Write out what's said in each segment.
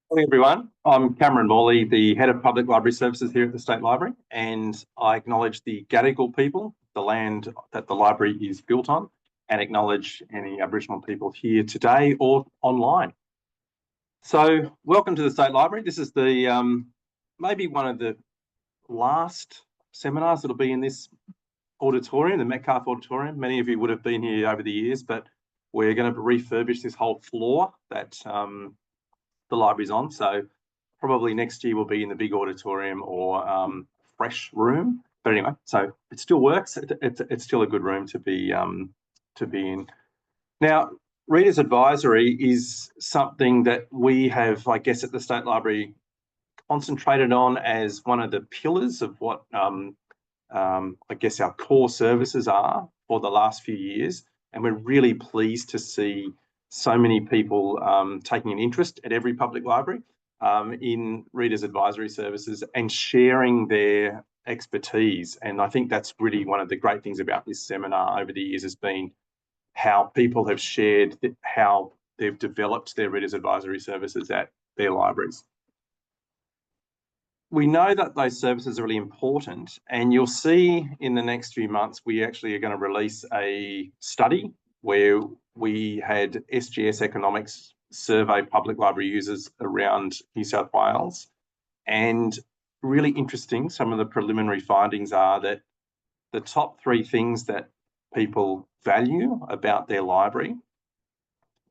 Morning, everyone. I'm Cameron Morley, the Head of Public Library Services here at the State Library, and I acknowledge the Gadi people, the land that the library is built on, and acknowledge any Aboriginal people here today or online. So, welcome to the State Library. This is the maybe one of the last seminars that'll be in this auditorium, the Metcalfe Auditorium. Many of you would have been here over the years, but we're going to refurbish this whole floor that the library's on. So probably next year we'll be in the big auditorium or fresh room. But anyway, so it still works. It's still a good room to be in. Now, Readers Advisory is something that we have, I guess, at the State Library concentrated on as one of the pillars of what I guess our core services are for the last few years. And we're really pleased to see so many people taking an interest at every public library in Readers Advisory Services and sharing their expertise. And I think that's really one of the great things about this seminar over the years has been how people have shared how they've developed their Readers Advisory Services at their libraries. We know that those services are really important, and you'll see in the next few months, we actually are going to release a study where we had SGS Economics survey public library users around New South Wales. And really interesting, some of the preliminary findings are that the top three things that people value about their library: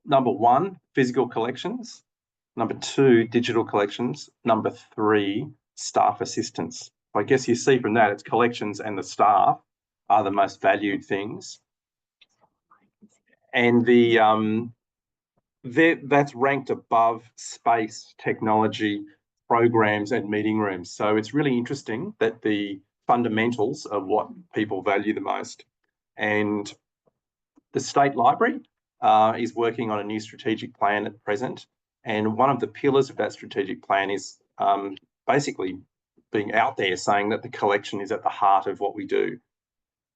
number one, physical collections; number two, digital collections; number three, staff assistance. I guess you see from that, it's collections and the staff are the most valued things. And that's ranked above space, technology, programs and meeting rooms. So it's really interesting that the fundamentals of what people value the most. And the State Library is working on a new strategic plan at present. And one of the pillars of that strategic plan is basically being out there saying that the collection is at the heart of what we do.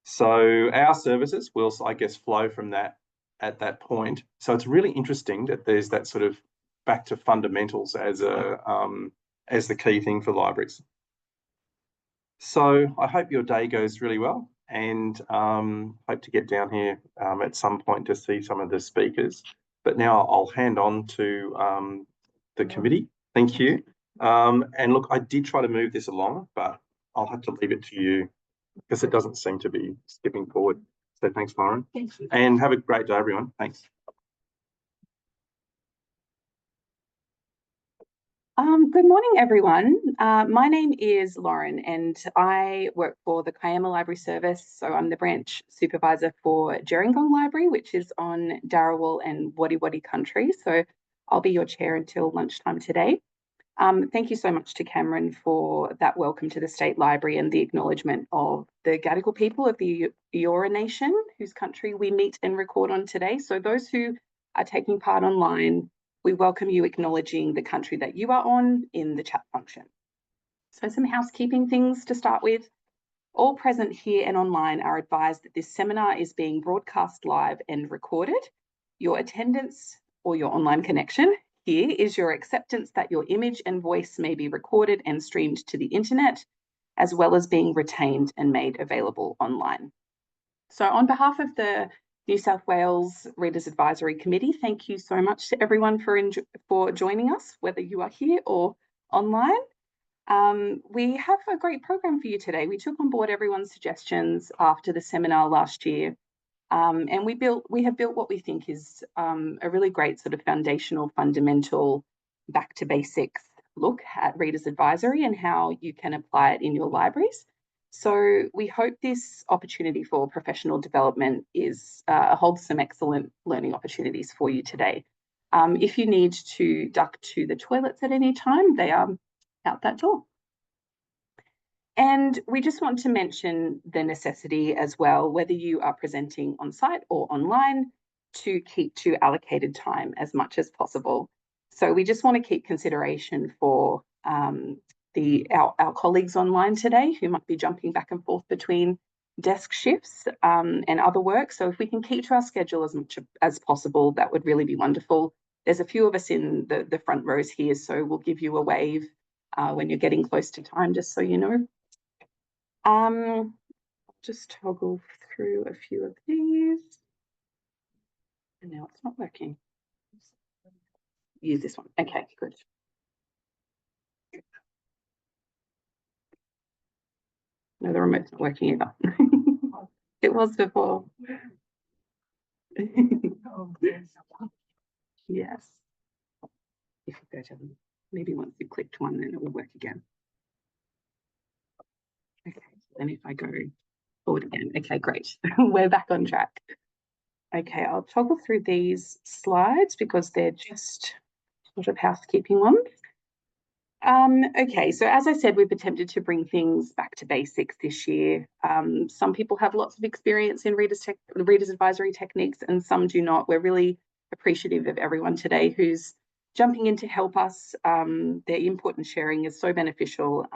So our services will, I guess, flow from that at that point. So it's really interesting that there's that sort of back to fundamentals as the key thing for libraries. So I hope your day goes really well, and hope to get down here at some point to see some of the speakers. But now I'll hand on to the committee. Thank you. And look, I did try to move this along, but I'll have to leave it to you because it doesn't seem to be skipping forward. So thanks, Lauren. Thank you. And have a great day, everyone. Thanks. Good morning, everyone. My name is Lauren and I work for the Kiama Library Service. So I'm the branch supervisor for Gerringong Library, which is on Darawal and Wadi Wadi country. So I'll be your chair until lunchtime today. Thank you so much to Cameron for that welcome to the State Library and the acknowledgement of the Gadigal people of the Eora Nation, whose country we meet and record on today. So those who are taking part online, we welcome you acknowledging the country that you are on in the chat function. So some housekeeping things to start with. All present here and online are advised that this seminar is being broadcast live and recorded. Your attendance or your online connection here is your acceptance that your image and voice may be recorded and streamed to the internet, as well as being retained and made available online. So on behalf of the New South Wales Readers Advisory Committee, thank you so much to everyone for joining us, whether you are here or online. We have a great program for you today. We took on board everyone's suggestions after the seminar last year, and we have built what we think is a really great sort of foundational, fundamental, back to basics look at Readers Advisory and how you can apply it in your libraries. So we hope this opportunity for professional development holds some excellent learning opportunities for you today. If you need to duck to the toilets at any time, they are out that door. And we just want to mention the necessity as well, whether you are presenting on site or online, to keep to allocated time as much as possible. So we just want to keep consideration for our colleagues online today who might be jumping back and forth between desk shifts and other work. So if we can keep to our schedule as much as possible, that would really be wonderful. There's a few of us in the front rows here, so we'll give you a wave when you're getting close to time, just so you know. Just toggle through a few of these. And now it's not working. Use this one. Okay, good. No, the remote's not working either. It was before. Yes. If you go to them, maybe once you clicked one, then it will work again. Okay, then if I go forward again, okay, great. We're back on track. Okay, I'll toggle through these slides because they're just sort of housekeeping ones. Okay, so as I said, we've attempted to bring things back to basics this year. Some people have lots of experience in readers advisory techniques and some do not. We're really appreciative of everyone today who's jumping in to help us. Their input and sharing is so beneficial.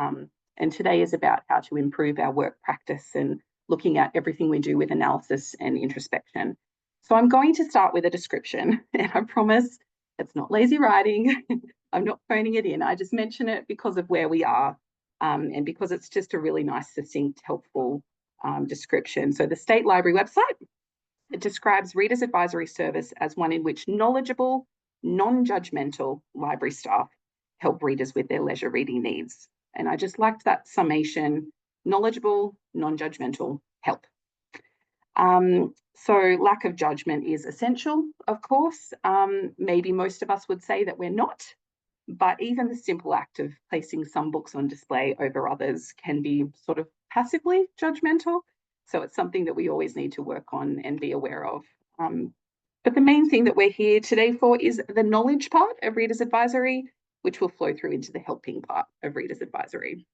And today is about how to improve our work practice and looking at everything we do with analysis and introspection. So I'm going to start with a description, and I promise it's not lazy writing. I'm not phoning it in. I just mention it because of where we are and because it's just a really nice, succinct, helpful description. So the State Library website, it describes Readers Advisory Service as one in which knowledgeable, non-judgmental library staff help readers with their leisure reading needs. And I just liked that summation: knowledgeable, non-judgmental help. So lack of judgment is essential, of course. Maybe most of us would say that we're not, but even the simple act of placing some books on display over others can be sort of passively judgmental. So it's something that we always need to work on and be aware of. But the main thing that we're here today for is the knowledge part of Readers Advisory, which will flow through into the helping part of Readers Advisory.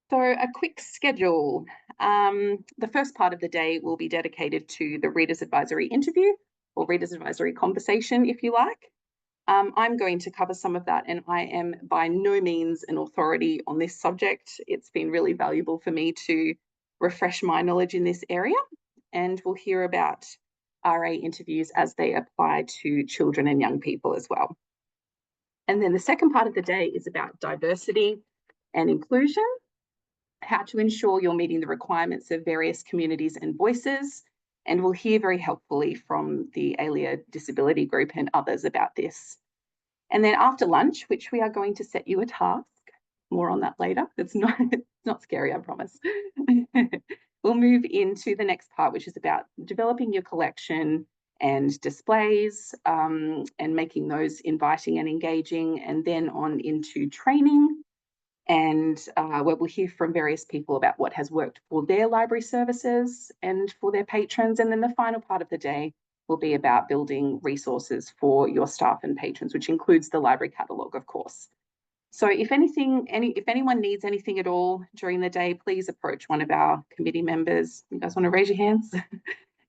So a quick schedule. The first part of the day will be dedicated to the Readers Advisory interview, or Readers Advisory conversation, if you like. I'm going to cover some of that, and I am by no means an authority on this subject. It's been really valuable for me to refresh my knowledge in this area, and we'll hear about RA interviews as they apply to children and young people as well. And then the second part of the day is about diversity and inclusion, how to ensure you're meeting the requirements of various communities and voices. And we'll hear very helpfully from the ALIA Disability Group and others about this. And then after lunch, which we are going to set you a task, more on that later. It's not scary, I promise. We'll move into the next part, which is about developing your collection and displays and making those inviting and engaging, and then on into training. And where we'll hear from various people about what has worked for their library services and for their patrons. And then the final part of the day will be about building resources for your staff and patrons, which includes the library catalogue, of course. So if anyone needs anything at all during the day, please approach one of our committee members. You guys want to raise your hands?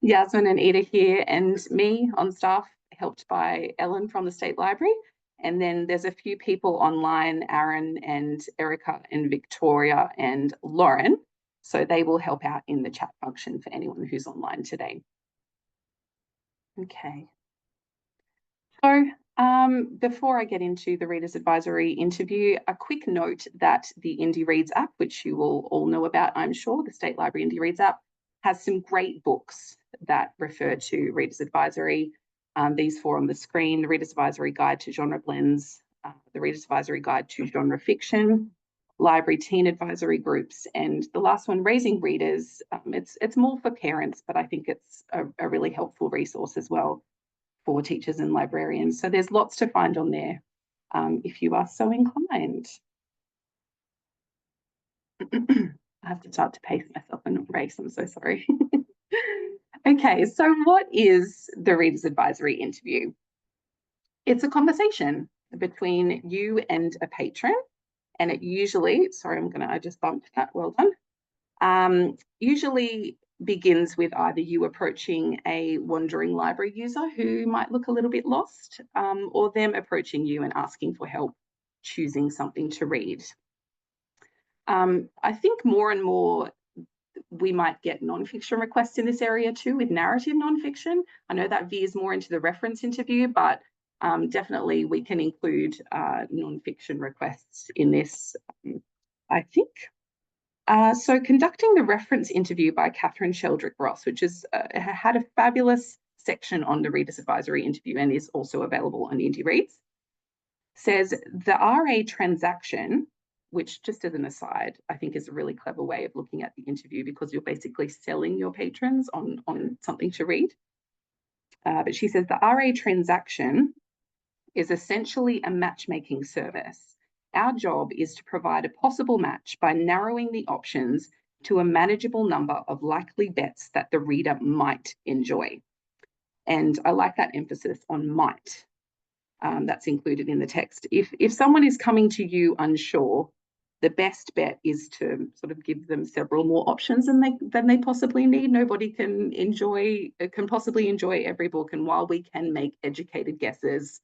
Yasmin and Ida here, and me on staff, helped by Ellen from the State Library. And then there's a few people online, Aaron and Erica and Victoria and Lauren. So they will help out in the chat function for anyone who's online today. Okay. So before I get into the Readers Advisory interview, a quick note that the Indie Reads app, which you will all know about, I'm sure, the State Library Indie Reads app, has some great books that refer to Reader's Advisory. These four on the screen: the Reader's Advisory Guide to Genre Blends, the Reader's Advisory Guide to Genre Fiction, Library Teen Advisory Groups, and the last one, Raising Readers. It's more for parents, but I think it's a really helpful resource as well for teachers and librarians. So there's lots to find on there if you are so inclined. I have to start to pace myself and not race, I'm so sorry. Okay, so what is the Reader's Advisory interview? It's a conversation between you and a patron, and it usually, sorry, I just bumped that, well done. Usually begins with either you approaching a wandering library user who might look a little bit lost, or them approaching you and asking for help choosing something to read. I think more and more we might get non-fiction requests in this area too, with narrative non-fiction. I know that veers more into the reference interview, but definitely we can include non-fiction requests in this, I think. So conducting the reference interview by Catherine Sheldrick-Ross, which is had a fabulous section on the Reader's Advisory interview and is also available on Indie Reads, says the RA transaction, which, just as an aside, I think is a really clever way of looking at the interview, because you're basically selling your patrons on something to read. But she says the RA transaction is essentially a matchmaking service. Our job is to provide a possible match by narrowing the options to a manageable number of likely bets that the reader might enjoy. And I like that emphasis on might. That's included in the text. If someone is coming to you unsure, the best bet is to sort of give them several more options than they possibly need. Nobody can possibly enjoy every book, and while we can make educated guesses,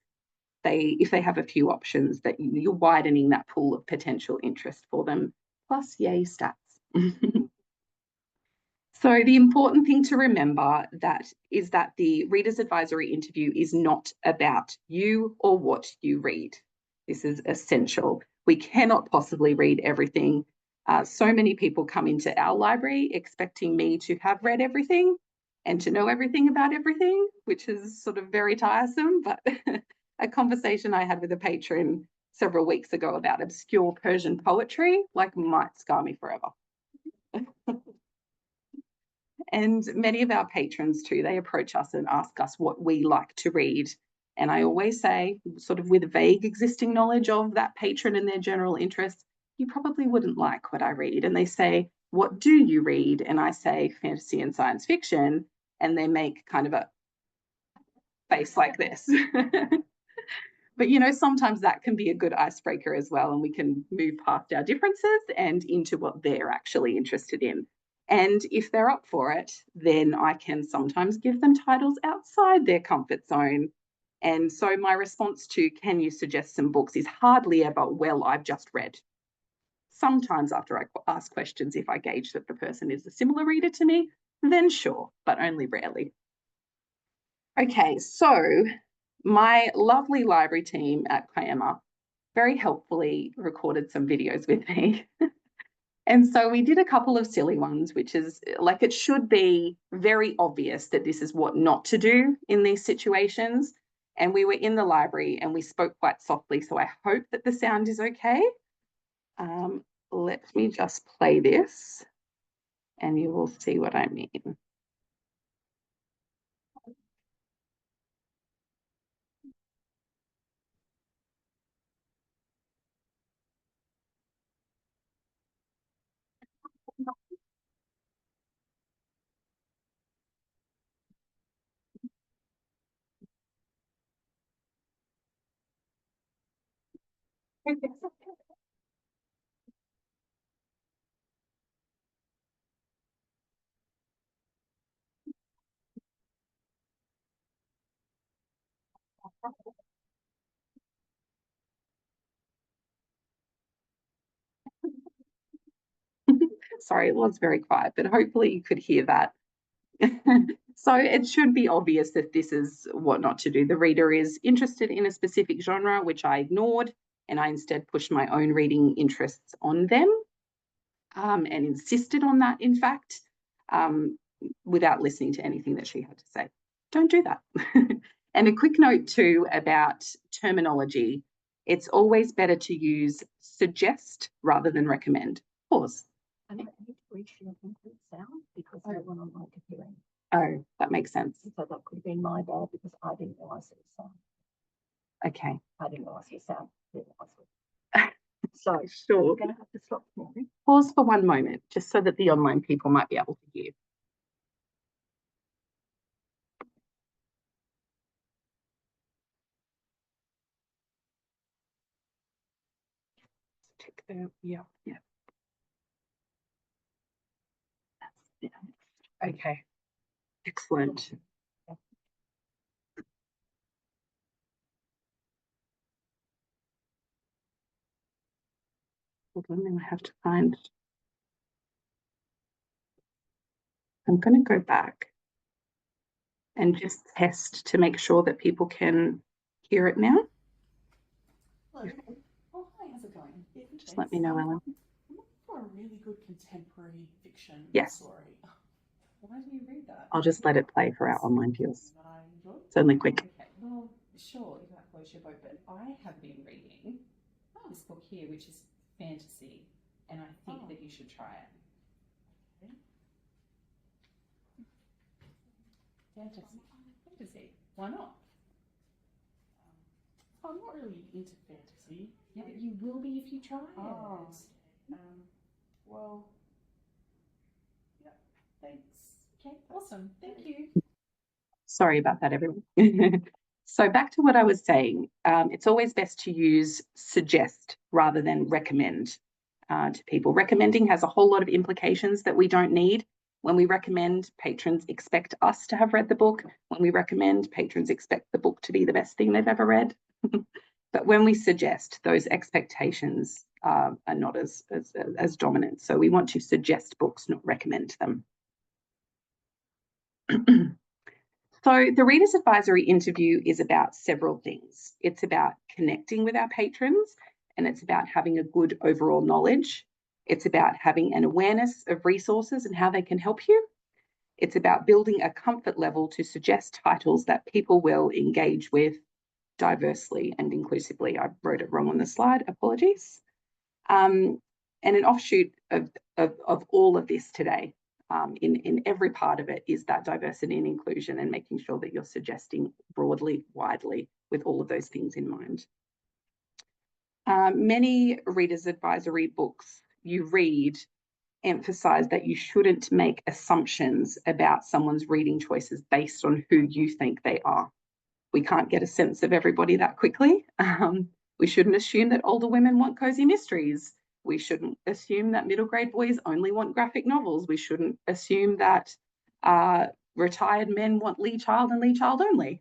if they have a few options, that you're widening that pool of potential interest for them. Plus, yay, stats. So the important thing to remember is that the Reader's Advisory interview is not about you or what you read. This is essential. We cannot possibly read everything. So many people come into our library expecting me to have read everything and to know everything about everything, which is sort of very tiresome. But a conversation I had with a patron several weeks ago about obscure Persian poetry might scar me forever. And many of our patrons too, they approach us and ask us what we like to read. And I always say, sort of with vague existing knowledge of that patron and their general interests, you probably wouldn't like what I read. And they say, what do you read? And I say fantasy and science fiction. And they make kind of a face like this. But, sometimes that can be a good icebreaker as well. And we can move past our differences and into what they're actually interested in. And if they're up for it, then I can sometimes give them titles outside their comfort zone. And so my response to, can you suggest some books, is hardly ever, well, I've just read. Sometimes after I ask questions, if I gauge that the person is a similar reader to me, then sure, but only rarely. Okay, so my lovely library team at Kiama very helpfully recorded some videos with me. And so we did a couple of silly ones, which is it should be very obvious that this is what not to do in these situations. And we were in the library and we spoke quite softly, so I hope that the sound is okay. Let me just play this and you will see what I mean. Sorry, it was very quiet, but hopefully you could hear that. So it should be obvious that this is what not to do. The reader is interested in a specific genre, which I ignored, and I instead pushed my own reading interests on them and insisted on that, in fact. without listening to anything that she had to say. Don't do that. And a quick note too about terminology. It's always better to use suggest rather than recommend. Pause. I need to reach your complete sound because I don't want to like hearing. Oh, that makes sense. So that could have been my bad because I didn't realise it was sound. Okay. I didn't realise it was sound. So Sure. we're going to have to stop for me. Pause for one moment, just so that the online people might be able to hear. Check there. Yeah. Okay. Excellent. Hold on, then I have to find. I'm going to go back and just test to make sure that people can hear it now. Hello. Oh, hi, how's it going? Yeah, Just let me know, Ellen. I'm looking for a really good contemporary fiction Yes. story. Why do you read that? I'll just let it play for our online viewers. That I enjoy. It's only quick. Okay, well, sure, you might close your book, but I have been reading this book here, which is fantasy, and I think that you should try it. Okay. Fantasy. Why not? I'm not really into fantasy. Yeah, you will be if you try it. Well, yeah, thanks. Okay, awesome. Thank you. Sorry about that, everyone. So back to what I was saying, it's always best to use suggest rather than recommend to people. Recommending has a whole lot of implications that we don't need. When we recommend, patrons expect us to have read the book. When we recommend, patrons expect the book to be the best thing they've ever read. But when we suggest, those expectations are not as dominant. So we want to suggest books, not recommend them. So the Reader's Advisory interview is about several things. It's about connecting with our patrons, and it's about having a good overall knowledge. It's about having an awareness of resources and how they can help you. It's about building a comfort level to suggest titles that people will engage with diversely and inclusively. I wrote it wrong on the slide, apologies. And an offshoot of all of this today, in every part of it, is that diversity and inclusion and making sure that you're suggesting broadly, widely, with all of those things in mind. Many Reader's Advisory books you read emphasize that you shouldn't make assumptions about someone's reading choices based on who you think they are. We can't get a sense of everybody that quickly. We shouldn't assume that older women want cozy mysteries. We shouldn't assume that middle grade boys only want graphic novels. We shouldn't assume that retired men want Lee Child and Lee Child only.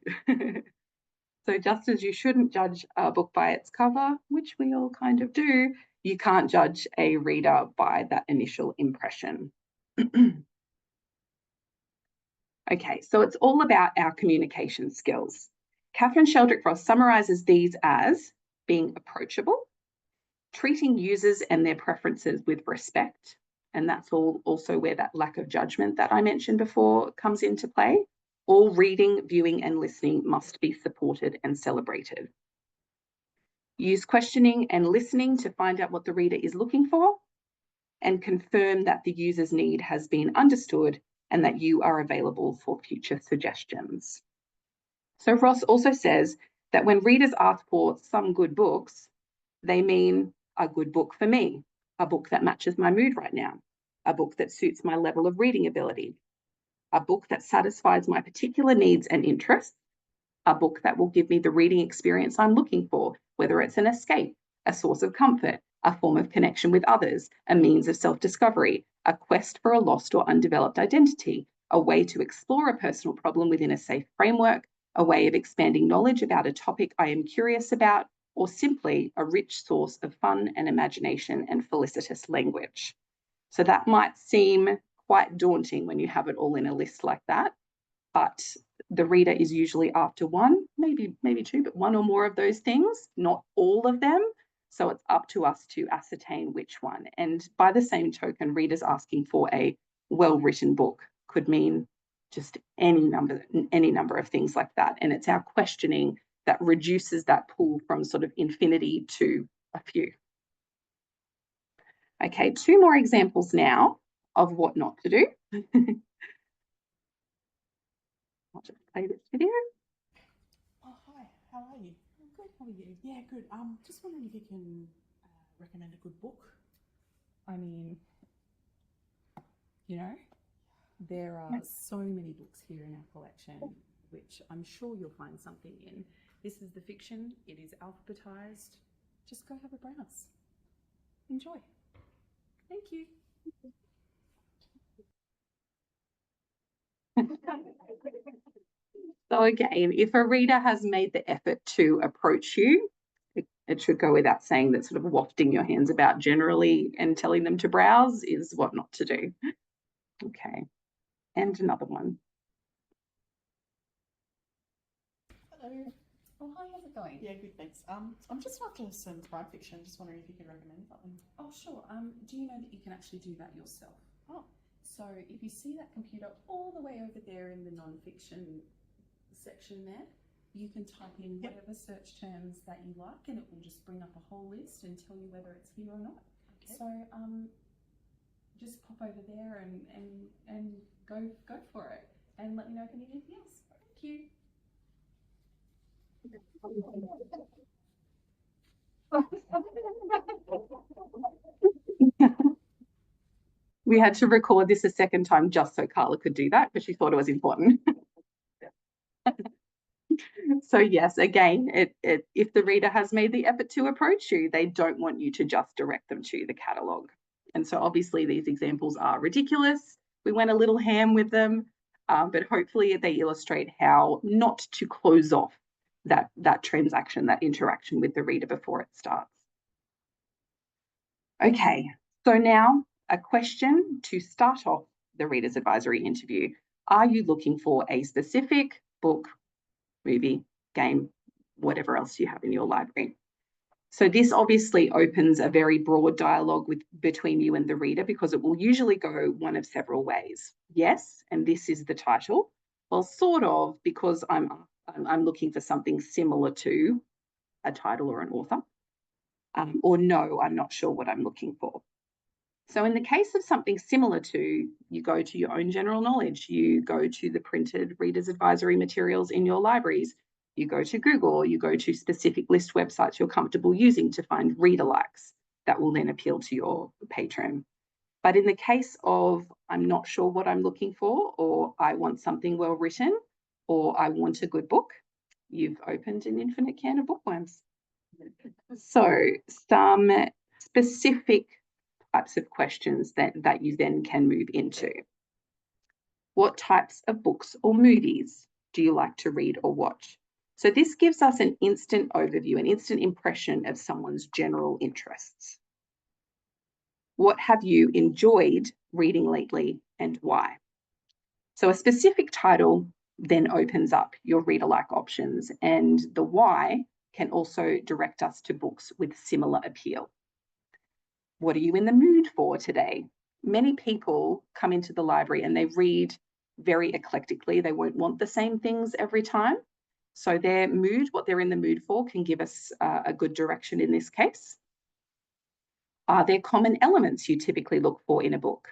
So just as you shouldn't judge a book by its cover, which we all kind of do, you can't judge a reader by that initial impression. Okay, so it's all about our communication skills. Catherine Sheldrick-Ross summarises these as being approachable, treating users and their preferences with respect, and that's also where that lack of judgment that I mentioned before comes into play. All reading, viewing and listening must be supported and celebrated. Use questioning and listening to find out what the reader is looking for, and confirm that the user's need has been understood and that you are available for future suggestions. So Ross also says that when readers ask for some good books, they mean a good book for me, a book that matches my mood right now, a book that suits my level of reading ability, a book that satisfies my particular needs and interests, a book that will give me the reading experience I'm looking for, whether it's an escape, a source of comfort, a form of connection with others, a means of self-discovery, a quest for a lost or undeveloped identity, a way to explore a personal problem within a safe framework, a way of expanding knowledge about a topic I am curious about, or simply a rich source of fun and imagination and felicitous language. So that might seem quite daunting when you have it all in a list like that, but the reader is usually after one, maybe two, but one or more of those things, not all of them. So it's up to us to ascertain which one. And by the same token, readers asking for a well-written book could mean just any number of things like that. And it's our questioning that reduces that pool from sort of infinity to a few. Okay, 2 more examples now of what not to do. I'll just play this video. Oh, hi, how are you? I'm good, how are you? Yeah, good. Just wondering if you can recommend a good book. I mean, you know, there are so many books here in our collection, which I'm sure you'll find something in. This is the fiction, it is alphabetized. Just go have a browse. Enjoy. Thank you. So again, if a reader has made the effort to approach you, it should go without saying that sort of wafting your hands about generally and telling them to browse is what not to do. Okay, and another one. Hello. Oh, hi, how's it going? Yeah, good, thanks. I'm just after some crime fiction. Just wondering if you can recommend something. Oh, sure. Do you know that you can actually do that yourself? Oh. So if you see that computer all the way over there in the non-fiction section there, you can type in whatever search terms that you like and it will just bring up a whole list and tell you whether it's here or not. Okay. So just pop over there and go for it and let me know if you need anything else. Thank you. We had to record this a second time just so Carla could do that because she thought it was important. So yes, again, if the reader has made the effort to approach you, they don't want you to just direct them to the catalogue. And so obviously these examples are ridiculous. We went a little ham with them, but hopefully they illustrate how not to close off that transaction, that interaction with the reader before it starts. Okay, so now a question to start off the Reader's Advisory interview. Are you looking for a specific book, movie, game, whatever else you have in your library? So this obviously opens a very broad dialogue between you and the reader because it will usually go one of several ways. Yes, and this is the title. Well, sort of, because I'm looking for something similar to a title or an author. Or no, I'm not sure what I'm looking for. So in the case of something similar to, you go to your own general knowledge, you go to the printed Reader's Advisory materials in your libraries, you go to Google, you go to specific list websites you're comfortable using to find reader likes that will then appeal to your patron. But in the case of, I'm not sure what I'm looking for, or I want something well written, or I want a good book, you've opened an infinite can of bookworms. So some specific types of questions that you then can move into. What types of books or movies do you like to read or watch? So this gives us an instant overview, an instant impression of someone's general interests. What have you enjoyed reading lately and why? So a specific title then opens up your reader-like options, and the why can also direct us to books with similar appeal. What are you in the mood for today? Many people come into the library and they read very eclectically. They won't want the same things every time. So their mood, what they're in the mood for, can give us a good direction in this case. Are there common elements you typically look for in a book?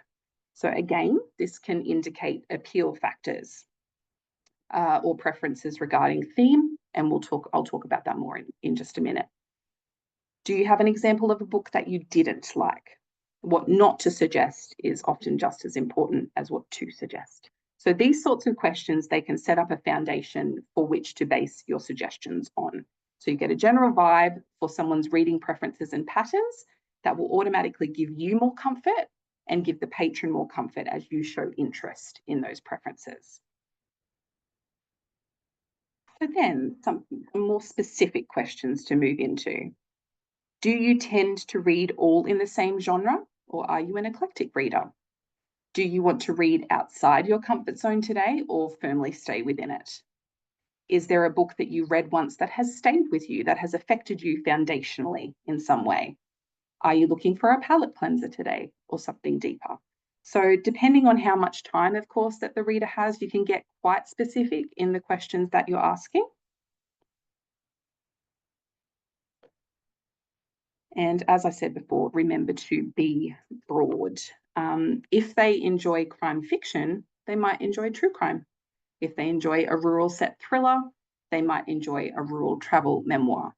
So again, this can indicate appeal factors or preferences regarding theme, and I'll talk about that more in just a minute. Do you have an example of a book that you didn't like? What not to suggest is often just as important as what to suggest. So these sorts of questions, they can set up a foundation for which to base your suggestions on. So you get a general vibe for someone's reading preferences and patterns that will automatically give you more comfort and give the patron more comfort as you show interest in those preferences. So then some more specific questions to move into. Do you tend to read all in the same genre, or are you an eclectic reader? Do you want to read outside your comfort zone today or firmly stay within it? Is there a book that you read once that has stayed with you, that has affected you foundationally in some way? Are you looking for a palate cleanser today or something deeper? So depending on how much time, of course, that the reader has, you can get quite specific in the questions that you're asking. And as I said before, remember to be broad. If they enjoy crime fiction, they might enjoy true crime. If they enjoy a rural set thriller, they might enjoy a rural travel memoir.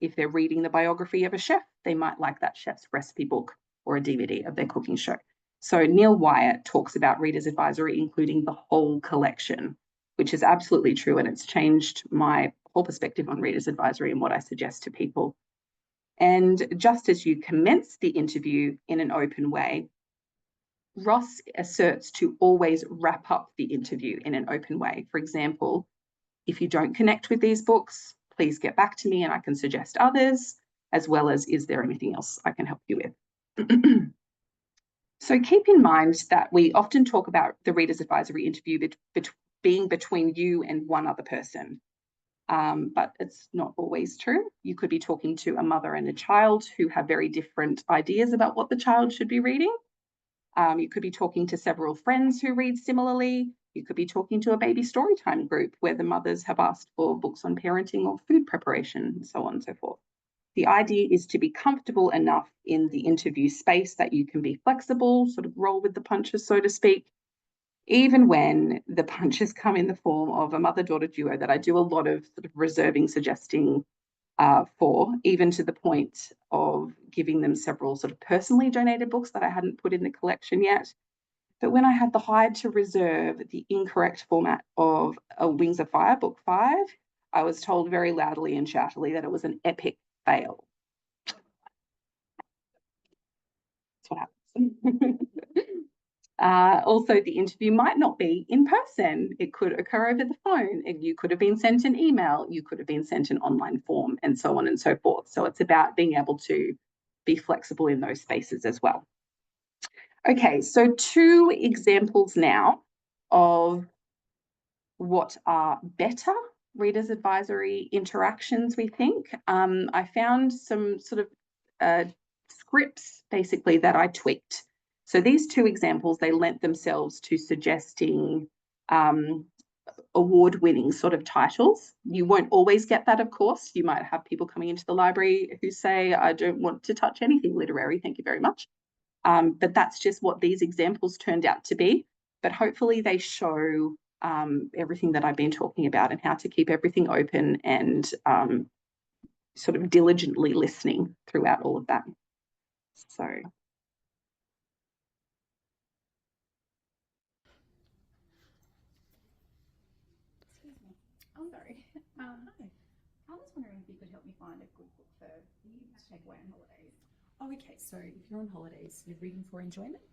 If they're reading the biography of a chef, they might like that chef's recipe book or a DVD of their cooking show. So Neil Wyatt talks about Reader's Advisory including the whole collection, which is absolutely true, and it's changed my whole perspective on Reader's Advisory and what I suggest to people. And just as you commence the interview in an open way, Ross asserts to always wrap up the interview in an open way. For example, if you don't connect with these books, please get back to me and I can suggest others, as well as, is there anything else I can help you with? So keep in mind that we often talk about the Reader's Advisory interview being between you and one other person. But it's not always true. You could be talking to a mother and a child who have very different ideas about what the child should be reading. You could be talking to several friends who read similarly. You could be talking to a baby storytime group where the mothers have asked for books on parenting or food preparation, and so on and so forth. The idea is to be comfortable enough in the interview space that you can be flexible, sort of roll with the punches, so to speak, even when the punches come in the form of a mother-daughter duo that I do a lot of sort of reserving, suggesting for, even to the point of giving them several sort of personally donated books that I hadn't put in the collection yet. But when I had the hide to reserve the incorrect format of a Wings of Fire, book 5, I was told very loudly and shoutily that it was an epic fail. That's what happens. Also, the interview might not be in person. It could occur over the phone. You could have been sent an email. You could have been sent an online form, and so on and so forth. So it's about being able to be flexible in those spaces as well. Okay, so 2 examples now of what are better Reader's Advisory interactions, we think. I found some sort of scripts, basically, that I tweaked. So these 2 examples, they lent themselves to suggesting award-winning sort of titles. You won't always get that, of course. You might have people coming into the library who say, I don't want to touch anything literary, thank you very much. But that's just what these examples turned out to be. But hopefully they show everything that I've been talking about and how to keep everything open and sort of diligently listening throughout all of that. So. Excuse me. Oh, sorry. I was wondering if you could help me find a good book for you to take away on holidays. Oh, okay. So if you're on holidays, you're reading for enjoyment?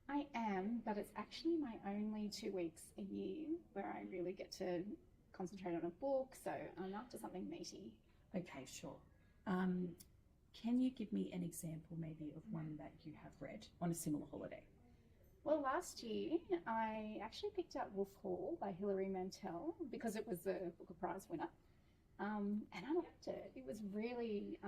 I am, but it's actually my only 2 weeks a year where I really get to concentrate on a book, so I'm after something meaty. Okay, sure. Can you give me an example maybe of one that you have read on a similar holiday? Well, last year I actually picked up Wolf Hall by Hilary Mantel because it was a Booker Prize winner. And I loved it. It was really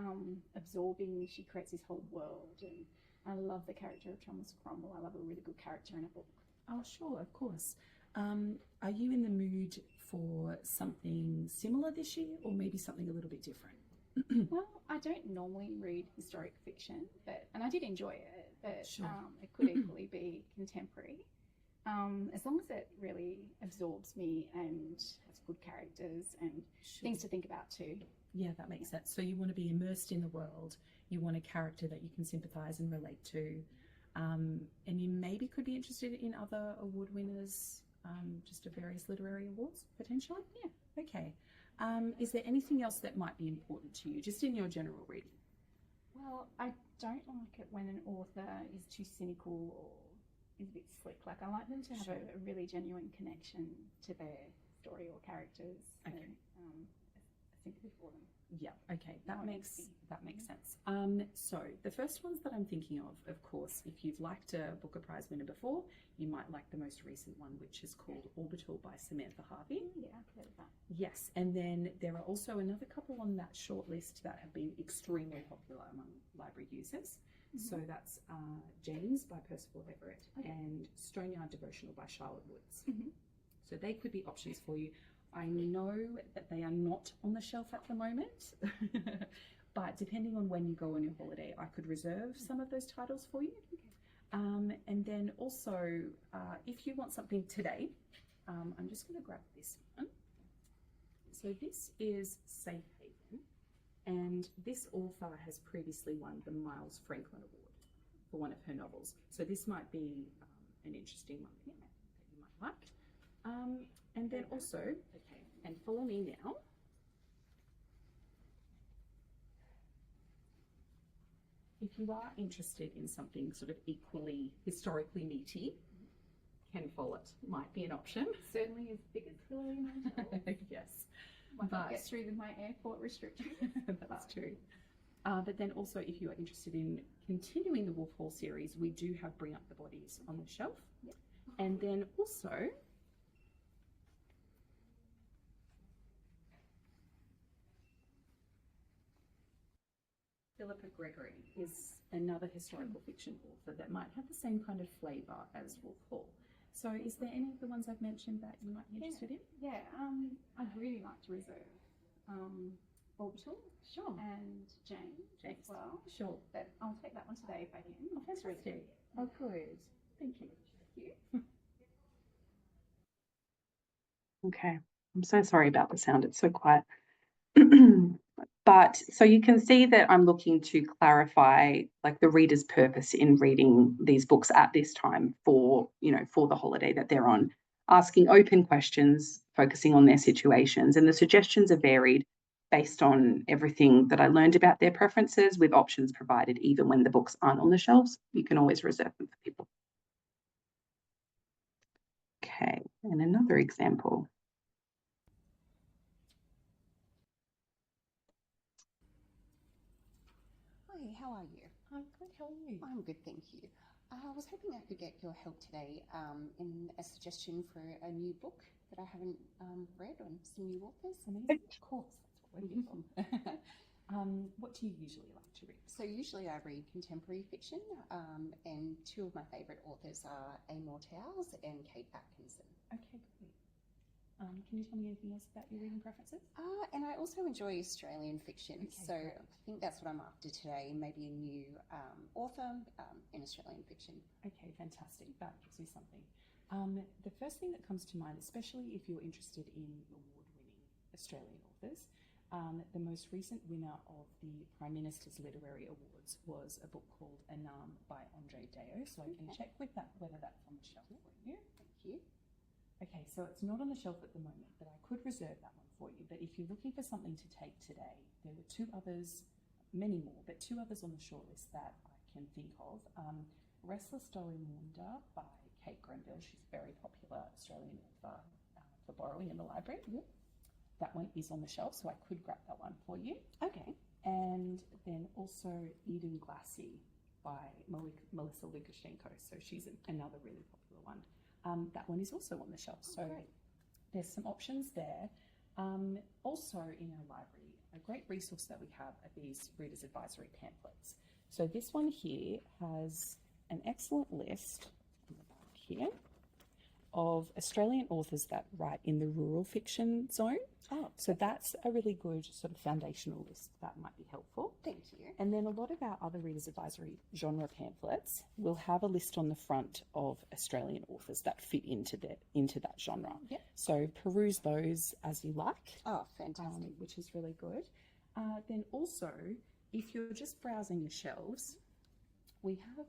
absorbing. She creates this whole world, and I love the character of Thomas Cromwell. I love a really good character in a book. Oh, sure, of course. Are you in the mood for something similar this year, or maybe something a little bit different? Well, I don't normally read historic fiction, and I did enjoy it, but Sure. It could equally be contemporary. As long as it really absorbs me and has good characters and things to think about too. Yeah, that makes sense. So you want to be immersed in the world. You want a character that you can sympathise and relate to. And you maybe could be interested in other award winners, just of various literary awards, potentially? Yeah. Okay. Is there anything else that might be important to you, just in your general reading? Well, I don't like it when an author is too cynical or is a bit slick. Like, I like them to have a really genuine connection to their story or characters. Okay. And, sympathy for them. Yeah, okay, that makes sense. So the first ones that I'm thinking of course, if you've liked a Booker Prize winner before, you might like the most recent one, which is called Orbital by Samantha Harvey. Yeah, I've heard of that. Yes, and then there are also another couple on that short list that have been extremely popular among library users. So that's James by Percival Everett and Stoneyard Devotional by Charlotte Woods. So they could be options for you. I know that they are not on the shelf at the moment, but depending on when you go on your holiday, I could reserve some of those titles for you. And then also, if you want something today, I'm just going to grab this one. So this is Safe Haven, and this author has previously won the Miles Franklin Award for one of her novels. So this might be an interesting one that you might like. And then also, okay, and follow me now. If you are interested in something sort of equally historically meaty, Ken Follett might be an option. Certainly as big as Hilary Mantel. Yes. Might not get through my airport restriction. That's true. But then also, if you are interested in continuing the Wolf Hall series, we do have Bring Up the Bodies on the shelf. Yep. And then also, Philippa Gregory is another historical fiction author that might have the same kind of flavour as Wolf Hall. So is there any of the ones I've mentioned that you might be interested in? Yeah, I'd really like to reserve Orbital and James as well. Sure. But I'll take that one today if I can. Oh, fantastic. Oh, good. Thank you. Thank you. Okay, I'm so sorry about the sound. It's so quiet. But so you can see that I'm looking to clarify like the reader's purpose in reading these books at this time for, for the holiday that they're on, asking open questions, focusing on their situations. And the suggestions are varied based on everything that I learned about their preferences, with options provided even when the books aren't on the shelves. You can always reserve them for people. Okay, and another example. Hi, how are you? I'm good. How are you? I'm good, thank you. I was hoping I could get your help today in a suggestion for a new book that I haven't read on some new authors. Amazing. Of course, that's what we're here for. What do you usually like to read? So usually I read contemporary fiction, and two of my favourite authors are Eora Nation and Kate Atkinson. Okay, great. Can you tell me anything else about your reading preferences? And I also enjoy Australian fiction, Okay, so great. I think that's what I'm after today, maybe a new author in Australian fiction. Okay, fantastic. That gives me something. The first thing that comes to mind, especially if you're interested in award-winning Australian authors, the most recent winner of the Prime Minister's Literary Awards was a book called Anam by Andre Deo, so I can check with that whether that's on the shelf for you. Thank you. Okay, so it's not on the shelf at the moment, but I could reserve that one for you. But if you're looking for something to take today, there were two others, many more, but two others on the shortlist that I can think of. Restless Dorimunda by Kate Grenville. She's a very popular Australian author for borrowing in the library. That one is on the shelf, so I could grab that one for you. Okay. And then also Eden Glassy by Melissa Lukashenko. So she's another really popular one. That one is also on the shelf. So there's some options there. Also in our library, a great resource that we have are these Reader's Advisory pamphlets. So this one here has an excellent list on the back here of Australian authors that write in the rural fiction zone. Oh, so that's a really good sort of foundational list that might be helpful. thank you. And then a lot of our other Reader's Advisory genre pamphlets will have a list on the front of Australian authors that fit into that genre. Yep. So peruse those as you like. Oh, fantastic. Which is really good. Then also, if you're just browsing the shelves, we have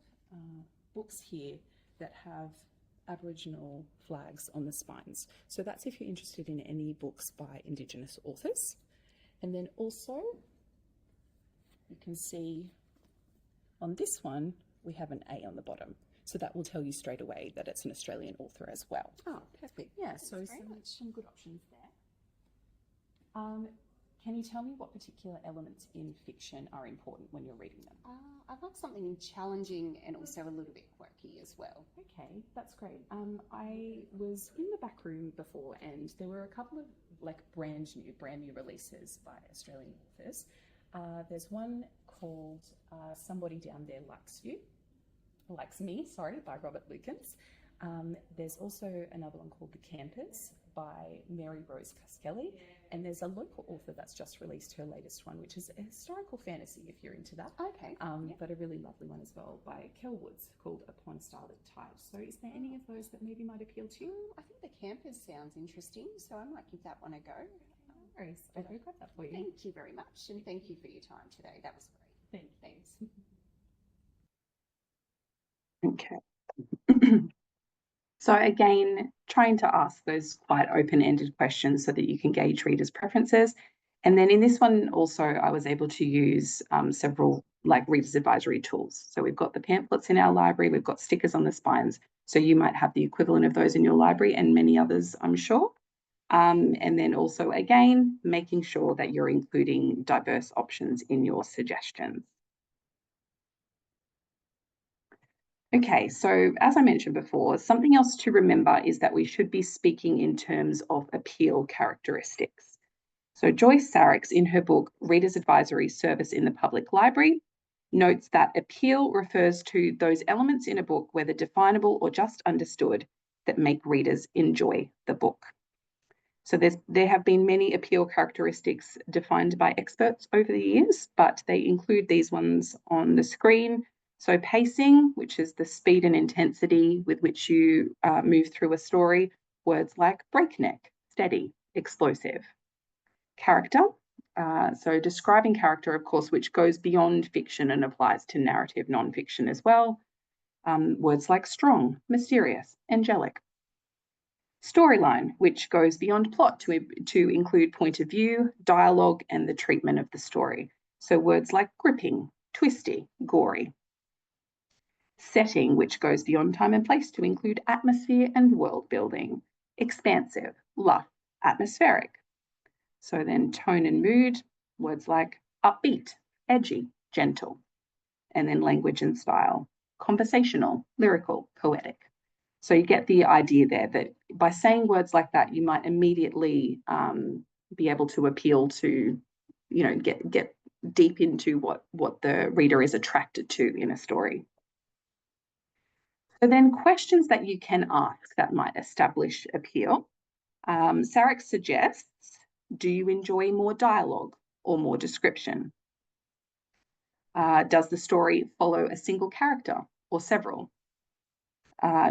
books here that have Aboriginal flags on the spines. So that's if you're interested in any books by Indigenous authors. And then also, you can see on this one, we have an A on the bottom. So that will tell you straight away that it's an Australian author as well. Oh, perfect. Yeah, so some good options there. Can you tell me what particular elements in fiction are important when you're reading them? I'd like something challenging and also a little bit quirky as well. Okay, that's great. I was in the back room before and there were a couple of brand new releases by Australian authors. There's one called Somebody Down There Likes Me, by Robert Lukens. There's also another one called The Campers by Mary Rose Caskelly, and there's a local author that's just released her latest one, which is a historical fantasy, if you're into that. Okay. But a really lovely one as well by Kel Woods called Upon Starlit Tide. So is there any of those that maybe might appeal to you? I think The Campers sounds interesting, so I might give that one a go. I'll go grab that for you. Thank you very much, and thank you for your time today. That was great. Thanks. Okay. So again, trying to ask those quite open-ended questions so that you can gauge readers' preferences. And then in this one also, I was able to use several readers' advisory tools. So we've got the pamphlets in our library, we've got stickers on the spines. So you might have the equivalent of those in your library and many others, I'm sure. And then also, again, making sure that you're including diverse options in your suggestions. Okay, so as I mentioned before, something else to remember is that we should be speaking in terms of appeal characteristics. So Joyce Sarix, in her book, Reader's Advisory Service in the Public Library, notes that appeal refers to those elements in a book, whether definable or just understood, that make readers enjoy the book. So there have been many appeal characteristics defined by experts over the years, but they include these ones on the screen. So pacing, which is the speed and intensity with which you move through a story, words like breakneck, steady, explosive. Character, so describing character, of course, which goes beyond fiction and applies to narrative nonfiction as well. Words like strong, mysterious, angelic. Storyline, which goes beyond plot to include point of view, dialogue, and the treatment of the story. So words like gripping, twisty, gory. Setting, which goes beyond time and place to include atmosphere and world building. Expansive, lush, atmospheric. So then tone and mood, words like upbeat, edgy, gentle. And then language and style, conversational, lyrical, poetic. So you get the idea there that by saying words like that, you might immediately be able to appeal to, get deep into what the reader is attracted to in a story. So then questions that you can ask that might establish appeal. Sarix suggests, do you enjoy more dialogue or more description? Does the story follow a single character or several?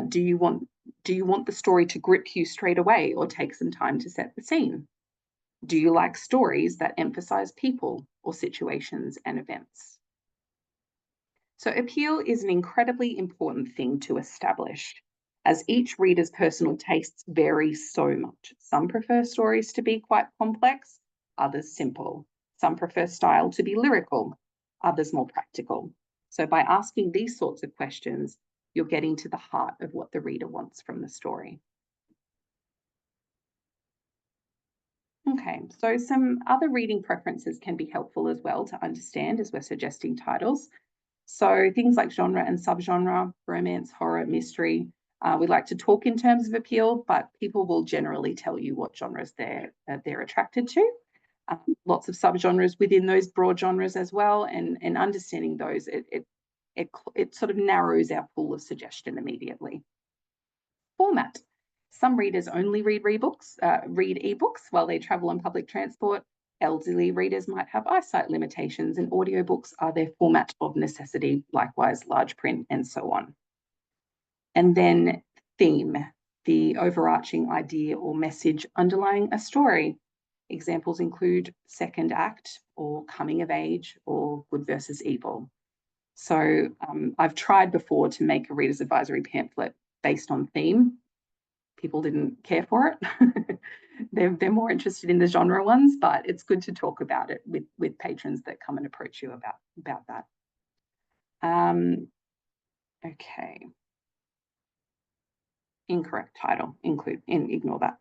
Do you want the story to grip you straight away or take some time to set the scene? Do you like stories that emphasize people or situations and events? So appeal is an incredibly important thing to establish, as each reader's personal tastes vary so much. Some prefer stories to be quite complex, others simple. Some prefer style to be lyrical, others more practical. So by asking these sorts of questions, you're getting to the heart of what the reader wants from the story. Okay, so some other reading preferences can be helpful as well to understand as we're suggesting titles. So things like genre and subgenre, romance, horror, mystery. We like to talk in terms of appeal, but people will generally tell you what genres they're attracted to. Lots of subgenres within those broad genres as well, and understanding those, it sort of narrows our pool of suggestion immediately. Format. Some readers only read ebooks while they travel on public transport. Elderly readers might have eyesight limitations, and audiobooks are their format of necessity, likewise large print and so on. And then theme, the overarching idea or message underlying a story. Examples include second act or coming of age or good versus evil. So I've tried before to make a reader's advisory pamphlet based on theme. People didn't care for it. They're more interested in the genre ones, but it's good to talk about it with patrons that come and approach you about that. Okay. Incorrect title, ignore that.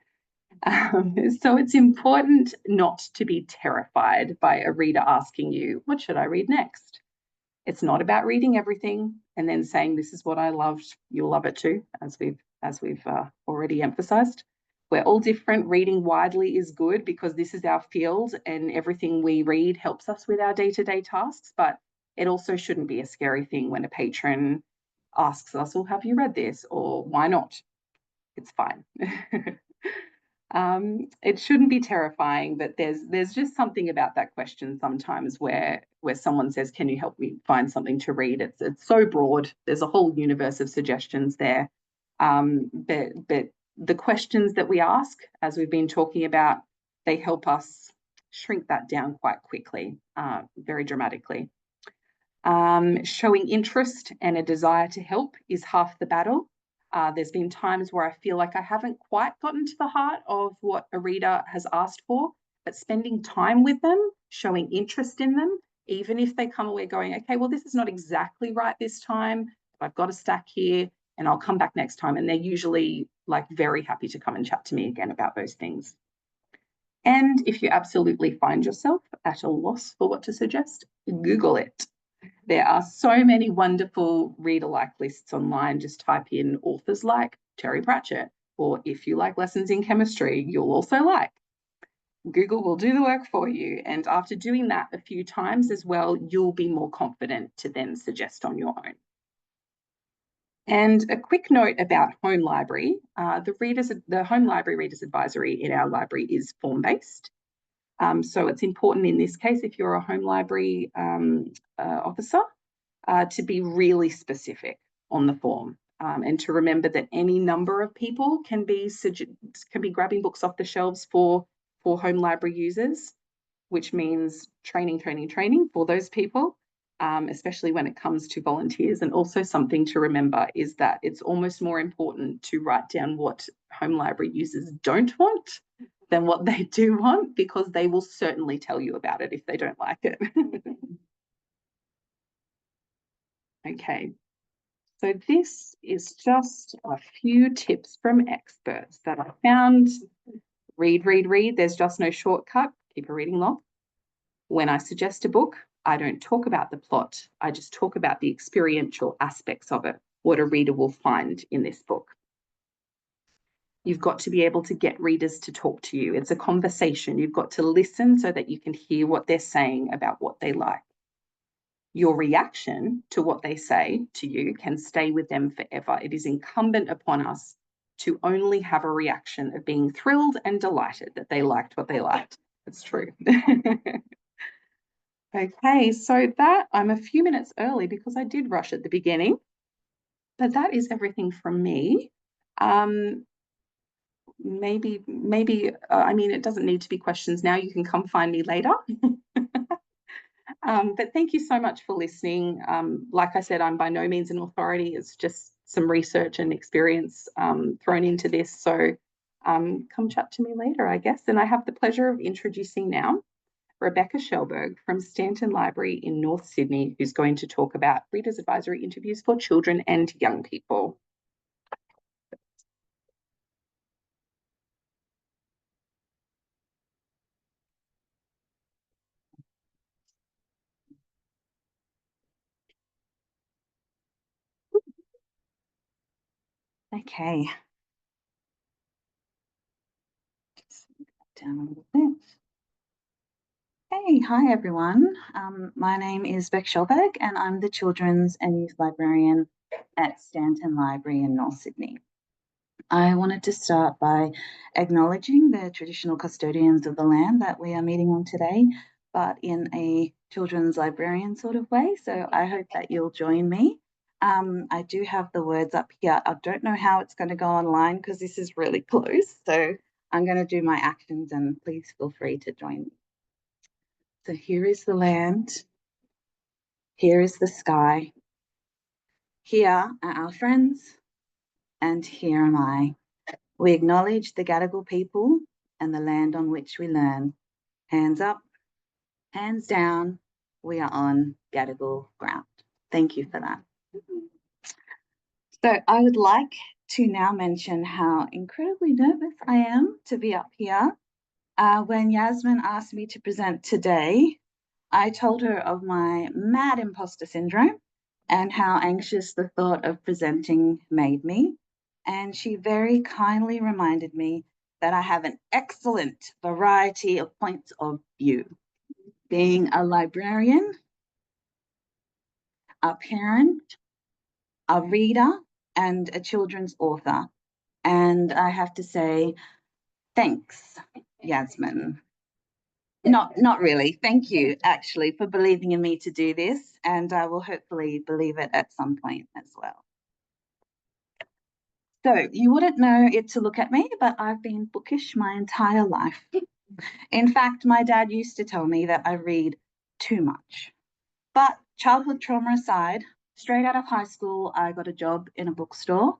So it's important not to be terrified by a reader asking you, what should I read next? It's not about reading everything and then saying, this is what I loved, you'll love it too, as we've already emphasized. We're all different. Reading widely is good because this is our field and everything we read helps us with our day-to-day tasks, but it also shouldn't be a scary thing when a patron asks us, well, have you read this? Or why not? It's fine. It shouldn't be terrifying, but there's just something about that question sometimes where someone says, can you help me find something to read? It's so broad. There's a whole universe of suggestions there. But the questions that we ask, as we've been talking about, they help us shrink that down quite quickly, very dramatically. Showing interest and a desire to help is half the battle. There's been times where I feel like I haven't quite gotten to the heart of what a reader has asked for, but spending time with them, showing interest in them, even if they come away going, okay, well, this is not exactly right this time, but I've got a stack here and I'll come back next time. And they're usually like very happy to come and chat to me again about those things. And if you absolutely find yourself at a loss for what to suggest, Google it. There are so many wonderful read-alike lists online. Just type in authors like Terry Pratchett, or if you like lessons in chemistry, you'll also like. Google will do the work for you. And after doing that a few times as well, you'll be more confident to then suggest on your own. And a quick note about Home Library. The Home Library Readers Advisory in our library is form-based. So it's important in this case, if you're a home library officer, to be really specific on the form and to remember that any number of people can be grabbing books off the shelves for home library users, which means training for those people, especially when it comes to volunteers. And also something to remember is that it's almost more important to write down what home library users don't want than what they do want, because they will certainly tell you about it if they don't like it. Okay, so this is just a few tips from experts that I found. Read. There's just no shortcut. Keep a reading log. When I suggest a book, I don't talk about the plot. I just talk about the experiential aspects of it, what a reader will find in this book. You've got to be able to get readers to talk to you. It's a conversation. You've got to listen so that you can hear what they're saying about what they like. Your reaction to what they say to you can stay with them forever. It is incumbent upon us to only have a reaction of being thrilled and delighted that they liked what they liked. It's true. Okay, so that I'm a few minutes early because I did rush at the beginning, but that is everything from me. Maybe, I mean, it doesn't need to be questions now. You can come find me later. But thank you so much for listening. Like I said, I'm by no means an authority. It's just some research and experience thrown into this. So come chat to me later, I guess. And I have the pleasure of introducing now Rebecca Shelberg from Stanton Library in North Sydney, who's going to talk about Readers Advisory interviews for children and young people. Okay. Just down a little bit. Hey, hi everyone. My name is Beck Shelberg and I'm the Children's and Youth Librarian at Stanton Library in North Sydney. I wanted to start by acknowledging the traditional custodians of the land that we are meeting on today, but in a children's librarian sort of way. So I hope that you'll join me. I do have the words up here. I don't know how it's going to go online because this is really close. So I'm going to do my actions and please feel free to join me. So here is the land. Here is the sky. Here are our friends. And here am I. We acknowledge the Gadigal people and the land on which we learn. Hands up, hands down, we are on Gadigal ground. Thank you for that. So I would like to now mention how incredibly nervous I am to be up here. When Yasmin asked me to present today, I told her of my mad imposter syndrome and how anxious the thought of presenting made me. And she very kindly reminded me that I have an excellent variety of points of view. Being a librarian, a parent, a reader, and a children's author. And I have to say, thanks, Yasmin. Not really. Thank you, actually, for believing in me to do this, and I will hopefully believe it at some point as well. So you wouldn't know it to look at me, but I've been bookish my entire life. In fact, my dad used to tell me that I read too much. But childhood trauma aside, straight out of high school, I got a job in a bookstore,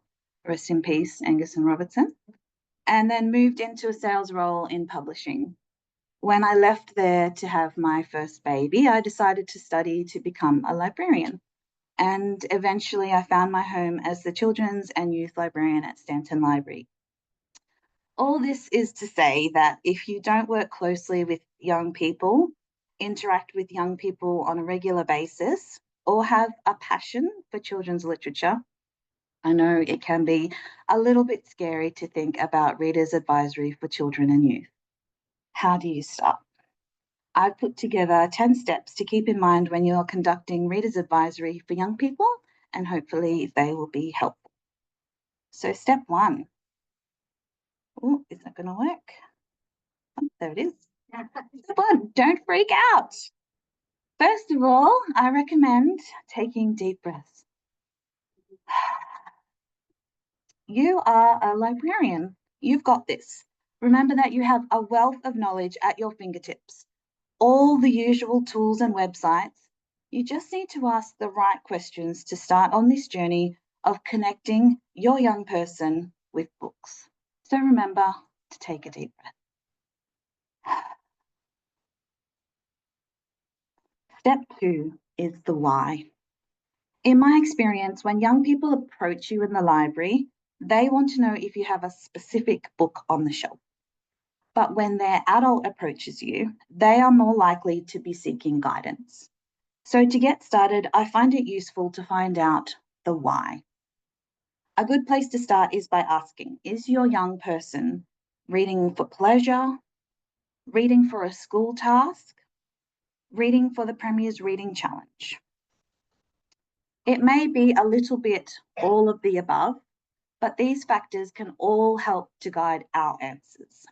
rest in peace, Angus and Robertson, and then moved into a sales role in publishing. When I left there to have my first baby, I decided to study to become a librarian. And eventually I found my home as the children's and youth librarian at Stanton Library. All this is to say that if you don't work closely with young people, interact with young people on a regular basis, or have a passion for children's literature, I know it can be a little bit scary to think about readers' advisory for children and youth. How do you start? I've put together 10 steps to keep in mind when you're conducting readers' advisory for young people, and hopefully they will be helpful. So step 1. Oh, is that going to work? Oh, there it is. Step 1, don't freak out. First of all, I recommend taking deep breaths. You are a librarian. You've got this. Remember that you have a wealth of knowledge at your fingertips. All the usual tools and websites. You just need to ask the right questions to start on this journey of connecting your young person with books. So remember to take a deep breath. Step 2 is the why. In my experience, when young people approach you in the library, they want to know if you have a specific book on the shelf. But when their adult approaches you, they are more likely to be seeking guidance. So to get started, I find it useful to find out the why. A good place to start is by asking, is your young person reading for pleasure, reading for a school task, reading for the Premier's Reading Challenge? It may be a little bit all of the above, but these factors can all help to guide our answers.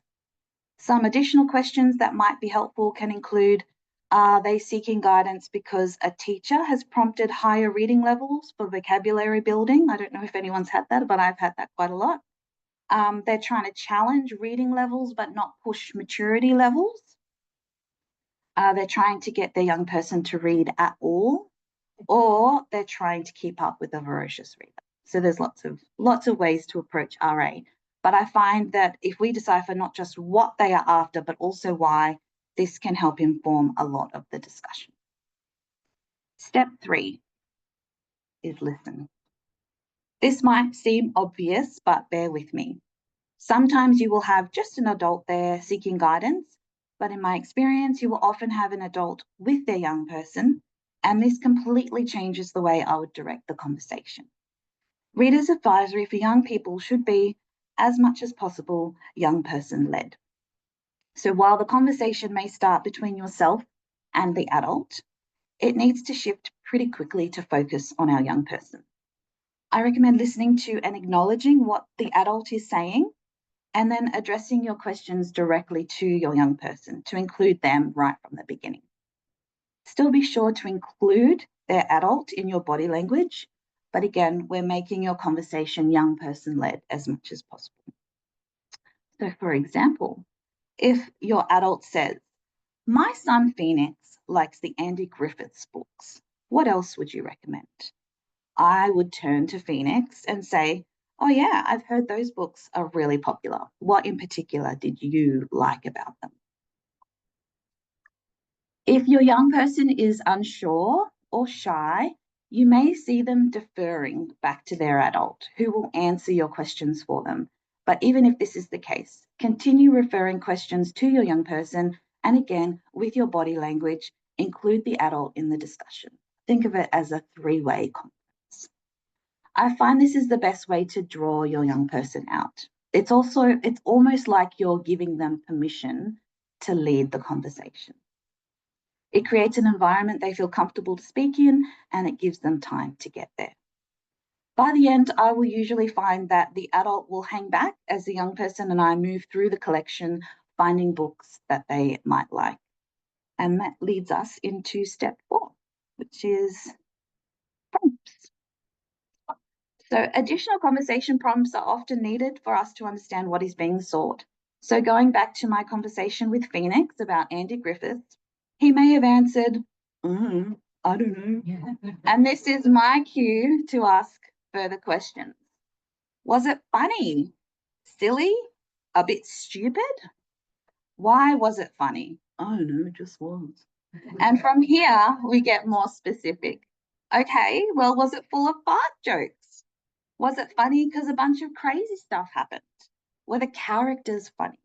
Some additional questions that might be helpful can include, are they seeking guidance because a teacher has prompted higher reading levels for vocabulary building? I don't know if anyone's had that, but I've had that quite a lot. They're trying to challenge reading levels but not push maturity levels. They're trying to get their young person to read at all, or they're trying to keep up with a voracious reader. So there's lots of ways to approach RA. But I find that if we decipher not just what they are after, but also why, this can help inform a lot of the discussion. Step 3 is listen. This might seem obvious, but bear with me. Sometimes you will have just an adult there seeking guidance, but in my experience, you will often have an adult with their young person, and this completely changes the way I would direct the conversation. Readers' advisory for young people should be, as much as possible, young person led. So while the conversation may start between yourself and the adult, it needs to shift pretty quickly to focus on our young person. I recommend listening to and acknowledging what the adult is saying, and then addressing your questions directly to your young person to include them right from the beginning. Still be sure to include their adult in your body language, but again, we're making your conversation young person led as much as possible. So for example, if your adult says, my son Phoenix likes the Andy Griffiths books, what else would you recommend? I would turn to Phoenix and say, oh yeah, I've heard those books are really popular. What in particular did you like about them? If your young person is unsure or shy, you may see them deferring back to their adult, who will answer your questions for them. But even if this is the case, continue referring questions to your young person, and again, with your body language, include the adult in the discussion. Think of it as a three-way conference. I find this is the best way to draw your young person out. It's almost like you're giving them permission to lead the conversation. It creates an environment they feel comfortable to speak in, and it gives them time to get there. By the end, I will usually find that the adult will hang back as the young person and I move through the collection, finding books that they might like. And that leads us into step 4, which is prompts. So additional conversation prompts are often needed for us to understand what is being sought. So going back to my conversation with Phoenix about Andy Griffiths, he may have answered, I don't know. Yeah. And this is my cue to ask further questions. Was it funny? Silly? A bit stupid? Why was it funny? I don't know, it just was. And from here, we get more specific. Okay, well, was it full of fart jokes? Was it funny because a bunch of crazy stuff happened? Were the characters funny?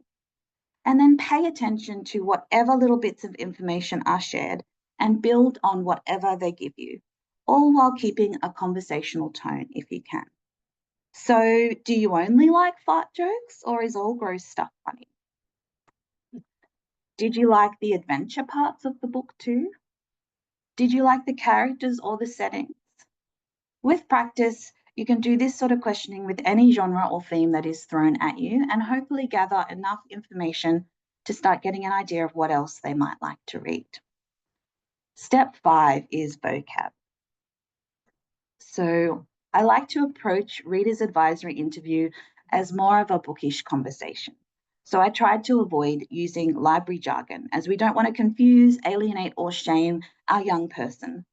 And then pay attention to whatever little bits of information are shared and build on whatever they give you, all while keeping a conversational tone if you can. So do you only like fart jokes, or is all gross stuff funny? Did you like the adventure parts of the book too? Did you like the characters or the settings? With practice, you can do this sort of questioning with any genre or theme that is thrown at you and hopefully gather enough information to start getting an idea of what else they might like to read. Step 5 is vocab. So I like to approach Reader's Advisory interview as more of a bookish conversation. So I tried to avoid using library jargon as we don't want to confuse, alienate, or shame our young person.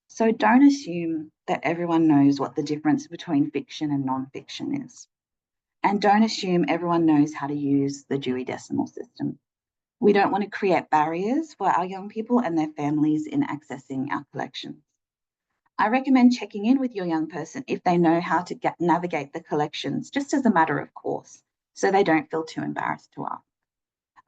So don't assume that everyone knows what the difference between fiction and non-fiction is. And don't assume everyone knows how to use the Dewey Decimal System. We don't want to create barriers for our young people and their families in accessing our collections. I recommend checking in with your young person if they know how to navigate the collections, just as a matter of course, so they don't feel too embarrassed to ask.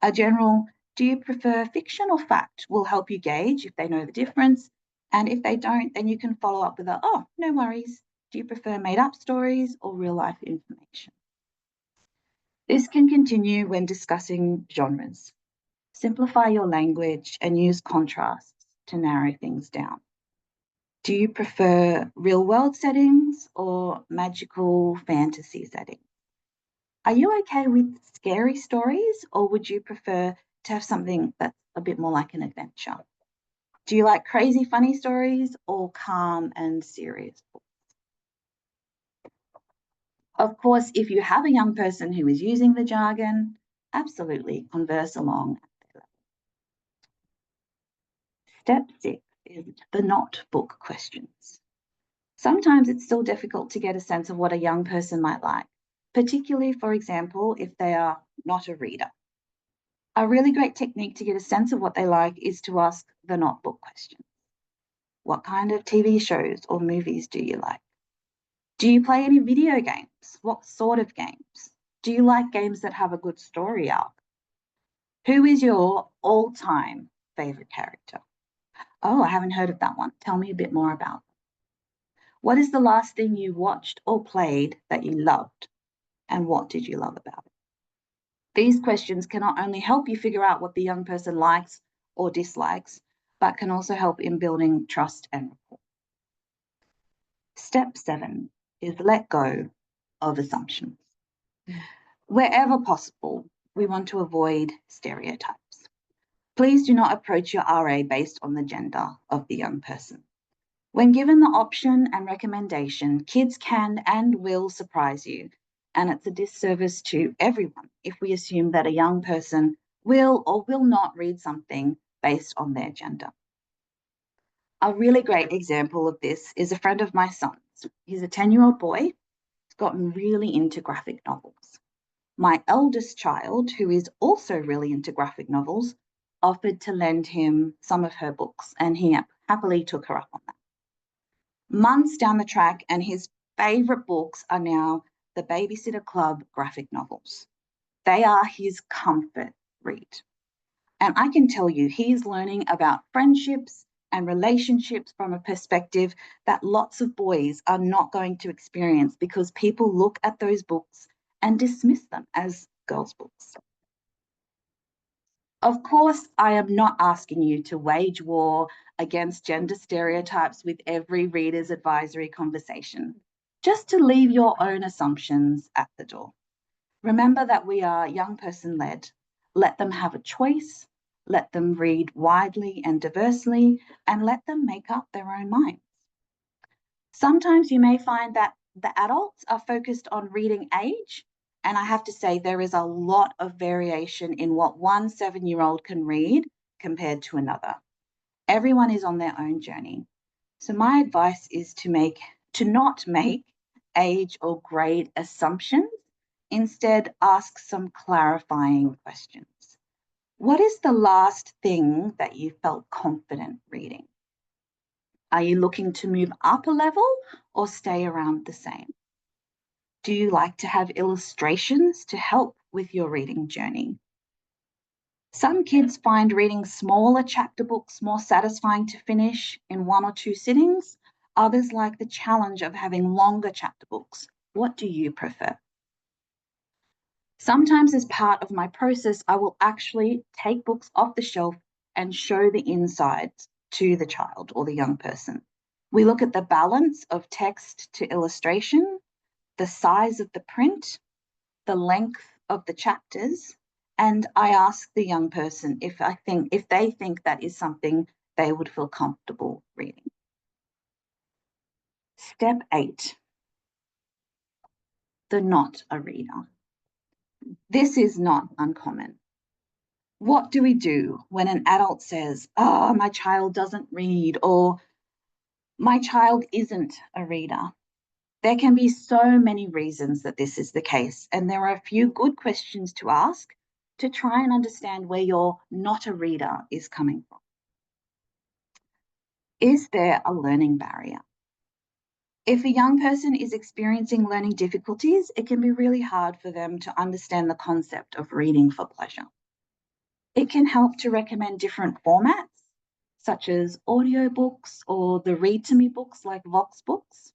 A general, do you prefer fiction or fact, will help you gauge if they know the difference. And if they don't, then you can follow up with a, oh, no worries. Do you prefer made up stories or real life information? This can continue when discussing genres. Simplify your language and use contrasts to narrow things down. Do you prefer real world settings or magical fantasy settings? Are you okay with scary stories, or would you prefer to have something that's a bit more like an adventure? Do you like crazy funny stories or calm and serious books? Of course, if you have a young person who is using the jargon, absolutely converse along at their level. Step 6 is the not book questions. Sometimes it's still difficult to get a sense of what a young person might like, particularly, for example, if they are not a reader. A really great technique to get a sense of what they like is to ask the not book questions. What kind of TV shows or movies do you like? Do you play any video games? What sort of games? Do you like games that have a good story arc? Who is your all-time favourite character? Oh, I haven't heard of that one. Tell me a bit more about it. What is the last thing you watched or played that you loved? And what did you love about it? These questions can not only help you figure out what the young person likes or dislikes, but can also help in building trust and rapport. Step 7 is let go of assumptions. Wherever possible, we want to avoid stereotypes. Please do not approach your RA based on the gender of the young person. When given the option and recommendation, kids can and will surprise you, and it's a disservice to everyone if we assume that a young person will or will not read something based on their gender. A really great example of this is a friend of my son's. He's a 10-year-old boy. He's gotten really into graphic novels. My eldest child, who is also really into graphic novels, offered to lend him some of her books, and he happily took her up on that. Months down the track, and his favourite books are now the Babysitter Club graphic novels. They are his comfort read. And I can tell you, he's learning about friendships and relationships from a perspective that lots of boys are not going to experience, because people look at those books and dismiss them as girls' books. Of course, I am not asking you to wage war against gender stereotypes with every reader's advisory conversation, just to leave your own assumptions at the door. Remember that we are young person led. Let them have a choice, let them read widely and diversely, and let them make up their own minds. Sometimes you may find that the adults are focused on reading age, and I have to say there is a lot of variation in what one 7-year-old can read compared to another. Everyone is on their own journey. So my advice is to not make age or grade assumptions. Instead, ask some clarifying questions. What is the last thing that you felt confident reading? Are you looking to move up a level or stay around the same? Do you like to have illustrations to help with your reading journey? Some kids find reading smaller chapter books more satisfying to finish in 1 or 2 sittings. Others like the challenge of having longer chapter books. What do you prefer? Sometimes as part of my process, I will actually take books off the shelf and show the insides to the child or the young person. We look at the balance of text to illustration, the size of the print, the length of the chapters, and I ask the young person if they think that is something they would feel comfortable reading. Step 8, the not a reader. This is not uncommon. What do we do when an adult says, "Oh, my child doesn't read," or "My child isn't a reader"? There can be so many reasons that this is the case, and there are a few good questions to ask to try and understand where your not a reader is coming from. Is there a learning barrier? If a young person is experiencing learning difficulties, it can be really hard for them to understand the concept of reading for pleasure. It can help to recommend different formats, such as audiobooks or the Read to Me books like Vox books.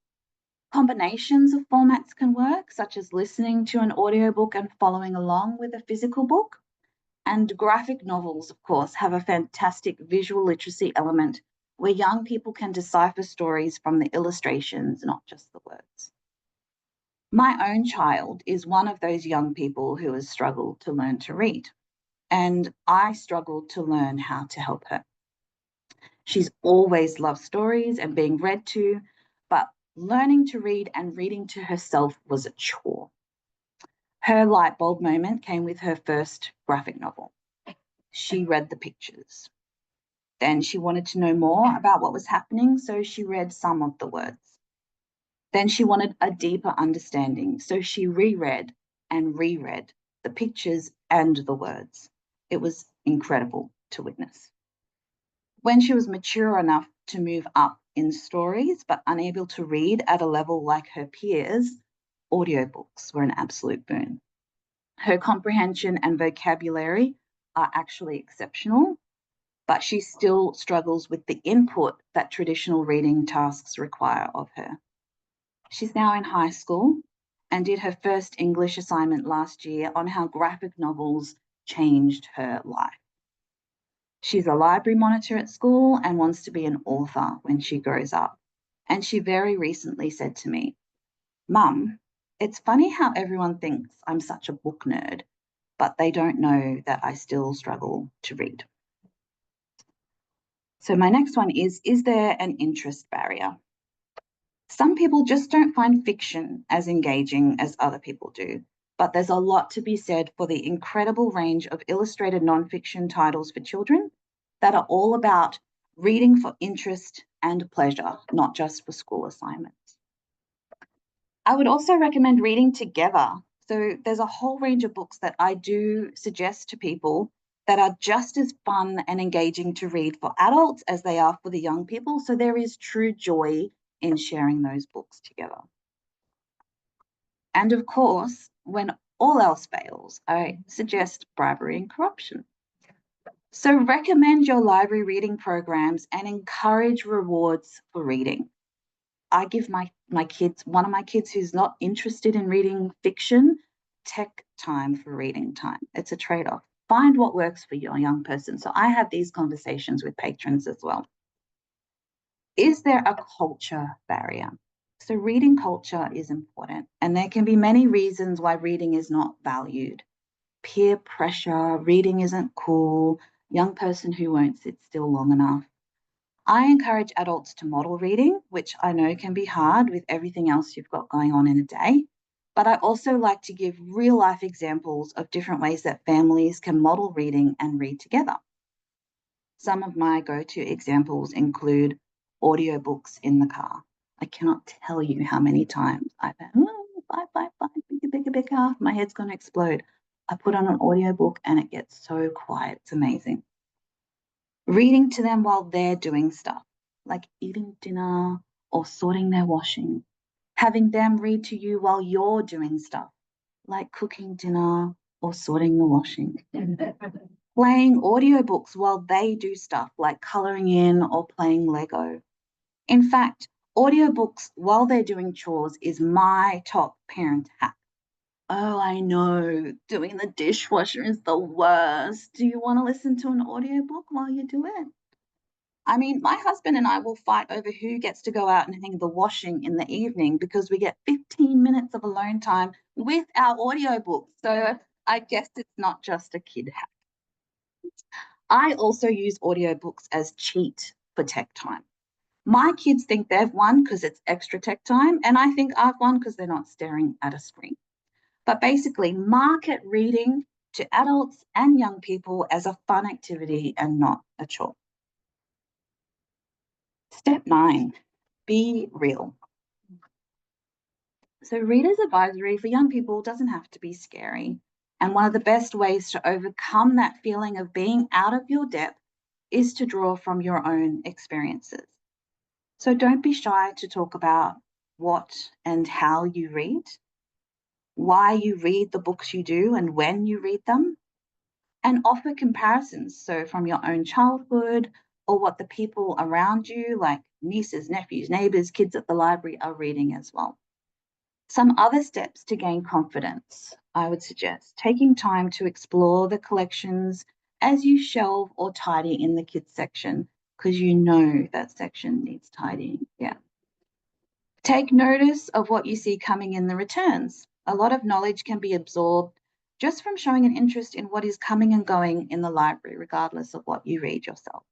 Combinations of formats can work, such as listening to an audiobook and following along with a physical book. And graphic novels, of course, have a fantastic visual literacy element where young people can decipher stories from the illustrations, not just the words. My own child is one of those young people who has struggled to learn to read, and I struggled to learn how to help her. She's always loved stories and being read to, but learning to read and reading to herself was a chore. Her light bulb moment came with her first graphic novel. She read the pictures. Then she wanted to know more about what was happening, so she read some of the words. Then she wanted a deeper understanding, so she reread and reread the pictures and the words. It was incredible to witness. When she was mature enough to move up in stories, but unable to read at a level like her peers, audiobooks were an absolute boon. Her comprehension and vocabulary are actually exceptional, but she still struggles with the input that traditional reading tasks require of her. She's now in high school and did her first English assignment last year on how graphic novels changed her life. She's a library monitor at school and wants to be an author when she grows up. And she very recently said to me, "Mum, it's funny how everyone thinks I'm such a book nerd, but they don't know that I still struggle to read." So my next one is there an interest barrier? Some people just don't find fiction as engaging as other people do, but there's a lot to be said for the incredible range of illustrated nonfiction titles for children that are all about reading for interest and pleasure, not just for school assignments. I would also recommend reading together. So there's a whole range of books that I do suggest to people that are just as fun and engaging to read for adults as they are for the young people. So there is true joy in sharing those books together. And of course, when all else fails, I suggest bribery and corruption. So recommend your library reading programs and encourage rewards for reading. I give my kids, one of my kids who's not interested in reading fiction, tech time for reading time. It's a trade-off. Find what works for your young person. So I have these conversations with patrons as well. Is there a culture barrier? So reading culture is important, and there can be many reasons why reading is not valued. Peer pressure, reading isn't cool, young person who won't sit still long enough. I encourage adults to model reading, which I know can be hard with everything else you've got going on in a day. But I also like to give real life examples of different ways that families can model reading and read together. Some of my go-to examples include audiobooks in the car. I cannot tell you how many times I've had, bigger, my head's going to explode. I put on an audiobook and it gets so quiet. It's amazing. Reading to them while they're doing stuff, like eating dinner or sorting their washing. Having them read to you while you're doing stuff, like cooking dinner or sorting the washing. Playing audiobooks while they do stuff, like colouring in or playing Lego. In fact, audiobooks while they're doing chores is my top parent hack. Oh, I know, doing the dishwasher is the worst. Do you want to listen to an audiobook while you do it? I mean, my husband and I will fight over who gets to go out and hang the washing in the evening because we get 15 minutes of alone time with our audiobooks. So I guess it's not just a kid hack. I also use audiobooks as cheat for tech time. My kids think they've won because it's extra tech time, and I think I've won because they're not staring at a screen. But basically, market reading to adults and young people as a fun activity and not a chore. Step 9, be real. So reader's advisory for young people doesn't have to be scary. And one of the best ways to overcome that feeling of being out of your depth is to draw from your own experiences. So don't be shy to talk about what and how you read, why you read the books you do and when you read them, and offer comparisons. So from your own childhood or what the people around you, like nieces, nephews, neighbours, kids at the library are reading as well. Some other steps to gain confidence, I would suggest taking time to explore the collections as you shelve or tidy in the kids section, because you know that section needs tidying. Yeah. Take notice of what you see coming in the returns. A lot of knowledge can be absorbed just from showing an interest in what is coming and going in the library, regardless of what you read yourself.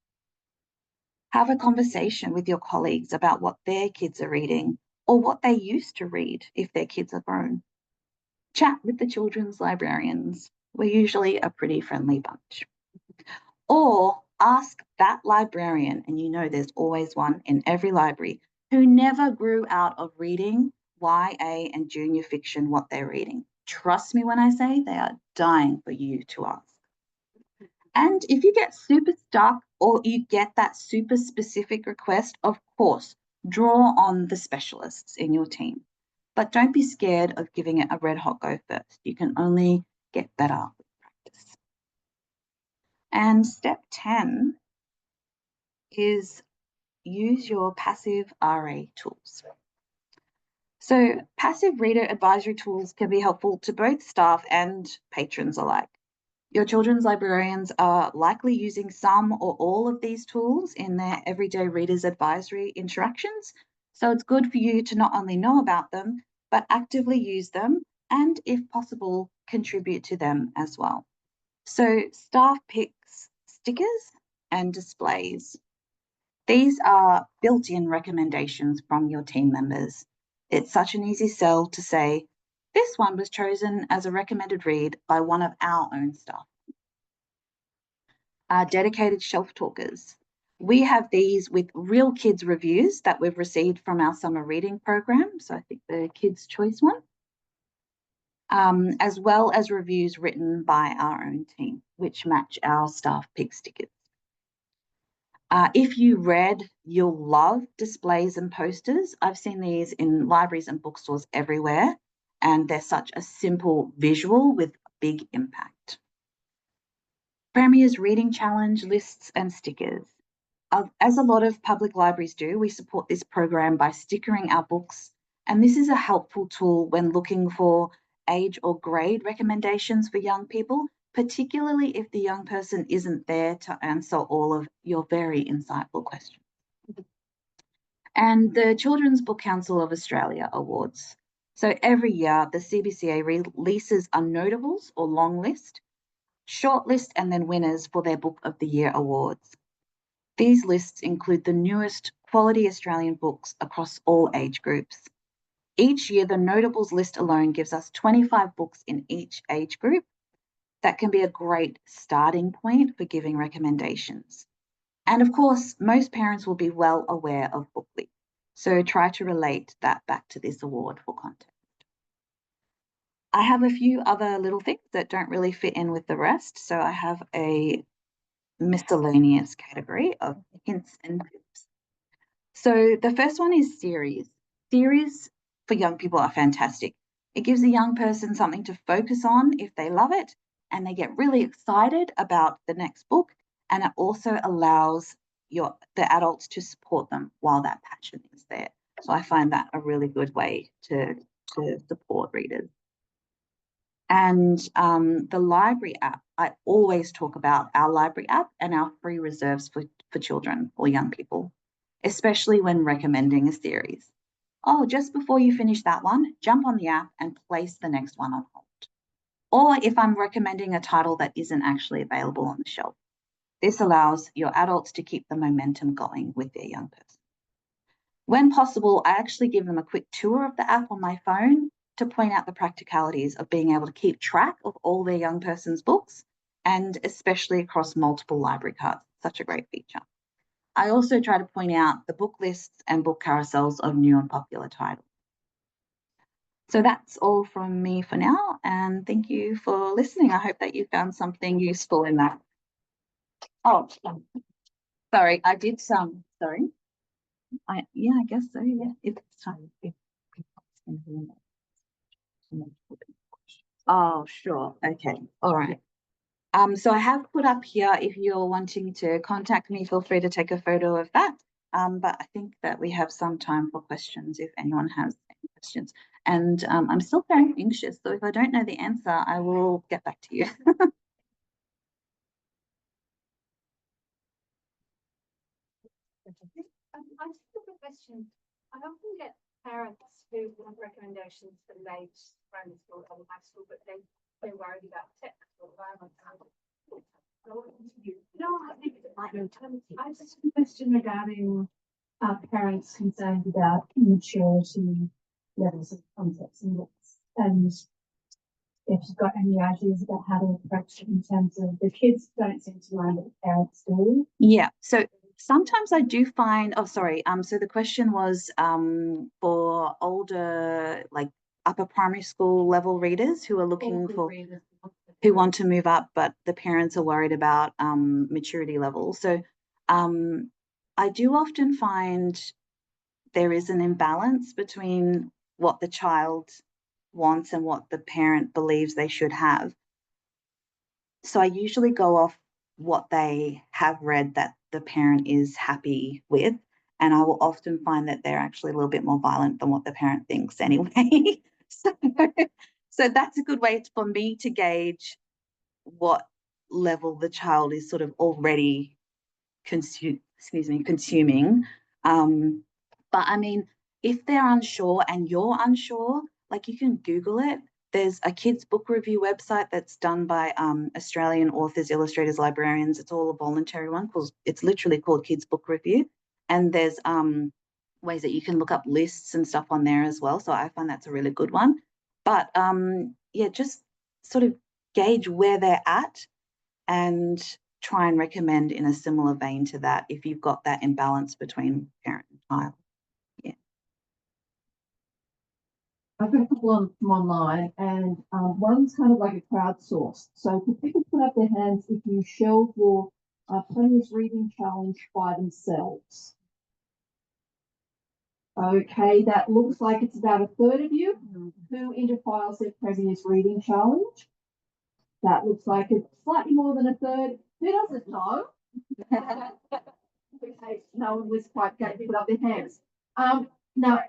Have a conversation with your colleagues about what their kids are reading or what they used to read if their kids are grown. Chat with the children's librarians. We're usually a pretty friendly bunch. Or ask that librarian, and you know there's always one in every library, who never grew out of reading YA and junior fiction what they're reading. Trust me when I say they are dying for you to ask. And if you get super stuck or you get that super specific request, of course, draw on the specialists in your team. But don't be scared of giving it a red hot go first. You can only get better with practice. And step 10 is use your passive RA tools. So passive reader advisory tools can be helpful to both staff and patrons alike. Your children's librarians are likely using some or all of these tools in their everyday readers advisory interactions. So it's good for you to not only know about them, but actively use them and, if possible, contribute to them as well. So staff picks stickers and displays. These are built-in recommendations from your team members. It's such an easy sell to say, this one was chosen as a recommended read by one of our own staff. Dedicated shelf talkers. We have these with real kids reviews that we've received from our summer reading program. So I think the Kids' Choice one, as well as reviews written by our own team, which match our staff pick stickers. If you read, you'll love displays and posters. I've seen these in libraries and bookstores everywhere, and they're such a simple visual with big impact. Premier's Reading Challenge lists and stickers. As a lot of public libraries do, we support this program by stickering our books, and this is a helpful tool when looking for age or grade recommendations for young people, particularly if the young person isn't there to answer all of your very insightful questions. And the Children's Book Council of Australia Awards. So every year, the CBCA releases a notables or long list, short list, and then winners for their Book of the Year awards. These lists include the newest quality Australian books across all age groups. Each year, the notables list alone gives us 25 books in each age group. That can be a great starting point for giving recommendations. And of course, most parents will be well aware of Bookly, so try to relate that back to this award for context. I have a few other little things that don't really fit in with the rest, so I have a miscellaneous category of hints and tips. So the first one is series. Series for young people are fantastic. It gives a young person something to focus on if they love it, and they get really excited about the next book, and it also allows the adults to support them while that passion is there. So I find that a really good way to support readers. And the library app, I always talk about our library app and our free reserves for children or young people, especially when recommending a series. Oh, just before you finish that one, jump on the app and place the next one on hold. Or if I'm recommending a title that isn't actually available on the shelf. This allows your adults to keep the momentum going with their young person. When possible, I actually give them a quick tour of the app on my phone to point out the practicalities of being able to keep track of all their young person's books, and especially across multiple library cards. Such a great feature. I also try to point out the book lists and book carousels of new and popular titles. So that's all from me for now, and thank you for listening. I hope that you found something useful in that. Oh, sorry, I did some, sorry. I guess so, yeah, it's time. Oh, sure, okay, all right. So I have put up here, if you're wanting to contact me, feel free to take a photo of that. But I think that we have some time for questions if anyone has any questions. And I'm still very anxious, so if I don't know the answer, I will get back to you. I just have a question. I often get parents who want recommendations for late primary school or high school, but they're worried about text or environment. No, I think I just have a question regarding parents concerned about maturity levels of concepts and books, and if you've got any ideas about how to approach it in terms of the kids don't seem to learn, but the parents do. Yeah, so sometimes I do find, so the question was for older, like upper primary school level readers who are looking for, who want to move up, but the parents are worried about maturity levels. So I do often find there is an imbalance between what the child wants and what the parent believes they should have. So I usually go off what they have read that the parent is happy with, and I will often find that they're actually a little bit more violent than what the parent thinks anyway. So that's a good way for me to gauge what level the child is sort of already consuming. But I mean, if they're unsure and you're unsure, like you can Google it. There's a kids book review website that's done by Australian authors, illustrators, librarians. It's all a voluntary one because it's literally called Kids Book Review. And there's ways that you can look up lists and stuff on there as well. So I find that's a really good one. But yeah, just sort of gauge where they're at and try and recommend in a similar vein to that if you've got that imbalance between parent and child. Yeah. I've got a couple from online, and one's kind of like a crowdsourced. So could people put up their hands if you shelve your Plenty's reading challenge by themselves? Okay, that looks like it's about a third of you. Who interfiles their previous reading challenge? That looks like it's slightly more than a third. Who doesn't know? Okay, no one was quite going to put up their hands. Now,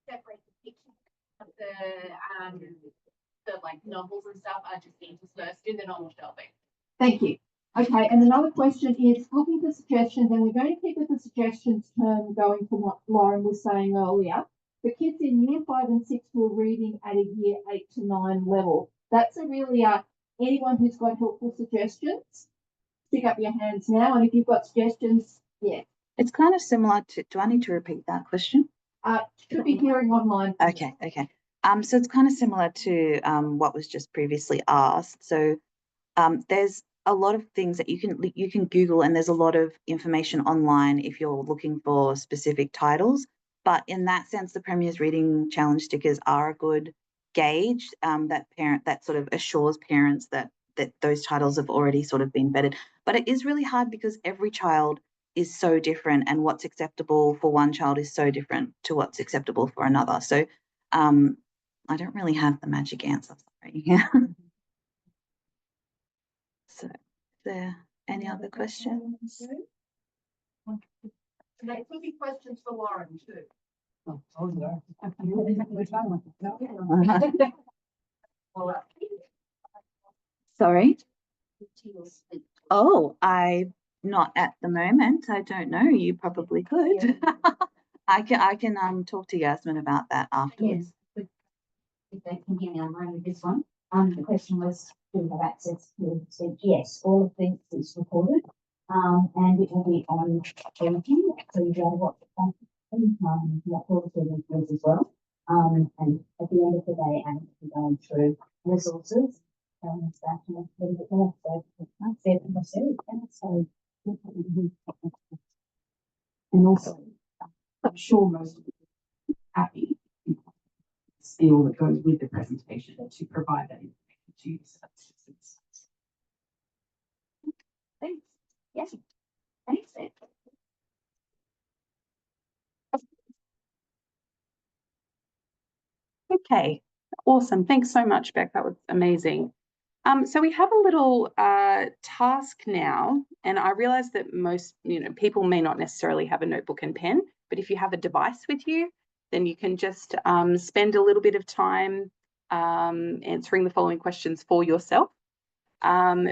separate the picture of the like novels and stuff are just interspersed in the normal shelving. Thank you. Okay, and another question is looking for suggestions, and we're going to keep with the suggestions term going from what Lauren was saying earlier. The kids in year 5 and 6 were reading at a year 8 to 9 level. That's a really anyone who's got helpful suggestions, stick up your hands now, and if you've got suggestions, yeah. It's kind of similar to, do I need to repeat that question? Should be hearing online. Okay. So it's kind of similar to what was just previously asked. So there's a lot of things that you can Google, and there's a lot of information online if you're looking for specific titles. But in that sense, the Premier's Reading Challenge stickers are a good gauge that sort of assures parents that those titles have already sort of been vetted. But it is really hard because every child is so different, and what's acceptable for one child is so different to what's acceptable for another. So I don't really have the magic answer, sorry. So is there any other questions? There could be questions for Lauren too. Sorry. Oh, not at the moment. I don't know. You probably could. I can talk to Yasmin about that afterwards. Yes. If they can hear me, I'm running this one. The question was, do we have access to? Said yes, all of this is recorded, and it will be on YouTube, so you'll be able to watch it back anytime. What all the videos as well. And at the end of the day, I'm going through resources. That and a little bit more. So I said myself, and so and also, I'm sure most of you are happy skill that goes with the presentation to provide that information to users. thanks. Yes. Thanks. Okay, awesome. Thanks so much, Beck. That was amazing. So we have a little task now, and I realize that most people may not necessarily have a notebook and pen, but if you have a device with you, then you can just spend a little bit of time answering the following questions for yourself.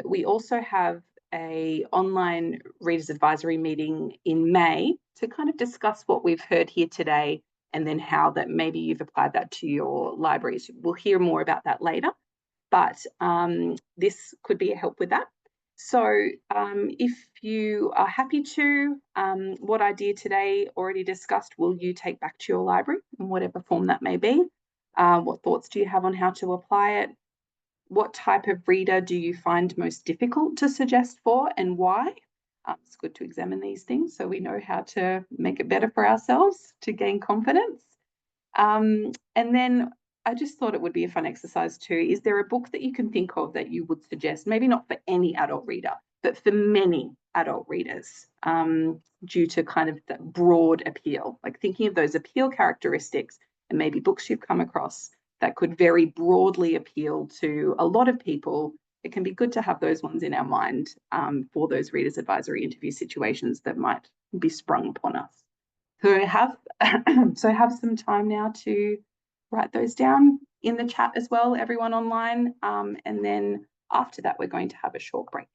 We also have an online Readers Advisory meeting in May to kind of discuss what we've heard here today, and then how that maybe you've applied that to your libraries. We'll hear more about that later, but this could be a help with that. So if you are happy to, what idea today already discussed will you take back to your library in whatever form that may be? What thoughts do you have on how to apply it? What type of reader do you find most difficult to suggest for, and why? It's good to examine these things so we know how to make it better for ourselves to gain confidence. And then I just thought it would be a fun exercise too. Is there a book that you can think of that you would suggest, maybe not for any adult reader, but for many adult readers, due to kind of that broad appeal, like thinking of those appeal characteristics and maybe books you've come across that could very broadly appeal to a lot of people. It can be good to have those ones in our mind for those Readers Advisory interview situations that might be sprung upon us. So have some time now to write those down in the chat as well, everyone online. And then after that, we're going to have a short break.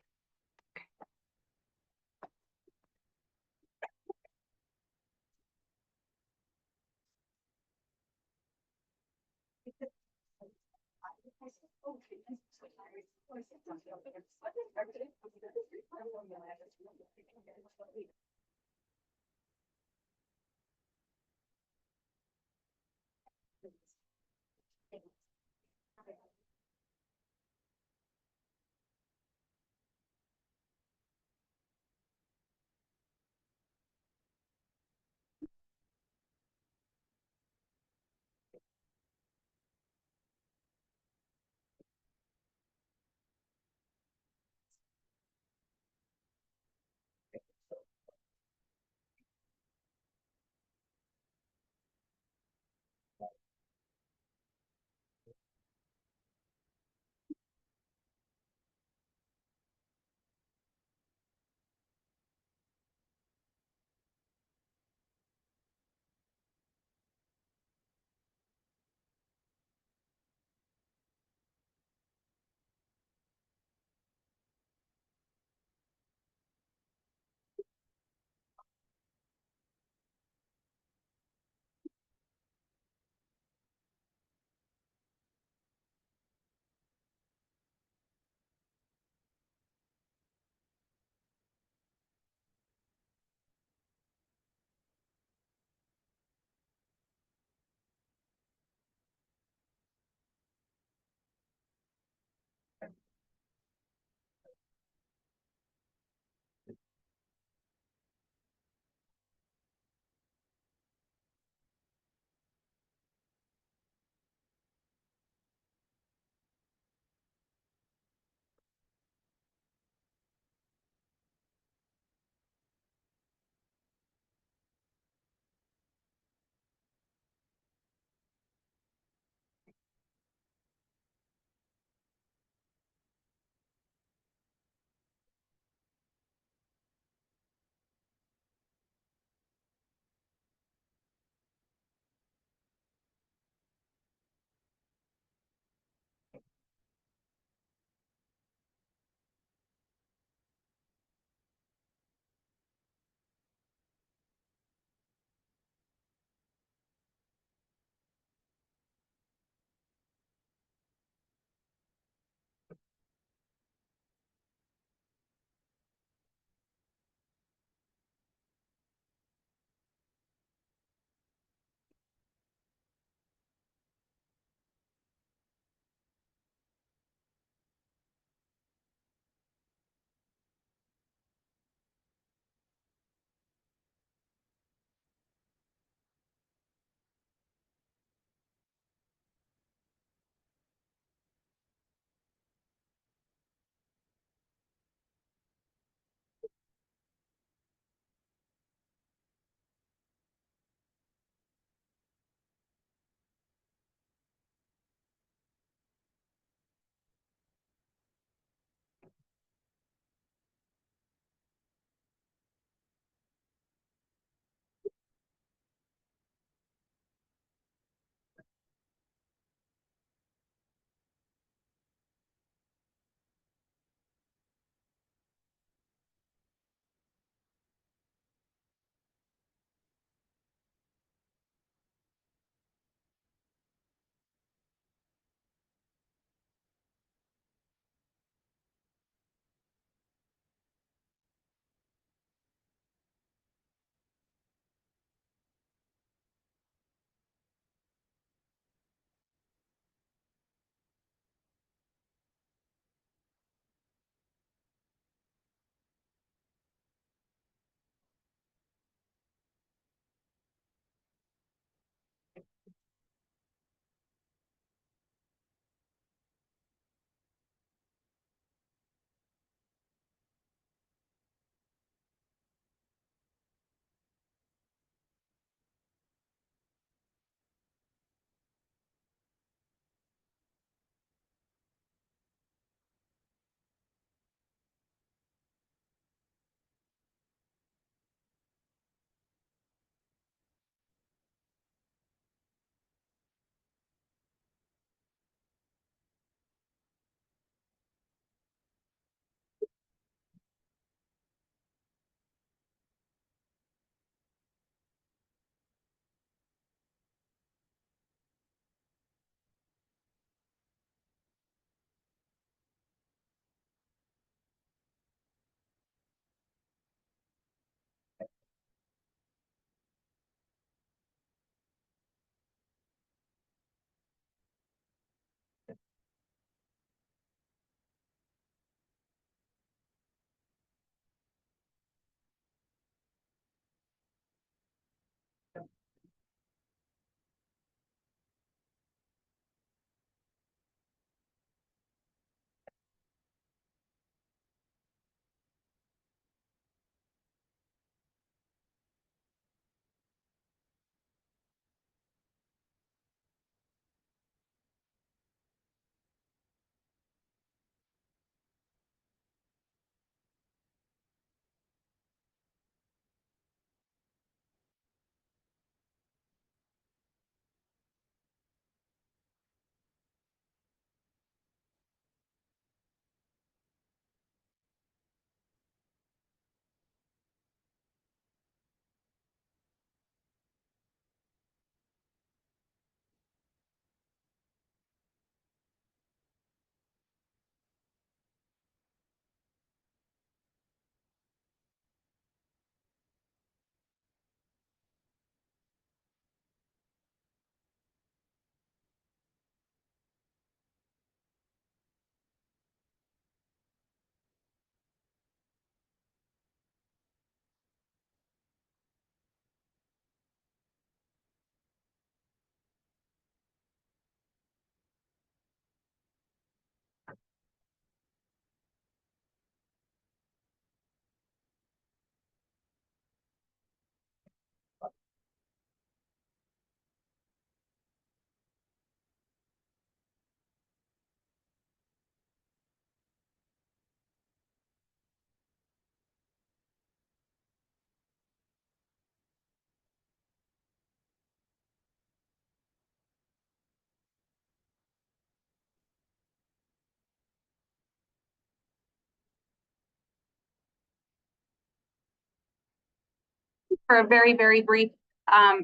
for a very, very brief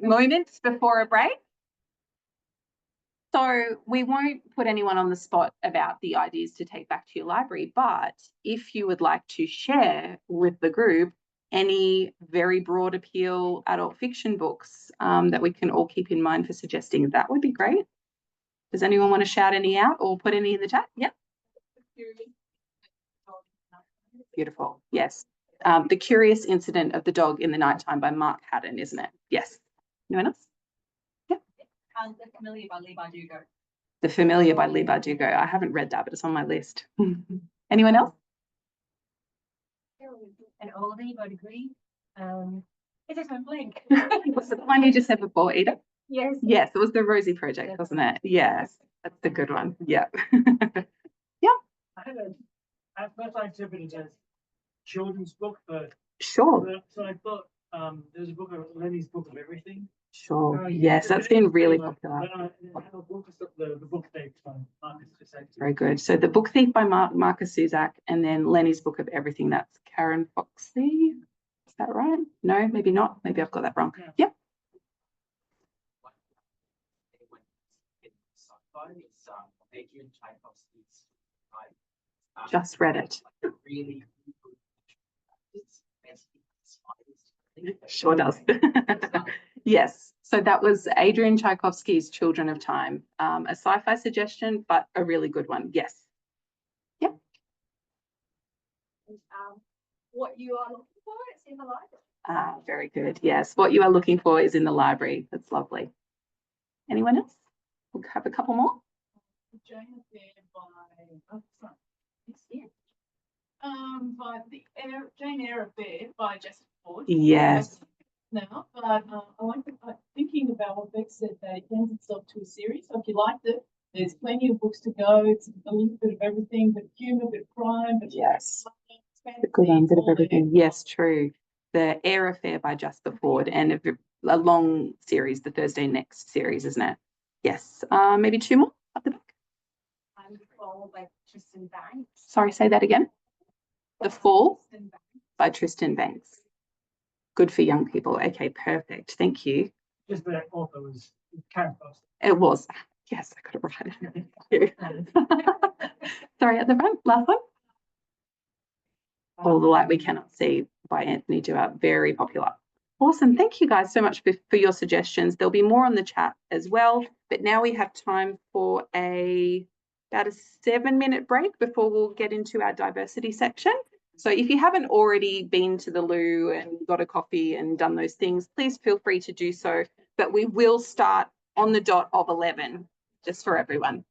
moment before a break. So we won't put anyone on the spot about the ideas to take back to your library, but if you would like to share with the group any very broad appeal adult fiction books that we can all keep in mind for suggesting, that would be great. Does anyone want to shout any out or put any in the chat? Yep. Beautiful. Yes. The Curious Incident of the Dog in the Nighttime by Mark Haddon, isn't it? Yes. Anyone else? Yep. The Familiar by Lee Bardugo. The Familiar by Lee Bardugo. I haven't read that, but it's on my list. Anyone else? An oldie, but agree. It is my blank. Was it the one you just said before, Ada? Yes. Yes, it was the Rosie Project, wasn't it? Yes, that's the good one. Yeah. At first I interpreted it as children's book, but Sure. so I thought there's a book of Lenny's Book of Everything. Sure. Yes, that's been really popular. The book thief by Marcus Zusak. Very good. So the Book Thief by Marcus Zusak, and then Lenny's Book of Everything. That's Karen Foxley. Is that right? No, maybe not. Maybe I've got that wrong. Yep. Just read it. Sure does. Yes. So that was Adrian Tchaikovsky's Children of Time. A sci-fi suggestion, but a really good one. Yes. Yep. What you are looking for, it's in the library. Very good. Yes. What you are looking for is in the library. That's lovely. Anyone else? We'll have a couple more. Jane Eyre by the Jane Eyre Affair by Justin Ford. Yes. Now, but I like thinking about what Beck said, that it lends itself to a series. So if you liked it, there's plenty of books to go. It's a little bit of everything, but humour, bit of crime, but yes, a good one, bit of everything. Yes, true. The Eyre Affair by Jasper Ford, and a long series, the Thursday Next series, isn't it? Yes. Maybe two more up the back. The Fall by Tristan Banks. Sorry, say that again. The Fall by Tristan Banks. Good for young people. Okay, perfect. Thank you. Just the author was Karen Foster. It was. Yes, I got it right. Thank you. Sorry, at the front, last one. All the Light We Cannot See by Anthony Duart. Very popular. Awesome. Thank you guys so much for your suggestions. There'll be more on the chat as well. But now we have time for about a 7-minute break before we'll get into our diversity section. So if you haven't already been to the loo and got a coffee and done those things, please feel free to do so. But we will start on the dot of 11, just for everyone.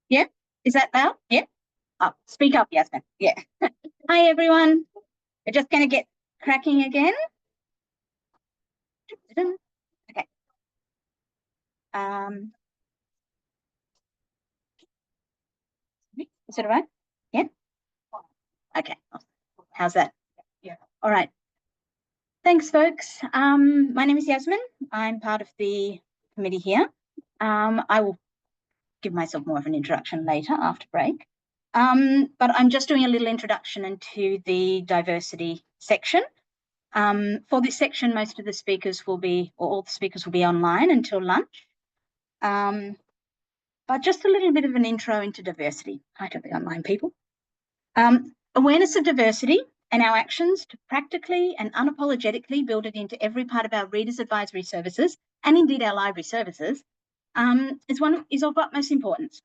Yeah, is that loud? Yeah. Oh, speak up, Yasmin. Yeah. Hi, everyone. We're just going to get cracking again. Okay. Is it all right? Yeah. Okay. How's that? Yeah. All right. Thanks, folks. My name is Yasmin. I'm part of the committee here. I will give myself more of an introduction later after break. But I'm just doing a little introduction into the diversity section. For this section, most of the speakers will be, or all the speakers will be online until lunch. But just a little bit of an intro into diversity. Hi to the online people. Awareness of diversity and our actions to practically and unapologetically build it into every part of our readers' advisory services, and indeed our library services, is of utmost importance.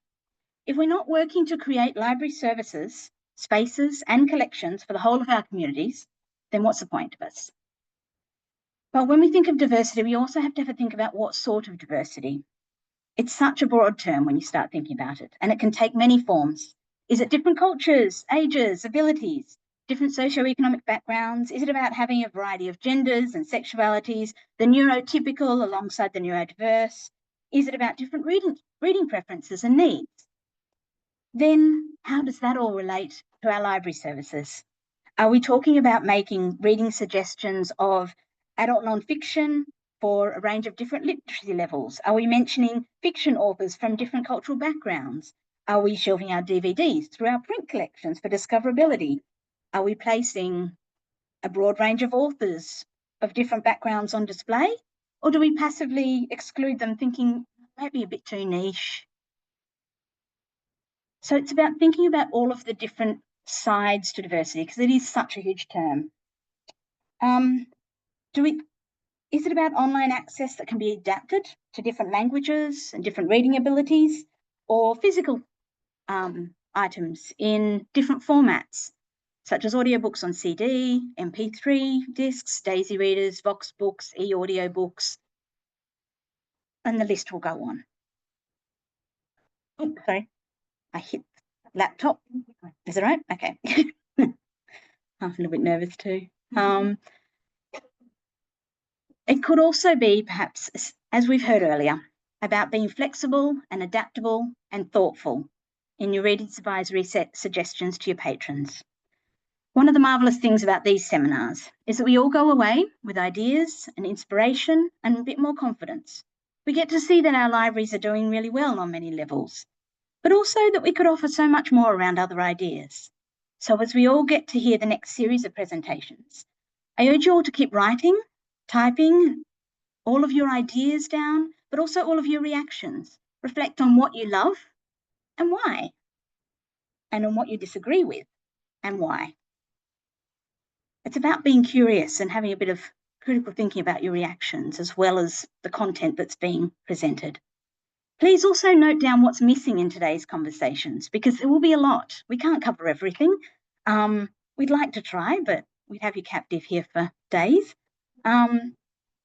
If we're not working to create library services spaces and collections for the whole of our communities, then what's the point of us? But when we think of diversity, we also have to think about what sort of diversity. It's such a broad term when you start thinking about it, and it can take many forms. Is it different cultures, ages, abilities, different socioeconomic backgrounds? Is it about having a variety of genders and sexualities, the neurotypical alongside the neurodiverse? Is it about different reading preferences and needs? Then how does that all relate to our library services? Are we talking about making reading suggestions of adult nonfiction for a range of different literacy levels? Are we mentioning fiction authors from different cultural backgrounds? Are we shelving our DVDs through our print collections for discoverability? Are we placing a broad range of authors of different backgrounds on display? Or do we passively exclude them, thinking maybe a bit too niche? So it's about thinking about all of the different sides to diversity, because it is such a huge term. Is it about online access that can be adapted to different languages and different reading abilities, or physical items in different formats, such as audiobooks on CD, MP3 discs, Daisy readers, Vox books, e-audio books, and the list will go on. Oh, sorry, I hit laptop. Is it right? Okay. I'm a little bit nervous too. It could also be, perhaps, as we've heard earlier, about being flexible and adaptable and thoughtful in your readers advisory suggestions to your patrons. One of the marvellous things about these seminars is that we all go away with ideas and inspiration and a bit more confidence. We get to see that our libraries are doing really well on many levels, but also that we could offer so much more around other ideas. So as we all get to hear the next series of presentations, I urge you all to keep writing, typing all of your ideas down, but also all of your reactions. Reflect on what you love and why, and on what you disagree with and why. It's about being curious and having a bit of critical thinking about your reactions, as well as the content that's being presented. Please also note down what's missing in today's conversations, because there will be a lot. We can't cover everything. We'd like to try, but we'd have you captive here for days. And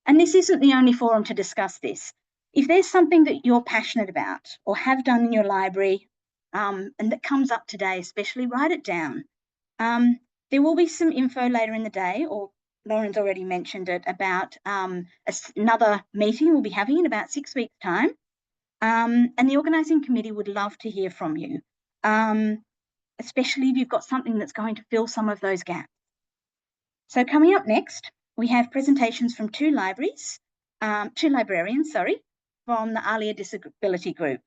this isn't the only forum to discuss this. If there's something that you're passionate about or have done in your library and that comes up today, especially, write it down. There will be some info later in the day, or Lauren's already mentioned it, about another meeting we'll be having in about 6 weeks' time. And the organising committee would love to hear from you, especially if you've got something that's going to fill some of those gaps. So coming up next, we have presentations from two librarians, from the ALIA Disability Group,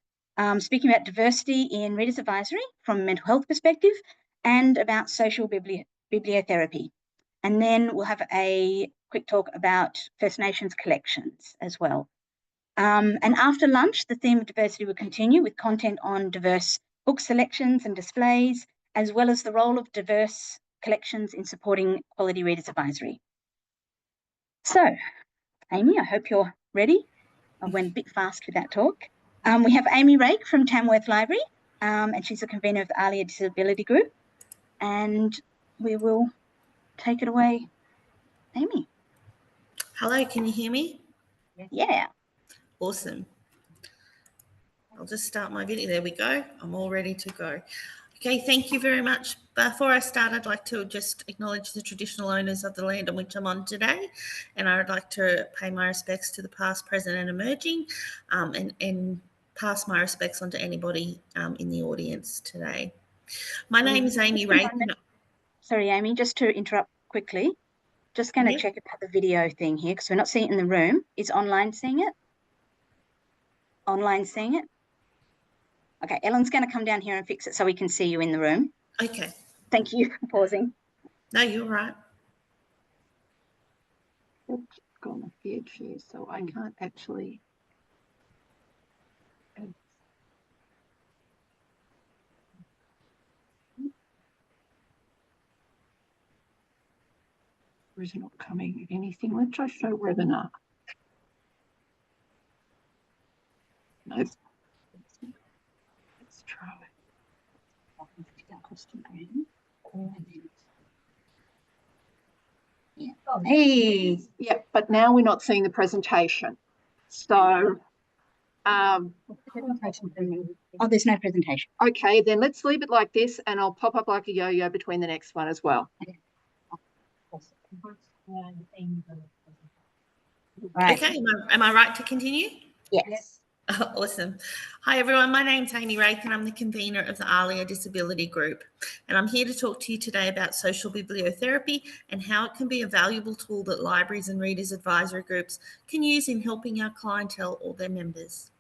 speaking about diversity in readers advisory from a mental health perspective and about social bibliotherapy. And then we'll have a quick talk about First Nations collections as well. And after lunch, the theme of diversity will continue with content on diverse book selections and displays, as well as the role of diverse collections in supporting quality readers advisory. So, Amy, I hope you're ready. I went a bit fast with that talk. We have Amy Rake from Tamworth Library, and she's a convener of the ALIA Disability Group. And we will take it away. Amy. Hello, can you hear me? Yeah. Awesome. I'll just start my video. There we go. I'm all ready to go. Okay, thank you very much. Before I start, I'd like to just acknowledge the traditional owners of the land on which I'm on today, and I would like to pay my respects to the past, present and emerging, and pass my respects on to anybody in the audience today. My name is Amy Rake. Sorry, Amy, just to interrupt quickly, just going to check about the video thing here, because we're not seeing it in the room. Is online seeing it? Online seeing it? Okay, Ellen's going to come down here and fix it so we can see you in the room. Okay. Thank you for pausing. No, you're right. It's gone off the edge here, so I can't actually. Or is it not coming anything? Let's try show webinar. No. Let's try. Hey, Yeah, but now we're not seeing the presentation. So, oh, there's no presentation. okay, then let's leave it like this and I'll pop up like a yo-yo between the next one as well. Right. Okay, am I right to continue? Yes. Awesome. Hi, everyone. My name's Amy Rake and I'm the convener of the ALIA Disability Group. And I'm here to talk to you today about social bibliotherapy and how it can be a valuable tool that libraries and readers advisory groups can use in helping our clientele or their members.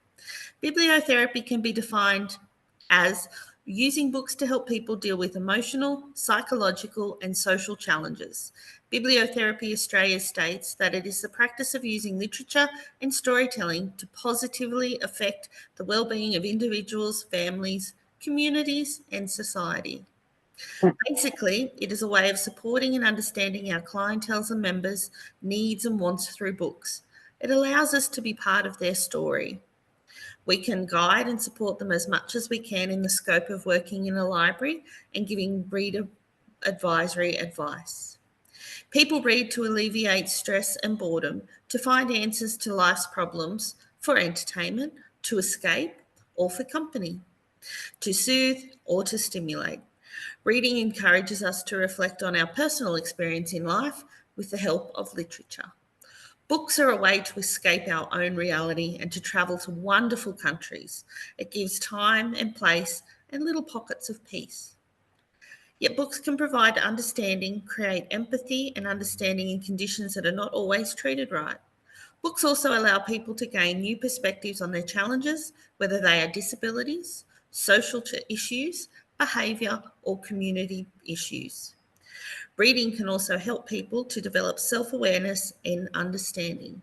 Bibliotherapy can be defined as using books to help people deal with emotional, psychological, and social challenges. Bibliotherapy Australia states that it is the practice of using literature and storytelling to positively affect the well-being of individuals, families, communities, and society. Basically, it is a way of supporting and understanding our clientele's and members' needs and wants through books. It allows us to be part of their story. We can guide and support them as much as we can in the scope of working in a library and giving reader advisory advice. People read to alleviate stress and boredom, to find answers to life's problems, for entertainment, to escape, or for company, to soothe or to stimulate. Reading encourages us to reflect on our personal experience in life with the help of literature. Books are a way to escape our own reality and to travel to wonderful countries. It gives time and place and little pockets of peace. Yet books can provide understanding, create empathy and understanding in conditions that are not always treated right. Books also allow people to gain new perspectives on their challenges, whether they are disabilities, social issues, behaviour or community issues. Reading can also help people to develop self-awareness and understanding.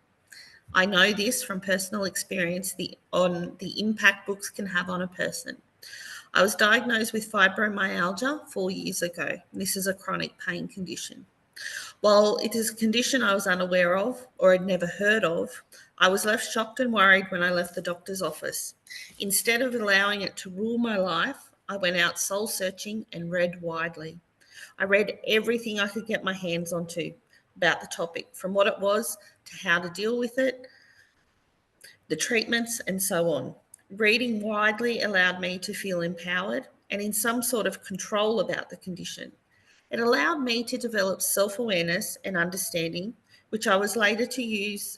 I know this from personal experience on the impact books can have on a person. I was diagnosed with fibromyalgia 4 years ago. This is a chronic pain condition. While it is a condition I was unaware of or had never heard of, I was left shocked and worried when I left the doctor's office. Instead of allowing it to rule my life, I went out soul searching and read widely. I read everything I could get my hands onto about the topic, from what it was to how to deal with it, the treatments, and so on. Reading widely allowed me to feel empowered and in some sort of control about the condition. It allowed me to develop self-awareness and understanding, which I was later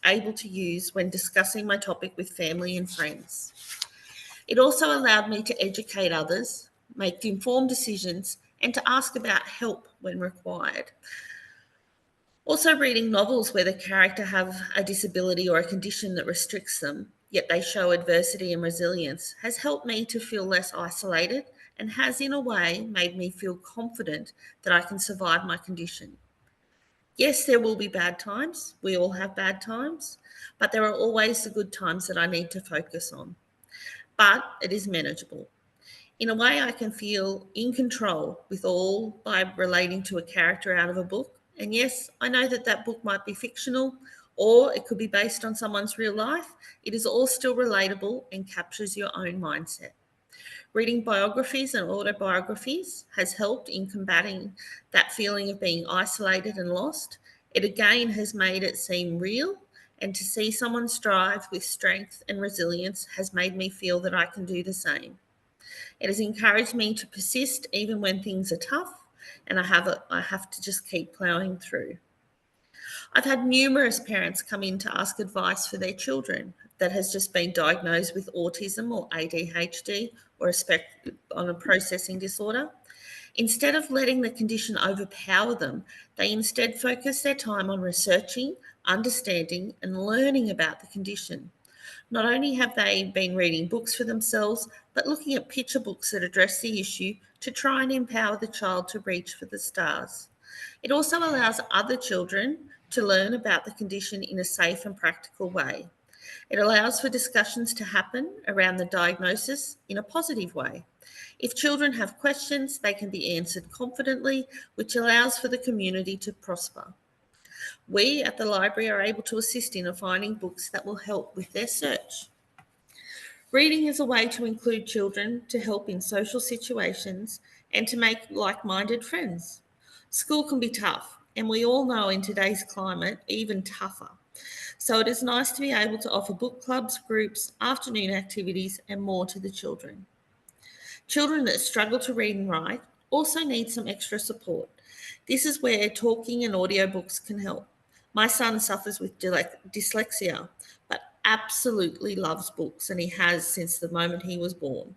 able to use when discussing my topic with family and friends. It also allowed me to educate others, make informed decisions, and to ask about help when required. Also, reading novels where the character have a disability or a condition that restricts them, yet they show adversity and resilience, has helped me to feel less isolated and has, in a way, made me feel confident that I can survive my condition. Yes, there will be bad times. We all have bad times, but there are always the good times that I need to focus on. But it is manageable. In a way, I can feel in control with all by relating to a character out of a book. And yes, I know that that book might be fictional or it could be based on someone's real life. It is all still relatable and captures your own mindset. Reading biographies and autobiographies has helped in combating that feeling of being isolated and lost. It again has made it seem real, and to see someone strive with strength and resilience has made me feel that I can do the same. It has encouraged me to persist even when things are tough, and I have to just keep ploughing through. I've had numerous parents come in to ask advice for their children that has just been diagnosed with autism or ADHD or a processing disorder. Instead of letting the condition overpower them, they instead focus their time on researching, understanding, and learning about the condition. Not only have they been reading books for themselves, but looking at picture books that address the issue to try and empower the child to reach for the stars. It also allows other children to learn about the condition in a safe and practical way. It allows for discussions to happen around the diagnosis in a positive way. If children have questions, they can be answered confidently, which allows for the community to prosper. We at the library are able to assist in finding books that will help with their search. Reading is a way to include children to help in social situations and to make like-minded friends. School can be tough, and we all know in today's climate, even tougher. So it is nice to be able to offer book clubs, groups, afternoon activities, and more to the children. Children that struggle to read and write also need some extra support. This is where talking and audiobooks can help. My son suffers with dyslexia, but absolutely loves books, and he has since the moment he was born.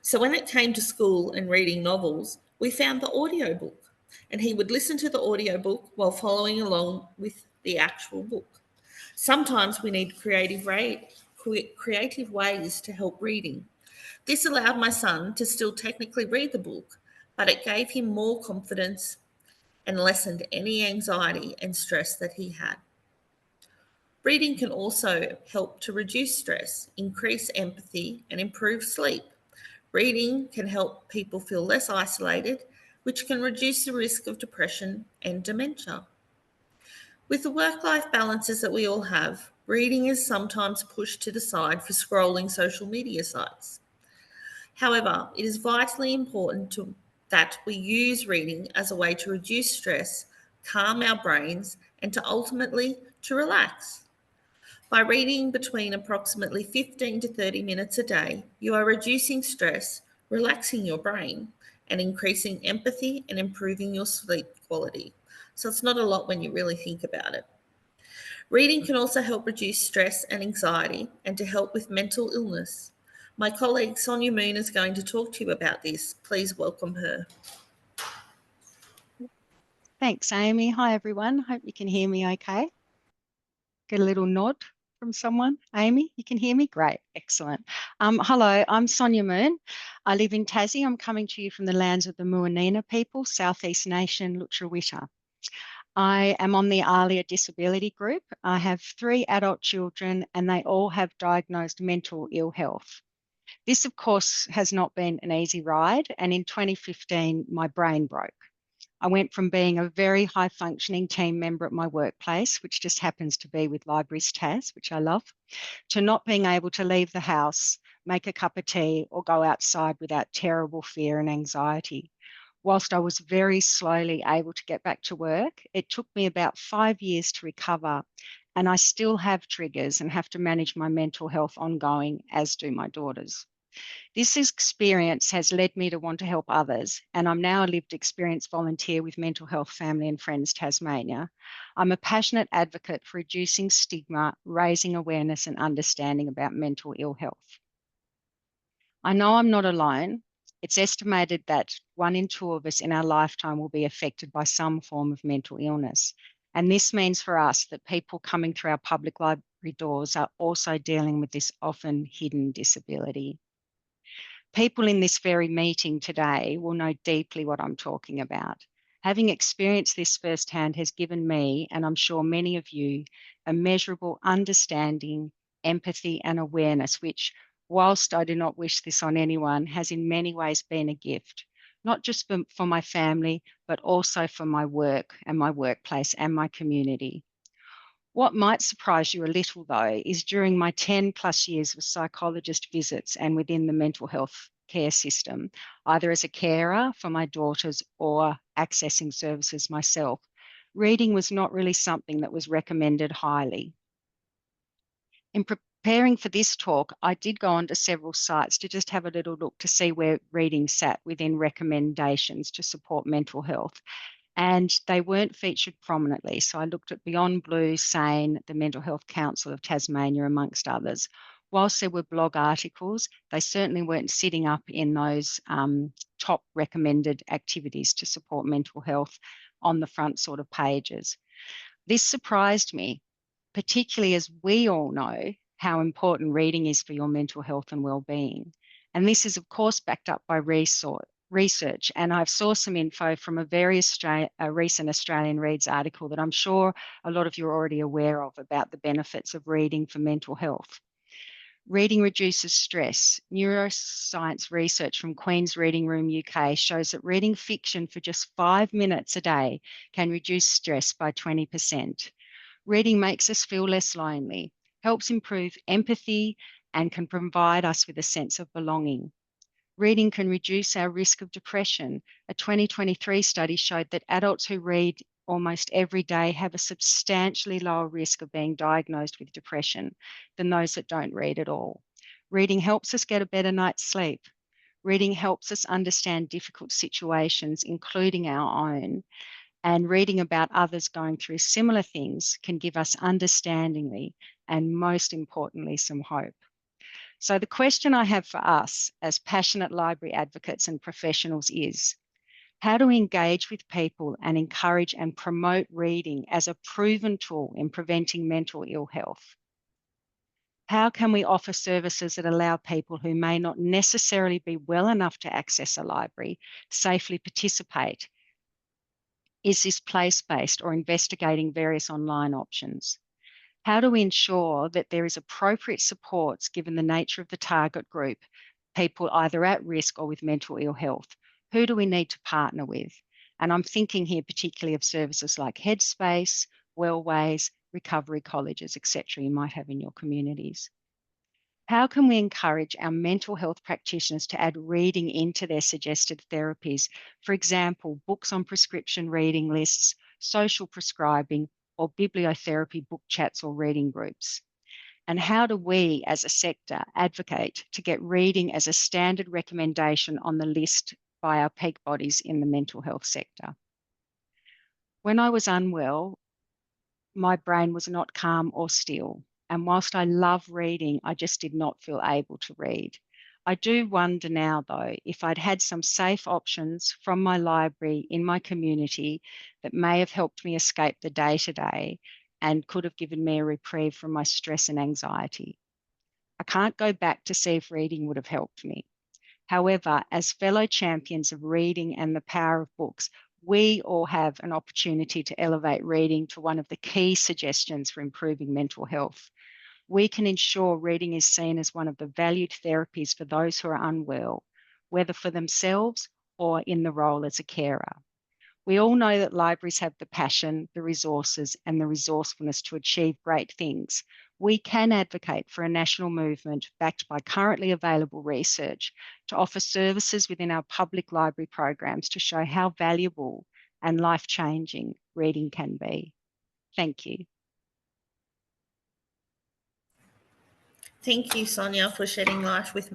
So when it came to school and reading novels, we found the audiobook, and he would listen to the audiobook while following along with the actual book. Sometimes we need creative ways to help reading. This allowed my son to still technically read the book, but it gave him more confidence and lessened any anxiety and stress that he had. Reading can also help to reduce stress, increase empathy, and improve sleep. Reading can help people feel less isolated, which can reduce the risk of depression and dementia. With the work-life balances that we all have, reading is sometimes pushed to the side for scrolling social media sites. However, it is vitally important that we use reading as a way to reduce stress, calm our brains, and ultimately to relax. By reading between approximately 15 to 30 minutes a day, you are reducing stress, relaxing your brain, and increasing empathy and improving your sleep quality. So it's not a lot when you really think about it. Reading can also help reduce stress and anxiety and to help with mental illness. My colleague Sonia Moon is going to talk to you about this. Please welcome her. Thanks, Amy. Hi, everyone. Hope you can hear me okay. Get a little nod from someone. Amy, you can hear me? Great, excellent. Hello, I'm Sonia Moon. I live in Tassie. I'm coming to you from the lands of the Muanina people, Southeast Nation, Lutruwita. I am on the ALIA disability group. I have 3 adult children and they all have diagnosed mental ill health. This, of course, has not been an easy ride, and in 2015, my brain broke. I went from being a very high functioning team member at my workplace, which just happens to be with Libraries Tas, which I love, to not being able to leave the house, make a cup of tea, or go outside without terrible fear and anxiety. Whilst I was very slowly able to get back to work, it took me about 5 years to recover, and I still have triggers and have to manage my mental health ongoing, as do my daughters. This experience has led me to want to help others, and I'm now a lived experience volunteer with Mental Health Family and Friends Tasmania. I'm a passionate advocate for reducing stigma, raising awareness and understanding about mental ill health. I know I'm not alone. It's estimated that 1 in 2 of us in our lifetime will be affected by some form of mental illness. And this means for us that people coming through our public library doors are also dealing with this often hidden disability. People in this very meeting today will know deeply what I'm talking about. Having experienced this firsthand has given me, and I'm sure many of you, a measurable understanding, empathy, and awareness, which, whilst I do not wish this on anyone, has in many ways been a gift, not just for my family, but also for my work and my workplace and my community. What might surprise you a little, though, is during my 10+ years of psychologist visits and within the mental health care system, either as a carer for my daughters or accessing services myself, reading was not really something that was recommended highly. In preparing for this talk, I did go onto several sites to just have a little look to see where reading sat within recommendations to support mental health. And they weren't featured prominently. So I looked at Beyond Blue, SANE, the Mental Health Council of Tasmania, amongst others. Whilst there were blog articles, they certainly weren't sitting up in those top recommended activities to support mental health on the front sort of pages. This surprised me, particularly as we all know how important reading is for your mental health and well-being. And this is, of course, backed up by research, and I've saw some info from a recent Australian Reads article that I'm sure a lot of you are already aware of about the benefits of reading for mental health. Reading reduces stress. Neuroscience research from Queen's Reading Room UK shows that reading fiction for just 5 minutes a day can reduce stress by 20%. Reading makes us feel less lonely, helps improve empathy, and can provide us with a sense of belonging. Reading can reduce our risk of depression. A 2023 study showed that adults who read almost every day have a substantially lower risk of being diagnosed with depression than those that don't read at all. Reading helps us get a better night's sleep. Reading helps us understand difficult situations, including our own, and reading about others going through similar things can give us understanding and, most importantly, some hope. So the question I have for us as passionate library advocates and professionals is, how do we engage with people and encourage and promote reading as a proven tool in preventing mental ill health? How can we offer services that allow people who may not necessarily be well enough to access a library safely participate? Is this place-based or investigating various online options? How do we ensure that there is appropriate supports given the nature of the target group, people either at risk or with mental ill health? Who do we need to partner with? And I'm thinking here particularly of services like Headspace, Wellways, recovery colleges, etc. you might have in your communities. How can we encourage our mental health practitioners to add reading into their suggested therapies? For example, books on prescription reading lists, social prescribing, or bibliotherapy book chats or reading groups? And how do we as a sector advocate to get reading as a standard recommendation on the list by our peak bodies in the mental health sector? When I was unwell, my brain was not calm or still. And whilst I love reading, I just did not feel able to read. I do wonder now, though, if I'd had some safe options from my library in my community that may have helped me escape the day-to-day and could have given me a reprieve from my stress and anxiety. I can't go back to see if reading would have helped me. However, as fellow champions of reading and the power of books, we all have an opportunity to elevate reading to one of the key suggestions for improving mental health. We can ensure reading is seen as one of the valued therapies for those who are unwell, whether for themselves or in the role as a carer. We all know that libraries have the passion, the resources, and the resourcefulness to achieve great things. We can advocate for a national movement backed by currently available research to offer services within our public library programs to show how valuable and life-changing reading can be. Thank you. Thank you, Sonia, for shedding light with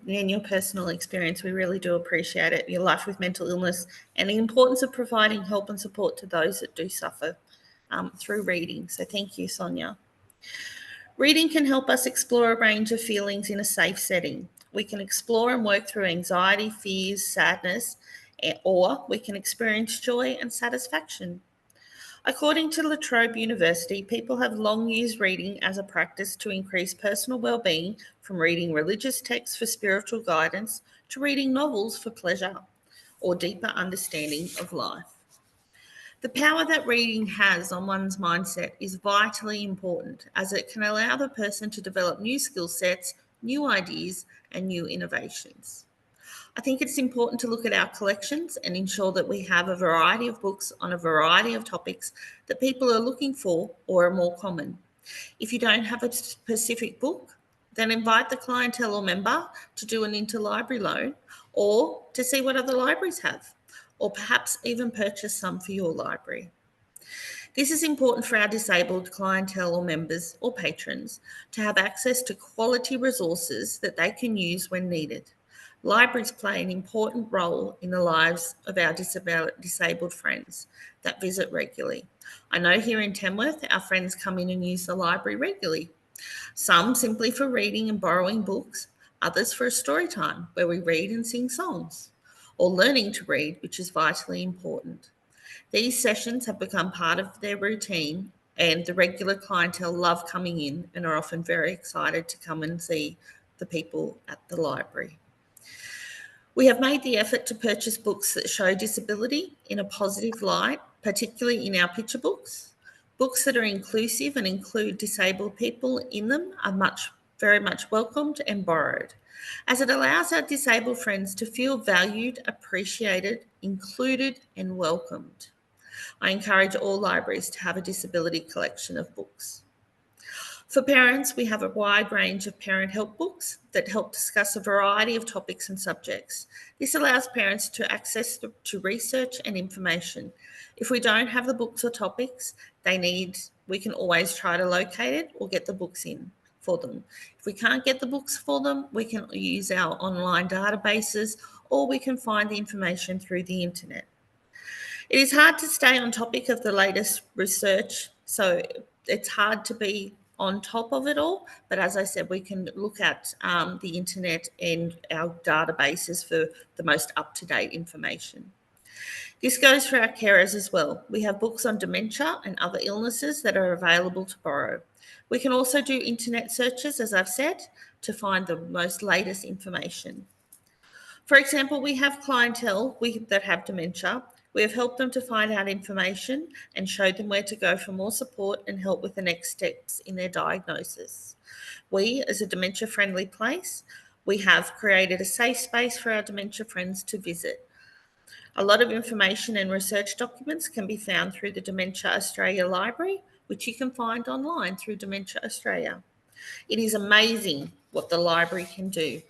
in your personal experience. We really do appreciate it, your life with mental illness and the importance of providing help and support to those that do suffer through reading. So thank you, Sonia. Reading can help us explore a range of feelings in a safe setting. We can explore and work through anxiety, fears, sadness, or we can experience joy and satisfaction. According to La Trobe University, people have long used reading as a practice to increase personal well-being, from reading religious texts for spiritual guidance to reading novels for pleasure or deeper understanding of life. The power that reading has on one's mindset is vitally important, as it can allow the person to develop new skill sets, new ideas, and new innovations. I think it's important to look at our collections and ensure that we have a variety of books on a variety of topics that people are looking for or are more common. If you don't have a specific book, then invite the clientele or member to do an interlibrary loan or to see what other libraries have, or perhaps even purchase some for your library. This is important for our disabled clientele or members or patrons to have access to quality resources that they can use when needed. Libraries play an important role in the lives of our disabled friends that visit regularly. I know here in Tamworth, our friends come in and use the library regularly. Some simply for reading and borrowing books, others for a story time where we read and sing songs, or learning to read, which is vitally important. These sessions have become part of their routine, and the regular clientele love coming in and are often very excited to come and see the people at the library. We have made the effort to purchase books that show disability in a positive light, particularly in our picture books. Books that are inclusive and include disabled people in them are very much welcomed and borrowed, as it allows our disabled friends to feel valued, appreciated, included, and welcomed. I encourage all libraries to have a disability collection of books. For parents, we have a wide range of parent help books that help discuss a variety of topics and subjects. This allows parents to access to research and information. If we don't have the books or topics they need, we can always try to locate it or get the books in for them. If we can't get the books for them, we can use our online databases or we can find the information through the internet. It is hard to stay on topic of the latest research, so it's hard to be on top of it all, but as I said, we can look at the internet and our databases for the most up-to-date information. This goes for our carers as well. We have books on dementia and other illnesses that are available to borrow. We can also do internet searches, as I've said, to find the most latest information. For example, we have clientele that have dementia. We have helped them to find out information and showed them where to go for more support and help with the next steps in their diagnosis. We, as a dementia-friendly place, we have created a safe space for our dementia friends to visit. A lot of information and research documents can be found through the Dementia Australia Library, which you can find online through Dementia Australia. It is amazing what the library can do.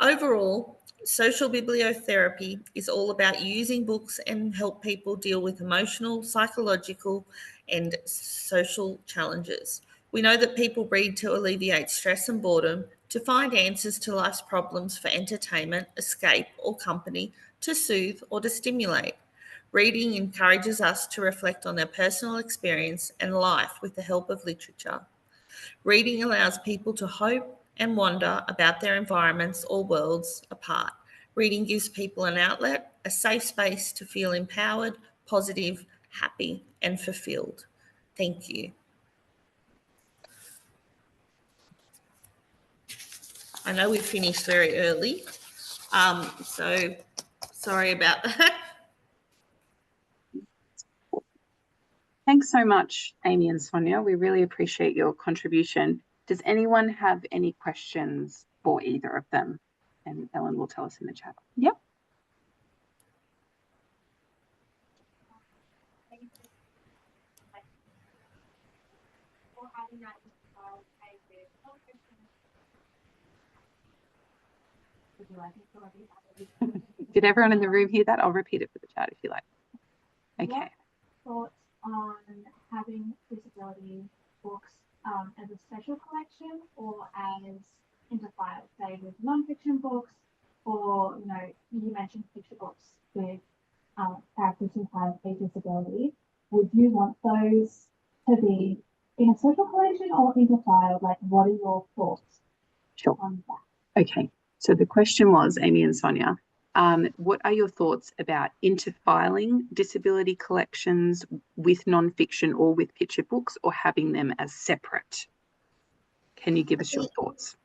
Overall, social bibliotherapy is all about using books and help people deal with emotional, psychological, and social challenges. We know that people read to alleviate stress and boredom, to find answers to life's problems for entertainment, escape, or company, to soothe or to stimulate. Reading encourages us to reflect on their personal experience and life with the help of literature. Reading allows people to hope and wonder about their environments or worlds apart. Reading gives people an outlet, a safe space to feel empowered, positive, happy, and fulfilled. Thank you. I know we finished very early, so sorry about that. Thanks so much, Amy and Sonia. We really appreciate your contribution. Does anyone have any questions for either of them? And Ellen will tell us in the chat. Yep. Did everyone in the room hear that? I'll repeat it for the chat if you like. Okay. Thoughts on having disability books as a special collection or as interfile, say with non-fiction books, or you mentioned picture books with characters who have a disability. Would you want those to be in a social collection or interfile? Like, what are your thoughts on that? Okay. So the question was, Amy and Sonia, what are your thoughts about interfiling disability collections with non-fiction or with picture books, or having them as separate? Can you give us your thoughts?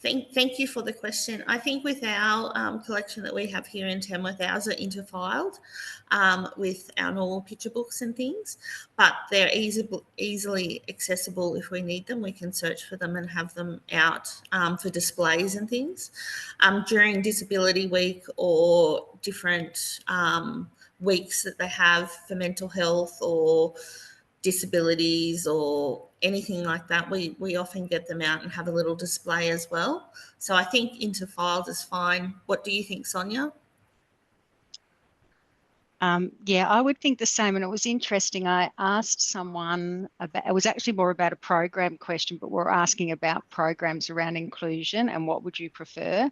Thank you for the question. I think with our collection that we have here in Tamworth, ours are interfiled with our normal picture books and things, but they're easily accessible if we need them. We can search for them and have them out for displays and things. During Disability Week or different weeks that they have for mental health or disabilities or anything like that, we often get them out and have a little display as well. So I think interfiled is fine. What do you think, Sonia? Yeah, I would think the same. And it was interesting. I asked someone about, it was actually more about a program question, but we're asking about programs around inclusion and what would you prefer?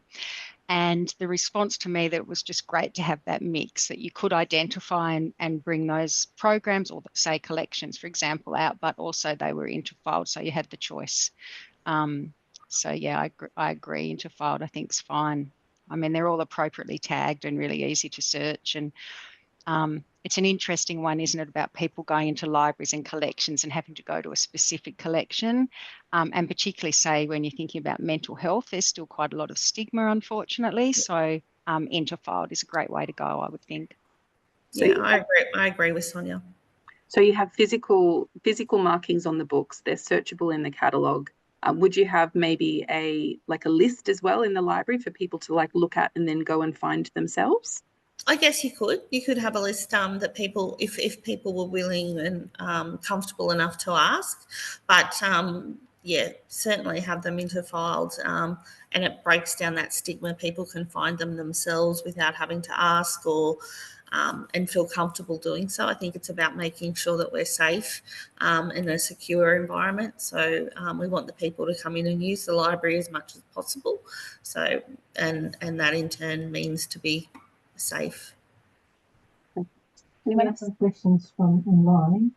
And the response to me that it was just great to have that mix, that you could identify and bring those programs or say collections, for example, out, but also they were interfiled, so you had the choice. So yeah, I agree. Interfiled, I think, is fine. I mean, they're all appropriately tagged and really easy to search. And it's an interesting one, isn't it, about people going into libraries and collections and having to go to a specific collection. And particularly, say, when you're thinking about mental health, there's still quite a lot of stigma, unfortunately. So interfiled is a great way to go, I would think. So yeah, I agree with Sonia. So you have physical markings on the books. They're searchable in the catalogue. Would you have maybe a list as well in the library for people to look at and then go and find themselves? I guess you could have a list that people, if people were willing and comfortable enough to ask, but yeah, certainly have them interfiled, and it breaks down that stigma. People can find them themselves without having to ask or and feel comfortable doing so. I think it's about making sure that we're safe in a secure environment. So we want the people to come in and use the library as much as possible. So and that in turn means to be safe. Anyone have some questions from online?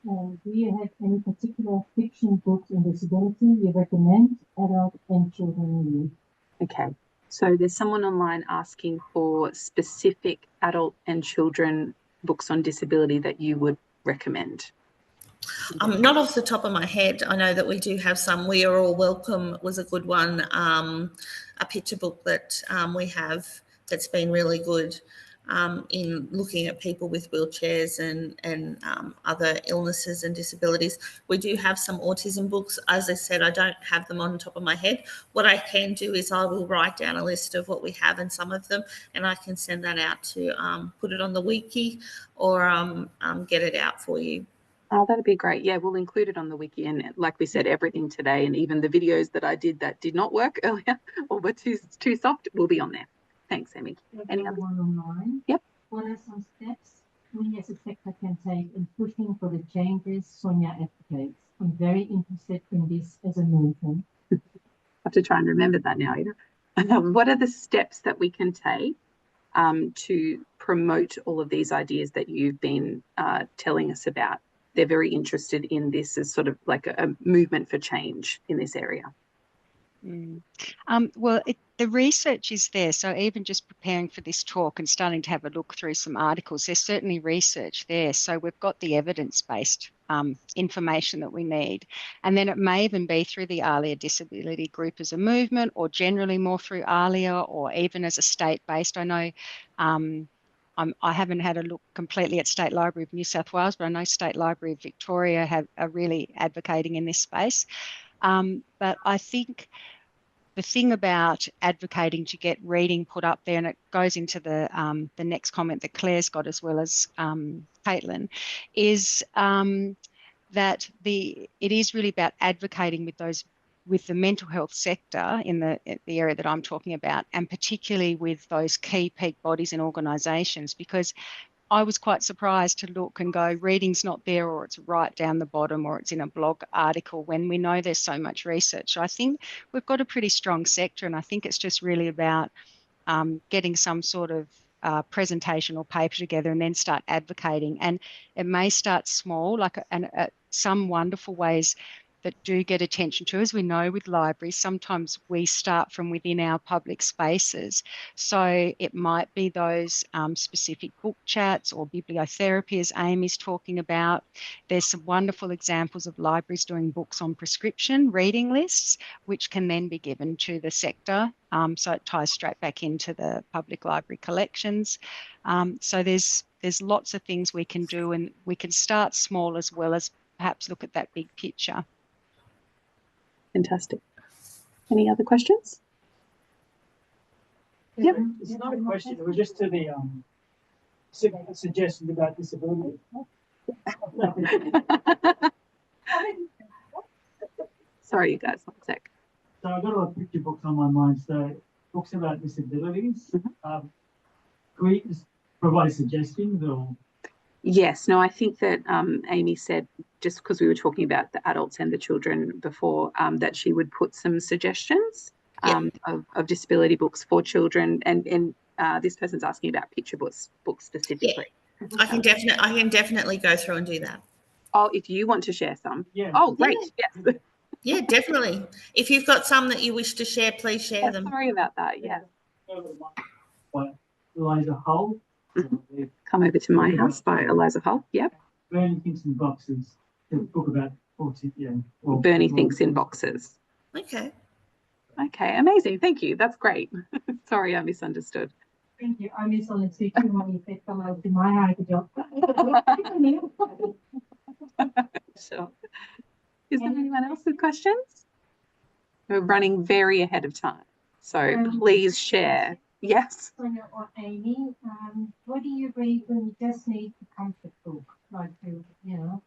Do you have any particular fiction books on disability you recommend adult and children read? Okay, so there's someone online asking for specific adult and children books on disability that you would recommend. Not off the top of my head. I know that we do have some. We Are All Welcome was a good one. A picture book that we have that's been really good in looking at people with wheelchairs and other illnesses and disabilities. We do have some autism books. As I said, I don't have them on the top of my head. What I can do is I will write down a list of what we have and some of them, and I can send that out to put it on the wiki or get it out for you. Oh, that'd be great. Yeah, we'll include it on the wiki. And like we said, everything today and even the videos that I did that did not work earlier or were too soft will be on there. Thanks, Amy. Any other one online? Yep. What are some steps we as a sector can take in pushing for the changes Sonia advocates? I'm very interested in this as a movement. I have to try and remember that now. What are the steps that we can take to promote all of these ideas that you've been telling us about? They're very interested in this as sort of like a movement for change in this area. Well, the research is there. So even just preparing for this talk and starting to have a look through some articles, there's certainly research there. So we've got the evidence-based information that we need. And then it may even be through the ALIA disability group as a movement, or generally more through ALIA, or even as a state-based. I know I haven't had a look completely at State Library of New South Wales, but I know State Library of Victoria are really advocating in this space. But I think the thing about advocating to get reading put up there, and it goes into the next comment that Claire's got as well as Caitlin, is that it is really about advocating with the mental health sector in the area that I'm talking about, and particularly with those key peak bodies and organisations, because I was quite surprised to look and go, reading's not there, or it's right down the bottom, or it's in a blog article, when we know there's so much research. So I think we've got a pretty strong sector, and I think it's just really about getting some sort of presentation or paper together and then start advocating. And it may start small, some wonderful ways that do get attention to. As we know with libraries, sometimes we start from within our public spaces. So it might be those specific book chats or bibliotherapy, as Amy's talking about. There's some wonderful examples of libraries doing books on prescription reading lists, which can then be given to the sector. So it ties straight back into the public library collections. So there's lots of things we can do, and we can start small as well as perhaps look at that big picture. Fantastic. Any other questions? Yep. It's not a question. It was just to the suggestions about disability. Sorry, you guys. 1 sec. So I've got a lot of picture books on my mind. So books about disabilities. Can we just provide suggestions or? Yes, no, I think that Amy said, just because we were talking about the adults and the children before, that she would put some suggestions of disability books for children, and this person's asking about picture books specifically. Yeah. I can definitely go through and do that. Oh, if you want to share some. Yeah. Oh, great. Yeah. Yes. Yeah, definitely. If you've got some that you wish to share, please share them. Sorry about that. Yeah. Eliza Hull. Come Over to My House by Eliza Hull. Yep. Bernie Thinks in Boxes. A book about autism. Bernie Thinks in Boxes. Okay. Okay, amazing. Thank you. That's great. Sorry, I misunderstood. Thank you. I misunderstood you when you said come over to my house. Sure. Is there anyone else with questions? We're running very ahead of time, so please share Yes. Sonia or Amy, what do you read when you just need a comfort book? Like, you know,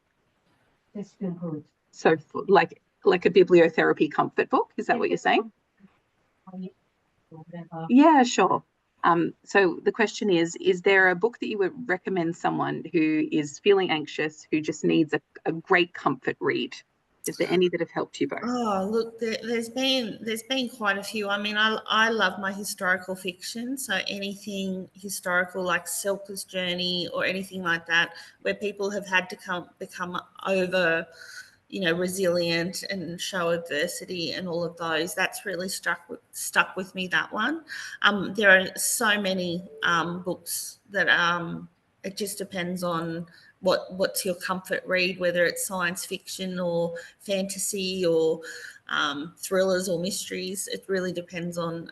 just feel good. So like a bibliotherapy comfort book, is that what you're saying? Yeah, sure. So the question is there a book that you would recommend someone who is feeling anxious, who just needs a great comfort read? Is there any that have helped you both? Oh, look, there's been quite a few. I mean, I love my historical fiction, so anything historical like Selka's Journey or anything like that, where people have had to become over, resilient and show adversity and all of those. That's really stuck with me, that one. There are so many books that it just depends on what's your comfort read, whether it's science fiction or fantasy or thrillers or mysteries. It really depends on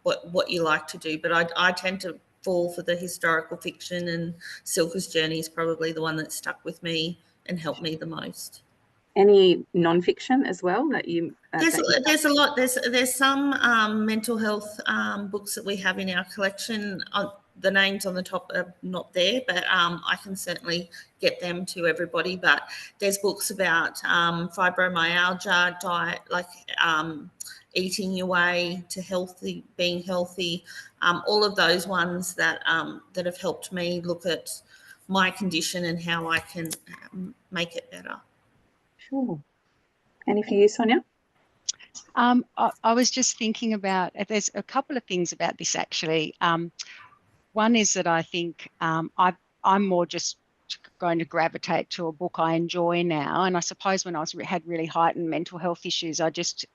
what you like to do. But I tend to fall for the historical fiction, and Selka's Journey is probably the one that stuck with me and helped me the most. Any non-fiction as well that you? There's a lot. There's some mental health books that we have in our collection. The names on the top are not there, but I can certainly get them to everybody. But there's books about fibromyalgia, diet, like eating your way to being healthy. All of those ones that have helped me look at my condition and how I can make it better. Sure. Any for you, Sonia? I was just thinking about, there's a couple of things about this actually. One is that I think I'm more just going to gravitate to a book I enjoy now. And I suppose when I had really heightened mental health issues, I just,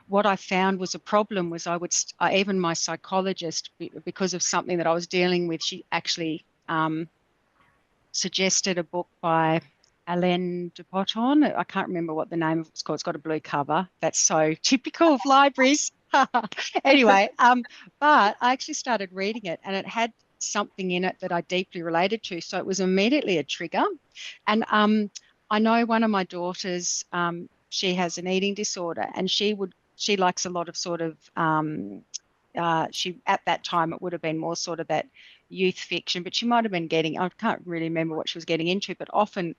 what I found was a problem was even my psychologist, because of something that I was dealing with, she actually suggested a book by Alain de Botton. I can't remember what the name of it's called. It's got a blue cover. That's so typical of libraries. Anyway, but I actually started reading it and it had something in it that I deeply related to. So it was immediately a trigger. And I know one of my daughters, she has an eating disorder and she likes a lot of sort of, at that time, it would have been more sort of that youth fiction, but she might have been I can't really remember what she was getting into, but often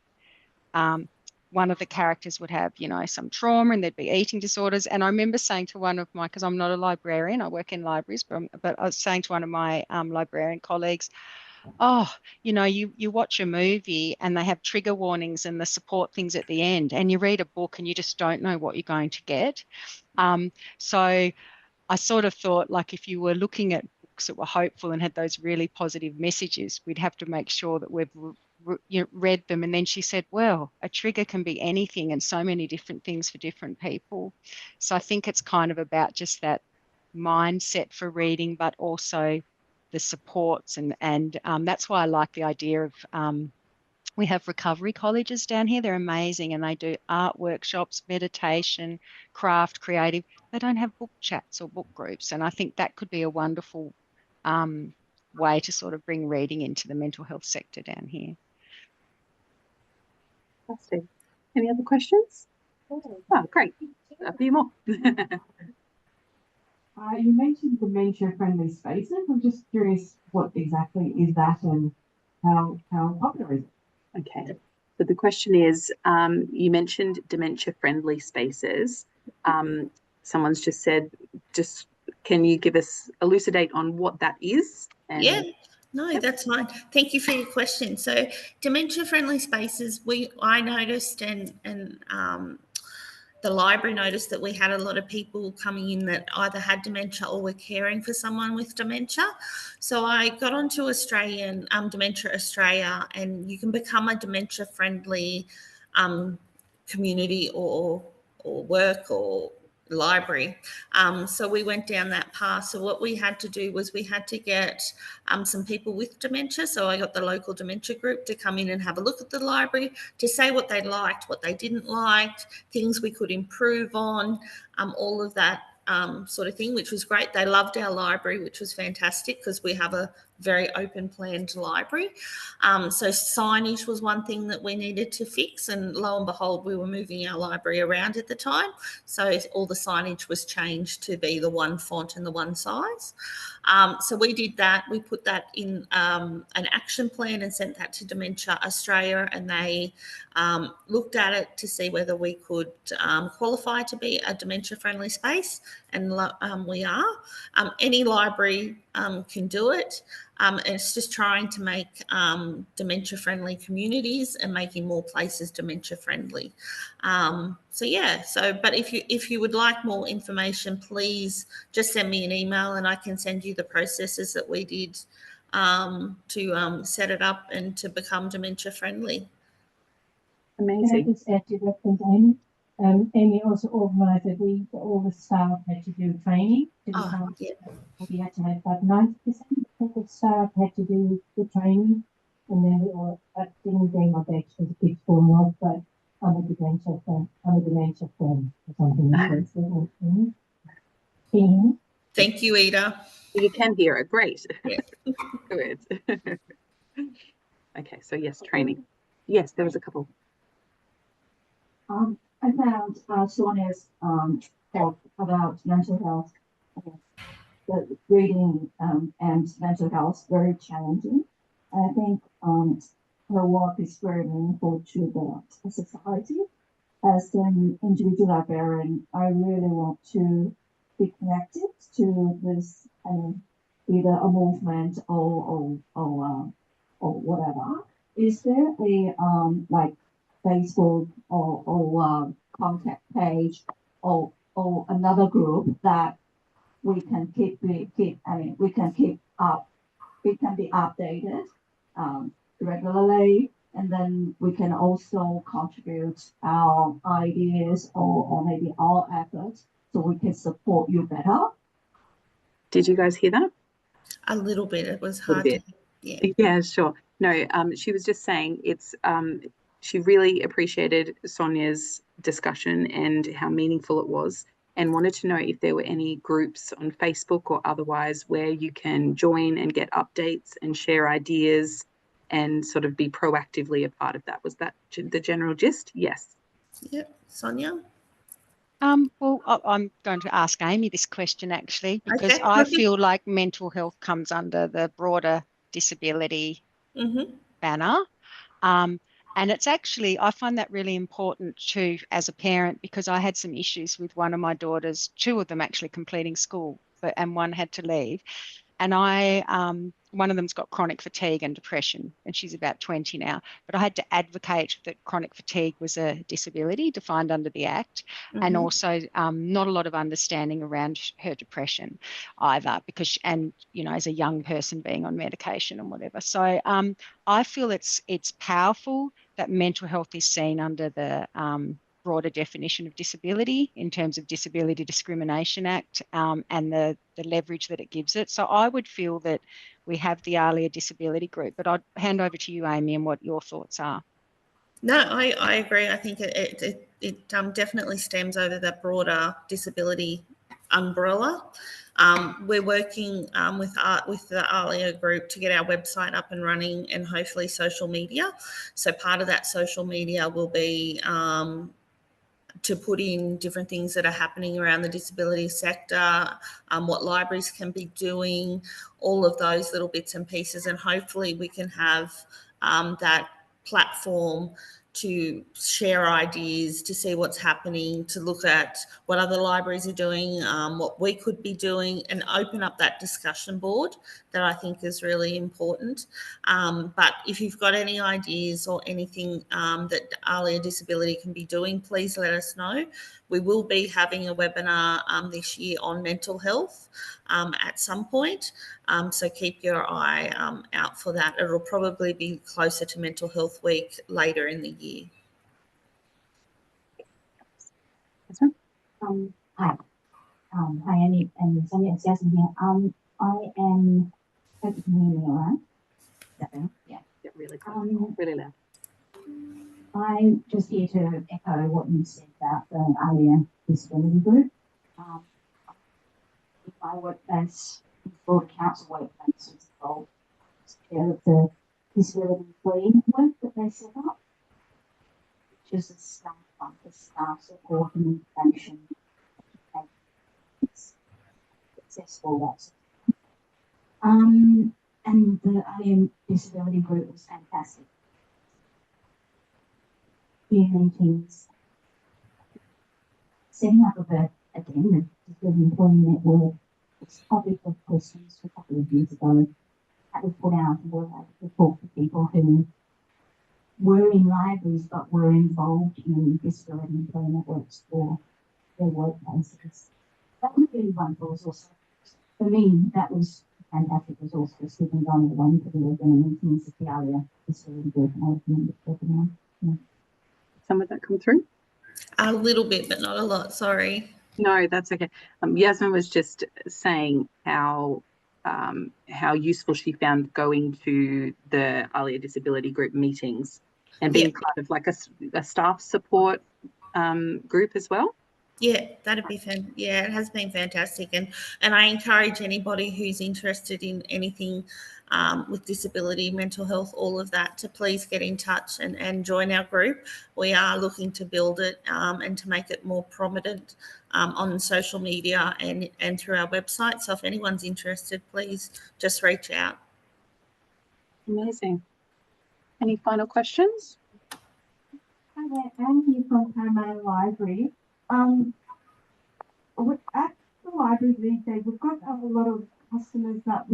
one of the characters would have, some trauma and there'd be eating disorders. And I remember saying to one of my, because I'm not a librarian, I work in libraries, but I was saying to one of my librarian colleagues, oh, you watch a movie and they have trigger warnings and the support things at the end, and you read a book and you just don't know what you're going to get. So I sort of thought, like, if you were looking at books that were hopeful and had those really positive messages, we'd have to make sure that we've read them. And then she said, well, a trigger can be anything and so many different things for different people. So I think it's kind of about just that mindset for reading, but also the supports. And that's why I like the idea of we have recovery colleges down here. They're amazing and they do art workshops, meditation, craft, creative. They don't have book chats or book groups. And I think that could be a wonderful way to sort of bring reading into the mental health sector down here. Fantastic. Any other questions? Oh, great. A few more. You mentioned dementia-friendly spaces. I'm just curious, what exactly is that and how popular is it? Okay, so the question is, you mentioned dementia-friendly spaces. Someone's just said, can you elucidate on what that is? Yeah, no, that's fine. Thank you for your question. So dementia-friendly spaces, I noticed and the library noticed that we had a lot of people coming in that either had dementia or were caring for someone with dementia. So I got onto Dementia Australia, and you can become a dementia-friendly community or work or library. So we went down that path. So what we had to do was we had to get some people with dementia. So I got the local dementia group to come in and have a look at the library, to say what they liked, what they didn't like, things we could improve on, all of that sort of thing, which was great. They loved our library, which was fantastic because we have a very open planned library. So signage was one thing that we needed to fix, and lo and behold, we were moving our library around at the time. So all the signage was changed to be the one font and the one size. So we did that. We put that in an action plan and sent that to Dementia Australia, and they looked at it to see whether we could qualify to be a dementia-friendly space, and we are. Any library can do it. And it's just trying to make dementia-friendly communities and making more places dementia-friendly. But if you would like more information, please just send me an email and I can send you the processes that we did to set it up and to become dementia-friendly. Amazing. Can I just add to that, thanks, Amy? Amy also organised that all the staff had to do training to become. We had to have about 90% of the staff had to do the training, and then we all didn't bring my badge for the kids falling off, but I'm a dementia friend or something like that. Thank you, Ida. You can hear it. Great. Yeah. Good. Okay, so yes, training. Yes, there was a couple. I found Sonia's talk about mental health, the reading and mental health very challenging. I think her work is very meaningful to the society. As an individual librarian, I really want to be connected to this either a movement or whatever. Is there a like Facebook or contact page or another group that we can we can be updated regularly, and then we can also contribute our ideas or maybe our efforts so we can support you better. Did you guys hear that? A little bit. It was hard to hear. Yeah, sure. No, she was just saying it's she really appreciated Sonia's discussion and how meaningful it was, and wanted to know if there were any groups on Facebook or otherwise where you can join and get updates and share ideas and sort of be proactively a part of that. Was that the general gist? Yes. Yep. Sonia? Well, I'm going to ask Amy this question actually, because Okay. I feel like mental health comes under the broader disability banner. And it's actually, I find that really important too as a parent, because I had some issues with one of my daughters, two of them actually completing school, and one had to leave. And one of them's got chronic fatigue and depression, and she's about 20 now. But I had to advocate that chronic fatigue was a disability defined under the Act, and also not a lot of understanding around her depression either, because, as a young person being on medication and whatever. So I feel it's powerful that mental health is seen under the broader definition of disability in terms of Disability Discrimination Act and the leverage that it gives it. So I would feel that we have the ALIA disability group, but I'd hand over to you, Amy, and what your thoughts are. No, I agree. I think it definitely stems over that broader disability umbrella. We're working with the ALIA group to get our website up and running, and hopefully social media. So part of that social media will be to put in different things that are happening around the disability sector, what libraries can be doing, all of those little bits and pieces, and hopefully we can have that platform to share ideas, to see what's happening, to look at what other libraries are doing, what we could be doing, and open up that discussion board that I think is really important. But if you've got any ideas or anything that ALIA Disability can be doing, please let us know. We will be having a webinar this year on mental health at some point. So keep your eye out for that. It'll probably be closer to Mental Health Week later in the year. Hi. Hi, Annie and Sonia. It's Jasmine here. I am, hope you can hear me all right. Yeah. Really loud. Really loud. I'm just here to echo what you said about the ALIA disability group. If I work as broad council workplaces involved the disability employee network that they set up, which is a staff fund for staff support and information. It's successful, that's and the alien disability group was fantastic. Few meetings, setting up of the disability employee network. It's topic of questions for a couple of years ago. That was put out and we're able to talk to people who were in libraries but were involved in disability employee networks for their workplaces. That was really wonderful resource. For me, that was a fantastic resource for Stephen Donner, the one for the regular meetings at the ALIA disability group, and I recommend it for everyone. Yeah. Some of that come through? A little bit, but not a lot, sorry. No, that's okay. Yasmin was just saying how useful she found going to the ALIA disability group meetings and being part of like a staff support group as well. Yeah, that'd be fun. Yeah, it has been fantastic, and I encourage anybody who's interested in anything with disability, mental health, all of that, to please get in touch and join our group. We are looking to build it and to make it more prominent on social media and through our website. So if anyone's interested, please just reach out. Amazing. Any final questions? Hi there, Anne here from Parramatta Library. At the library these days, we've got a lot of customers that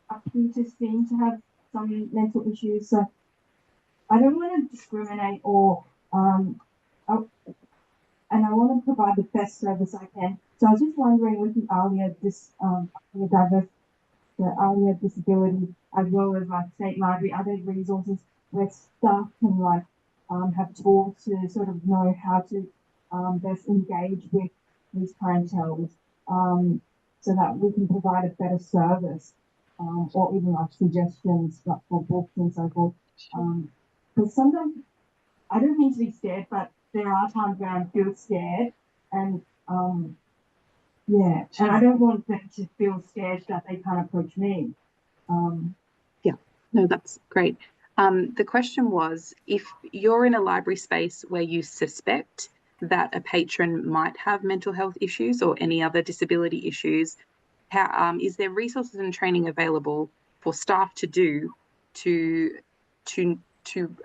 appear to seem to have some mental issues. So I don't want to discriminate and I want to provide the best service I can. So I was just wondering, with the ALIA, the ALIA disability, as well as like State Library, are there resources where staff can have tools to sort of know how to best engage with these clientele, so that we can provide a better service, or even like suggestions for books and so forth. Because sometimes, I don't mean to be scared, but there are times where I feel scared, and and I don't want them to feel scared that they can't approach me. Yeah, no, that's great. The question was, if you're in a library space where you suspect that a patron might have mental health issues or any other disability issues, how is there resources and training available for staff to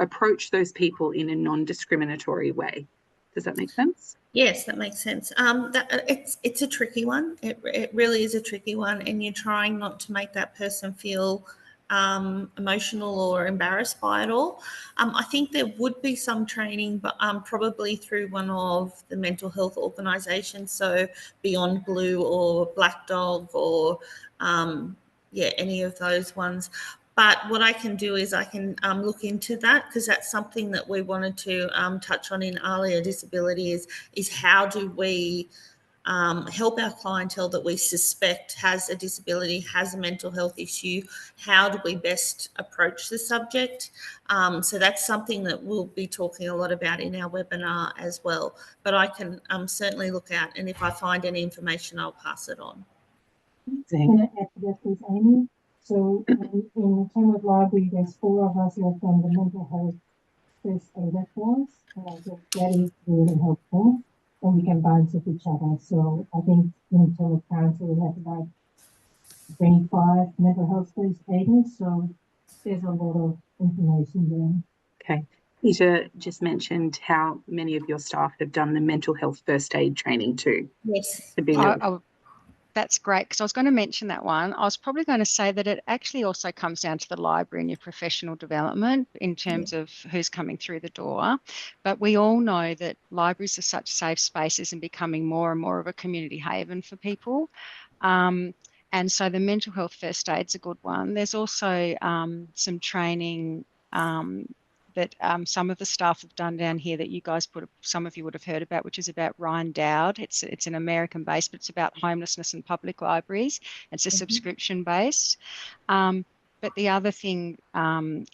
approach those people in a non-discriminatory way? Does that make sense? Yes, that makes sense. It's a tricky one. It really is a tricky one, and you're trying not to make that person feel emotional or embarrassed by it all. I think there would be some training, but probably through one of the mental health organisations, so Beyond Blue or Black Dog or any of those ones. But what I can do is I can look into that, because that's something that we wanted to touch on in ALIA disability is how do we help our clientele that we suspect has a disability, has a mental health issue. How do we best approach the subject? So that's something that we'll be talking a lot about in our webinar as well. But I can certainly look out, and if I find any information, I'll pass it on. Can I add to that, please, Amy? So in Tamworth Library, there's 4 of us who have done the mental health first aider course, and I think that is really helpful, and we can bounce with each other. So I think in Tamworth Council we have about 25 mental health first aiders, so there's a lot of information there. Okay. Peter just mentioned how many of your staff have done the mental health first aid training too. Yes. That's great, because I was going to mention that one. I was probably going to say that it actually also comes down to the library and your professional development in terms of who's coming through the door. But we all know that libraries are such safe spaces and becoming more and more of a community haven for people. And so the mental health first aid's a good one. There's also some training that some of the staff have done down here that you guys some of you would have heard about, which is about Ryan Dowd. It's an American based, but it's about homelessness in public libraries. It's a subscription based. But the other thing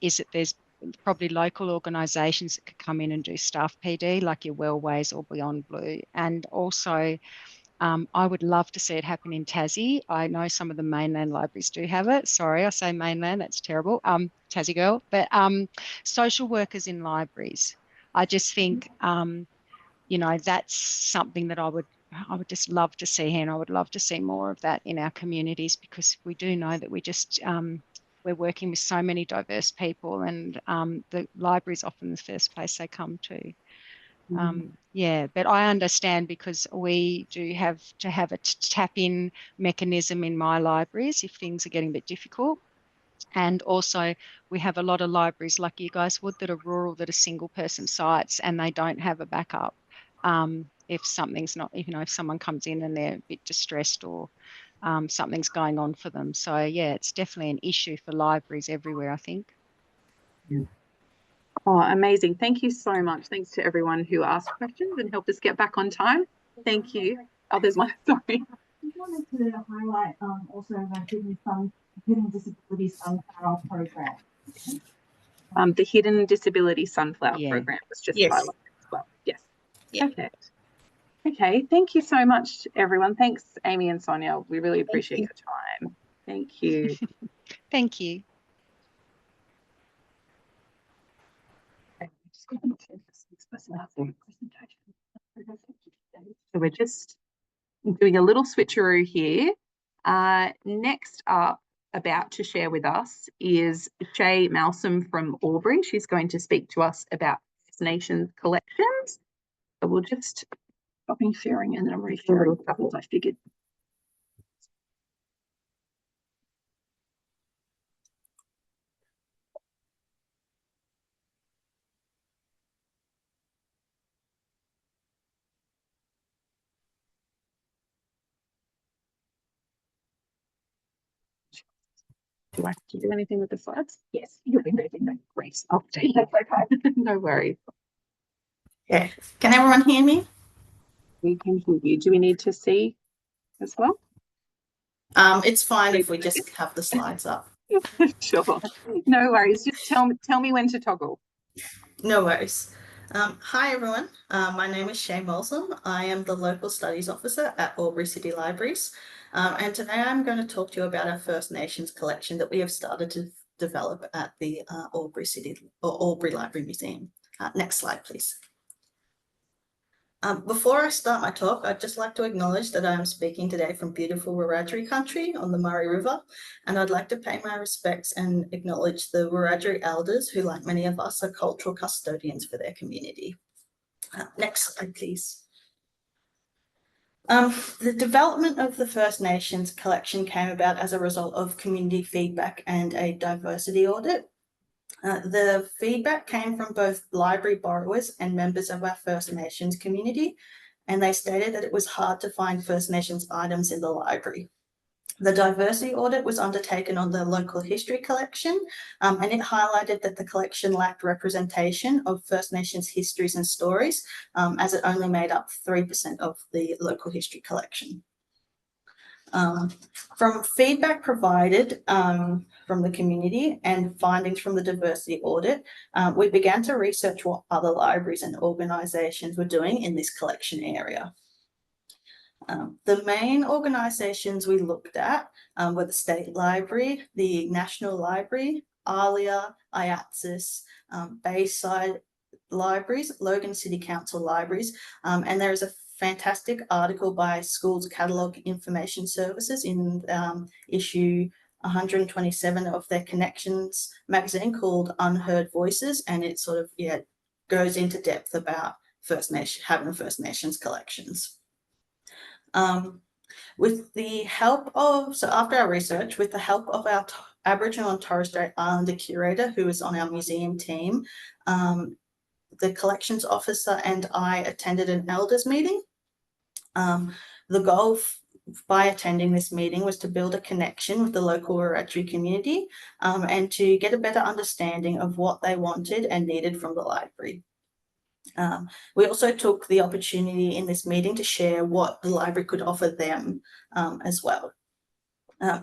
is that there's probably local organisations that could come in and do staff PD, like your Wellways or Beyond Blue. And also I would love to see it happen in Tassie. I know some of the mainland libraries do have it. Sorry, I say mainland, that's terrible. Tassie girl, but social workers in libraries. I just think, you know, that's something that I would just love to see here, and I would love to see more of that in our communities, because we do know that we're working with so many diverse people, and the library is often the first place they come to. Yeah, but I understand, because we do have to have a tap-in mechanism in my libraries if things are getting a bit difficult. And also, we have a lot of libraries like you guys would that are rural, that are single person sites, and they don't have a backup. If something's not, you know, if someone comes in and they're a bit distressed, or something's going on for them. So yeah, it's definitely an issue for libraries everywhere, I think. Oh, amazing. Thank you so much. Thanks to everyone who asked questions and helped us get back on time. Thank you. Oh, there's one, sorry. I just wanted to highlight also the Hidden Disability Sunflower Program. The Hidden Disability Sunflower Yeah. Program was just Yes. highlighted as well. Yes. Yeah. Perfect. Okay, thank you so much, everyone. Thanks, Amy and Sonia. We really appreciate your time. Thank you. Thank you. So we're just doing a little switcheroo here. Next up, about to share with us, is Shay Malcolm from Albury. She's going to speak to us about First Nations collections. So we'll just stop sharing, and then I'm resharing a couple I figured. Do I have to do anything with the slides? Yes, you'll be moving them. Great. I'll take that. Okay. No worries. Yeah. Can everyone hear me? We can hear you. Do we need to see as well? It's fine if we just have the slides up. Sure. No worries. Just tell me when to toggle. No worries. Hi, everyone. My name is Shay Malcolm. I am the Local Studies Officer at Albury City Libraries. And today I'm going to talk to you about our First Nations collection that we have started to develop at the Albury Library Museum. Next slide, please. Before I start my talk, I'd just like to acknowledge that I am speaking today from beautiful Wiradjuri country on the Murray River, and I'd like to pay my respects and acknowledge the Wiradjuri elders who, like many of us, are cultural custodians for their community. Next slide, please. The development of the First Nations collection came about as a result of community feedback and a diversity audit. The feedback came from both library borrowers and members of our First Nations community, and they stated that it was hard to find First Nations items in the library. The diversity audit was undertaken on the local history collection, and it highlighted that the collection lacked representation of First Nations histories and stories, as it only made up 3% of the local history collection. From feedback provided from the community and findings from the diversity audit, we began to research what other libraries and organisations were doing in this collection area. The main organisations we looked at were the State Library, the National Library, ALIA, IATSIS, Bayside Libraries, Logan City Council Libraries, and there is a fantastic article by Schools Catalogue Information Services in issue 127 of their Connections magazine called Unheard Voices, and it sort of goes into depth about having First Nations collections. With the help of, so after our research, with the help of our Aboriginal and Torres Strait Islander curator who is on our museum team, the collections officer and I attended an elders meeting. The goal by attending this meeting was to build a connection with the local Wiradjuri community and to get a better understanding of what they wanted and needed from the library. We also took the opportunity in this meeting to share what the library could offer them as well.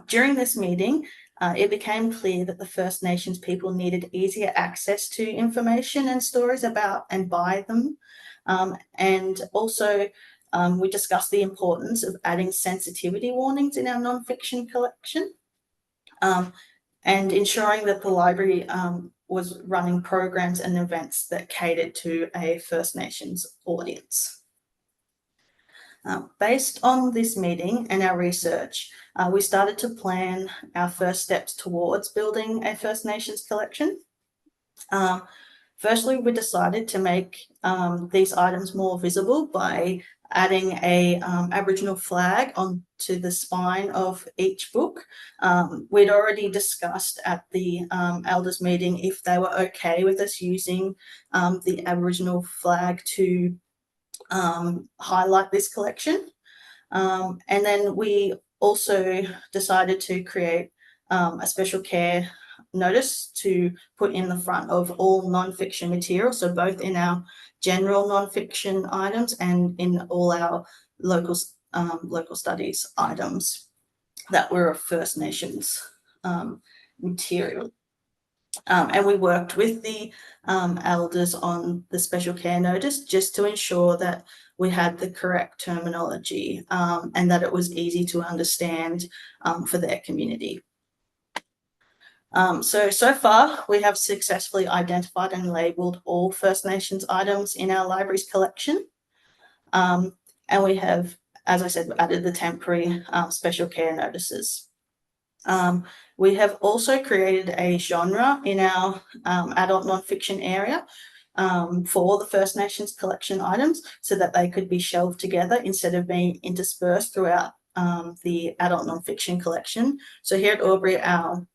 During this meeting, it became clear that the First Nations people needed easier access to information and stories about and by them. And also we discussed the importance of adding sensitivity warnings in our non-fiction collection, and ensuring that the library was running programs and events that catered to a First Nations audience. Based on this meeting and our research, we started to plan our first steps towards building a First Nations collection. Firstly, we decided to make these items more visible by adding a Aboriginal flag onto the spine of each book. We'd already discussed at the elders meeting if they were okay with us using the Aboriginal flag to highlight this collection. And then we also decided to create a special care notice to put in the front of all non-fiction material, so both in our general non-fiction items and in all our local studies items that were of First Nations material. And we worked with the elders on the special care notice just to ensure that we had the correct terminology and that it was easy to understand for their community. So far, we have successfully identified and labelled all First Nations items in our library's collection. And we have, as I said, added the temporary special care notices. We have also created a genre in our adult non-fiction area for the First Nations collection items so that they could be shelved together instead of being interspersed throughout the adult non-fiction collection. So here at Albury, our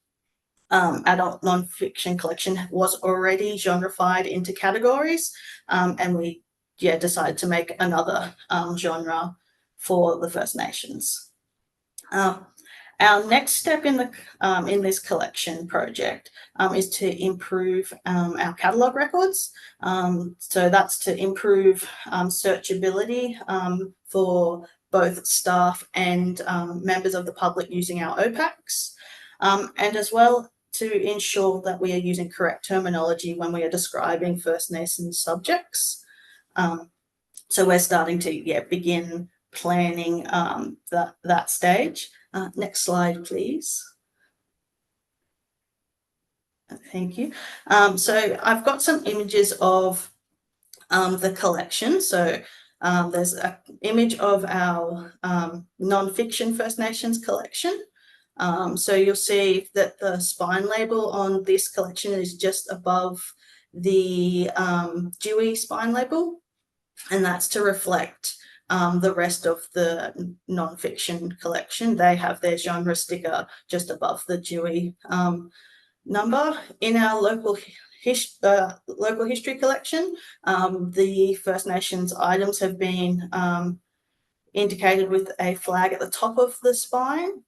adult non-fiction collection was already genreified into categories, and we decided to make another genre for the First Nations. Our next step in this collection project is to improve our catalogue records. So that's to improve searchability for both staff and members of the public using our OPACs, and as well to ensure that we are using correct terminology when we are describing First Nations subjects. So we're starting to begin planning that stage. Next slide, please. Thank you. So I've got some images of the collection. So there's an image of our non-fiction First Nations collection. So you'll see that the spine label on this collection is just above the Dewey spine label, and that's to reflect the rest of the non-fiction collection. They have their genre sticker just above the Dewey number. In our local history collection, the First Nations items have been indicated with a flag at the top of the spine,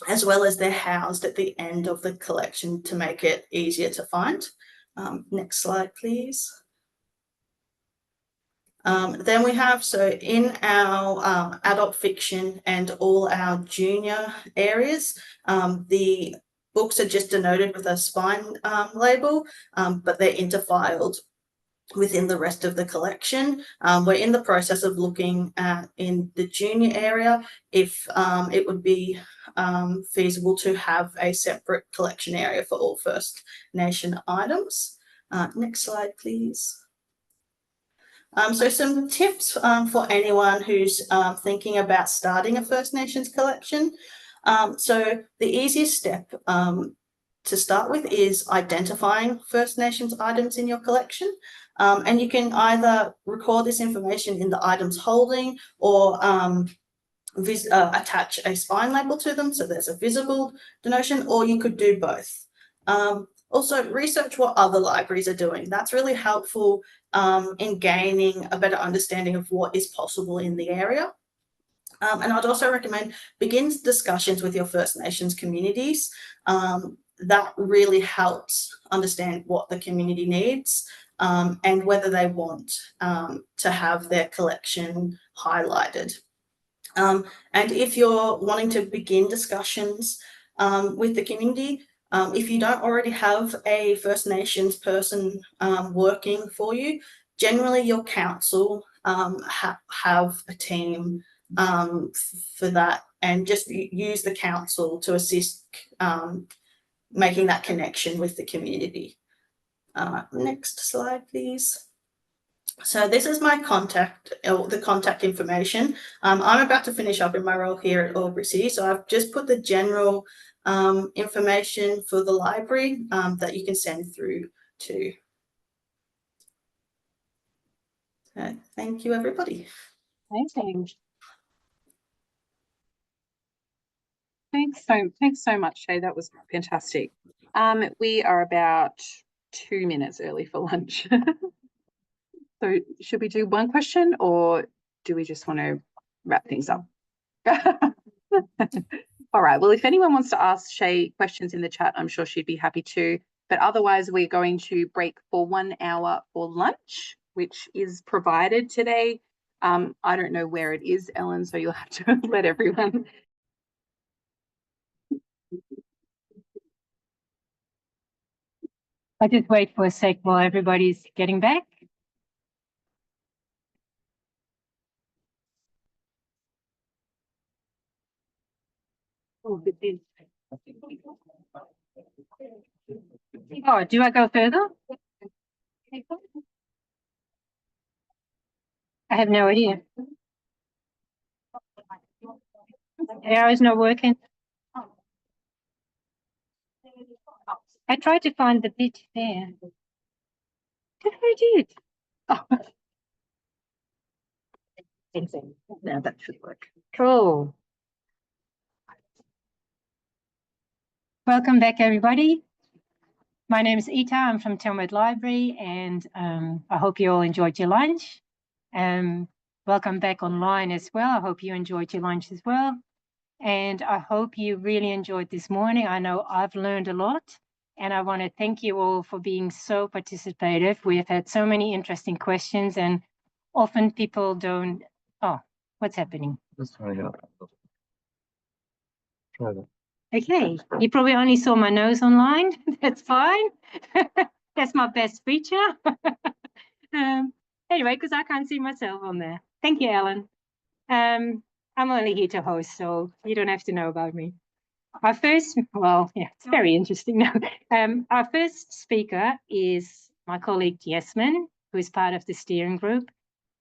as well as they're housed at the end of the collection to make it easier to find. Next slide, please. Then we have, so in our adult fiction and all our junior areas, the books are just denoted with a spine label, but they're interfiled within the rest of the collection. We're in the process of looking at, in the junior area, if it would be feasible to have a separate collection area for all First Nation items. Next slide, please. So some tips for anyone who's thinking about starting a First Nations collection. So the easiest step to start with is identifying First Nations items in your collection. And you can either record this information in the items holding or attach a spine label to them, so there's a visible denotation, or you could do both. Also, research what other libraries are doing. That's really helpful in gaining a better understanding of what is possible in the area. And I'd also recommend begin discussions with your First Nations communities. That really helps understand what the community needs and whether they want to have their collection highlighted. And if you're wanting to begin discussions with the community, if you don't already have a First Nations person working for you, generally your council have a team for that, and just use the council to assist making that connection with the community. Next slide, please. So this is my contact, the contact information. I'm about to finish up in my role here at Albury City, so I've just put the general information for the library that you can send through to. Thank you, everybody. Amazing. Thanks so much, Shay. That was fantastic. We are about 2 minutes early for lunch. So should we do one question, or do we just want to wrap things up? All right. Well, if anyone wants to ask Shay questions in the chat, I'm sure she'd be happy to. But otherwise, we're going to break for 1 hour for lunch, which is provided today. I don't know where it is, Ellen, so you'll have to let everyone. I'll just wait for a sec while everybody's getting back. Oh, do I go further? I have no idea. The arrow's not working. I tried to find the bit there. I did. Oh. Now that should work. Cool. Welcome back, everybody. My name is Ita. I'm from Tamworth Library, and I hope you all enjoyed your lunch. Welcome back online as well. I hope you enjoyed your lunch as well. And I hope you really enjoyed this morning. I know I've learned a lot, and I want to thank you all for being so participative. We have had so many interesting questions, and often people don't. Oh, what's happening? Okay, you probably only saw my nose online. That's fine. That's my best feature. Anyway, because I can't see myself on there. Thank you, Ellen. I'm only here to host, so you don't have to know about me. Our first, well, yeah, it's very interesting now. Our first speaker is my colleague Yasmin, who is part of the steering group.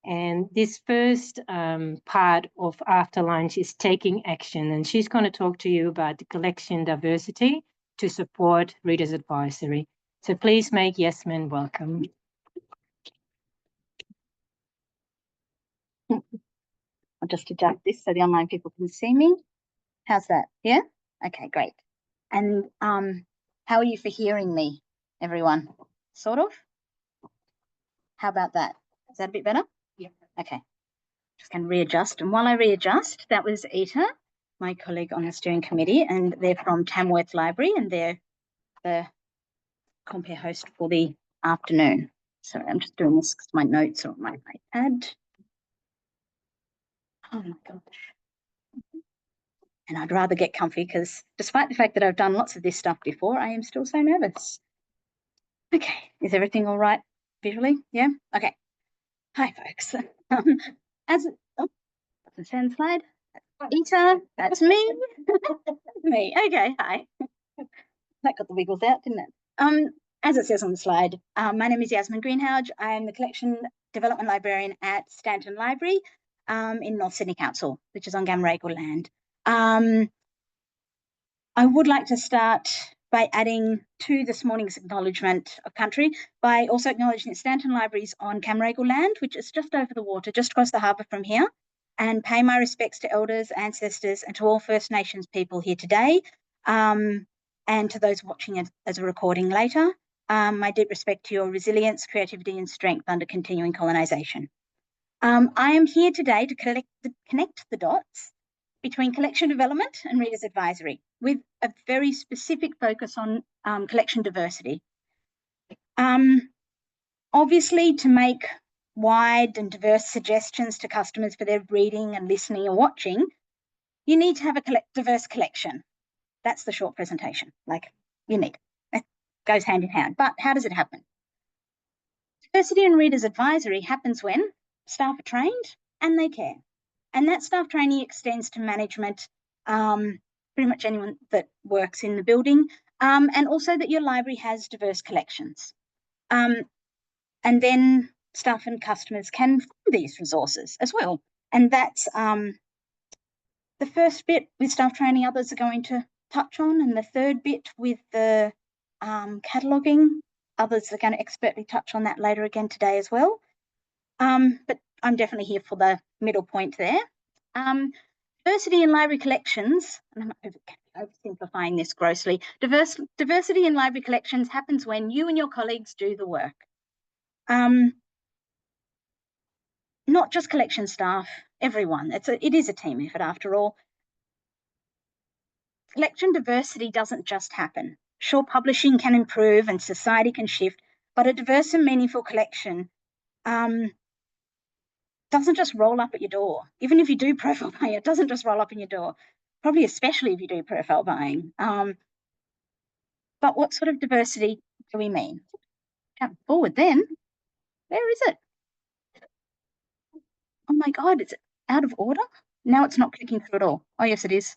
And this first part of After Lunch is taking action. And she's going to talk to you about the collection diversity to support Reader's Advisory. So please make Yasmin welcome. I'll just adjust this so the online people can see me. How's that? Yeah? Okay, great. And how are you for hearing me, everyone? Sort of? How about that? Is that a bit better? Yeah. Okay. Just going to readjust. And while I readjust, that was Ita, my colleague on the steering committee, and they're from Tamworth Library, and they're the compare host for the afternoon. So I'm just doing this because my notes are on my iPad. Oh my gosh. And I'd rather get comfy because despite the fact that I've done lots of this stuff before, I am still so nervous. Okay, is everything all right visually? Yeah? Okay. Hi, folks. The send slide. Ita, that's me. Me. Okay, hi. That got the wiggles out, didn't it? As it says on the slide, my name is Yasmin Greenhalgh. I am the Collection Development Librarian at Stanton Library in North Sydney Council, which is on Gamaragal land. I would like to start by adding to this morning's acknowledgement of country by also acknowledging that Stanton Library is on Gamaragal land, which is just over the water, just across the harbour from here, and pay my respects to elders, ancestors, and to all First Nations people here today, and to those watching it as a recording later. My deep respect to your resilience, creativity, and strength under continuing colonisation. I am here today to connect the dots between collection development and Reader's Advisory, with a very specific focus on collection diversity. Obviously, to make wide and diverse suggestions to customers for their reading and listening and watching, you need to have a diverse collection. That's the short presentation, like you need. It goes hand in hand. But how does it happen? Diversity in Reader's Advisory happens when staff are trained and they care. And that staff training extends to management, pretty much anyone that works in the building, and also that your library has diverse collections. And then staff and customers can find these resources as well. And that's the first bit with staff training others are going to touch on, and the third bit with the cataloguing, others are going to expertly touch on that later again today as well. But I'm definitely here for the middle point there. Diversity in library collections, and I'm oversimplifying this grossly, diversity in library collections happens when you and your colleagues do the work. Not just collection staff, everyone. It is a team effort after all. Collection diversity doesn't just happen. Sure, publishing can improve and society can shift, but a diverse and meaningful collection doesn't just roll up at your door. Even if you do profile buying, it doesn't just roll up in your door, probably especially if you do profile buying. But what sort of diversity do we mean? Jump forward then. Where is it? Oh my God, it's out of order? Now it's not clicking through at all. Oh yes, it is.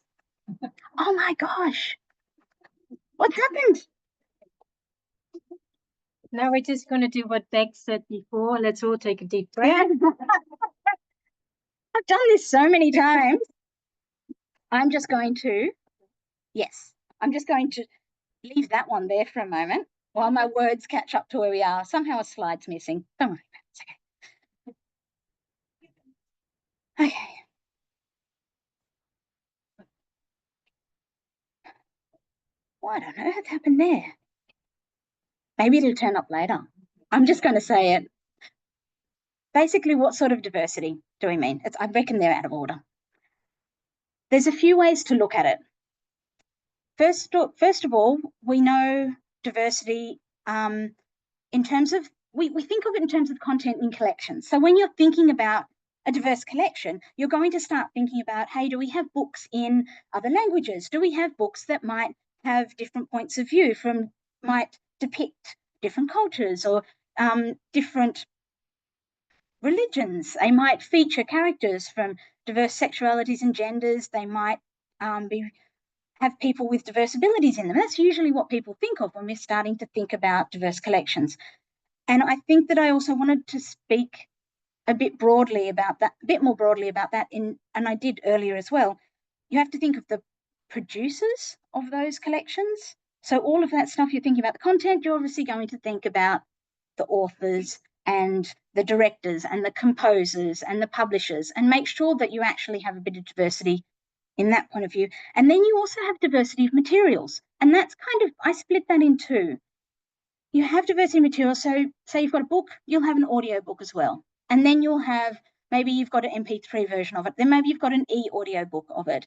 Oh my gosh. What's happened? Now we're just going to do what Beck said before. Let's all take a deep breath. I've done this so many times. I'm just going to leave that one there for a moment while my words catch up to where we are. Somehow a slide's missing. Don't worry about it, it's okay. Okay. Well, I don't know what's happened there. Maybe it'll turn up later. I'm just going to say it. Basically, what sort of diversity do we mean? I reckon they're out of order. There's a few ways to look at it. First of all, we know diversity in terms of, we think of it in terms of content in collections. So when you're thinking about a diverse collection, you're going to start thinking about, hey, do we have books in other languages? Do we have books that might have different points of view might depict different cultures or different religions? They might feature characters from diverse sexualities and genders. They might have people with diverse abilities in them. That's usually what people think of when we're starting to think about diverse collections. And I think that I also wanted to speak a bit more broadly about that, and I did earlier as well. You have to think of the producers of those collections. So all of that stuff, you're thinking about the content, you're obviously going to think about the authors and the directors and the composers and the publishers, and make sure that you actually have a bit of diversity in that point of view. And then you also have diversity of materials. And that's I split that in two. You have diversity of materials. So say you've got a book, you'll have an audio book as well. And then you'll have, maybe you've got an MP3 version of it. Then maybe you've got an e-audio book of it.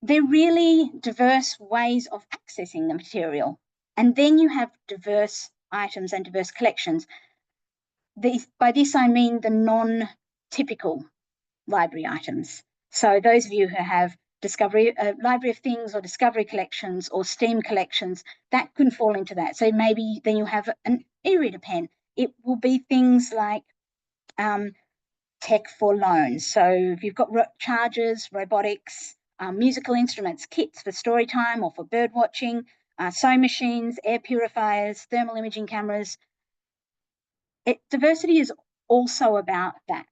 They're really diverse ways of accessing the material. And then you have diverse items and diverse collections. By this, I mean the non-typical library items. So those of you who have Library of Things or Discovery collections or STEAM collections, that can fall into that. So maybe then you have an e-reader pen. It will be things like tech for loans. So if you've got chargers, robotics, musical instruments, kits for story time or for bird watching, sewing machines, air purifiers, thermal imaging cameras. Diversity is also about that.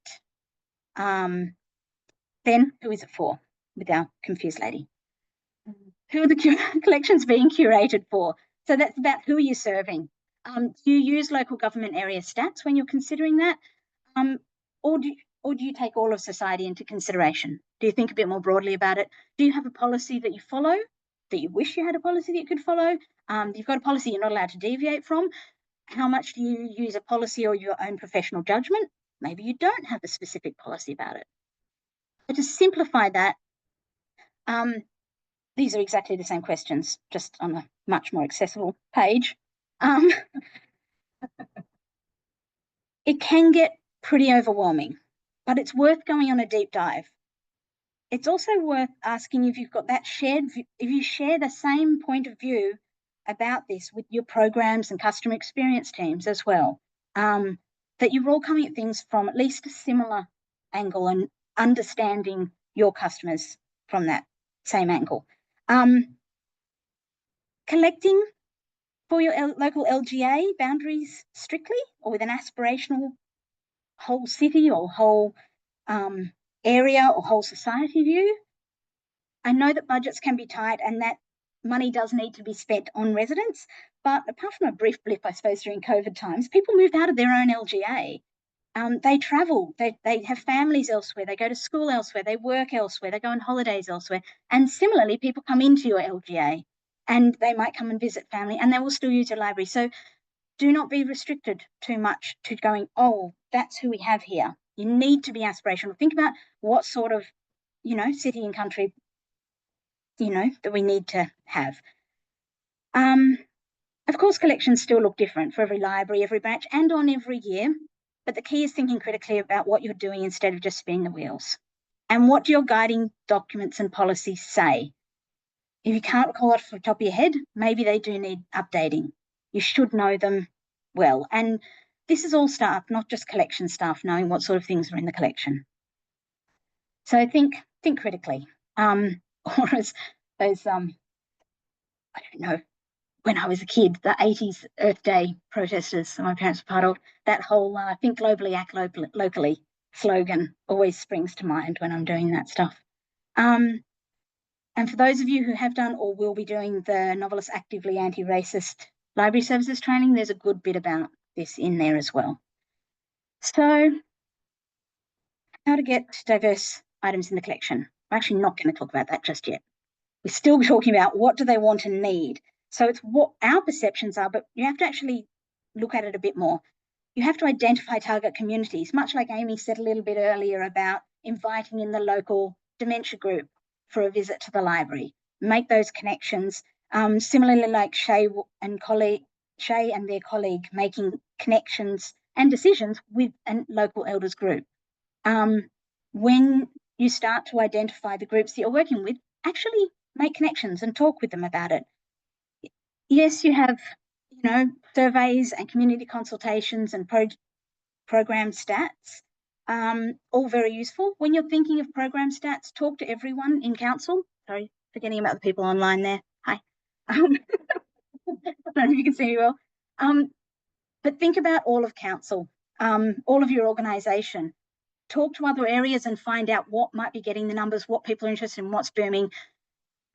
Then who is it for, with our confused lady? Who are the collections being curated for? So that's about who are you serving. Do you use local government area stats when you're considering that? Or do you take all of society into consideration? Do you think a bit more broadly about it? Do you have a policy that you follow, that you wish you had a policy that you could follow? You've got a policy you're not allowed to deviate from. How much do you use a policy or your own professional judgment? Maybe you don't have a specific policy about it. But to simplify that, these are exactly the same questions, just on a much more accessible page. It can get pretty overwhelming, but it's worth going on a deep dive. It's also worth asking if you've got that if you share the same point of view about this with your programs and customer experience teams as well. that you're all coming at things from at least a similar angle and understanding your customers from that same angle. Collecting for your local LGA boundaries strictly, or with an aspirational whole city or whole area or whole society view. I know that budgets can be tight and that money does need to be spent on residents, but apart from a brief blip, I suppose, during COVID times, people moved out of their own LGA. They travel, they have families elsewhere, they go to school elsewhere, they work elsewhere, they go on holidays elsewhere. And similarly, people come into your LGA and they might come and visit family and they will still use your library. So do not be restricted too much to going, oh, that's who we have here. You need to be aspirational. Think about what sort of, city and country, that we need to have. Of course, collections still look different for every library, every branch, and on every year. But the key is thinking critically about what you're doing instead of just spinning the wheels. And what do your guiding documents and policies say? If you can't recall off the top of your head, maybe they do need updating. You should know them well. And this is all staff, not just collection staff, knowing what sort of things are in the collection. So think critically. Or as those, I don't know, when I was a kid, the 80s Earth Day protesters that my parents were part of, that whole think globally, act locally slogan always springs to mind when I'm doing that stuff. And for those of you who have done or will be doing the Novelist Actively Anti-Racist Library Services training, there's a good bit about this in there as well. So how to get diverse items in the collection. I'm actually not going to talk about that just yet. We're still talking about what do they want and need. So it's what our perceptions are, but you have to actually look at it a bit more. You have to identify target communities, much like Amy said a little bit earlier about inviting in the local dementia group for a visit to the library. Make those connections. Similarly, like Shay and their colleague making connections and decisions with a local elders group. When you start to identify the groups that you're working with, actually make connections and talk with them about it. Yes, you have, surveys and community consultations and program stats, all very useful. When you're thinking of program stats, talk to everyone in council. Sorry, forgetting about the people online there. Hi. I don't know if you can see me well. But think about all of council, all of your organisation. Talk to other areas and find out what might be getting the numbers, what people are interested in, what's booming.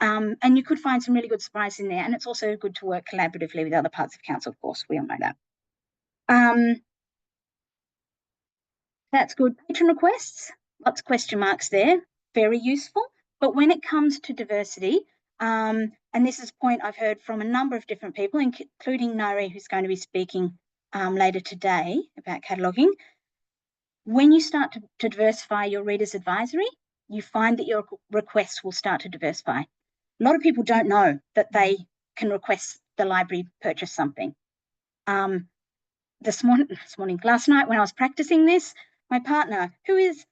And you could find some really good surprises in there. And it's also good to work collaboratively with other parts of council, of course. We all know that. That's good. Patron requests, lots of question marks there. Very useful. But when it comes to diversity, and this is a point I've heard from a number of different people, including Nari, who's going to be speaking later today about cataloguing. When you start to diversify your readers' advisory, you find that your requests will start to diversify. A lot of people don't know that they can request the library purchase something. Last night when I was practicing this, my partner, who has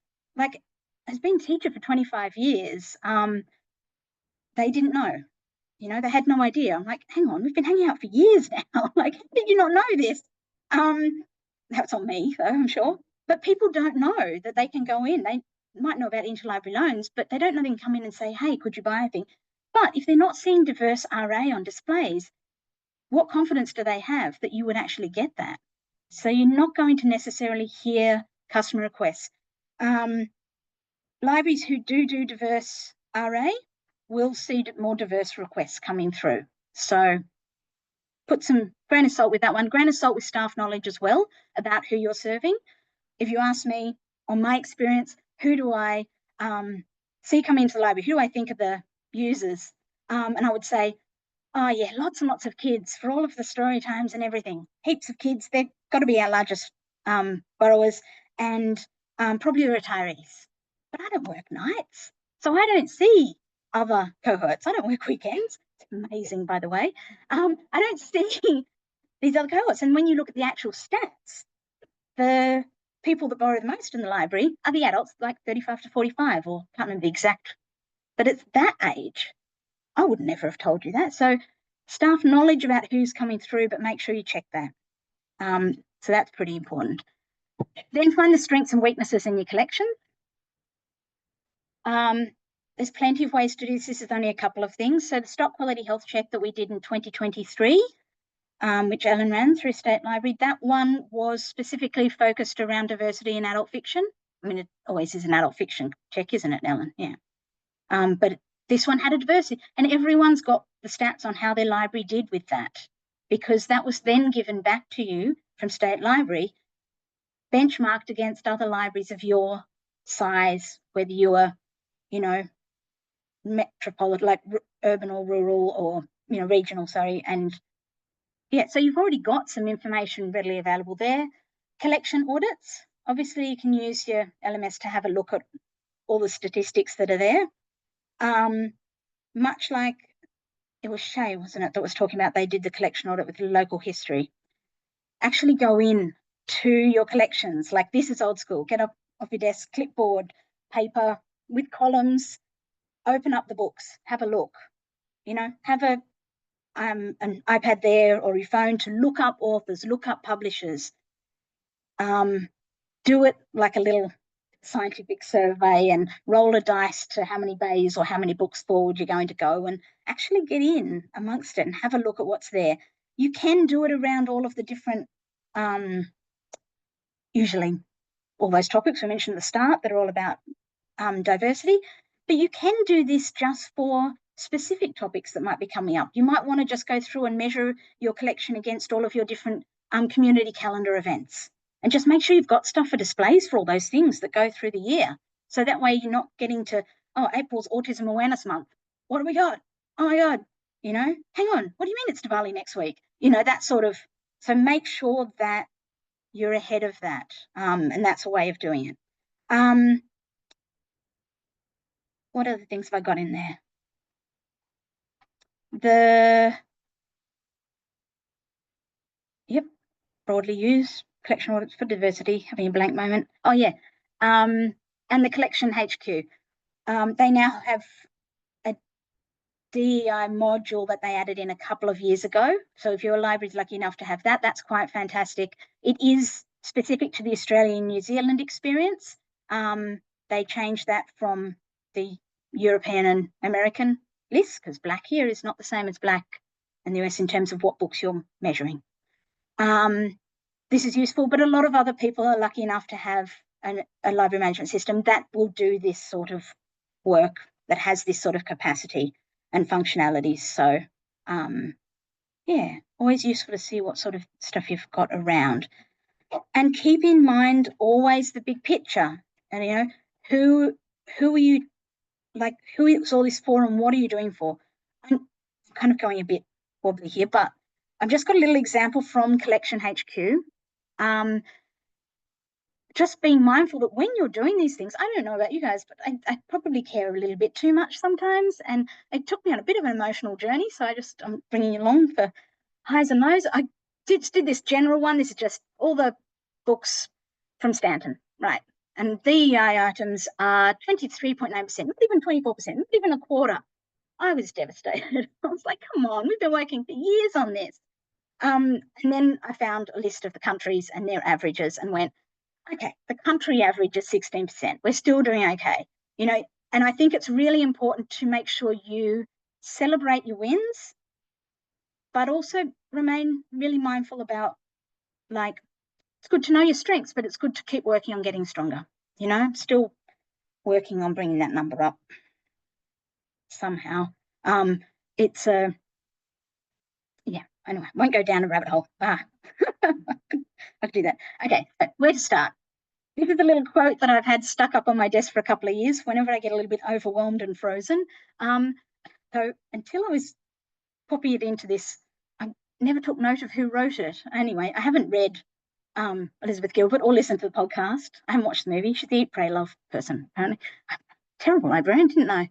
been a teacher for 25 years, they didn't know. They had no idea. I'm like, hang on, we've been hanging out for years now. Like, how did you not know this? That's on me, though, I'm sure. But people don't know that they can go in. They might know about interlibrary loans, but they don't know they can come in and say, hey, could you buy anything? But if they're not seeing diverse RA on displays, what confidence do they have that you would actually get that? So you're not going to necessarily hear customer requests. Libraries who do diverse RA will see more diverse requests coming through. So put some grain of salt with that one, grain of salt with staff knowledge as well about who you're serving. If you ask me, on my experience, who do I see come into the library? Who do I think are the users? And I would say, oh yeah, lots and lots of kids for all of the story times and everything. Heaps of kids. They've got to be our largest borrowers, and probably the retirees. But I don't work nights, so I don't see other cohorts. I don't work weekends. It's amazing, by the way. I don't see these other cohorts. And when you look at the actual stats, the people that borrow the most in the library are the adults, like 35 to 45, or can't remember the exact, but it's that age. I would never have told you that. So staff knowledge about who's coming through, but make sure you check that. So that's pretty important. Then find the strengths and weaknesses in your collection. There's plenty of ways to do this. This is only a couple of things. So the stock quality health check that we did in 2023, which Ellen ran through State Library, that one was specifically focused around diversity in adult fiction. I mean, it always is an adult fiction check, isn't it, Ellen? Yeah. But this one had a diversity, and everyone's got the stats on how their library did with that, because that was then given back to you from State Library, benchmarked against other libraries of your size, whether you were, you know, metropolitan, like urban or rural, or, you know, regional, sorry. And yeah, so you've already got some information readily available there. Collection audits, obviously you can use your LMS to have a look at all the statistics that are there. Much like it was Shay, wasn't it, that was talking about they did the collection audit with local history. Actually go in to your collections, like this is old school, get up off your desk, clipboard, paper with columns, open up the books, have a look, you know, have an iPad there or your phone to look up authors, look up publishers, do it like a little scientific survey and roll a dice to how many bays or how many books forward you're going to go, and actually get in amongst it and have a look at what's there. You can do it around all of the different, usually all those topics we mentioned at the start that are all about diversity, but you can do this just for specific topics that might be coming up. You might want to just go through and measure your collection against all of your different community calendar events, and just make sure you've got stuff for displays for all those things that go through the year. So that way you're not getting to, oh, April's Autism Awareness Month. What do we got? Oh my God, you know, hang on, what do you mean it's Diwali next week? You know, that sort of, so make sure that you're ahead of that. And that's a way of doing it. What other things have I got in there? Broadly used collection audits for diversity, having a blank moment. Oh yeah, and the collection HQ. They now have a DEI module that they added in a couple of years ago. So if your library's lucky enough to have that, that's quite fantastic. It is specific to the Australian and New Zealand experience. They changed that from the European and American list, because black here is not the same as black in the US in terms of what books you're measuring. This is useful, but a lot of other people are lucky enough to have a library management system that will do this sort of work, that has this sort of capacity and functionalities. So yeah, always useful to see what sort of stuff you've got around. And keep in mind always the big picture. And, you know, who are you, like, who is all this for and what are you doing for? I'm kind of going a bit wobbly here, but I've just got a little example from Collection HQ. Just being mindful that when you're doing these things, I don't know about you guys, but I probably care a little bit too much sometimes. And it took me on a bit of an emotional journey. So I'm bringing you along for highs and lows. I did this general one. This is just all the books from Stanton, right? And the items are 23.9%, not even 24%, not even a quarter. I was devastated. I was like, come on, we've been working for years on this. And then I found a list of the countries and their averages and went, okay, the country average is 16%. We're still doing okay, you know, and I think it's really important to make sure you celebrate your wins, but also remain really mindful about, like, it's good to know your strengths, but it's good to keep working on getting stronger, you know, still working on bringing that number up somehow. It's a, yeah, anyway, won't go down a rabbit hole. I could do that. Okay, so where to start? This is a little quote that I've had stuck up on my desk for a couple of years whenever I get a little bit overwhelmed and frozen. So until I was copying it into this, I never took note of who wrote it. Anyway, I haven't read Elizabeth Gilbert or listened to the podcast. I haven't watched the movie. She's the Eat, Pray, Love person, apparently. Terrible librarian, didn't know.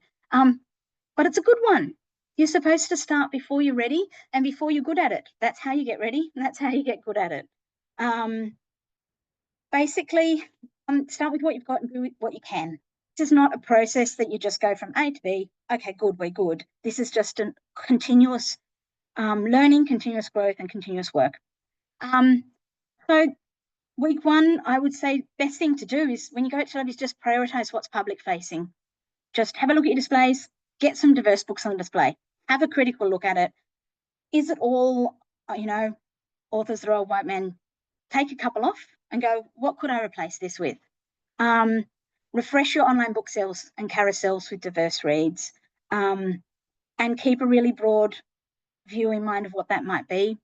But it's a good one. You're supposed to start before you're ready and before you're good at it. That's how you get ready, and that's how you get good at it. Basically, start with what you've got and do what you can. This is not a process that you just go from A to B. Okay, good, we're good. This is just a continuous learning, continuous growth, and continuous work. So week one, I would say best thing to do is when you go to libraries, just prioritise what's public facing. Just have a look at your displays, get some diverse books on display, have a critical look at it. Is it all, authors that are old white men? Take a couple off and go, what could I replace this with? Refresh your online book sales and carousels with diverse reads, and keep a really broad view in mind of what that might be.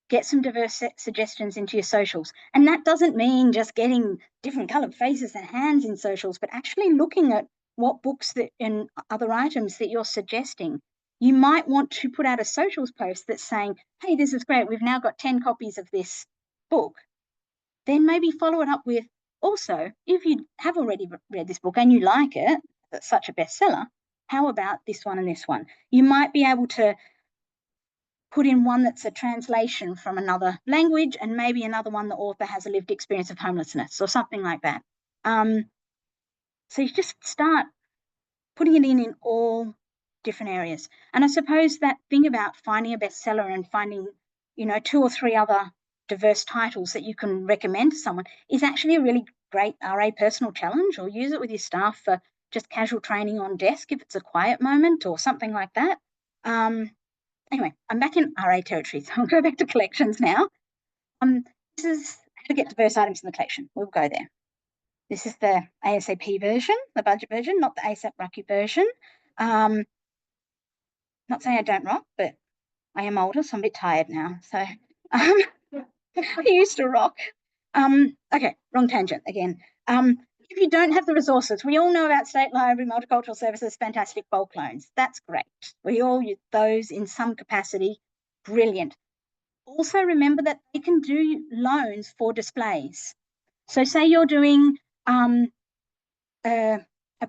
Get some diverse suggestions into your socials. And that doesn't mean just getting different coloured faces and hands in socials, but actually looking at what books and other items that you're suggesting. You might want to put out a socials post that's saying, hey, this is great. We've now got 10 copies of this book. Then maybe follow it up with, also, if you have already read this book and you like it, that's such a bestseller, how about this one and this one? You might be able to put in one that's a translation from another language and maybe another one the author has a lived experience of homelessness or something like that. So you just start putting it in all different areas. And I suppose that thing about finding a bestseller and finding, 2 or 3 other diverse titles that you can recommend to someone is actually a really great RA personal challenge, or use it with your staff for just casual training on desk if it's a quiet moment or something like that. Anyway, I'm back in RA territory, so I'll go back to collections now. This is how to get diverse items in the collection. We'll go there. This is the ASAP version, the budget version, not the ASAP Rocky version. Not saying I don't rock, but I am older, so I'm a bit tired now. So I used to rock. Okay, wrong tangent again. If you don't have the resources, we all know about State Library, Multicultural Services, fantastic bulk loans. That's great. We all use those in some capacity. Brilliant. Also remember that they can do loans for displays. So say you're doing a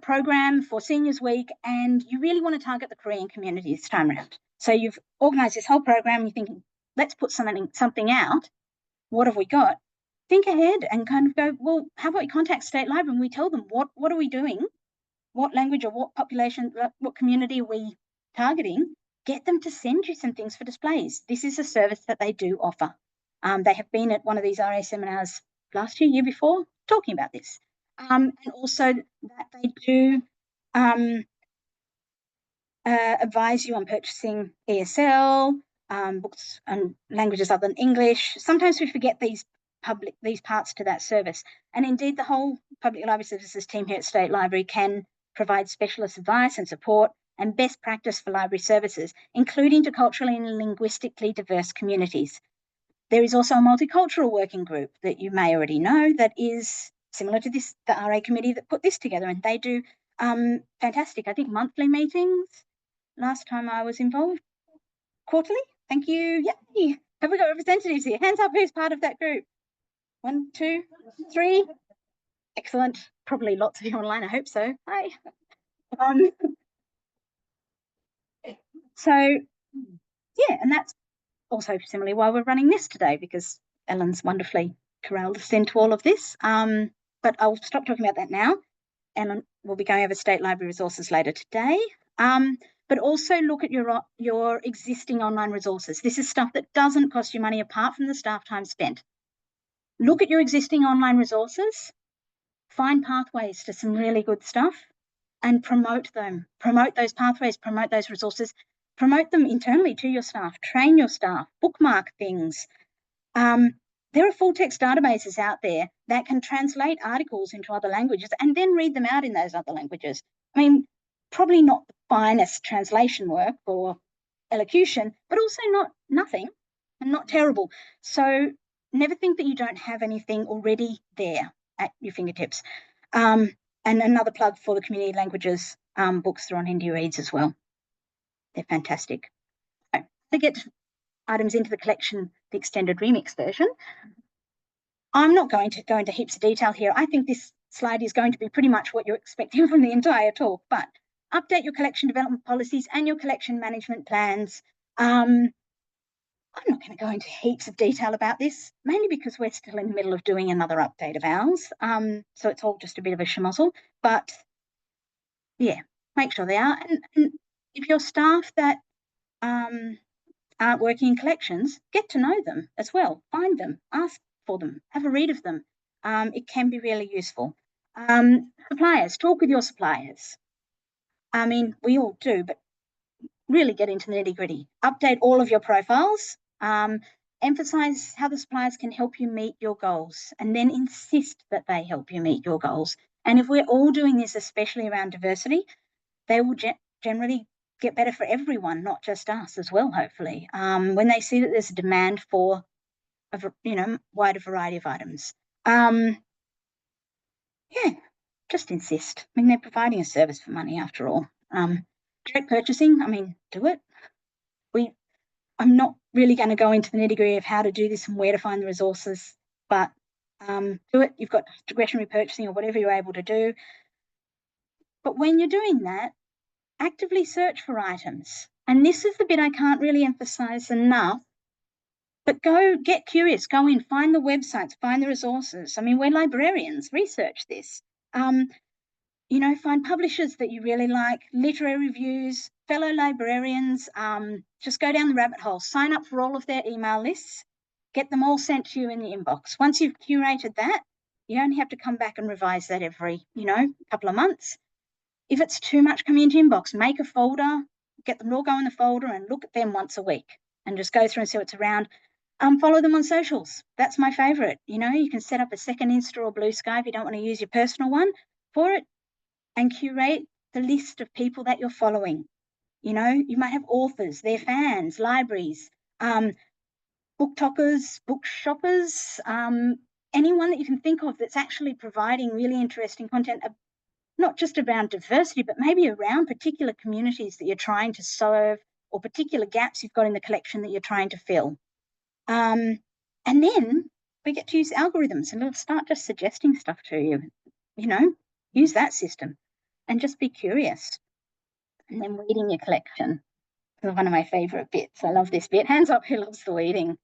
program for Seniors Week and you really want to target the Korean community this time around. So you've organised this whole program, you're thinking, let's put something out. What have we got? Think ahead and kind of go, well, how about we contact State Library and we tell them what are we doing? What language or what population, what community are we targeting? Get them to send you some things for displays. This is a service that they do offer. They have been at one of these RA seminars last year before, talking about this. And also that they do advise you on purchasing ESL, books and languages other than English. Sometimes we forget these parts to that service. And indeed, the whole Public Library Services team here at State Library can provide specialist advice and support and best practice for library services, including to culturally and linguistically diverse communities. There is also a multicultural working group that you may already know that is similar to this, the RA committee that put this together, and they do fantastic, I think, monthly meetings. Last time I was involved, quarterly. Thank you. Yay. Have we got representatives here? Hands up, who's part of that group? 1, 2, 3. Excellent. Probably lots of you online. I hope so. Hi. So, yeah, and that's also similarly why we're running this today, because Ellen's wonderfully corralled us into all of this. But I'll stop talking about that now. Ellen will be going over State Library resources later today. But also look at your existing online resources. This is stuff that doesn't cost you money apart from the staff time spent. Look at your existing online resources, find pathways to some really good stuff and promote them. Promote those pathways, promote those resources, promote them internally to your staff, train your staff, bookmark things. There are full text databases out there that can translate articles into other languages and then read them out in those other languages. I mean, probably not the finest translation work or elocution, but also not nothing and not terrible. So never think that you don't have anything already there at your fingertips. And another plug for the community languages books that are on Indie Reads as well. They're fantastic. To get items into the collection, the extended remix version. I'm not going to go into heaps of detail here. I think this slide is going to be pretty much what you're expecting from the entire talk, but update your collection development policies and your collection management plans. I'm not going to go into heaps of detail about this, mainly because we're still in the middle of doing another update of ours. So it's all just a bit of a schmozzle, but yeah, make sure they are. And if your staff that aren't working in collections, get to know them as well. Find them, ask for them. Have a read of them. It can be really useful. Suppliers, talk with your suppliers. I mean, we all do, but really get into the nitty-gritty. Update all of your profiles. Emphasize how the suppliers can help you meet your goals, and then insist that they help you meet your goals. And if we're all doing this, especially around diversity, they will generally get better for everyone, not just us as well, hopefully, when they see that there's a demand for a wider variety of items. Yeah, just insist. I mean, they're providing a service for money after all. Direct purchasing, I mean, do it. I'm not really going to go into the nitty-gritty of how to do this and where to find the resources, but do it. You've got discretionary purchasing or whatever you're able to do. But when you're doing that, actively search for items. And this is the bit I can't really emphasize enough, but go get curious, go in, find the websites, find the resources. I mean, we're librarians, research this. Find publishers that you really like, literary reviews, fellow librarians, just go down the rabbit hole, sign up for all of their email lists, get them all sent to you in the inbox. Once you've curated that, you only have to come back and revise that every, couple of months. If it's too much coming into your inbox, make a folder, get them all go in the folder and look at them once a week and just go through and see what's around. Follow them on socials. That's my favorite. You can set up a second Insta or Blue Sky if you don't want to use your personal one for it, and curate the list of people that you're following. You might have authors, their fans, libraries, book talkers, book shoppers, anyone that you can think of that's actually providing really interesting content, not just around diversity, but maybe around particular communities that you're trying to serve or particular gaps you've got in the collection that you're trying to fill. And then we get to use algorithms and it'll start just suggesting stuff to you. Use that system and just be curious. And then weeding your collection is one of my favorite bits. I love this bit. Hands up who loves the weeding.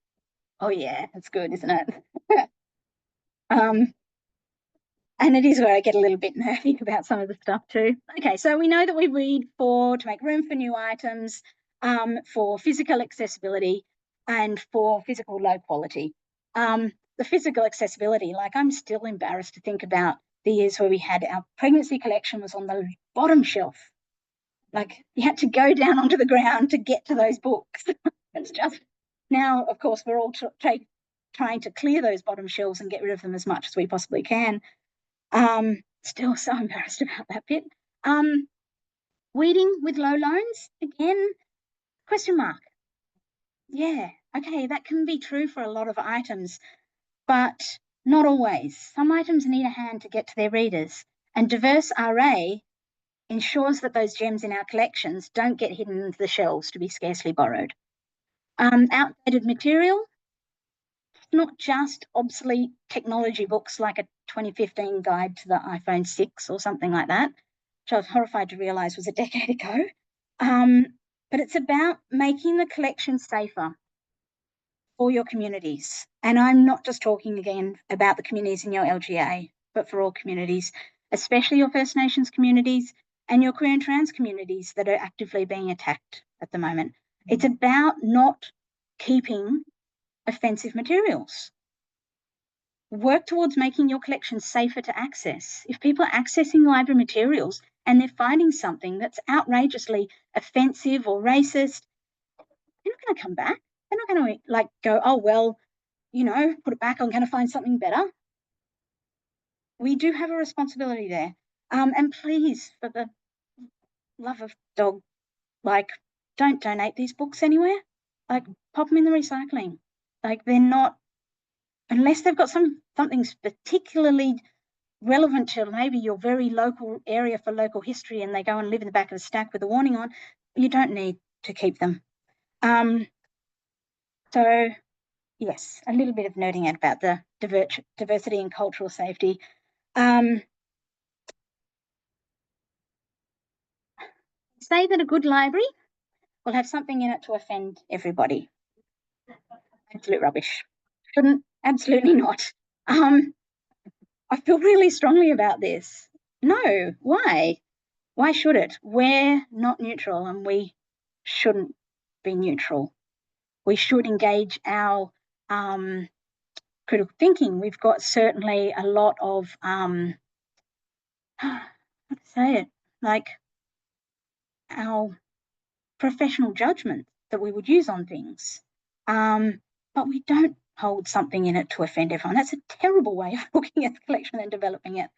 Oh yeah, it's good, isn't it? And it is where I get a little bit nervy about some of the stuff too. Okay, so we know that we weed to make room for new items, for physical accessibility and for physical low quality. The physical accessibility, I'm still embarrassed to think about the years where we had our pregnancy collection was on the bottom shelf. You had to go down onto the ground to get to those books. It's just, now, of course, we're all trying to clear those bottom shelves and get rid of them as much as we possibly can. Still so embarrassed about that bit. Weeding with low loans, again, question mark. Yeah, okay, that can be true for a lot of items, but not always. Some items need a hand to get to their readers, and diverse RA ensures that those gems in our collections don't get hidden into the shelves to be scarcely borrowed. Outdated material, not just obsolete technology books like a 2015 guide to the iPhone 6 or something like that, which I was horrified to realise was a decade ago. But it's about making the collection safer for your communities. And I'm not just talking again about the communities in your LGA, but for all communities, especially your First Nations communities and your queer and trans communities that are actively being attacked at the moment. It's about not keeping offensive materials. Work towards making your collection safer to access. If people are accessing library materials and they're finding something that's outrageously offensive or racist, they're not going to come back. They're not going to go, oh, well, put it back. I'm going to find something better. We do have a responsibility there. And please, for the love of dog, don't donate these books anywhere. Pop them in the recycling. They're not, unless they've got something particularly relevant to maybe your very local area for local history and they go and live in the back of the stack with a warning on, you don't need to keep them. So, yes, a little bit of nerding out about the diversity and cultural safety. Say that a good library will have something in it to offend everybody. Absolute rubbish. Shouldn't, absolutely not. I feel really strongly about this. No, why? Why should it? We're not neutral and we shouldn't be neutral. We should engage our critical thinking. We've got certainly a lot of, how to say it, like our professional judgment that we would use on things. But we don't hold something in it to offend everyone. That's a terrible way of looking at the collection and developing it.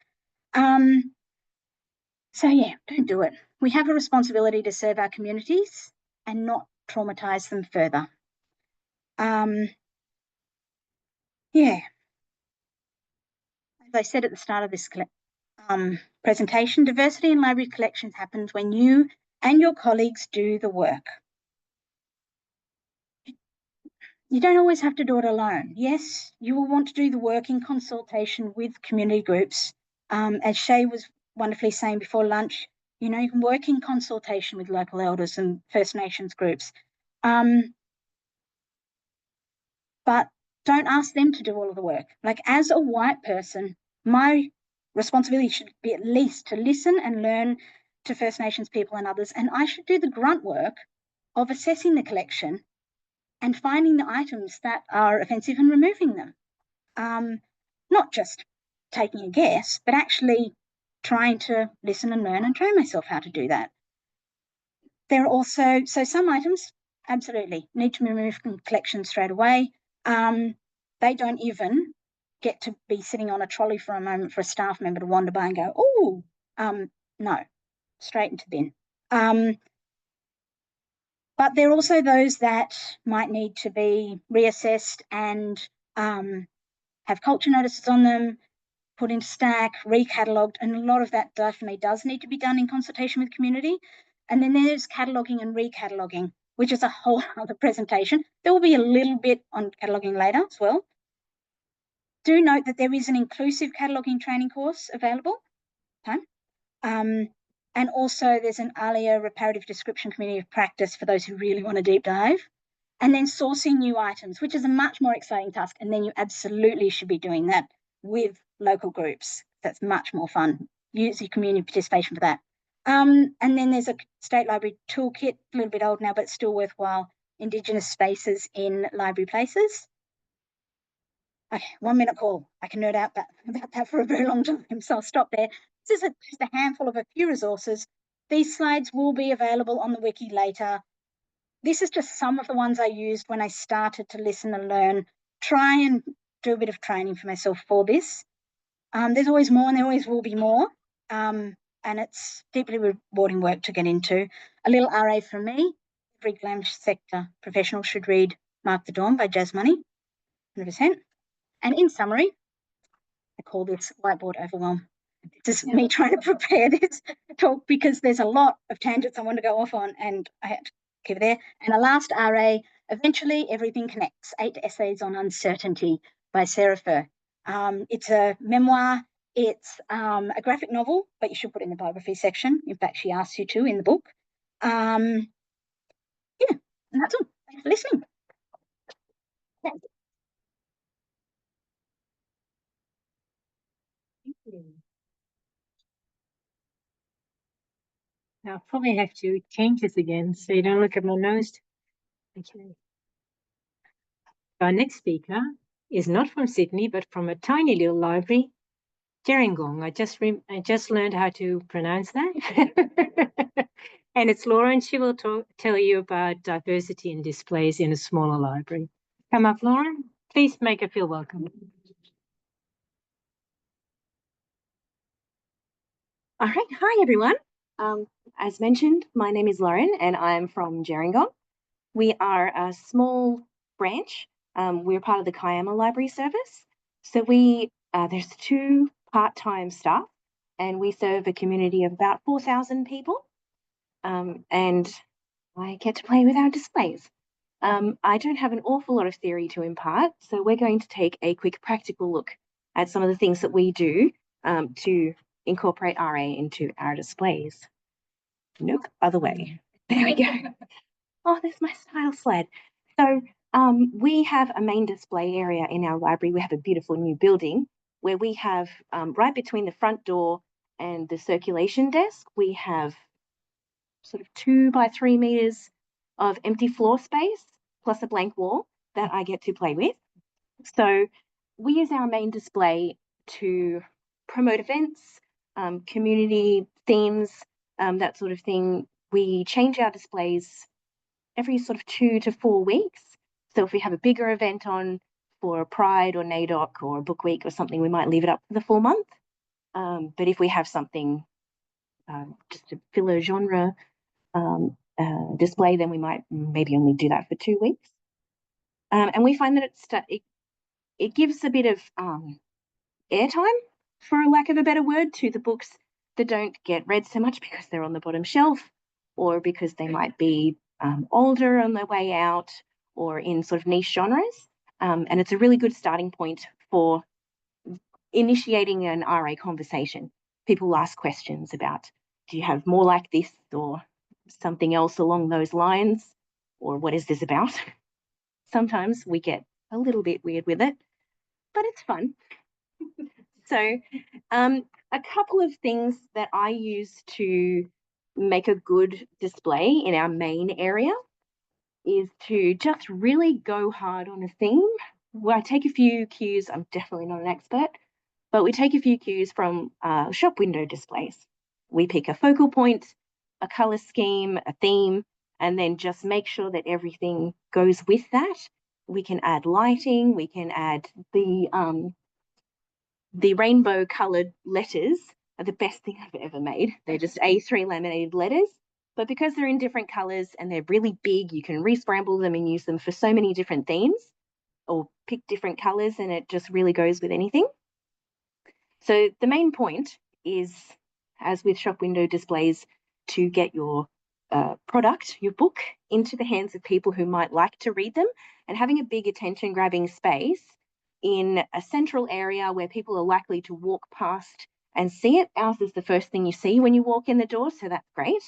So yeah, don't do it. We have a responsibility to serve our communities and not traumatize them further. Yeah. As I said at the start of this presentation, diversity in library collections happens when you and your colleagues do the work. You don't always have to do it alone. Yes, you will want to do the work in consultation with community groups. As Shay was wonderfully saying before lunch, you know, you can work in consultation with local elders and First Nations groups. But don't ask them to do all of the work. Like, as a white person, my responsibility should be at least to listen and learn to First Nations people and others, and I should do the grunt work of assessing the collection and finding the items that are offensive and removing them. Not just taking a guess, but actually trying to listen and learn and train myself how to do that. There are also, so some items absolutely need to be removed from the collection straight away. They don't even get to be sitting on a trolley for a moment for a staff member to wander by and go, oh, no, straight into bin. But there are also those that might need to be reassessed and have culture notices on them, put into stack, recatalogued, and a lot of that definitely does need to be done in consultation with community. And then there's cataloguing and recataloguing, which is a whole other presentation. There will be a little bit on cataloguing later as well. Do note that there is an inclusive cataloguing training course available. Okay. And also there's an ALIA reparative description community of practice for those who really want to deep dive. And then sourcing new items, which is a much more exciting task. And then you absolutely should be doing that with local groups. That's much more fun. Use your community participation for that. And then there's a state library toolkit, a little bit old now, but still worthwhile. Indigenous spaces in library places. Okay, 1 minute call. I can nerd out about that for a very long time, so I'll stop there. This is just a handful of a few resources. These slides will be available on the wiki later. This is just some of the ones I used when I started to listen and learn, try and do a bit of training for myself for this. There's always more and there always will be more. And it's deeply rewarding work to get into. A little RA from me, every glam sector professional should read Mark the Dawn by Jazz Money, 100%. And in summary, I call this whiteboard overwhelm. This is me trying to prepare this talk because there's a lot of tangents I want to go off on and I had to keep it there. And a last RA, Eventually Everything Connects, 8 Essays on Uncertainty by Sarah Furr. It's a memoir. It's a graphic novel, but you should put it in the biography section. In fact, she asks you to in the book. Yeah, and that's all. Thanks for listening. Thank you. Now, I'll probably have to change this again so you don't look at my nose. Okay. Our next speaker is not from Sydney, but from a tiny little library, Gerringong. I just learned how to pronounce that. And it's Laura, and she will tell you about diversity and displays in a smaller library. Come up, Laura. Please make her feel welcome. All right, hi everyone. As mentioned, my name is Lauren and I'm from Gerringong. We are a small branch. We're part of the Kiama Library Service. So there's 2 part-time staff and we serve a community of about 4,000 people. And I get to play with our displays. I don't have an awful lot of theory to impart, so we're going to take a quick practical look at some of the things that we do to incorporate RA into our displays. Nope, other way. There we go. Oh, there's my style slide. So we have a main display area in our library. We have a beautiful new building where we have right between the front door and the circulation desk, we have sort of 2 by 3 meters of empty floor space plus a blank wall that I get to play with. So we use our main display to promote events, community themes, that sort of thing. We change our displays every sort of 2 to 4 weeks. So if we have a bigger event on for Pride or NAIDOC or Book Week or something, we might leave it up for the full month. But if we have something just to fill a genre display, then we might maybe only do that for 2 weeks. And we find that it gives a bit of airtime, for lack of a better word, to the books that don't get read so much because they're on the bottom shelf, or because they might be older on their way out, or in sort of niche genres. And it's a really good starting point for initiating an RA conversation. People ask questions about, do you have more like this or something else along those lines? Or what is this about? Sometimes we get a little bit weird with it, but it's fun. So a couple of things that I use to make a good display in our main area is to just really go hard on a theme. Well, I take a few cues. I'm definitely not an expert, but we take a few cues from shop window displays. We pick a focal point, a color scheme, a theme, and then just make sure that everything goes with that. We can add lighting. We can add the rainbow colored letters are the best thing I've ever made. They're just A3 laminated letters, but because they're in different colors and they're really big, you can re-scramble them and use them for so many different themes, or pick different colors, and it just really goes with anything. So the main point is, as with shop window displays, to get your product, your book, into the hands of people who might like to read them, and having a big attention grabbing space in a central area where people are likely to walk past and see it. Ours is the first thing you see when you walk in the door, so that's great.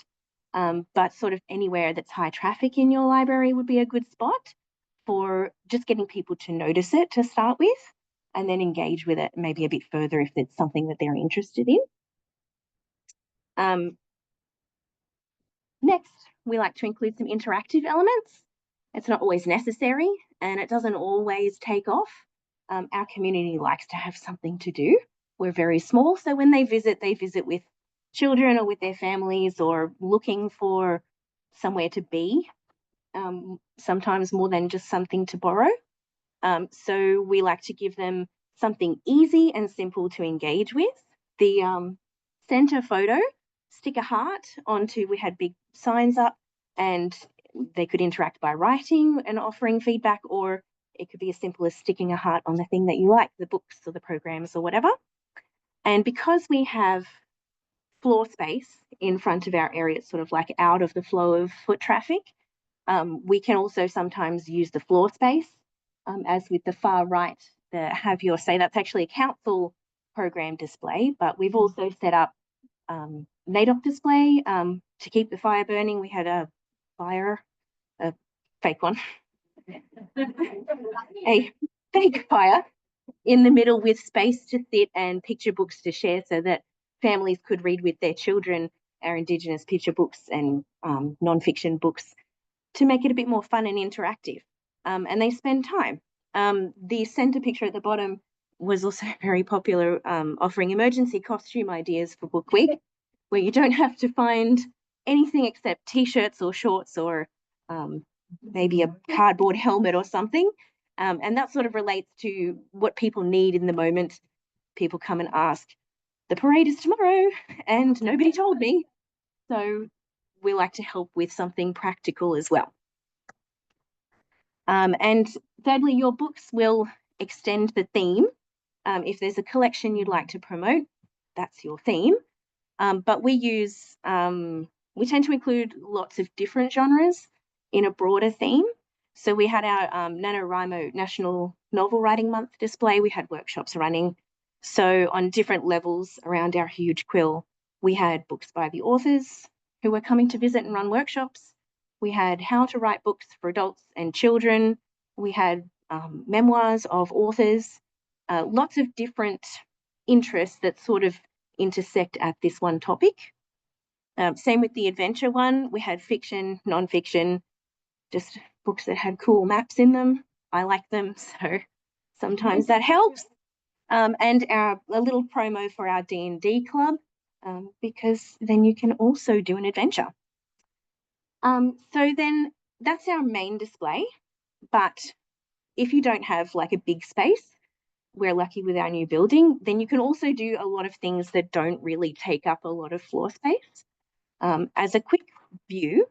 But sort of anywhere that's high traffic in your library would be a good spot for just getting people to notice it to start with, and then engage with it maybe a bit further if it's something that they're interested in. Next, we like to include some interactive elements. It's not always necessary, and it doesn't always take off. Our community likes to have something to do. We're very small, so when they visit with children or with their families, or looking for somewhere to be, sometimes more than just something to borrow. So we like to give them something easy and simple to engage with. The center photo, stick a heart onto, we had big signs up, and they could interact by writing and offering feedback, or it could be as simple as sticking a heart on the thing that you like, the books or the programs or whatever. And because we have floor space in front of our area, it's sort of like out of the flow of foot traffic, we can also sometimes use the floor space, as with the far right, the Have Your Say, that's actually a council program display, but we've also set up NAIDOC display to keep the fire burning. We had a fake one, a fake fire in the middle with space to sit and picture books to share, so that families could read with their children our Indigenous picture books and non-fiction books, to make it a bit more fun and interactive. And they spend time. The centre picture at the bottom was also very popular, offering emergency costume ideas for Book Week, where you don't have to find anything except t-shirts or shorts, or maybe a cardboard helmet or something. And that sort of relates to what people need in the moment. People come and ask, the parade is tomorrow and nobody told me. So we like to help with something practical as well. And thirdly, your books will extend the theme. If there's a collection you'd like to promote, that's your theme. But we tend to include lots of different genres in a broader theme. So we had our NaNoWriMo National Novel Writing Month display. We had workshops running. So on different levels around our huge quill, we had books by the authors who were coming to visit and run workshops. We had how to write books for adults and children. We had memoirs of authors, lots of different interests that sort of intersect at this one topic. Same with the adventure one. We had fiction, non-fiction, just books that had cool maps in them. I like them, so Sometimes that helps. And a little promo for our D&D club, because then you can also do an adventure. So then that's our main display. But if you don't have like a big space, we're lucky with our new building, then you can also do a lot of things that don't really take up a lot of floor space. As a quick view,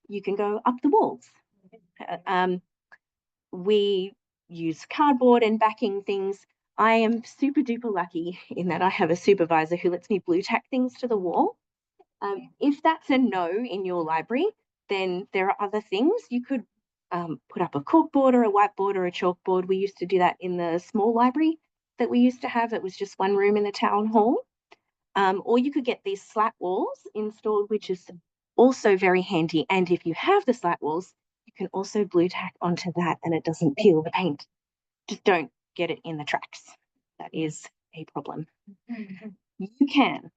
you can go up the walls. We use cardboard and backing things. I am super duper lucky in that I have a supervisor who lets me blue tack things to the wall. If that's a no in your library, then there are other things. You could put up a corkboard or a whiteboard or a chalkboard. We used to do that in the small library that we used to have. It was just one room in the town hall. Or you could get these slat walls installed, which is also very handy. And if you have the slat walls, you can also blue tack onto that and it doesn't peel the paint. Just don't get it in the tracks. That is a problem. You can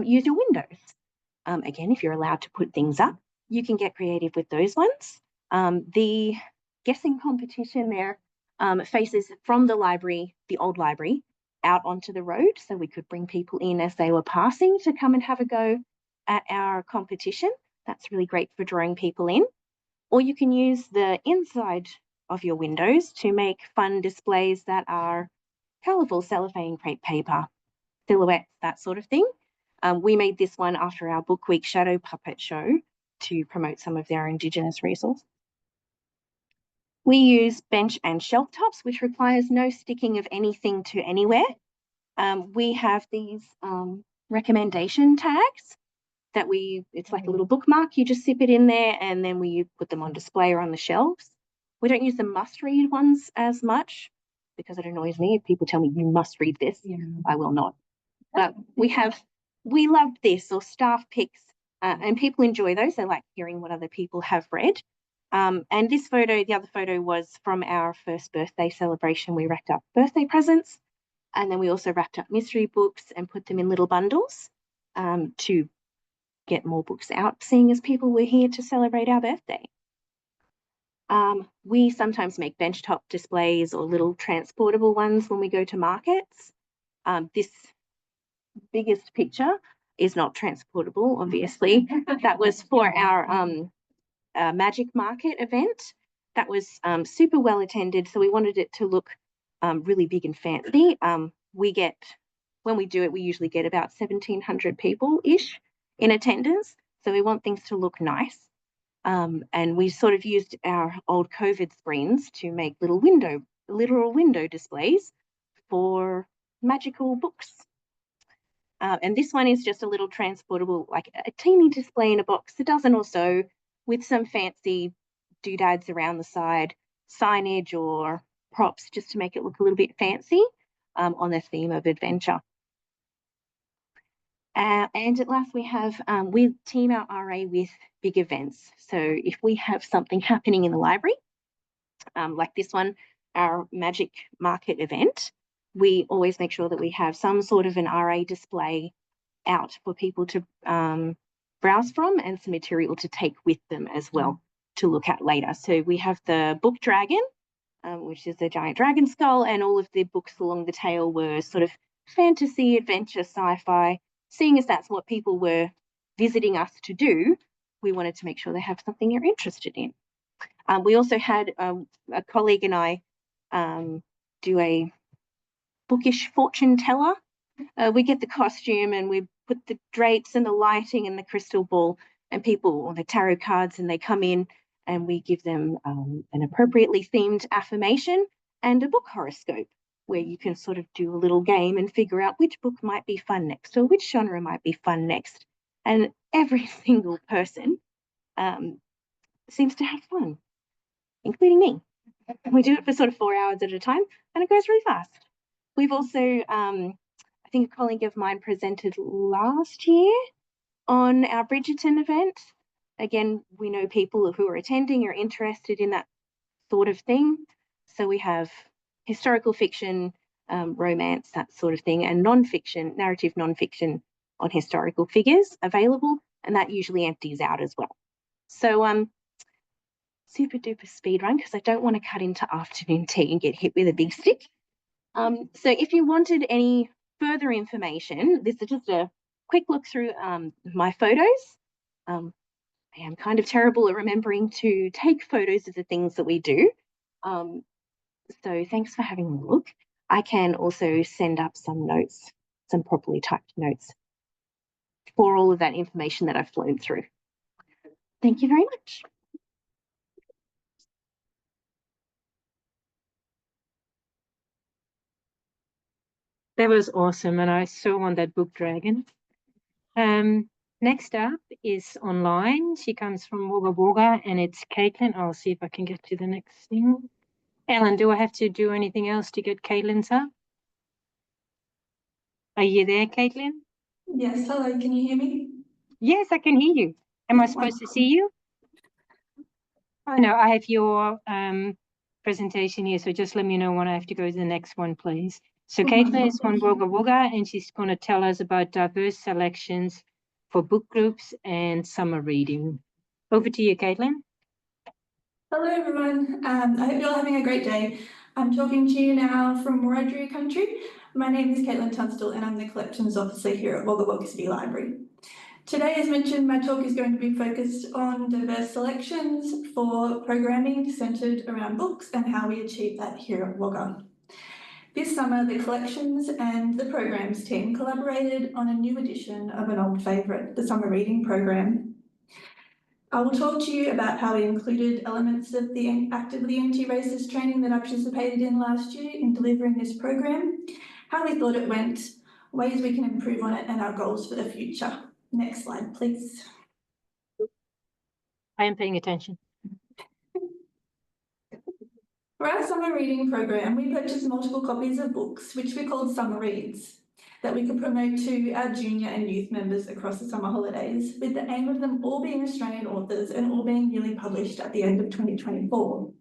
use your windows. Again, if you're allowed to put things up, you can get creative with those ones. The guessing competition there faces from the library, the old library, out onto the road. So we could bring people in as they were passing to come and have a go at our competition. That's really great for drawing people in. Or you can use the inside of your windows to make fun displays that are colourful cellophane crepe paper, silhouettes, that sort of thing. We made this one after our Book Week Shadow Puppet show to promote some of their Indigenous resources. We use bench and shelf tops, which requires no sticking of anything to anywhere. We have these recommendation tags that it's like a little bookmark. You just zip it in there and then we put them on display or on the shelves. We don't use the must-read ones as much because it annoys me if people tell me you must read this. Yeah. I will not. But we love this, or staff picks, and people enjoy those. They like hearing what other people have read. And this photo, the other photo, was from our first birthday celebration. We wrapped up birthday presents, and then we also wrapped up mystery books and put them in little bundles to get more books out, seeing as people were here to celebrate our birthday. We sometimes make benchtop displays or little transportable ones when we go to markets. This biggest picture is not transportable, obviously. That was for our magic market event. That was super well attended, so we wanted it to look really big and fancy. When we do it, we usually get about 1,700 people-ish in attendance, so we want things to look nice. And we sort of used our old COVID screens to make literal window displays for magical books. And this one is just a little transportable, like a teeny display in a box, a dozen or so, with some fancy doodads around the side, signage or props, just to make it look a little bit fancy on the theme of adventure. And at last we team our RA with big events. So if we have something happening in the library, like this one, our Magic Market event, we always make sure that we have some sort of an RA display out for people to browse from and some material to take with them as well to look at later. So we have the Book Dragon, which is a giant dragon skull, and all of the books along the tail were sort of fantasy, adventure, sci-fi. Seeing as that's what people were visiting us to do, we wanted to make sure they have something they're interested in. We also had a colleague and I do a bookish fortune teller. We get the costume and we put the drapes and the lighting and the crystal ball and people, or the tarot cards, and they come in and we give them an appropriately themed affirmation and a book horoscope, where you can sort of do a little game and figure out which book might be fun next or which genre might be fun next. And every single person seems to have fun, including me. We do it for sort of 4 hours at a time and it goes really fast. We've also, I think a colleague of mine presented last year on our Bridgerton event. Again, we know people who are attending are interested in that sort of thing. So we have historical fiction, romance, that sort of thing, and non-fiction, narrative non-fiction on historical figures available, and that usually empties out as well. So super duper speed run, because I don't want to cut into afternoon tea and get hit with a big stick. So if you wanted any further information, this is just a quick look through my photos. I am kind of terrible at remembering to take photos of the things that we do. So thanks for having a look. I can also send up some notes, some properly typed notes for all of that information that I've flown through. Thank you very much. That was awesome, and I so want that book, Dragon. Next up is online. She comes from Wagga Wagga, and it's Caitlin. I'll see if I can get to the next thing. Ellen, do I have to do anything else to get Caitlin's up? Are you there, Caitlin? Yes, hello, can you hear me? Yes, I can hear you. Am I supposed to see you? Oh, no, I have your presentation here, so just let me know when I have to go to the next one, please. So Caitlin is from Wagga Wagga, and she's going to tell us about diverse selections for book groups and summer reading. Over to you, Caitlin. Hello everyone, I hope you're all having a great day. I'm talking to you now from Wiradjuri country. My name is Caitlin Tunstall and I'm the Collections Officer here at Wagga Wagga City Library. Today, as mentioned, my talk is going to be focused on diverse selections for programming centred around books and how we achieve that here at Wagga. This summer, the Collections and the Programs team collaborated on a new edition of an old favourite, the Summer Reading Program. I will talk to you about how we included elements of the actively anti-racist training that I participated in last year in delivering this program, how we thought it went, ways we can improve on it and our goals for the future. Next slide, please. I am paying attention. For our summer reading program, we purchased multiple copies of books, which we called Summer Reads, that we could promote to our junior and youth members across the summer holidays, with the aim of them all being Australian authors and all being newly published at the end of 2024.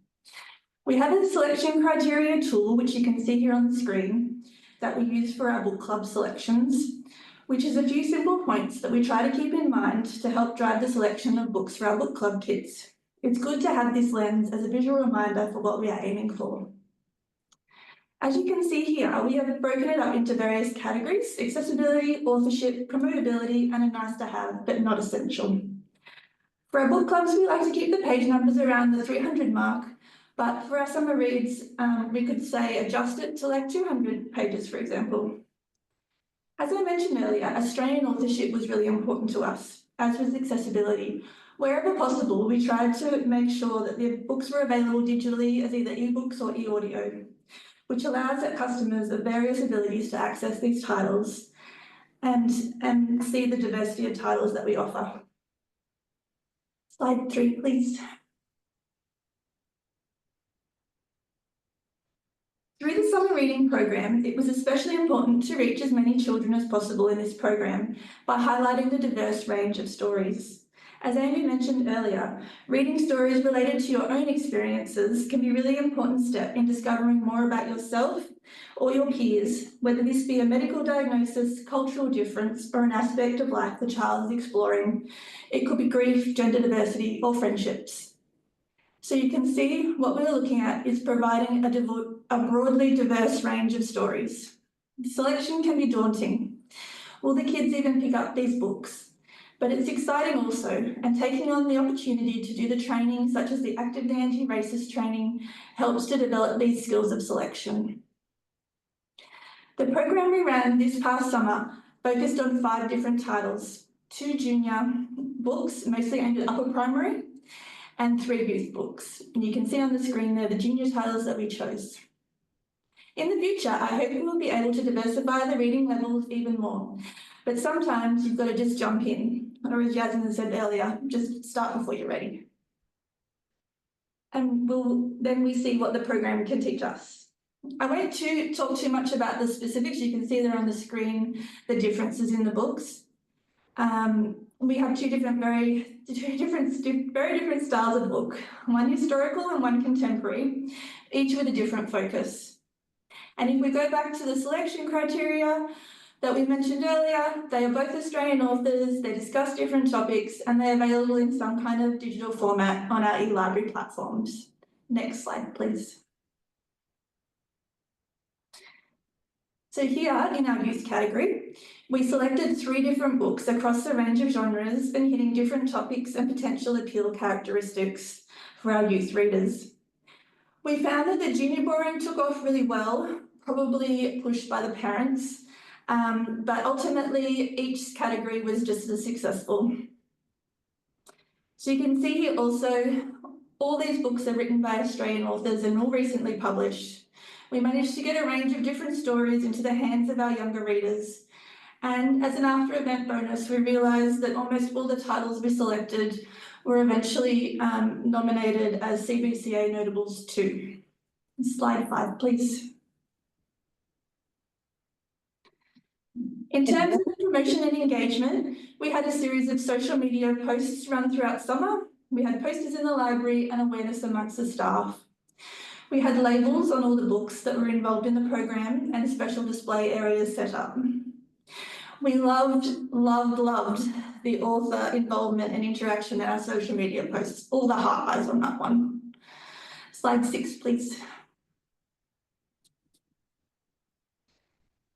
We have a selection criteria tool, which you can see here on the screen, that we use for our book club selections, which is a few simple points that we try to keep in mind to help drive the selection of books for our book club kids. It's good to have this lens as a visual reminder for what we are aiming for. As you can see here, we have broken it up into various categories: accessibility, authorship, promotability, and a nice to have, but not essential. For our book clubs, we like to keep the page numbers around the 300 mark, but for our summer reads, we could say adjust it to like 200 pages, for example. As I mentioned earlier, Australian authorship was really important to us, as was accessibility. Wherever possible, we tried to make sure that the books were available digitally as either ebooks or e-audio, which allows customers of various abilities to access these titles and see the diversity of titles that we offer. Slide 3, please. Through the summer reading program, it was especially important to reach as many children as possible in this program by highlighting the diverse range of stories. As Amy mentioned earlier, reading stories related to your own experiences can be a really important step in discovering more about yourself or your peers, whether this be a medical diagnosis, cultural difference, or an aspect of life the child is exploring. It could be grief, gender diversity, or friendships. So you can see what we're looking at is providing a broadly diverse range of stories. The selection can be daunting. Will the kids even pick up these books? But it's exciting also, and taking on the opportunity to do the training, such as the actively anti-racist training, helps to develop these skills of selection. The program we ran this past summer focused on 5 different titles: 2 junior books, mostly aimed at upper primary, and 3 youth books. And you can see on the screen there the junior titles that we chose. In the future, I hope we will be able to diversify the reading levels even more. But sometimes you've got to just jump in, or as Yasmin said earlier, just start before you're ready. And then we see what the program can teach us. I won't talk too much about the specifics. You can see there on the screen the differences in the books. We have very different styles of book, one historical and one contemporary, each with a different focus. And if we go back to the selection criteria that we mentioned earlier, they are both Australian authors, they discuss different topics, and they're available in some kind of digital format on our e-library platforms. Next slide, please. So here in our youth category, we selected 3 different books across a range of genres and hitting different topics and potential appeal characteristics for our youth readers. We found that the junior boring took off really well, probably pushed by the parents, but ultimately each category was just as successful. So you can see here also, all these books are written by Australian authors and all recently published. We managed to get a range of different stories into the hands of our younger readers. And as an after-event bonus, we realised that almost all the titles we selected were eventually nominated as CBCA Notables too. Slide 5, please. In terms of promotion and engagement, we had a series of social media posts run throughout summer. We had posters in the library and awareness amongst the staff. We had labels on all the books that were involved in the program and special display areas set up. We loved the author involvement and interaction in our social media posts, all the heart eyes on that one. Slide 6, please.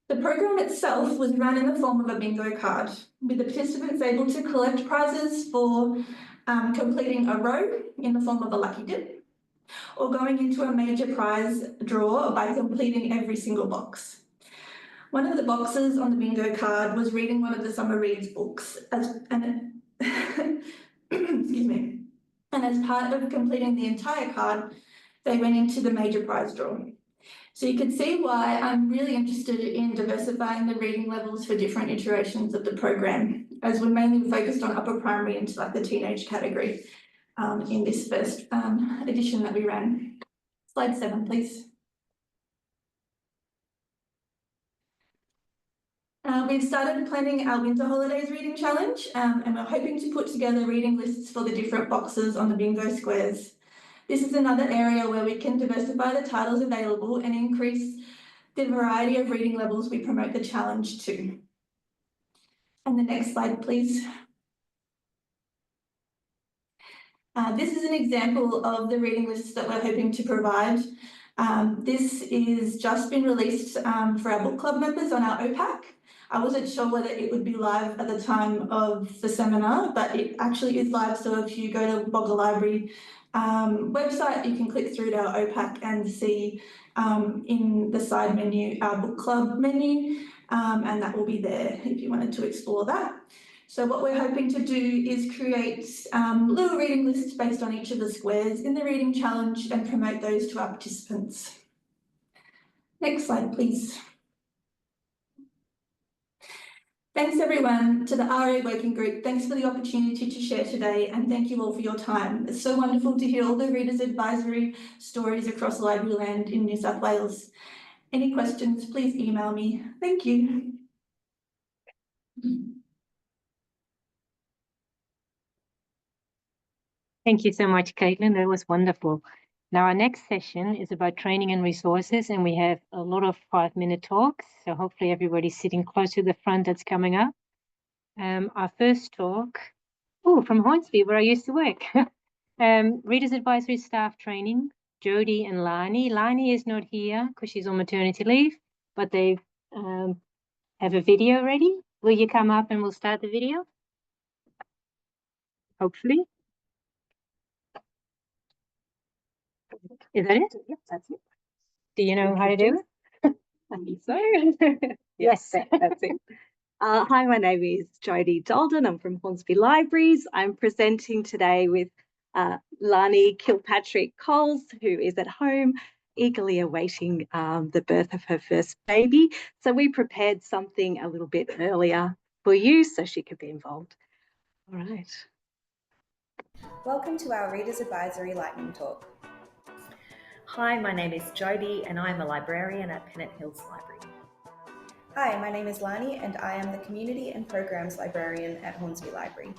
The program itself was run in the form of a bingo card, with the participants able to collect prizes for completing a row in the form of a lucky dip, or going into a major prize draw by completing every single box. One of the boxes on the bingo card was reading one of the summer reads books, excuse me. And as part of completing the entire card, they went into the major prize draw. So you can see why I'm really interested in diversifying the reading levels for different iterations of the program, as we're mainly focused on upper primary into like the teenage category in this first edition that we ran. Slide 7, please. We've started planning our winter holidays reading challenge and we're hoping to put together reading lists for the different boxes on the bingo squares. This is another area where we can diversify the titles available and increase the variety of reading levels we promote the challenge to. And the next slide, please. This is an example of the reading lists that we're hoping to provide. This is just been released for our book club members on our OPAC. I wasn't sure whether it would be live at the time of the seminar, but it actually is live. So if you go to Bogger Library website, you can click through to our OPAC and see in the side menu our book club menu, and that will be there if you wanted to explore that. So what we're hoping to do is create little reading lists based on each of the squares in the reading challenge and promote those to our participants. Next slide, please. Thanks everyone to the RA Working Group. Thanks for the opportunity to share today and thank you all for your time. It's so wonderful to hear all the Readers Advisory stories across library land in New South Wales. Any questions, please email me. Thank you. Thank you so much, Caitlin. That was wonderful. Now, our next session is about training and resources, and we have a lot of 5-minute talks. So hopefully everybody's sitting close to the front that's coming up. Our first talk, from Hornsby, where I used to work. Readers Advisory Staff Training, Jody and Lani. Lani is not here because she's on maternity leave, but they have a video ready. Will you come up and we'll start the video? Hopefully. Is that it? Yep, that's it. Do you know how to do it? I think so. Yes, that's it. Hi, my name is Jody Dalden. I'm from Hornsby Libraries. I'm presenting today with Lani Kilpatrick-Coles, who is at home eagerly awaiting the birth of her first baby. So we prepared something a little bit earlier for you so she could be involved. All right. Welcome to our Readers Advisory Lightning Talk. Hi, my name is Jody and I'm a librarian at Pennant Hills Library. Hi, my name is Lani and I am the Community and Programs Librarian at Hornsby Library.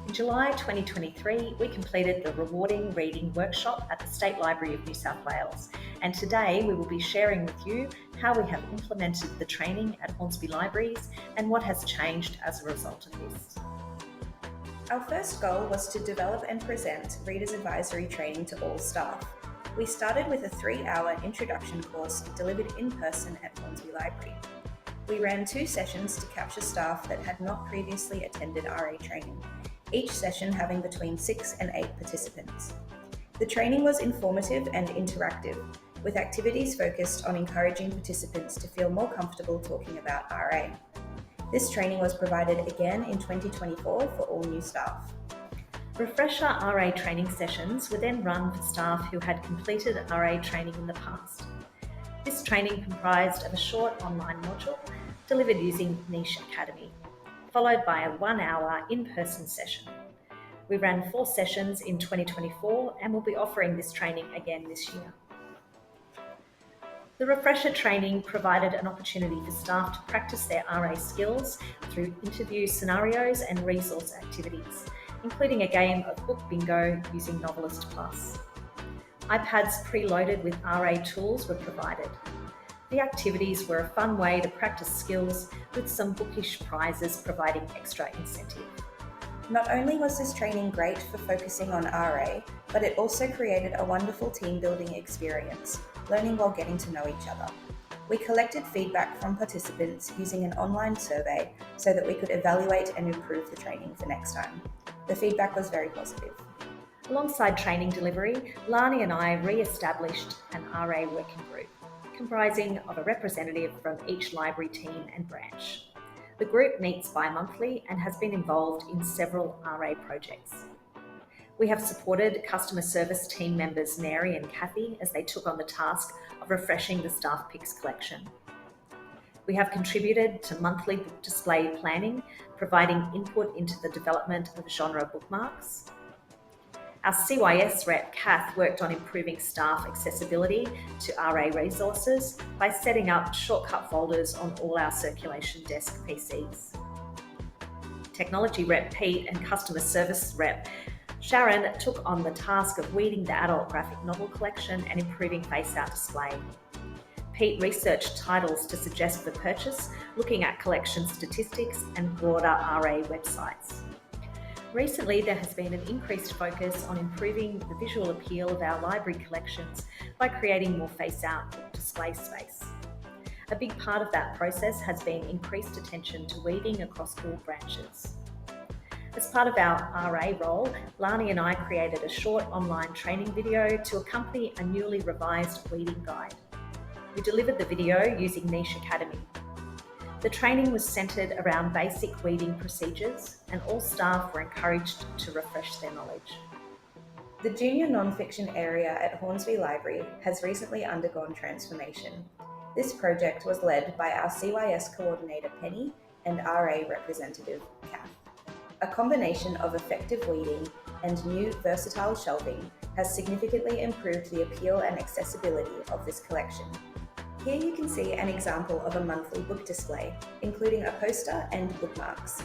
In July 2023, we completed the rewarding reading workshop at the State Library of New South Wales, and today we will be sharing with you how we have implemented the training at Hornsby Libraries and what has changed as a result of this. Our first goal was to develop and present Readers Advisory training to all staff. We started with a 3-hour introduction course delivered in person at Hornsby Library. We ran 2 sessions to capture staff that had not previously attended RA training, each session having between 6 and 8 participants. The training was informative and interactive, with activities focused on encouraging participants to feel more comfortable talking about RA. This training was provided again in 2024 for all new staff. Refresher RA training sessions were then run for staff who had completed RA training in the past. This training comprised of a short online module delivered using Niche Academy, followed by a 1-hour in-person session. We ran 4 sessions in 2024 and will be offering this training again this year. The refresher training provided an opportunity for staff to practice their RA skills through interview scenarios and resource activities, including a game of book bingo using Novelist Plus. iPads preloaded with RA tools were provided. The activities were a fun way to practice skills, with some bookish prizes providing extra incentive. Not only was this training great for focusing on RA, but it also created a wonderful team building experience, learning while getting to know each other. We collected feedback from participants using an online survey so that we could evaluate and improve the training for next time. The feedback was very positive. Alongside training delivery, Lani and I re-established an RA working group, comprising of a representative from each library team and branch. The group meets bi-monthly and has been involved in several RA projects. We have supported customer service team members Mary and Kathy as they took on the task of refreshing the Staff Picks collection. We have contributed to monthly book display planning, providing input into the development of genre bookmarks. Our CYS rep, Kath, worked on improving staff accessibility to RA resources by setting up shortcut folders on all our circulation desk PCs. Technology rep, Pete, and customer service rep, Sharon, took on the task of weeding the adult graphic novel collection and improving face-out display. Pete researched titles to suggest for purchase, looking at collection statistics and broader RA websites. Recently, there has been an increased focus on improving the visual appeal of our library collections by creating more face-out book display space. A big part of that process has been increased attention to weeding across all branches. As part of our RA role, Lani and I created a short online training video to accompany a newly revised weeding guide. We delivered the video using Niche Academy. The training was centred around basic weeding procedures, and all staff were encouraged to refresh their knowledge. The junior non-fiction area at Hornsby Library has recently undergone transformation. This project was led by our CYS coordinator Penny and RA representative Kath. A combination of effective weeding and new versatile shelving has significantly improved the appeal and accessibility of this collection. Here you can see an example of a monthly book display, including a poster and bookmarks.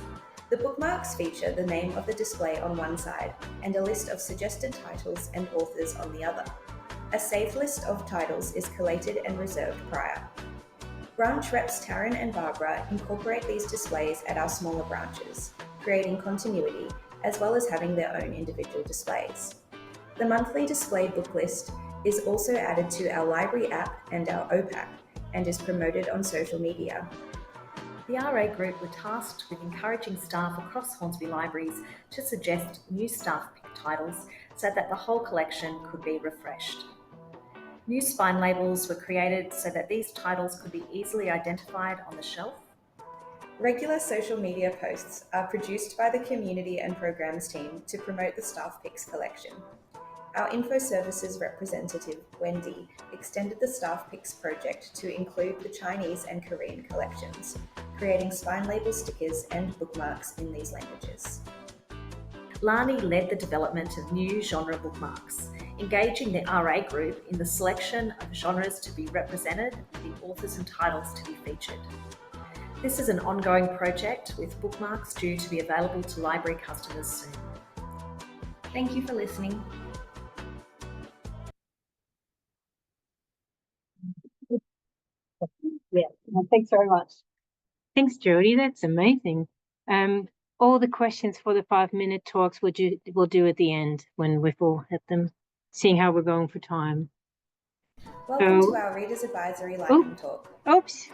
The bookmarks feature the name of the display on one side and a list of suggested titles and authors on the other. A saved list of titles is collated and reserved prior. Branch reps Taryn and Barbara incorporate these displays at our smaller branches, creating continuity, as well as having their own individual displays. The monthly display book list is also added to our library app and our OPAC, and is promoted on social media. The RA group were tasked with encouraging staff across Hornsby Libraries to suggest new staff pick titles so that the whole collection could be refreshed. New spine labels were created so that these titles could be easily identified on the shelf. Regular social media posts are produced by the community and programs team to promote the Staff Picks collection. Our Info Services representative, Wendy, extended the Staff Picks project to include the Chinese and Korean collections, creating spine label stickers and bookmarks in these languages. Lani led the development of new genre bookmarks, engaging the RA group in the selection of genres to be represented and the authors and titles to be featured. This is an ongoing project with bookmarks due to be available to library customers soon. Thank you for listening. Yeah, well, thanks very much. Thanks, Jodie. That's amazing. All the questions for the 5-minute talks we'll do at the end when we've all had them, seeing how we're going for time. Welcome So- to our Readers Advisory Lightning Talk. Oops.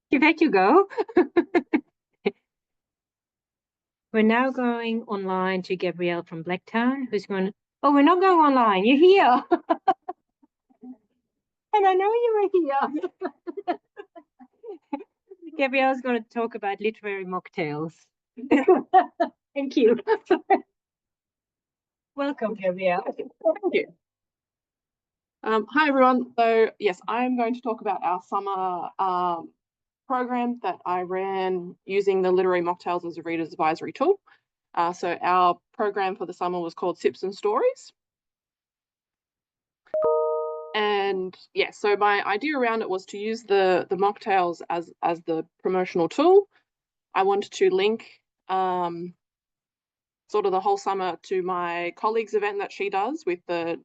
You let you go. We're now going online to Gabrielle from Blacktown, who's going, oh, we're not going online. You're here. And I know you were here. Gabrielle's going to talk about literary mocktails. Thank you. Welcome, Gabrielle. Thank you. Hi, everyone. So, yes, I'm going to talk about our summer program that I ran using the Literary Mocktails as a reader's advisory tool. So our program for the summer was called Sips and Stories. And yeah, so my idea around it was to use the mocktails as the promotional tool. I wanted to link sort of the whole summer to my colleague's event that she does with the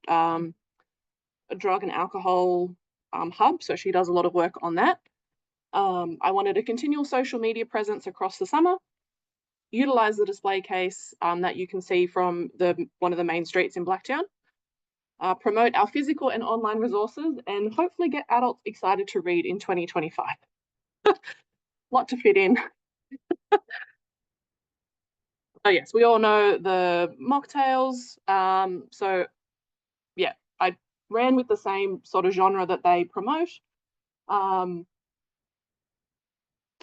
drug and alcohol hub. So she does a lot of work on that. I wanted a continual social media presence across the summer, utilize the display case that you can see from one of the main streets in Blacktown, promote our physical and online resources, and hopefully get adults excited to read in 2025. Lot to fit in. Oh yes, we all know the mocktails. So yeah, I ran with the same sort of genre that they promote.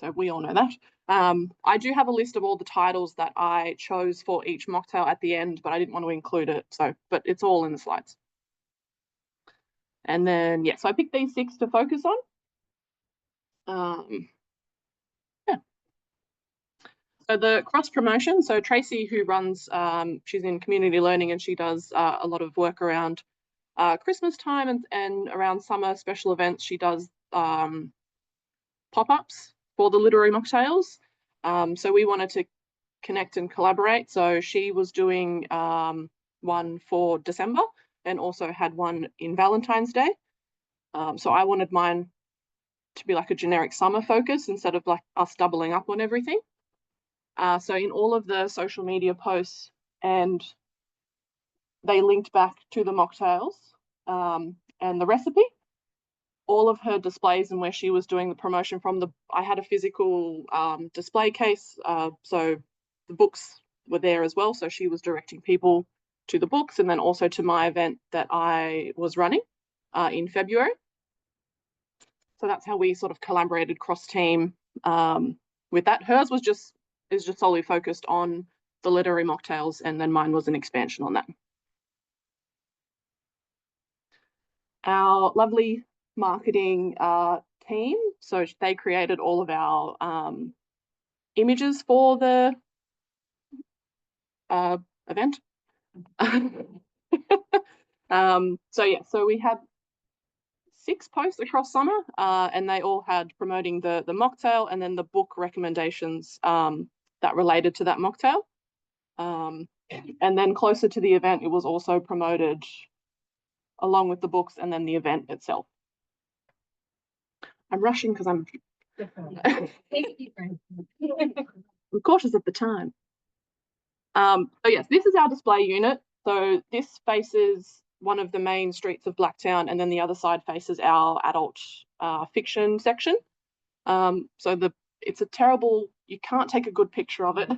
So we all know that. I do have a list of all the titles that I chose for each mocktail at the end, but I didn't want to include it. But it's all in the slides. And then, yeah, so I picked these 6 to focus on. Yeah. So the cross promotion, so Tracy, who runs, she's in community learning, and she does a lot of work around Christmas time and around summer special events. She does pop-ups for the literary mocktails. So we wanted to connect and collaborate. So she was doing one for December and also had one in Valentine's Day. So I wanted mine to be like a generic summer focus instead of like us doubling up on everything. So in all of the social media posts, and they linked back to the mocktails and the recipe. All of her displays and where she was doing the promotion from, I had a physical display case, so the books were there as well. So she was directing people to the books and then also to my event that I was running in February. So that's how we sort of collaborated cross team with that. Hers is just solely focused on the literary mocktails, and then mine was an expansion on that. Our lovely marketing team, so they created all of our images for the event. So we had 6 posts across summer, and they all had promoting the mocktail and then the book recommendations that related to that mocktail. And then closer to the event, it was also promoted along with the books and then the event itself. I'm rushing because I'm cautious of the time. So yes, this is our display unit. So this faces one of the main streets of Blacktown, and then the other side faces our adult fiction section. So it's a terrible, you can't take a good picture of it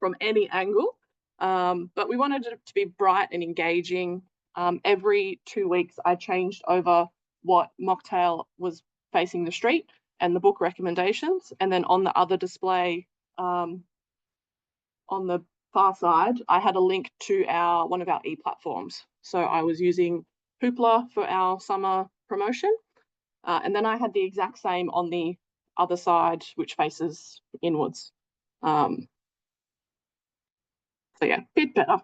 from any angle, but we wanted it to be bright and engaging. Every 2 weeks, I changed over what mocktail was facing the street and the book recommendations. And then on the other display, on the far side, I had a link to one of our e-platforms. So I was using Hoopla for our summer promotion. And then I had the exact same on the other side, which faces inwards. So yeah, bit better.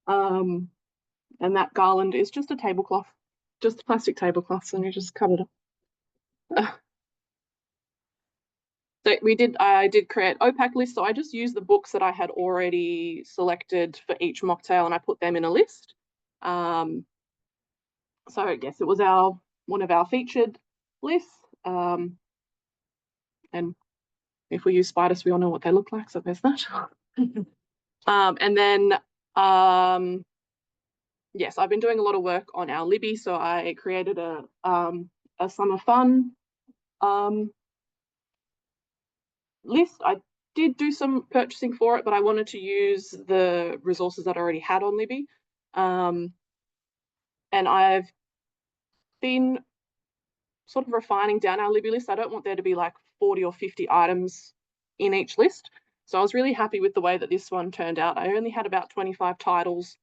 And that garland is just a tablecloth, just a plastic tablecloth, and you just cut it up. So I did create OPAC lists. So I just used the books that I had already selected for each mocktail, and I put them in a list. So yes, it was one of our featured lists. And if we use spiders, we all know what they look like. So there's that. And then yes, I've been doing a lot of work on our Libby, so I created a summer fun list. I did do some purchasing for it, but I wanted to use the resources that I already had on Libby. And I've been sort of refining down our Libby list. I don't want there to be like 40 or 50 items in each list. So I was really happy with the way that this one turned out. I only had about 25 titles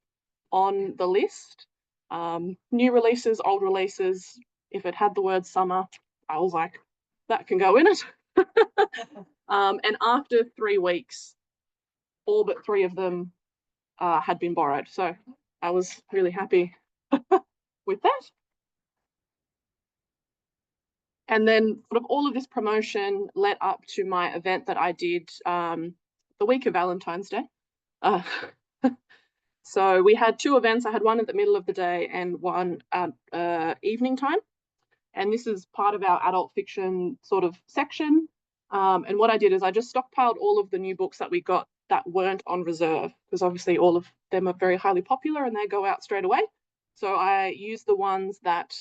on the list. New releases, old releases. If it had the word summer, I was like, that can go in it. And after 3 weeks, all but 3 of them had been borrowed. So I was really happy with that. And then sort of all of this promotion led up to my event that I did the week of Valentine's Day. So we had 2 events. I had one at the middle of the day and one at evening time. And this is part of our adult fiction sort of section. And what I did is I just stockpiled all of the new books that we got that weren't on reserve, because obviously all of them are very highly popular and they go out straight away. So I used the ones that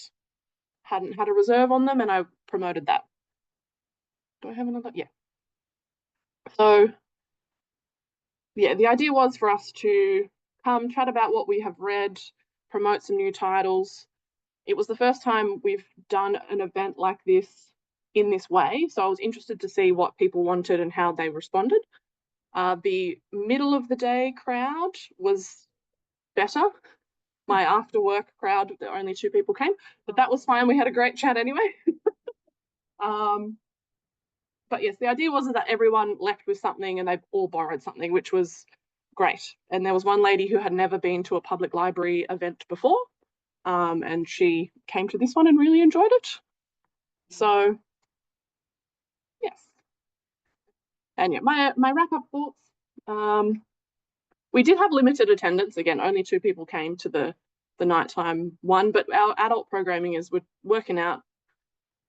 hadn't had a reserve on them and I promoted that. Do I have another? Yeah. So yeah, the idea was for us to come chat about what we have read, promote some new titles. It was the first time we've done an event like this in this way, so I was interested to see what people wanted and how they responded. The middle of the day crowd was better. My after work crowd, the only 2 people came, but that was fine. We had a great chat anyway. But yes, the idea was that everyone left with something and they all borrowed something, which was great. And there was one lady who had never been to a public library event before, and she came to this one and really enjoyed it. So yes. And yeah, my wrap-up thoughts. We did have limited attendance. Again, only 2 people came to the nighttime one, but our adult programming is we're working out,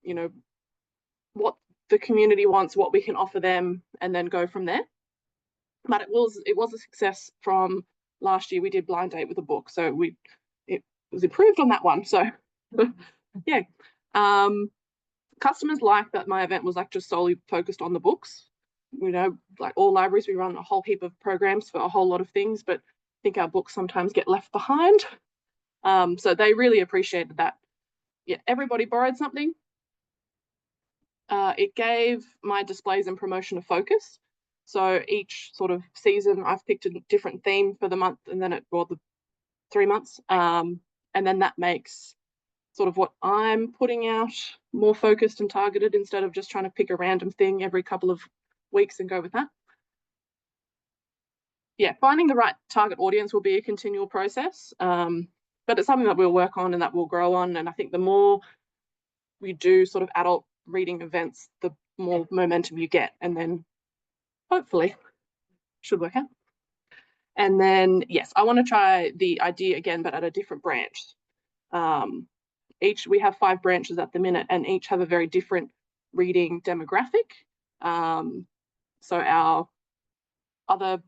you know, what the community wants, what we can offer them, and then go from there. But it was a success from last year. We did blind date with a book, so it was improved on that one. So yeah. Customers liked that my event was like just solely focused on the books. You know, like all libraries, we run a whole heap of programs for a whole lot of things, but I think our books sometimes get left behind. So they really appreciated that. Yeah, everybody borrowed something. It gave my displays and promotion a focus. So each sort of season, I've picked a different theme for the month, and then the 3 months, and then that makes sort of what I'm putting out more focused and targeted instead of just trying to pick a random thing every couple of weeks and go with that. Yeah, finding the right target audience will be a continual process, but it's something that we'll work on and that we'll grow on. And I think the more we do sort of adult reading events, the more momentum you get, and then hopefully should work out. And then yes, I want to try the idea again, but at a different branch. We have 5 branches at the minute, and each have a very different reading demographic. So our other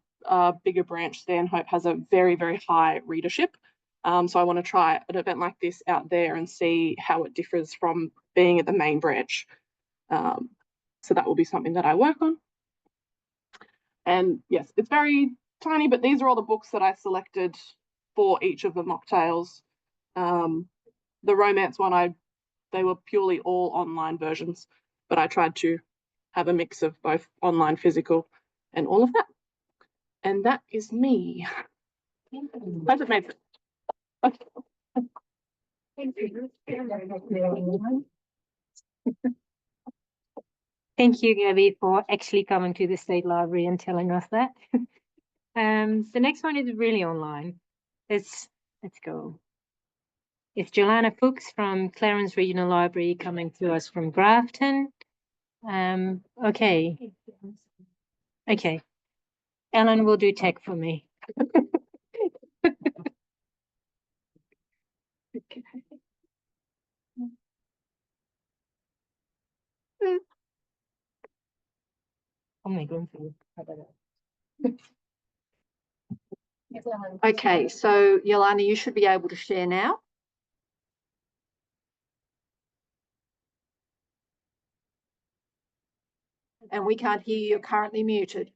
bigger branch, Stanhope, has a very, very high readership. So I want to try an event like this out there and see how it differs from being at the main branch. So that will be something that I work on. And yes, it's very tiny, but these are all the books that I selected for each of the mocktails. The romance one, they were purely all online versions, but I tried to have a mix of both online, physical, and all of that. And that is me. How's it made? Thank you, Gabby, for actually coming to the State Library and telling us that. The next one is really online. Let's go. It's Joanna Fuchs from Clarence Regional Library coming to us from Grafton. Okay. Ellen will do tech for me. Oh my God. Okay, so Yolanda, you should be able to share now. And we can't hear you. You're currently muted.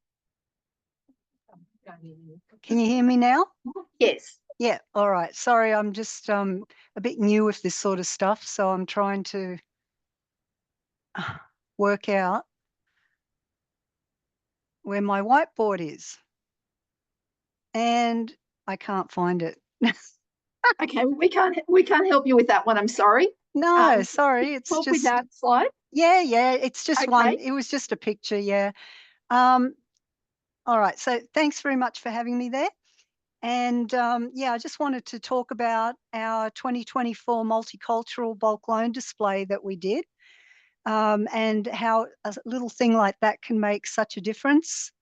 Can you hear me now? Yes. Yeah, all right. Sorry, I'm just a bit new with this sort of stuff, so I'm trying to work out where my whiteboard is. And I can't find it. Okay, we can't help you with that one. I'm sorry. No, sorry. It's help just with that slide. Yeah, it's just Okay. one. It was just a picture, yeah. All right. So thanks very much for having me there. And yeah, I just wanted to talk about our 2024 multicultural bulk loan display that we did, and how a little thing like that can make such a difference.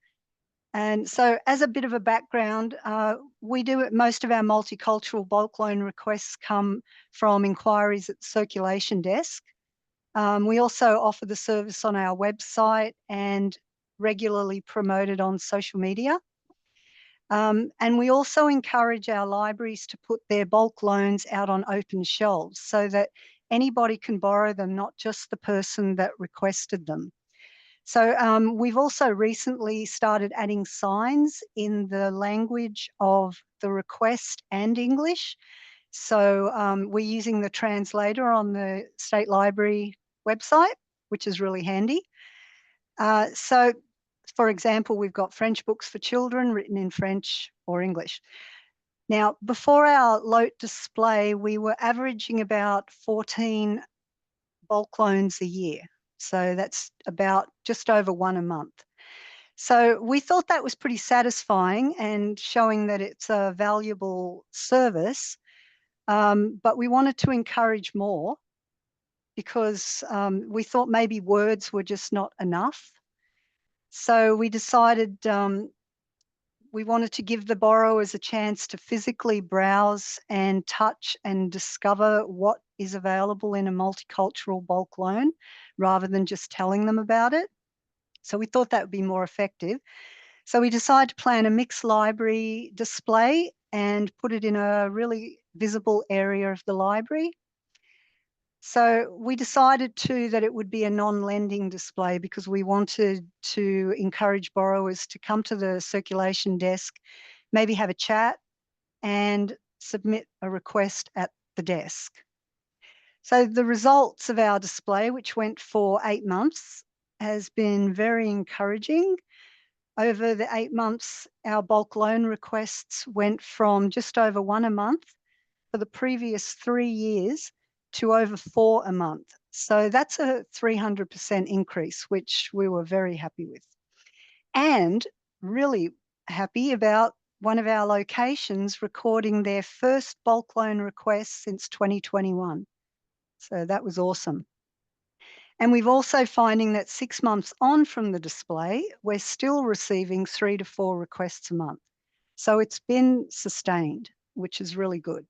And so as a bit of a background, most of our multicultural bulk loan requests come from inquiries at the circulation desk. We also offer the service on our website and regularly promote it on social media. And we also encourage our libraries to put their bulk loans out on open shelves so that anybody can borrow them, not just the person that requested them. So we've also recently started adding signs in the language of the request and English. So we're using the translator on the State Library website, which is really handy. So for example, we've got French books for children written in French or English. Now, before our LOTE display, we were averaging about 14 bulk loans a year. So that's about just over one a month. So we thought that was pretty satisfying and showing that it's a valuable service, but we wanted to encourage more because we thought maybe words were just not enough. So we decided we wanted to give the borrowers a chance to physically browse and touch and discover what is available in a multicultural bulk loan rather than just telling them about it. So we thought that would be more effective. So we decided to plan a mixed library display and put it in a really visible area of the library. So we decided too that it would be a non-lending display because we wanted to encourage borrowers to come to the circulation desk, maybe have a chat and submit a request at the desk. So the results of our display, which went for 8 months, has been very encouraging. Over the 8 months, our bulk loan requests went from just over one a month for the previous 3 years to over 4 a month. So that's a 300% increase, which we were very happy with. And really happy about one of our locations recording their first bulk loan request since 2021. So that was awesome. And we've also finding that 6 months on from the display, we're still receiving 3 to 4 requests a month. So it's been sustained, which is really good.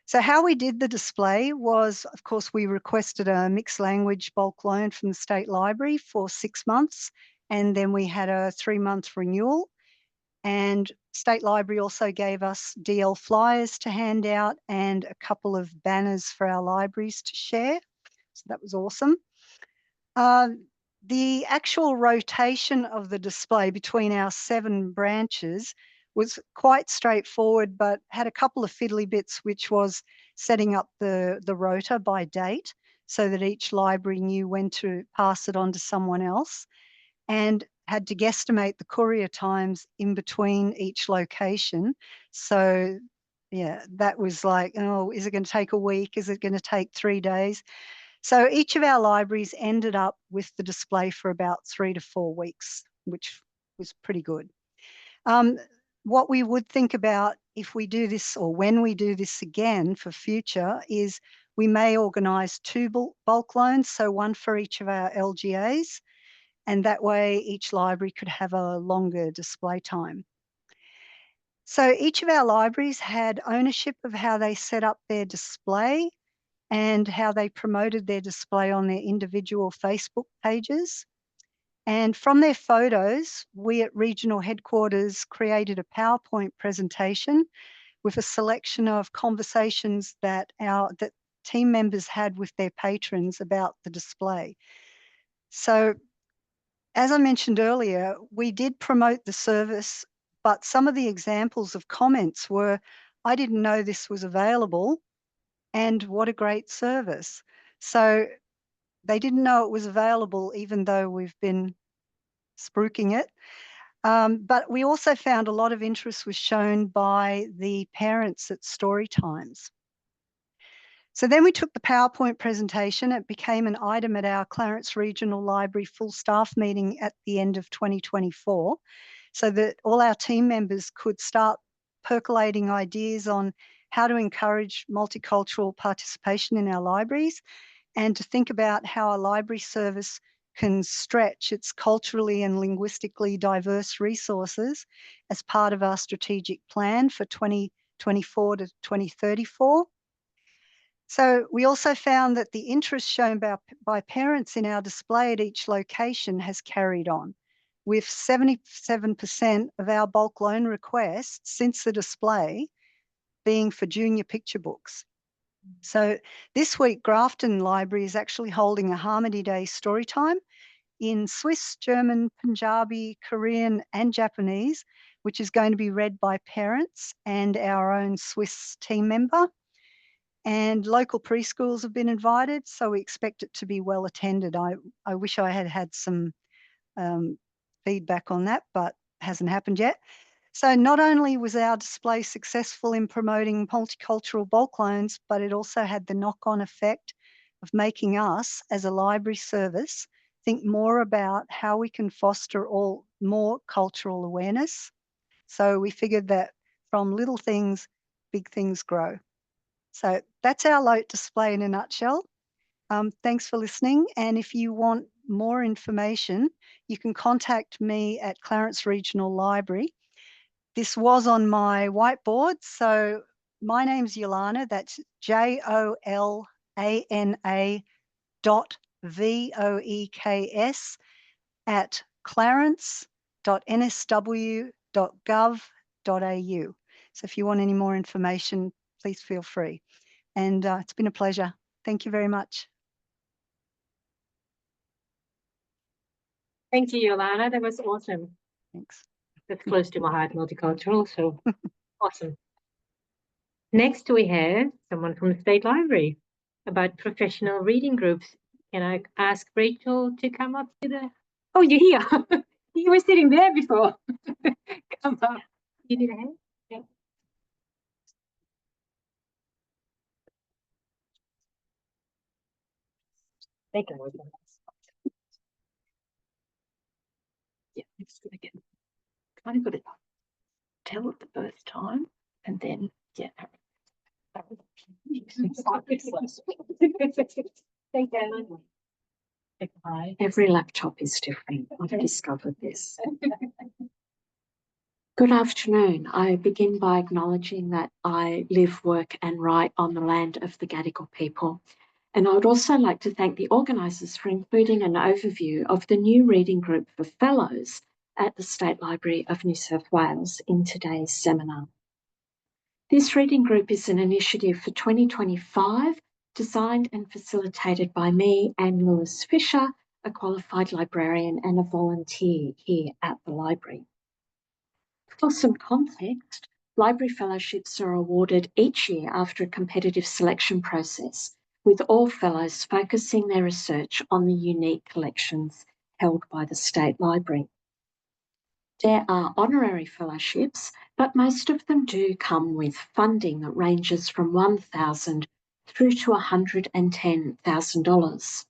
So how we did the display was, of course, we requested a mixed language bulk loan from the State Library for 6 months, and then we had a 3-month renewal. And State Library also gave us DL flyers to hand out and a couple of banners for our libraries to share. So that was awesome. The actual rotation of the display between our 7 branches was quite straightforward, but had a couple of fiddly bits, which was setting up the rota by date so that each library knew when to pass it on to someone else, and had to guesstimate the courier times in between each location. So yeah, that was like, oh, is it going to take a week? Is it going to take 3 days? So each of our libraries ended up with the display for about 3 to 4 weeks, which was pretty good. What we would think about if we do this or when we do this again for future is we may organise 2 bulk loans, so one for each of our LGAs, and that way each library could have a longer display time. So each of our libraries had ownership of how they set up their display and how they promoted their display on their individual Facebook pages. And from their photos, we at regional headquarters created a PowerPoint presentation with a selection of conversations that team members had with their patrons about the display. So, as I mentioned earlier, we did promote the service, but some of the examples of comments were, I didn't know this was available, and what a great service. So they didn't know it was available, even though we've been spruiking it. But we also found a lot of interest was shown by the parents at story times. So then we took the PowerPoint presentation. It became an item at our Clarence Regional Library full staff meeting at the end of 2024, so that all our team members could start percolating ideas on how to encourage multicultural participation in our libraries and to think about how a library service can stretch its culturally and linguistically diverse resources as part of our strategic plan for 2024 to 2034. So we also found that the interest shown by parents in our display at each location has carried on, with 77% of our bulk loan requests since the display being for junior picture books. So this week, Grafton Library is actually holding a Harmony Day story time in Swiss, German, Punjabi, Korean, and Japanese, which is going to be read by parents and our own Swiss team member. And local preschools have been invited, so we expect it to be well attended. I wish I had some feedback on that, but hasn't happened yet. So not only was our display successful in promoting multicultural bulk loans, but it also had the knock-on effect of making us, as a library service, think more about how we can foster more cultural awareness. So we figured that from little things, big things grow. So that's our LOTE display in a nutshell. Thanks for listening. And if you want more information, you can contact me at Clarence Regional Library. This was on my whiteboard. So my name's Yolana. That's JOLANA.VOEKS at clarence.nsw.gov.au. So if you want any more information, please feel free. And it's been a pleasure. Thank you very much. Thank you, Yolana. That was awesome. Thanks. That's close to my heart, multicultural, so awesome. Next, we have someone from the State Library about professional reading groups. Can I ask Rachel to come up to the... Oh, you're here. You were sitting there before. Come up. You need a hand? Yeah. They can work on that. Yeah, it's good again. Kind of got to tell it the first time and then, yeah. Thank you. Every laptop is different. I've discovered this. Good afternoon. I begin by acknowledging that I live, work and write on the land of the Gadigal people. And I would also like to thank the organisers for including an overview of the new reading group for fellows at the State Library of New South Wales in today's seminar. This reading group is an initiative for 2025, designed and facilitated by me and Lewis Fisher, a qualified librarian and a volunteer here at the library. For some context, library fellowships are awarded each year after a competitive selection process, with all fellows focusing their research on the unique collections held by the State Library. There are honorary fellowships, but most of them do come with funding that ranges from $1,000 through to $110,000.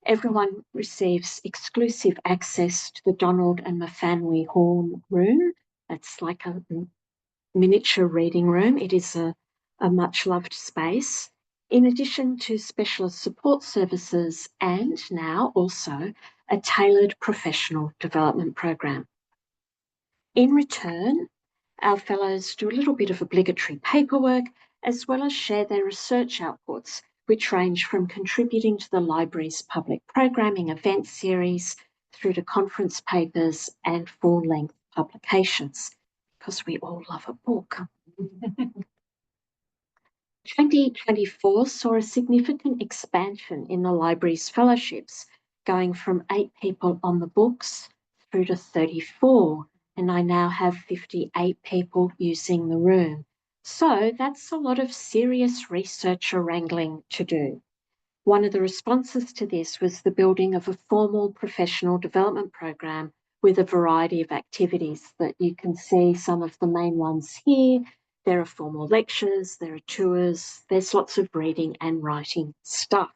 Everyone receives exclusive access to the Donald and Mafanui Horn room. That's like a miniature reading room. It is a much loved space, in addition to specialist support services and now also a tailored professional development program. In return, our fellows do a little bit of obligatory paperwork as well as share their research outputs, which range from contributing to the library's public programming event series through to conference papers and full-length publications, because we all love a book. 2024 saw a significant expansion in the library's fellowships, going from 8 people on the books through to 34, and I now have 58 people using the room. So that's a lot of serious researcher wrangling to do. One of the responses to this was the building of a formal professional development program with a variety of activities that you can see some of the main ones here. There are formal lectures, there are tours, there's lots of reading and writing stuff.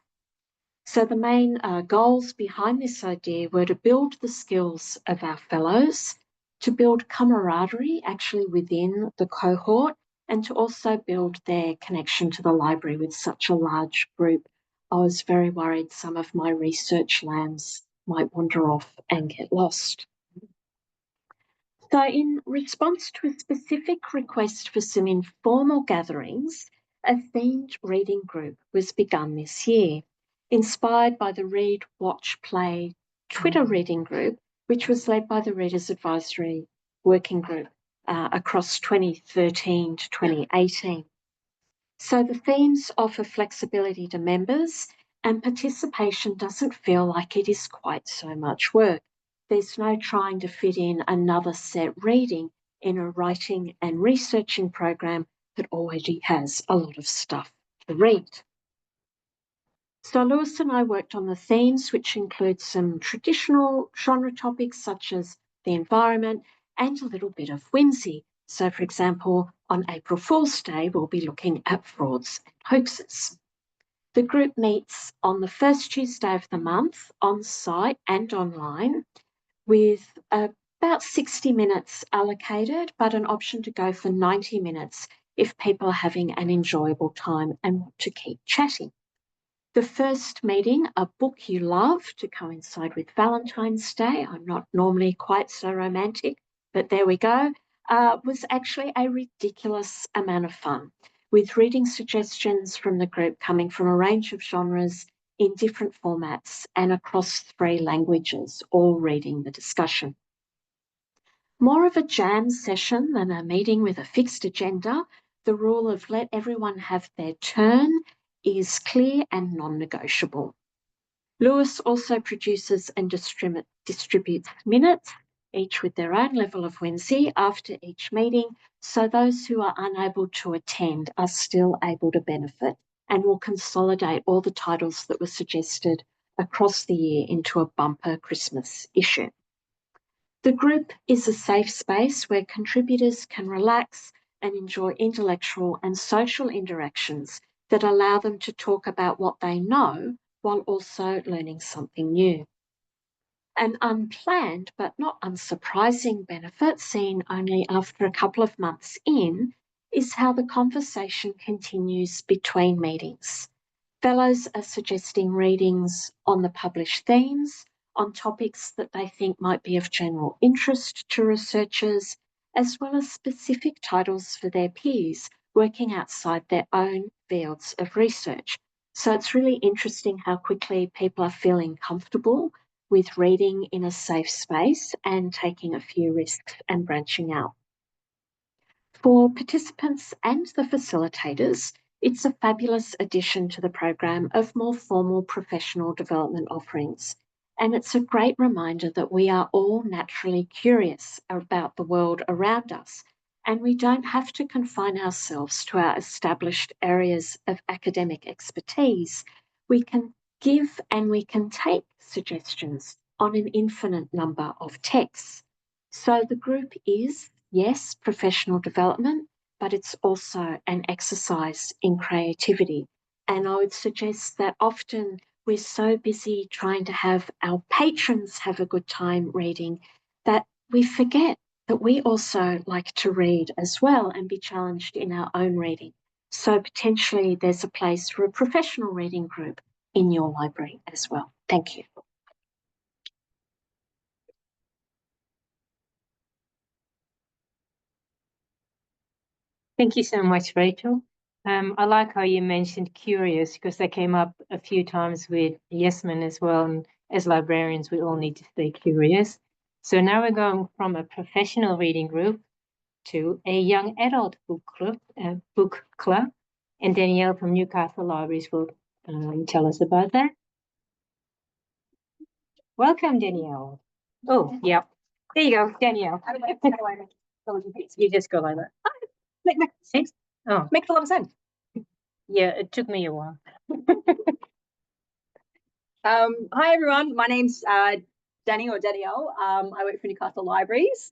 So the main goals behind this idea were to build the skills of our fellows, to build camaraderie actually within the cohort, and to also build their connection to the library with such a large group. I was very worried some of my research lambs might wander off and get lost. So in response to a specific request for some informal gatherings, a themed reading group was begun this year, inspired by the Read, Watch, Play Twitter reading group, which was led by the Readers Advisory Working Group across 2013 to 2018. So the themes offer flexibility to members, and participation doesn't feel like it is quite so much work. There's no trying to fit in another set reading in a writing and researching program that already has a lot of stuff to read. So Lewis and I worked on the themes, which include some traditional genre topics such as the environment and a little bit of whimsy. So, for example, on April Fool's Day, we'll be looking at frauds and hoaxes. The group meets on the first Tuesday of the month on site and online with about 60 minutes allocated, but an option to go for 90 minutes if people are having an enjoyable time and want to keep chatting. The first meeting, A Book You Love, to coincide with Valentine's Day, I'm not normally quite so romantic, but there we go, was actually a ridiculous amount of fun, with reading suggestions from the group coming from a range of genres in different formats and across 3 languages, all reading the discussion. More of a jam session than a meeting with a fixed agenda, the rule of let everyone have their turn is clear and non-negotiable. Lewis also produces and distributes minutes, each with their own level of whimsy, after each meeting, so those who are unable to attend are still able to benefit, and will consolidate all the titles that were suggested across the year into a bumper Christmas issue. The group is a safe space where contributors can relax and enjoy intellectual and social interactions that allow them to talk about what they know while also learning something new. An unplanned but not unsurprising benefit seen only after a couple of months in is how the conversation continues between meetings. Fellows are suggesting readings on the published themes, on topics that they think might be of general interest to researchers, as well as specific titles for their peers working outside their own fields of research. So it's really interesting how quickly people are feeling comfortable with reading in a safe space and taking a few risks and branching out. For participants and the facilitators, it's a fabulous addition to the program of more formal professional development offerings. And it's a great reminder that we are all naturally curious about the world around us, and we don't have to confine ourselves to our established areas of academic expertise. We can give and we can take suggestions on an infinite number of texts. So the group is, yes, professional development, but it's also an exercise in creativity. And I would suggest that often we're so busy trying to have our patrons have a good time reading that we forget that we also like to read as well and be challenged in our own reading. So potentially there's a place for a professional reading group in your library as well. Thank you. Thank you so much, Rachel. I like how you mentioned curious, because that came up a few times with Yasmin as well. And as librarians, we all need to stay curious. So now we're going from a professional reading group to a young adult book club, and Danielle from Newcastle Libraries will tell us about that. Welcome, Danielle. Oh, yeah. There you go, Danielle. You just go like that. Makes sense. Oh, Makes a lot of sense. yeah, it took me a while. Hi everyone, my name's Danny or Danielle. I work for Newcastle Libraries.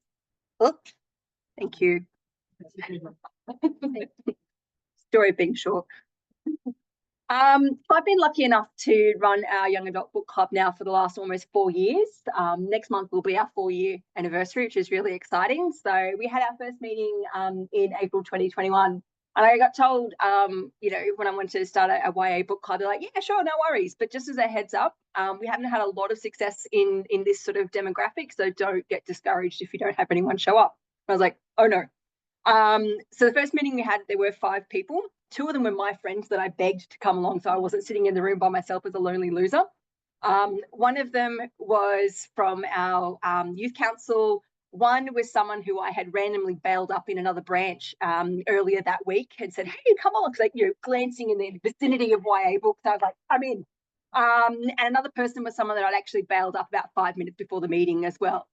Oh, thank you. Story of being short. I've been lucky enough to run our young adult book club now for the last almost 4 years. Next month will be our 4-year anniversary, which is really exciting. So we had our first meeting in April 2021. And I got told, you know, when I wanted to start a YA book club, they're like, yeah, sure, no worries. But just as a heads up, we haven't had a lot of success in this sort of demographic. So don't get discouraged if you don't have anyone show up. And I was like, oh no. So the first meeting we had, there were 5 people. 2 of them were my friends that I begged to come along, so I wasn't sitting in the room by myself as a lonely loser. One of them was from our youth council. One was someone who I had randomly bailed up in another branch earlier that week and said, hey, come along, because, like, you know, glancing in the vicinity of YA books, I was like, I'm in. And another person was someone that I'd actually bailed up about 5 minutes before the meeting as well.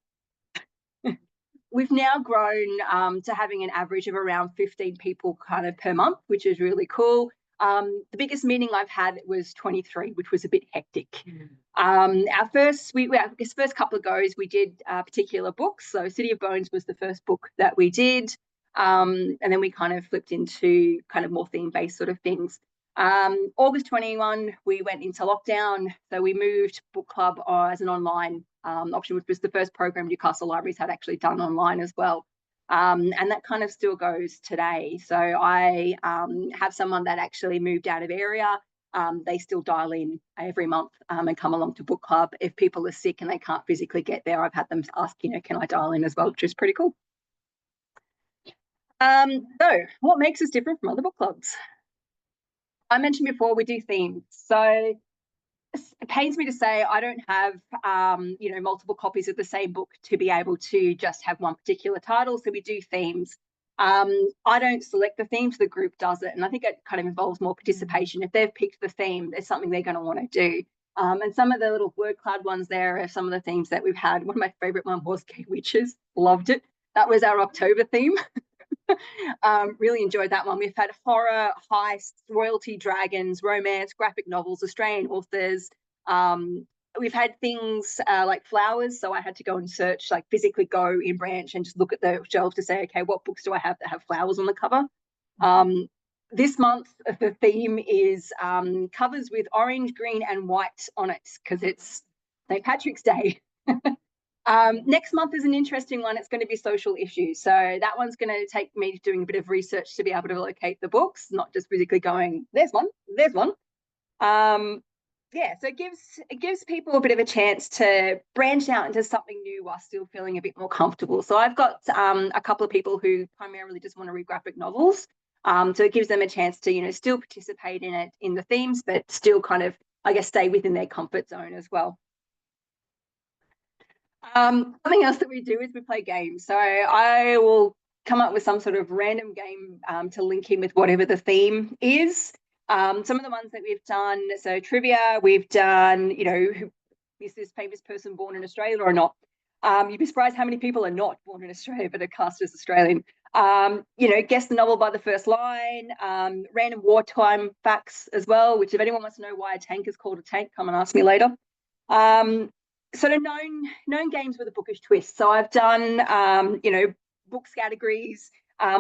We've now grown to having an average of around 15 people kind of per month, which is really cool. The biggest meeting I've had was 23, which was a bit hectic. Our first couple of goes, we did particular books. So City of Bones was the first book that we did. And then we kind of flipped into kind of more theme-based sort of things. August 21, we went into lockdown. So we moved book club as an online option, which was the first program Newcastle Libraries had actually done online as well. And that kind of still goes today. So I have someone that actually moved out of area. They still dial in every month and come along to book club. If people are sick and they can't physically get there, I've had them ask, you know, can I dial in as well, which is pretty cool. So what makes us different from other book clubs? I mentioned before we do themes. So it pains me to say I don't have, you know, multiple copies of the same book to be able to just have one particular title. So we do themes. I don't select the themes, the group does it. And I think it kind of involves more participation. If they've picked the theme, there's something they're going to want to do. And some of the little word cloud ones there are some of the themes that we've had. One of my favorite ones was Gay Witches. Loved it. That was our October theme. Really enjoyed that one. We've had horror, heists, royalty, dragons, romance, graphic novels, Australian authors. We've had things like flowers. So I had to go and search, like physically go in branch and just look at the shelves to say, okay, what books do I have that have flowers on the cover? This month, the theme is covers with orange, green, and white on it because it's St. Patrick's Day. Next month is an interesting one. It's going to be social issues. So that one's going to take me doing a bit of research to be able to locate the books, not just physically going, there's one, there's one. Yeah, so it gives people a bit of a chance to branch out into something new while still feeling a bit more comfortable. So I've got a couple of people who primarily just want to read graphic novels. So it gives them a chance to, you know, still participate in it, in the themes, but still kind of, I guess, stay within their comfort zone as well. Something else that we do is we play games. So I will come up with some sort of random game to link in with whatever the theme is. Some of the ones that we've done, so trivia, we've done, you know, is this famous person born in Australia or not? You'd be surprised how many people are not born in Australia but are cast as Australian. You know, guess the novel by the first line, random wartime facts as well, which if anyone wants to know why a tank is called a tank, come and ask me later. Sort of known games with a bookish twist. So I've done, you know, books categories,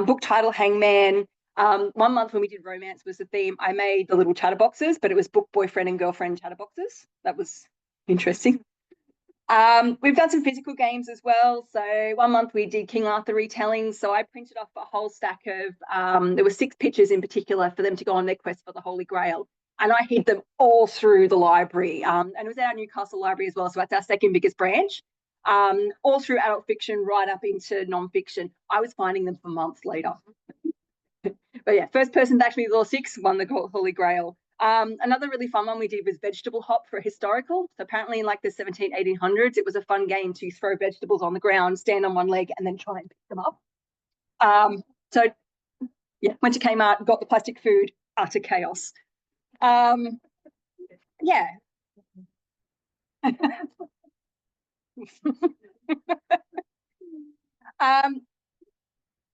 book title hangman. 1 month when we did romance was the theme. I made the little chatterboxes, but it was book boyfriend and girlfriend chatterboxes. That was interesting. We've done some physical games as well. So 1 month we did King Arthur retellings. So I printed off a whole stack of, there were 6 pictures in particular for them to go on their quest for the Holy Grail. And I hid them all through the library. And it was at our Newcastle Library as well. So that's our second biggest branch. All through adult fiction, right up into non-fiction. I was finding them for months later. But yeah, first person to actually draw 6 won the Holy Grail. Another really fun one we did was vegetable hop for historical. So apparently in like the 1800s, it was a fun game to throw vegetables on the ground, stand on one leg, and then try and pick them up. So yeah, went to Kmart, got the plastic food, utter chaos. Yeah. Something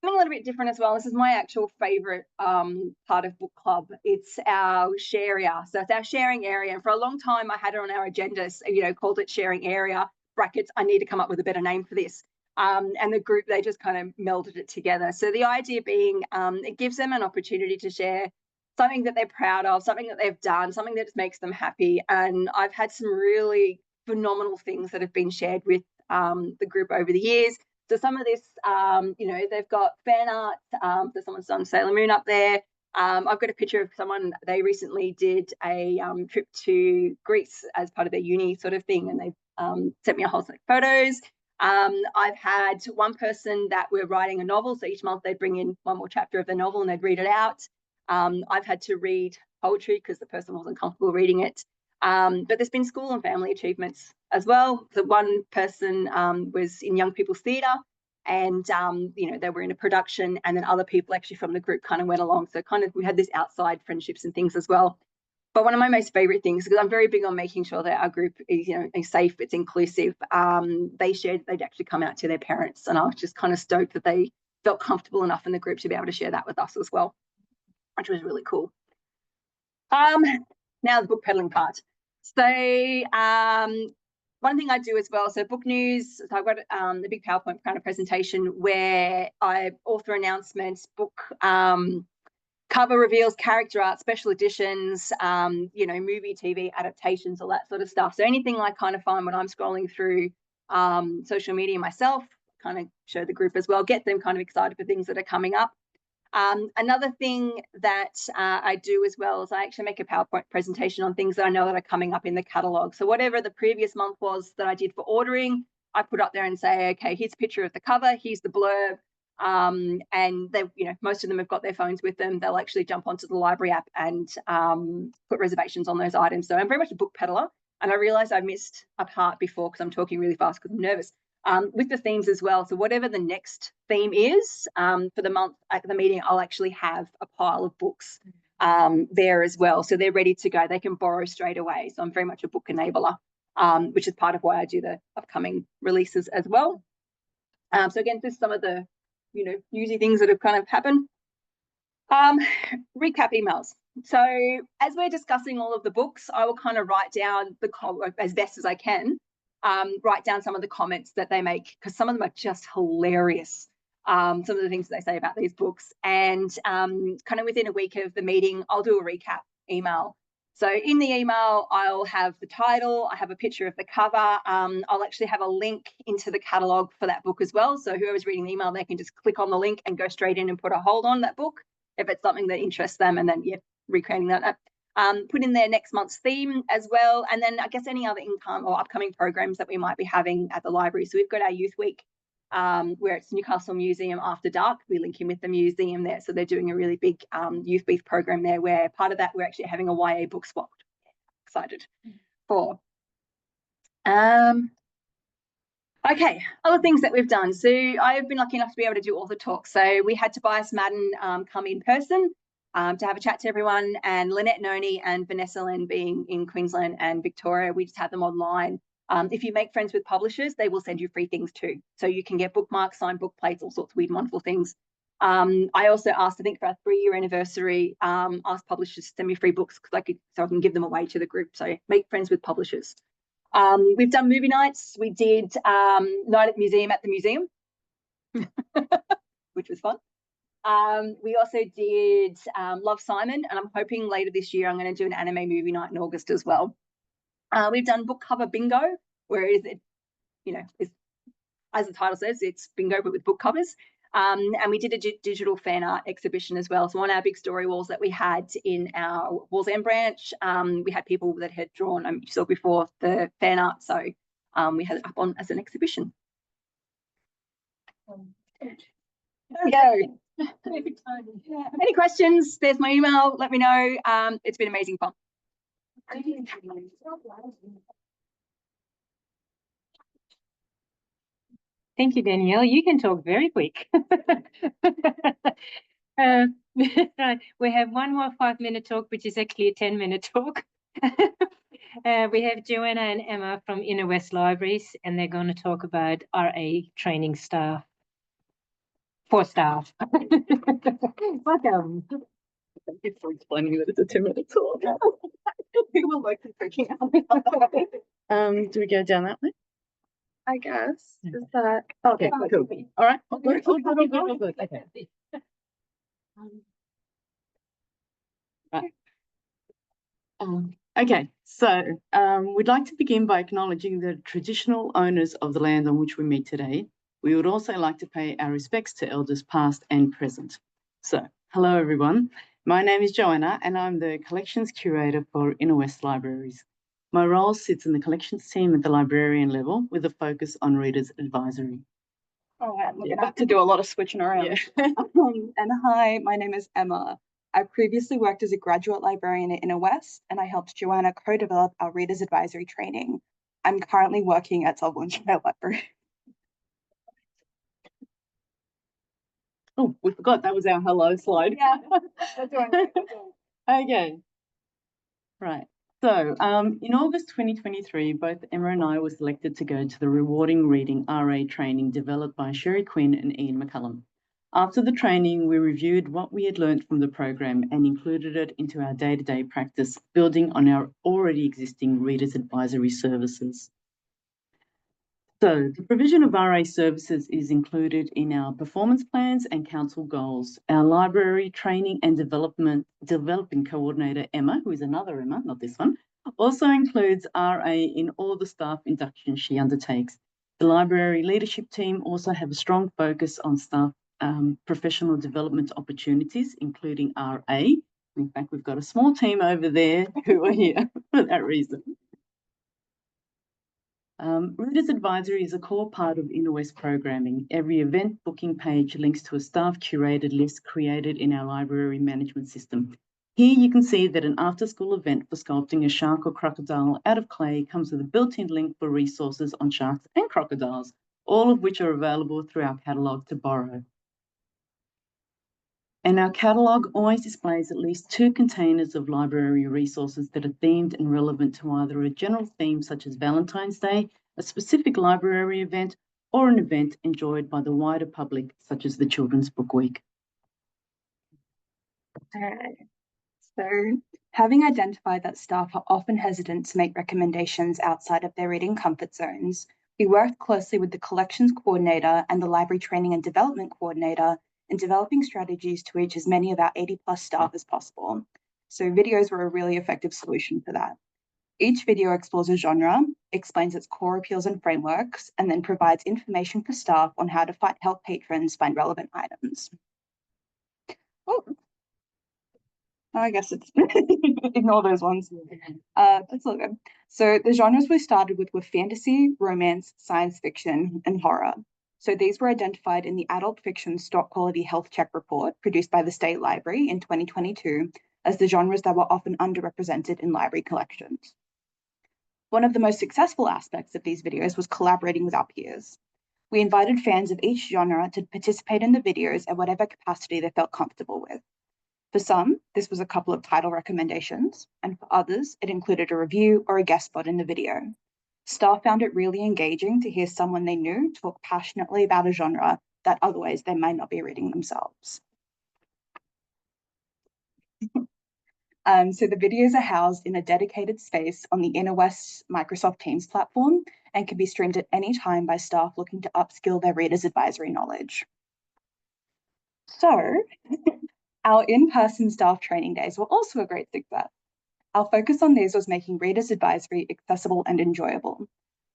a little bit different as well. This is my actual favorite part of book club. It's our share area. So it's our sharing area. And for a long time, I had it on our agenda, called it sharing area, brackets, I need to come up with a better name for this. And the group, they just kind of melded it together. So the idea being it gives them an opportunity to share something that they're proud of, something that they've done, something that just makes them happy. And I've had some really phenomenal things that have been shared with the group over the years. So some of this, they've got fan art. So someone's done Sailor Moon up there. I've got a picture of someone, they recently did a trip to Greece as part of their uni sort of thing, and they sent me a whole set of photos. I've had one person that we're writing a novel, so each month they'd bring in one more chapter of the novel and they'd read it out. I've had to read poetry because the person wasn't comfortable reading it. But there's been school and family achievements as well. So one person was in Young People's Theatre, and they were in a production, and then other people actually from the group kind of went along. So kind of we had this outside friendships and things as well. But one of my most favorite things, because I'm very big on making sure that our group is, is safe, it's inclusive. They shared they'd actually come out to their parents, and I was just kind of stoked that they felt comfortable enough in the group to be able to share that with us as well, which was really cool. Now the book peddling part. So one thing I do as well, so book news, so I've got the big PowerPoint kind of presentation where I author announcements, book cover reveals, character art, special editions, movie, TV adaptations, all that sort of stuff. So anything I kind of find when I'm scrolling through social media myself, kind of show the group as well, get them kind of excited for things that are coming up. Another thing that I do as well is I actually make a PowerPoint presentation on things that I know that are coming up in the catalogue. So whatever the previous month was that I did for ordering, I put up there and say, okay, here's a picture of the cover, here's the blurb. And they, most of them have got their phones with them. They'll actually jump onto the library app and put reservations on those items. So I'm very much a book peddler. And I realised I missed a part before because I'm talking really fast because I'm nervous. With the themes as well. So whatever the next theme is for the month at the meeting, I'll actually have a pile of books there as well. So they're ready to go. They can borrow straight away. So I'm very much a book enabler, which is part of why I do the upcoming releases as well. So again, this is some of the, newsy things that have kind of happened. Recap emails. So as we're discussing all of the books, I will kind of write down as best as I can. Write down some of the comments that they make, because some of them are just hilarious. Some of the things that they say about these books, and kind of within a week of the meeting, I'll do a recap email. So in the email, I'll have the title, I have a picture of the cover. I'll actually have a link into the catalogue for that book as well. So whoever's reading the email, they can just click on the link and go straight in and put a hold on that book if it's something that interests them, and then recreating that. Put in their next month's theme as well, and then I guess any other income or upcoming programs that we might be having at the library. So we've got our Youth Week where it's Newcastle Museum After Dark. We link in with the museum there, so they're doing a really big Youth Week program there, where part of that we're actually having a YA book swap. Excited for. Okay, other things that we've done. So I've been lucky enough to be able to do author talks. So we had Tobias Madden come in person to have a chat to everyone, and Lynette Noni and Vanessa Len being in Queensland and Victoria, we just had them online. If you make friends with publishers, they will send you free things too. So you can get bookmarks, signed book plates, all sorts of weird, wonderful things. I also asked, I think for our 3-year anniversary, asked publishers to send me free books so I can give them away to the group. So make friends with publishers. We've done movie nights. We did Night at the Museum, which was fun. We also did Love, Simon, and I'm hoping later this year I'm going to do an anime movie night in August as well. We've done book cover bingo, where as the title says, it's bingo but with book covers. And we did a digital fan art exhibition as well. So on our big story walls that we had in our Walls End branch, we had people that had drawn, you saw before, the fan art. So we had it up on as an exhibition. There we go. Any questions? There's my email. Let me know. It's been amazing fun. Thank you, Danielle. You can talk very quick. Right, we have one more 5-minute talk, which is actually a 10-minute talk. We have Joanna and Emma from Inner West Libraries, and they're going to talk about RA training staff. For staff. Welcome. Thank you for explaining that it's a 2-minute talk. We were like freaking out. Do we go down that way? I guess. Is that okay? Cool. All right. All good. Okay. Right. Okay, so we'd like to begin by acknowledging the traditional owners of the land on which we meet today. We would also like to pay our respects to elders past and present. So, hello everyone. My name is Joanna and I'm the collections curator for Inner West Libraries. My role sits in the collections team at the librarian level with a focus on readers advisory. All right, we're gonna have to do a lot of switching around. Yeah. And hi, my name is Emma. I previously worked as a graduate librarian at Inner West, and I helped Joanna co-develop our readers advisory training. I'm currently working at Sutherland Library. Oh, we forgot that was our hello slide. Yeah, that's right. Okay. Right. So in August 2023, both Emma and I were selected to go to the rewarding reading RA training developed by Sherry Quinn and Ian McCullum. After the training, we reviewed what we had learned from the program and included it into our day-to-day practice, building on our already existing readers advisory services. So the provision of RA services is included in our performance plans and council goals. Our library training and developing coordinator, Emma, who is another Emma, not this one, also includes RA in all the staff inductions she undertakes. The library leadership team also have a strong focus on staff professional development opportunities, including RA. In fact, we've got a small team over there who are here for that reason. Readers Advisory is a core part of Inner West programming. Every event booking page links to a staff curated list created in our library management system. Here you can see that an after-school event for sculpting a shark or crocodile out of clay comes with a built-in link for resources on sharks and crocodiles, all of which are available through our catalogue to borrow. And our catalogue always displays at least 2 containers of library resources that are themed and relevant to either a general theme such as Valentine's Day, a specific library event, or an event enjoyed by the wider public such as the Children's Book Week. So having identified that staff are often hesitant to make recommendations outside of their reading comfort zones, we worked closely with the collections coordinator and the library training and development coordinator in developing strategies to reach as many of our 80+ staff as possible. So videos were a really effective solution for that. Each video explores a genre, explains its core appeals and frameworks, and then provides information for staff on how to help patrons find relevant items. Oh, I guess it's ignore those ones. That's all good. So the genres we started with were fantasy, romance, science fiction, and horror. So these were identified in the Adult Fiction Stock Quality Health Check report produced by the State Library in 2022 as the genres that were often underrepresented in library collections. One of the most successful aspects of these videos was collaborating with our peers. We invited fans of each genre to participate in the videos at whatever capacity they felt comfortable with. For some, this was a couple of title recommendations, and for others, it included a review or a guest spot in the video. Staff found it really engaging to hear someone they knew talk passionately about a genre that otherwise they might not be reading themselves. So the videos are housed in a dedicated space on the Inner West Microsoft Teams platform and can be streamed at any time by staff looking to upskill their readers advisory knowledge. So our in-person staff training days were also a great success. Our focus on these was making readers advisory accessible and enjoyable.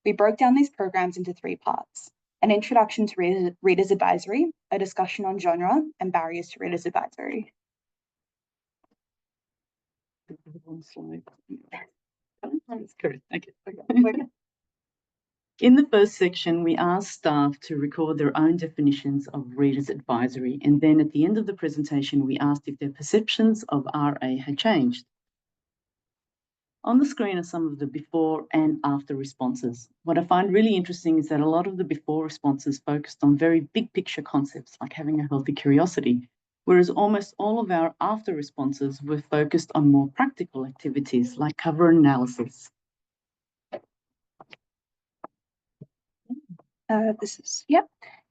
We broke down these programs into 3 parts: an introduction to readers advisory, a discussion on genre, and barriers to readers advisory. That's correct. Okay. In the first section, we asked staff to record their own definitions of reader's advisory, and then at the end of the presentation, we asked if their perceptions of RA had changed. On the screen are some of the before and after responses. What I find really interesting is that a lot of the before responses focused on very big picture concepts like having a healthy curiosity, whereas almost all of our after responses were focused on more practical activities like cover analysis.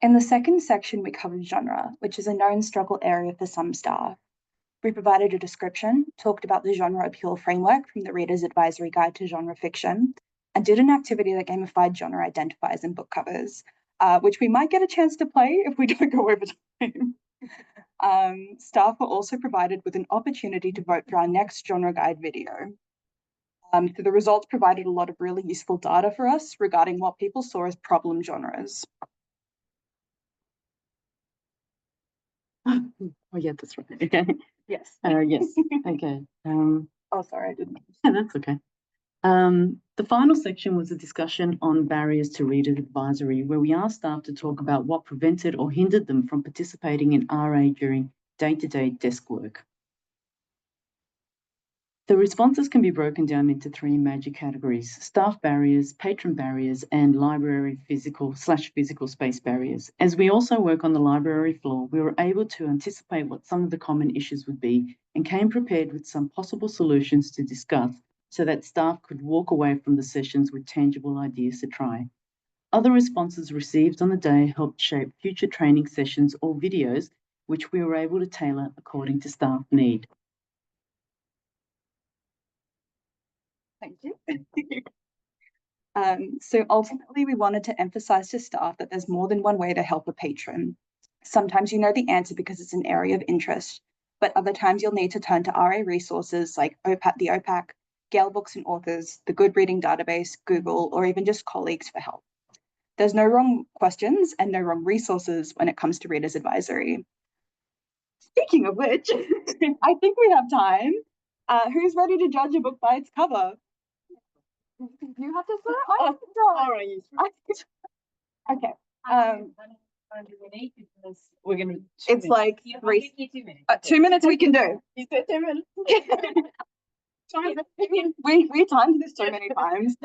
In the second section, we covered genre, which is a known struggle area for some staff. We provided a description, talked about the genre appeal framework from the Reader's Advisory Guide to Genre Fiction, and did an activity that gamified genre identifiers and book covers, which we might get a chance to play if we don't go over time. Staff were also provided with an opportunity to vote for our next genre guide video. So the results provided a lot of really useful data for us regarding what people saw as problem genres. Oh yeah, that's right. Okay. Yes. Yes. Okay. Oh, sorry, I didn't. Yeah, that's okay. The final section was a discussion on barriers to reader advisory, where we asked staff to talk about what prevented or hindered them from participating in RA during day-to-day desk work. The responses can be broken down into three major categories: staff barriers, patron barriers, and library physical space barriers. As we also work on the library floor, we were able to anticipate what some of the common issues would be and came prepared with some possible solutions to discuss so that staff could walk away from the sessions with tangible ideas to try. Other responses received on the day helped shape future training sessions or videos, which we were able to tailor according to staff need. Thank you. So ultimately, we wanted to emphasize to staff that there's more than one way to help a patron. Sometimes you know the answer because it's an area of interest, but other times you'll need to turn to RA resources like the OPAC, Gale Books and Authors, the Good Reading Database, Google, or even just colleagues for help. There's no wrong questions and no wrong resources when it comes to Reader's Advisory. Speaking of which, I think we have time. Who's ready to judge a book by its cover? You have to start. All right. Okay. We're gonna. It's like 2 minutes we can do. You said 2 minutes. We timed this so many times.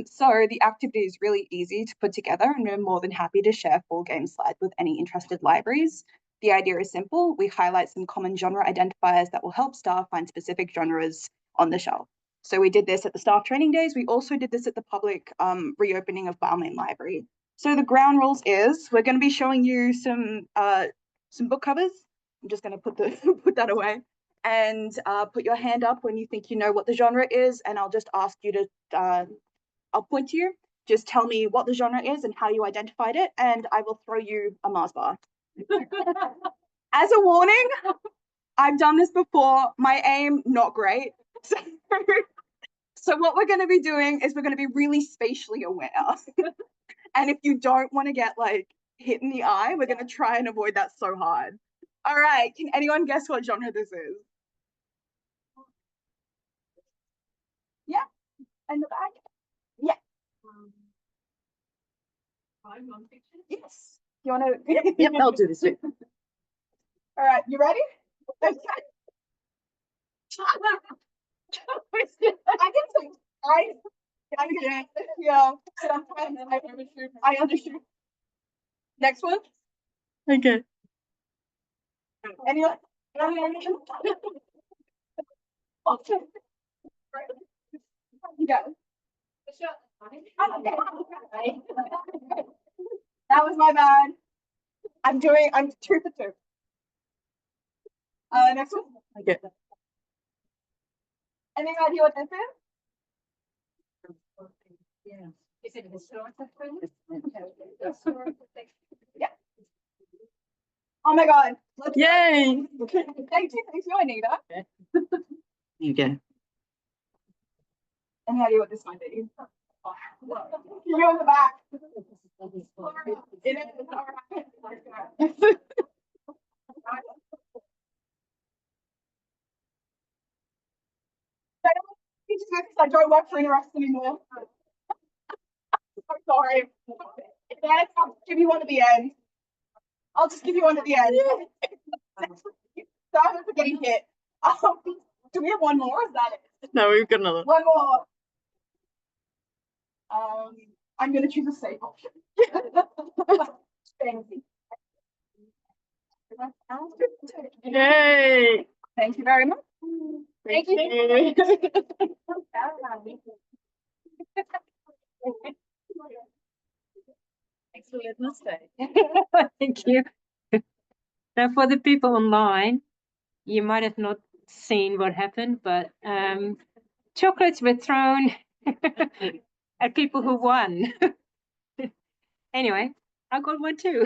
So the activity is really easy to put together, and we're more than happy to share full game slides with any interested libraries. The idea is simple. We highlight some common genre identifiers that will help staff find specific genres on the shelf. So we did this at the staff training days. We also did this at the public reopening of Balmain Library. So the ground rules is we're going to be showing you some book covers. I'm just going to put that away, and put your hand up when you think you know what the genre is, and I'll just ask you to I'll point to you. Just tell me what the genre is and how you identified it, and I will throw you a Mars bar. As a warning, I've done this before. My aim, not great. So what we're going to be doing is we're going to be really spatially aware. And if you don't want to get like hit in the eye, we're going to try and avoid that so hard. All right, can anyone guess what genre this is? Yeah, in the back. Yeah. Yes. You want to? Yep, I'll do this bit. All right, you ready? I can say yeah. Sometimes I undershoot. Next one. Okay. Anyone? Yeah. That was my bad. I'm 2 for 2. Next one. Okay. Any idea what this is? Yeah. Is it historical? Yeah. Oh my God. Yay. Thank you, Anita. Okay. You go. Any idea what this might be? You're in the back. It is. All right. I don't work for Interest anymore. so sorry. Yes, I'll give you one at the end. I'll just give you one at the end. Sorry for getting hit. Do we have one more? Is that it? No, we've got another. One more. I'm going to choose a safe option. Yay! Thank you very much. Thank you. Excellent mistake. Thank you. Now, for the people online, you might have not seen what happened, but chocolates were thrown at people who won. Anyway, I got one too.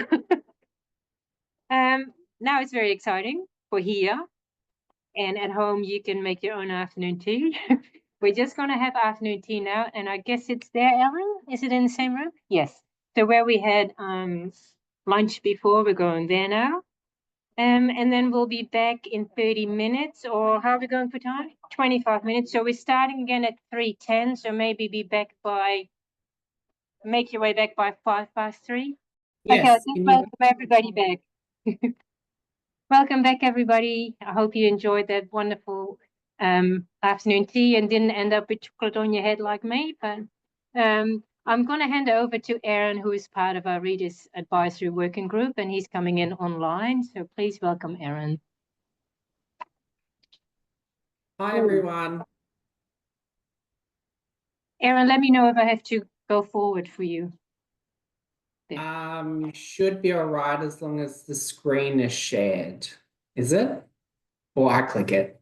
Now it's very exciting for here. And at home, you can make your own afternoon tea. We're just going to have afternoon tea now. And I guess it's there, Ellen? Is it in the same room? Yes. So where we had lunch before, we're going there now. And then we'll be back in 30 minutes, or how are we going for time? 25 minutes. So we're starting again at 3:10. So maybe be back by, make your way back by 3:05. Yes. Okay, I'll just welcome everybody back. Welcome back, everybody. I hope you enjoyed that wonderful afternoon tea and didn't end up with chocolate on your head like me. But I'm going to hand over to Aaron, who is part of our Readers Advisory Working Group, and he's coming in online. So please welcome Aaron. Hi, everyone. Aaron, let me know if I have to go forward for you. You should be all right as long as the screen is shared. Is it? Or I click it?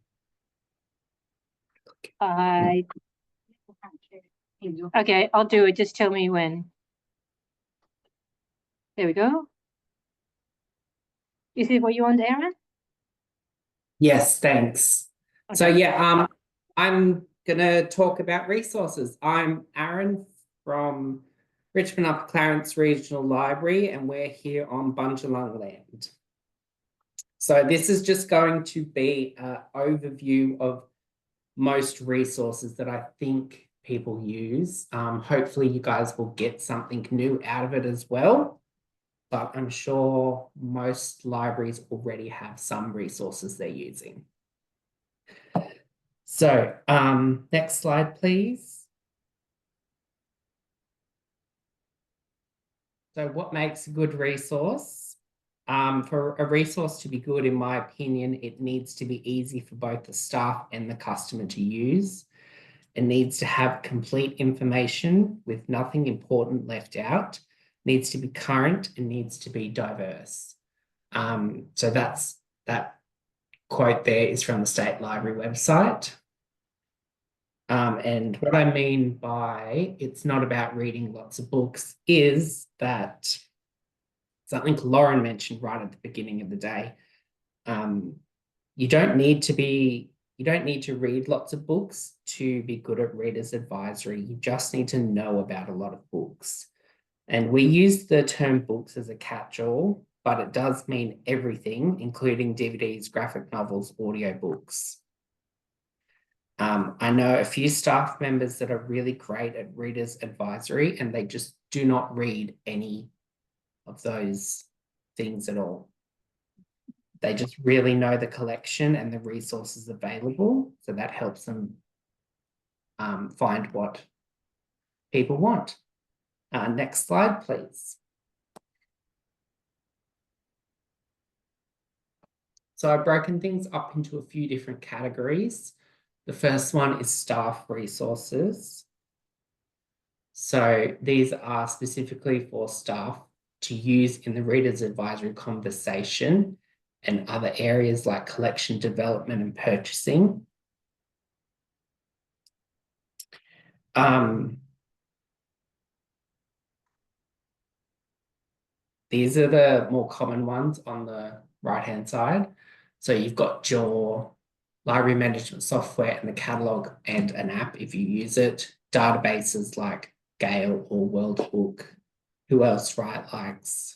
Okay, I'll do it. Just tell me when. There we go. Is it what you want, Aaron? Yes, thanks. Okay. So yeah, I'm gonna talk about resources. I'm Aaron from Richmond Upper Clarence Regional Library, and we're here on Bundjalung land. So this is just going to be an overview of most resources that I think people use. Hopefully you guys will get something new out of it as well, but I'm sure most libraries already have some resources they're using. So next slide, please. So what makes a good resource? For a resource to be good, in my opinion, it needs to be easy for both the staff and the customer to use. It needs to have complete information with nothing important left out. It needs to be current and needs to be diverse. So that quote there is from the State Library website. And what I mean by it's not about reading lots of books is that something Lauren mentioned right at the beginning of the day. You don't need to read lots of books to be good at Reader's Advisory. You just need to know about a lot of books. And we use the term books as a catch-all, but it does mean everything, including DVDs, graphic novels, audiobooks. I know a few staff members that are really great at Reader's Advisory, and they just do not read any of those things at all. They just really know the collection and the resources available, so that helps them find what people want. Next slide, please. So I've broken things up into a few different categories. The first one is staff resources. So these are specifically for staff to use in the Reader's Advisory conversation and other areas like collection development and purchasing. These are the more common ones on the right-hand side. So you've got your library management software and the catalogue and an app if you use it. Databases like Gale or WorldBook. Who else writes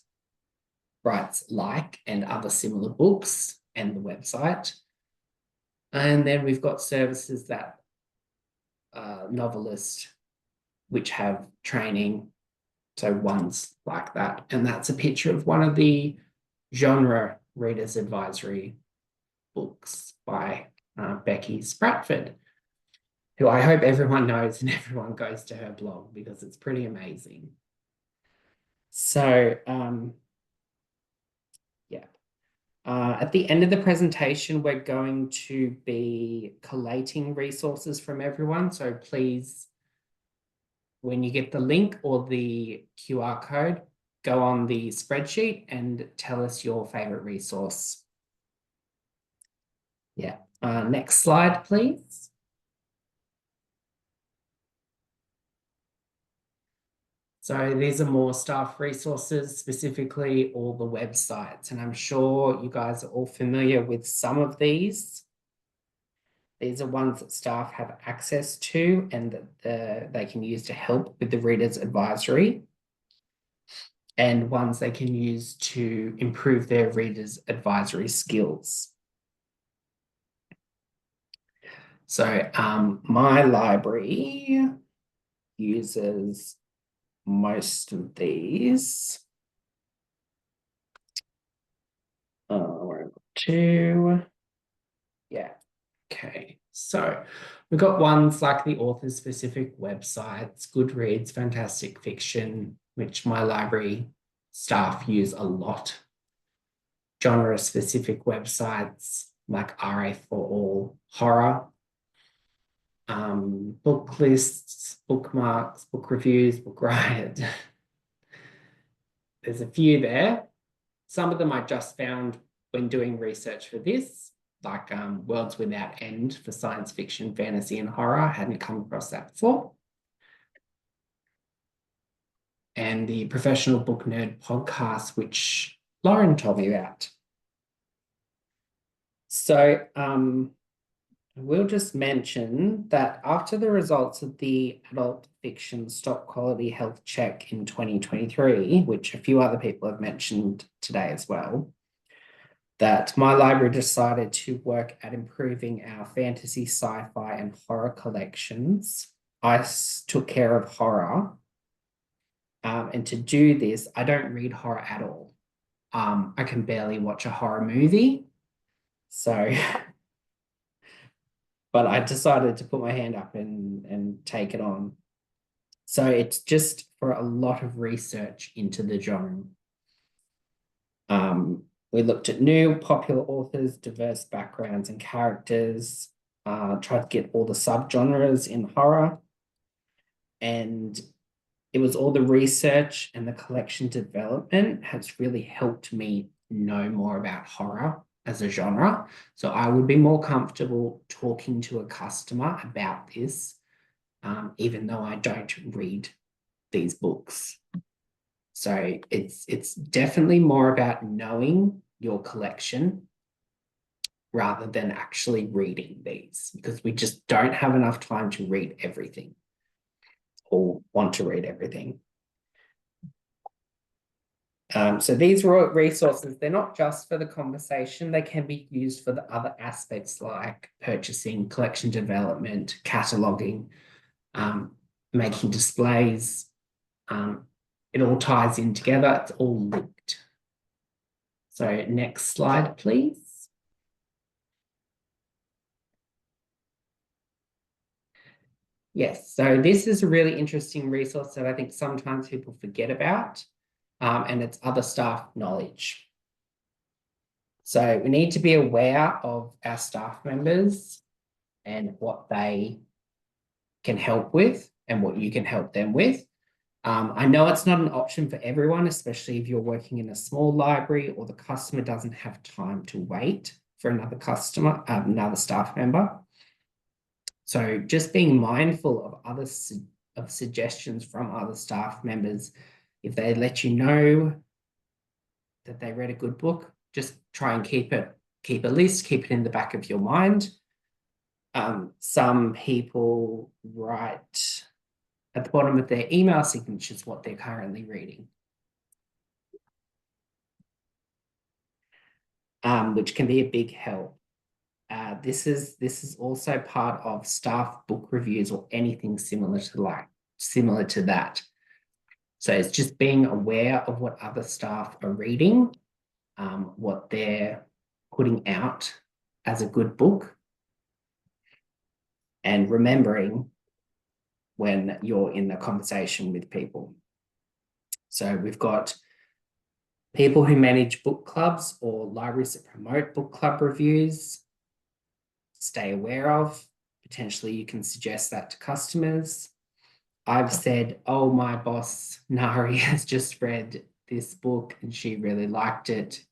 like and other similar books, and the website. And then we've got services that Novelist, which have training So one's like that. And that's a picture of one of the genre readers advisory books by Becky Spratford, who I hope everyone knows and everyone goes to her blog because it's pretty amazing. So yeah. At the end of the presentation, we're going to be collating resources from everyone. So please, when you get the link or the QR code, go on the spreadsheet and tell us your favorite resource. Yeah. Next slide, please. So these are more staff resources, specifically all the websites. And I'm sure you guys are all familiar with some of these. These are ones that staff have access to and that they can use to help with the reader's advisory, and ones they can use to improve their reader's advisory skills. So my library uses most of these. We're able to, yeah. Okay, so we've got ones like the author-specific websites, Goodreads, Fantastic Fiction, which my library staff use a lot. Genre-specific websites like RA for All, horror, book lists, bookmarks, book reviews, book riot. There's a few there. Some of them I just found when doing research for this, like Worlds Without End for science fiction, fantasy, and horror. I hadn't come across that before. And the Professional Book Nerd podcast, which Lauren told me about. So we'll just mention that after the results of the Adult Fiction Stock Quality Health Check in 2023, which a few other people have mentioned today as well, that my library decided to work at improving our fantasy, sci-fi, and horror collections. I took care of horror. And to do this, I don't read horror at all. I can barely watch a horror movie. So, but I decided to put my hand up and take it on. So it's just for a lot of research into the genre. We looked at new popular authors, diverse backgrounds and characters, tried to get all the subgenres in horror. And it was all the research and the collection development has really helped me know more about horror as a genre. So I would be more comfortable talking to a customer about this, even though I don't read these books. So it's definitely more about knowing your collection rather than actually reading these, because we just don't have enough time to read everything or want to read everything. So these resources, they're not just for the conversation, they can be used for the other aspects like purchasing, collection development, cataloging, making displays. It all ties in together, it's all linked. So next slide, please. Yes, so this is a really interesting resource that I think sometimes people forget about, and it's other staff knowledge. So we need to be aware of our staff members and what they can help with and what you can help them with. I know it's not an option for everyone, especially if you're working in a small library or the customer doesn't have time to wait for another customer, another staff member. So just being mindful of suggestions from other staff members. If they let you know that they read a good book, just try and keep a list, keep it in the back of your mind. Some people write at the bottom of their email signatures what they're currently reading, which can be a big help. This is also part of staff book reviews or anything similar to that. So it's just being aware of what other staff are reading, what they're putting out as a good book, and remembering when you're in the conversation with people. So we've got people who manage book clubs or libraries that promote book club reviews. Stay aware of. Potentially you can suggest that to customers. I've said, oh, my boss, Nari, has just read this book and she really liked it.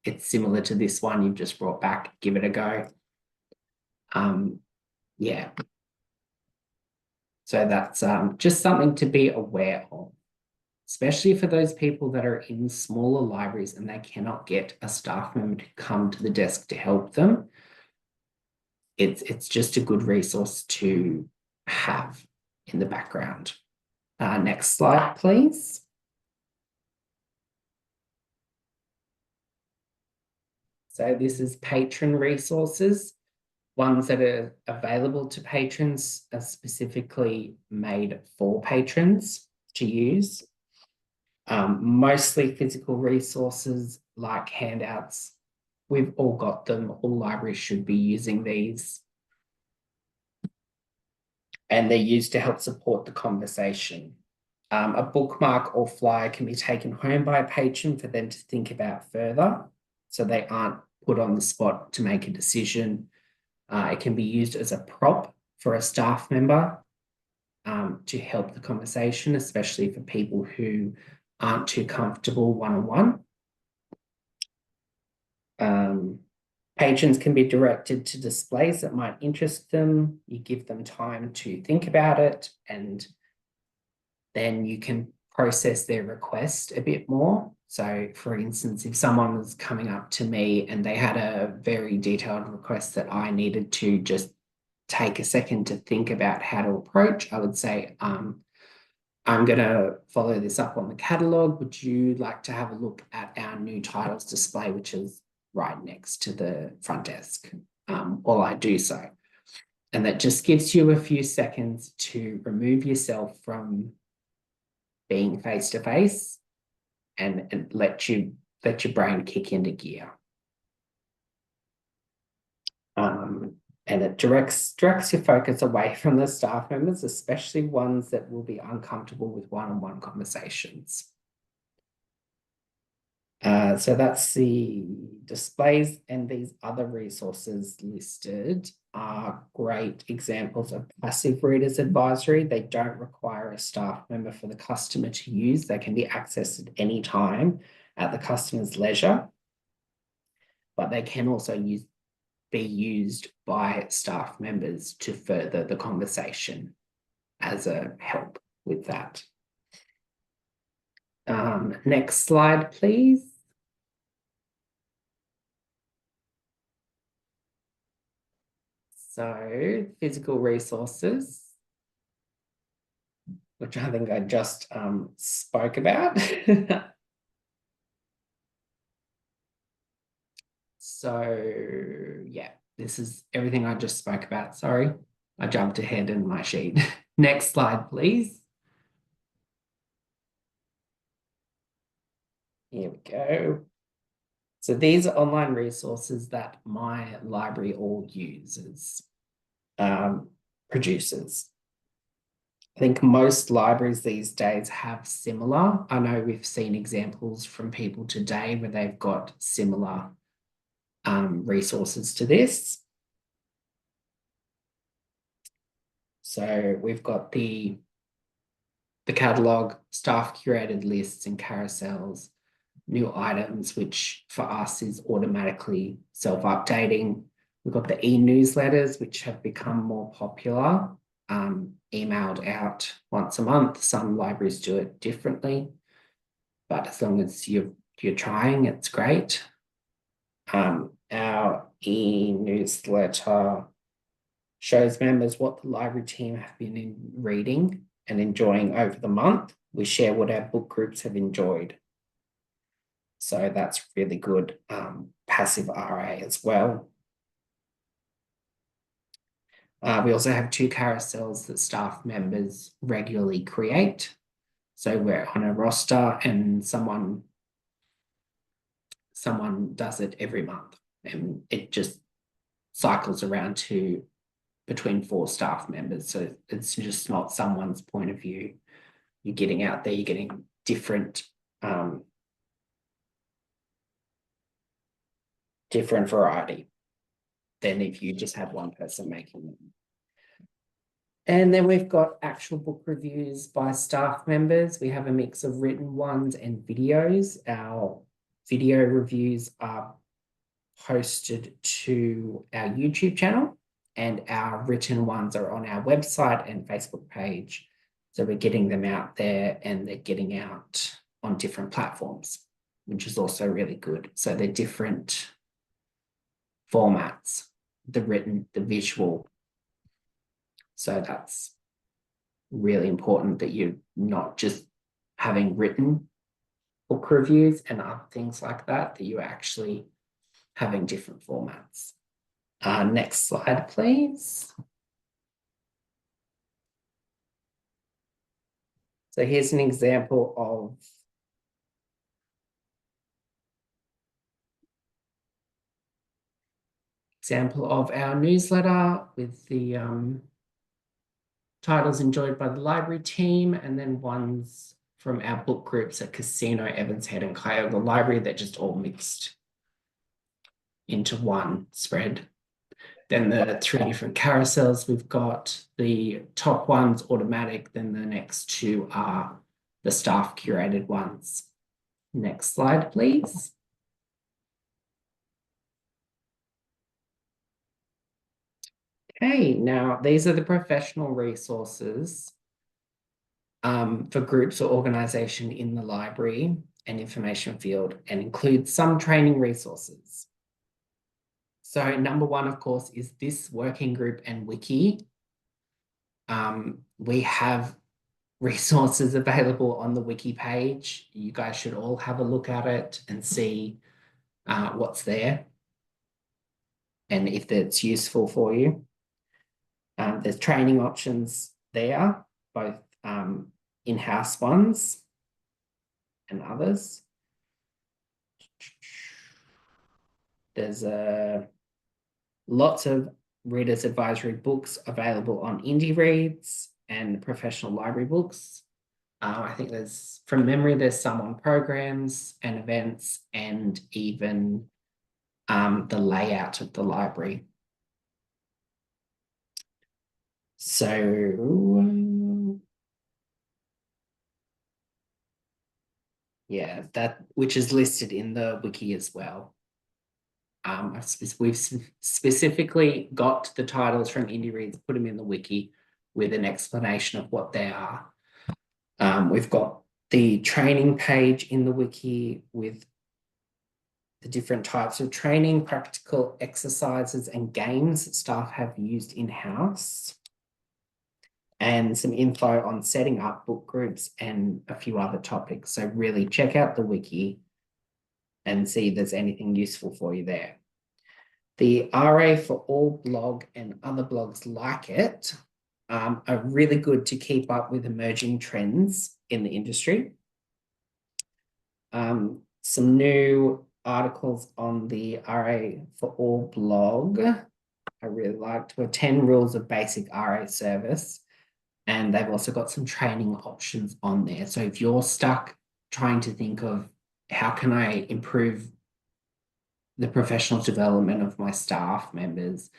It's similar to this one you've just brought back. Give it a go. Yeah. So that's just something to be aware of, especially for those people that are in smaller libraries and they cannot get a staff member to come to the desk to help them. It's just a good resource to have in the background. Next slide, please. So this is patron resources. Ones that are available to patrons are specifically made for patrons to use. Mostly physical resources like handouts. We've all got them. All libraries should be using these. And they're used to help support the conversation. A bookmark or flyer can be taken home by a patron for them to think about further, so they aren't put on the spot to make a decision. It can be used as a prop for a staff member to help the conversation, especially for people who aren't too comfortable one-on-one. Patrons can be directed to displays that might interest them. You give them time to think about it, and then you can process their request a bit more. So, for instance, if someone was coming up to me and they had a very detailed request that I needed to just take a second to think about how to approach, I would say, I'm going to follow this up on the catalogue. Would you like to have a look at our new titles display, which is right next to the front desk, while I do so? And that just gives you a few seconds to remove yourself from being face-to-face and let your brain kick into gear. And it directs your focus away from the staff members, especially ones that will be uncomfortable with one-on-one conversations. So that's the displays, and these other resources listed are great examples of passive readers advisory. They don't require a staff member for the customer to use. They can be accessed at any time at the customer's leisure, but they can also be used by staff members to further the conversation as a help with that. Next slide, please. So physical resources, which I think I just spoke about. So yeah, this is everything I just spoke about. Sorry, I jumped ahead in my sheet. Next slide, please. Here we go. So these are online resources that my library all uses, produces. I think most libraries these days have similar. I know we've seen examples from people today where they've got similar resources to this. So we've got the catalogue, staff curated lists and carousels, new items, which for us is automatically self-updating. We've got the e-newsletters, which have become more popular, emailed out once a month. Some libraries do it differently, but as long as you're trying, it's great. Our e-newsletter shows members what the library team have been reading and enjoying over the month. We share what our book groups have enjoyed. So that's really good passive RA as well. We also have 2 carousels that staff members regularly create. So we're on a roster and someone does it every month, and it just cycles around to between 4 staff members. So it's just not someone's point of view. You're getting out there, you're getting different different variety than if you just have one person making them. And then we've got actual book reviews by staff members. We have a mix of written ones and videos. Our video reviews are posted to our YouTube channel, and our written ones are on our website and Facebook page. So we're getting them out there, and they're getting out on different platforms, which is also really good. So they're different formats, the written, the visual. So that's really important, that you're not just having written book reviews and other things like that, that you're actually having different formats. Next slide, please. So here's an example of our newsletter with the titles enjoyed by the library team, and then ones from our book groups at Casino, Evans Head and Cuyahoga Library that just all mixed into one spread. Then the 3 different carousels we've got. The top one's automatic, then the next 2 are the staff curated ones. Next slide, please. Okay, now these are the professional resources for groups or organisation in the library and information field, and include some training resources. So number 1, of course, is this working group and wiki. We have resources available on the wiki page. You guys should all have a look at it and see what's there and if it's useful for you. There's training options there, both in-house ones and others. There's lots of readers' advisory books available on Indie Reads and professional library books. I think there's, from memory, there's some on programs and events, and even the layout of the library. So yeah, that, which is listed in the wiki as well. We've specifically got the titles from Indie Reads, put them in the wiki with an explanation of what they are. We've got the training page in the wiki with the different types of training, practical exercises and games that staff have used in-house, and some info on setting up book groups and a few other topics. So really check out the wiki and see if there's anything useful for you there. The RA for All blog and other blogs like it are really good to keep up with emerging trends in the industry. Some new articles on the RA for All blog I really liked were 10 rules of basic RA service. And they've also got some training options on there. So if you're stuck trying to think of how can I improve the professional development of my staff members,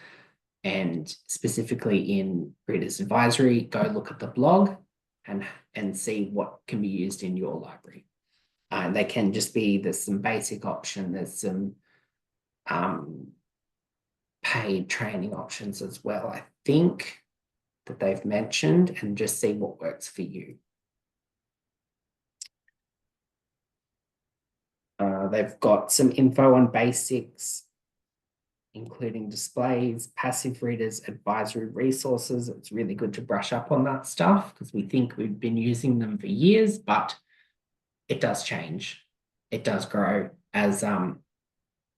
and specifically in Readers Advisory, go look at the blog and see what can be used in your library. They can just be, there's some basic option, there's some paid training options as well, I think, that they've mentioned, and just see what works for you. They've got some info on basics, including displays, passive readers, advisory resources. It's really good to brush up on that stuff because we think we've been using them for years, but it does change. It does grow. As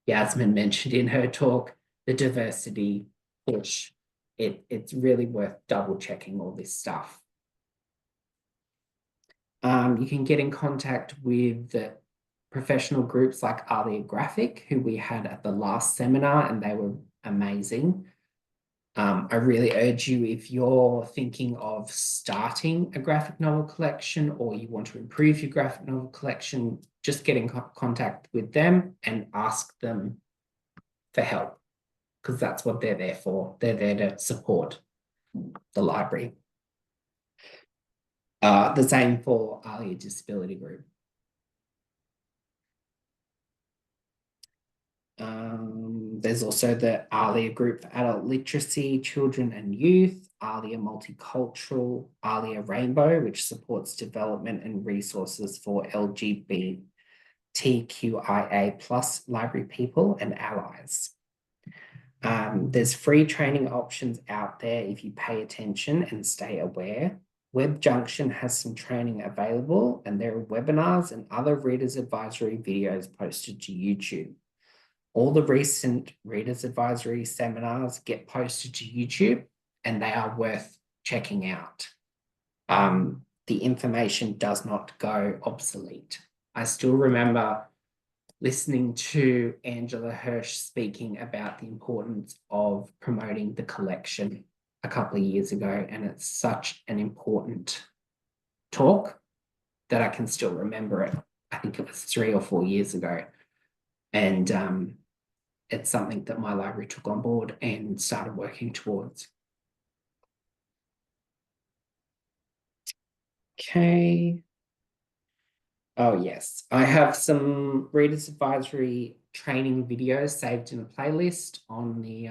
Yasmin mentioned in her talk, the diversity push, it's really worth double checking all this stuff. You can get in contact with the professional groups like Alia Graphic, who we had at the last seminar, and they were amazing. I really urge you, if you're thinking of starting a graphic novel collection or you want to improve your graphic novel collection, just get in contact with them and ask them for help, because that's what they're there for. They're there to support the library. The same for Alia Disability Group. There's also the Alia Group for Adult Literacy, Children and Youth, Alia Multicultural, Alia Rainbow, which supports development and resources for LGBTQIA+ library people and allies. There's free training options out there if you pay attention and stay aware. Web Junction has some training available, and there are webinars and other Readers Advisory videos posted to YouTube. All the recent Readers Advisory seminars get posted to YouTube, and they are worth checking out. The information does not go obsolete. I still remember listening to Angela Hirsch speaking about the importance of promoting the collection a couple of years ago, and it's such an important talk that I can still remember it. I think it was 3 or 4 years ago. And it's something that my library took on board and started working towards. Okay. Oh, yes. I have some Readers Advisory training videos saved in a playlist on the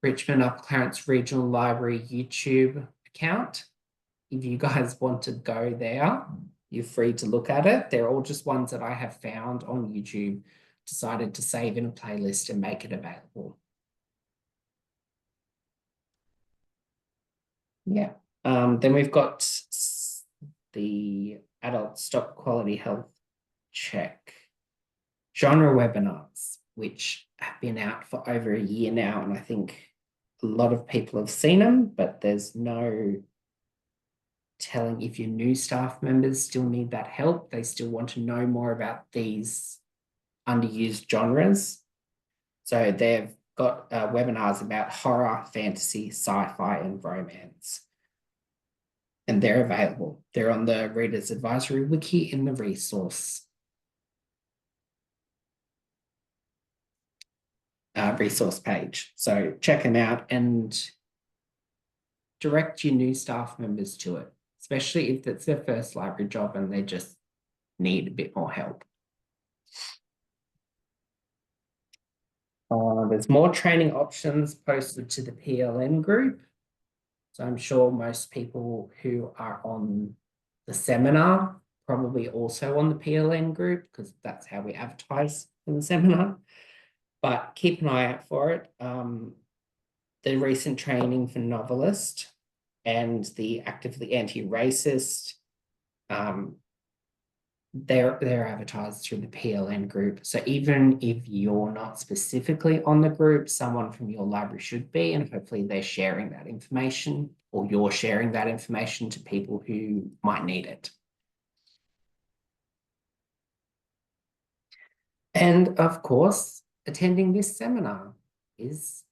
Richmond Upper Clarence Regional Library YouTube account. If you guys want to go there, you're free to look at it. They're all just ones that I have found on YouTube, decided to save in a playlist and make it available. Yeah. Then we've got the Adult Stock Quality Health Check genre webinars, which have been out for over a year now, and I think a lot of people have seen them, but there's no telling if your new staff members still need that help. They still want to know more about these underused genres. So they've got webinars about horror, fantasy, sci-fi, and romance. And they're available. They're on the Readers Advisory Wiki in the resource page. So check them out and direct your new staff members to it, especially if it's their first library job and they just need a bit more help. There's more training options posted to the PLN group. So I'm sure most people who are on the seminar probably also on the PLN group, because that's how we advertise in the seminar. But keep an eye out for it. The recent training for novelist and the actively anti-racist, they're advertised through the PLN group. So even if you're not specifically on the group, someone from your library should be, and hopefully they're sharing that information, or you're sharing that information to people who might need it. And of course, attending this seminar is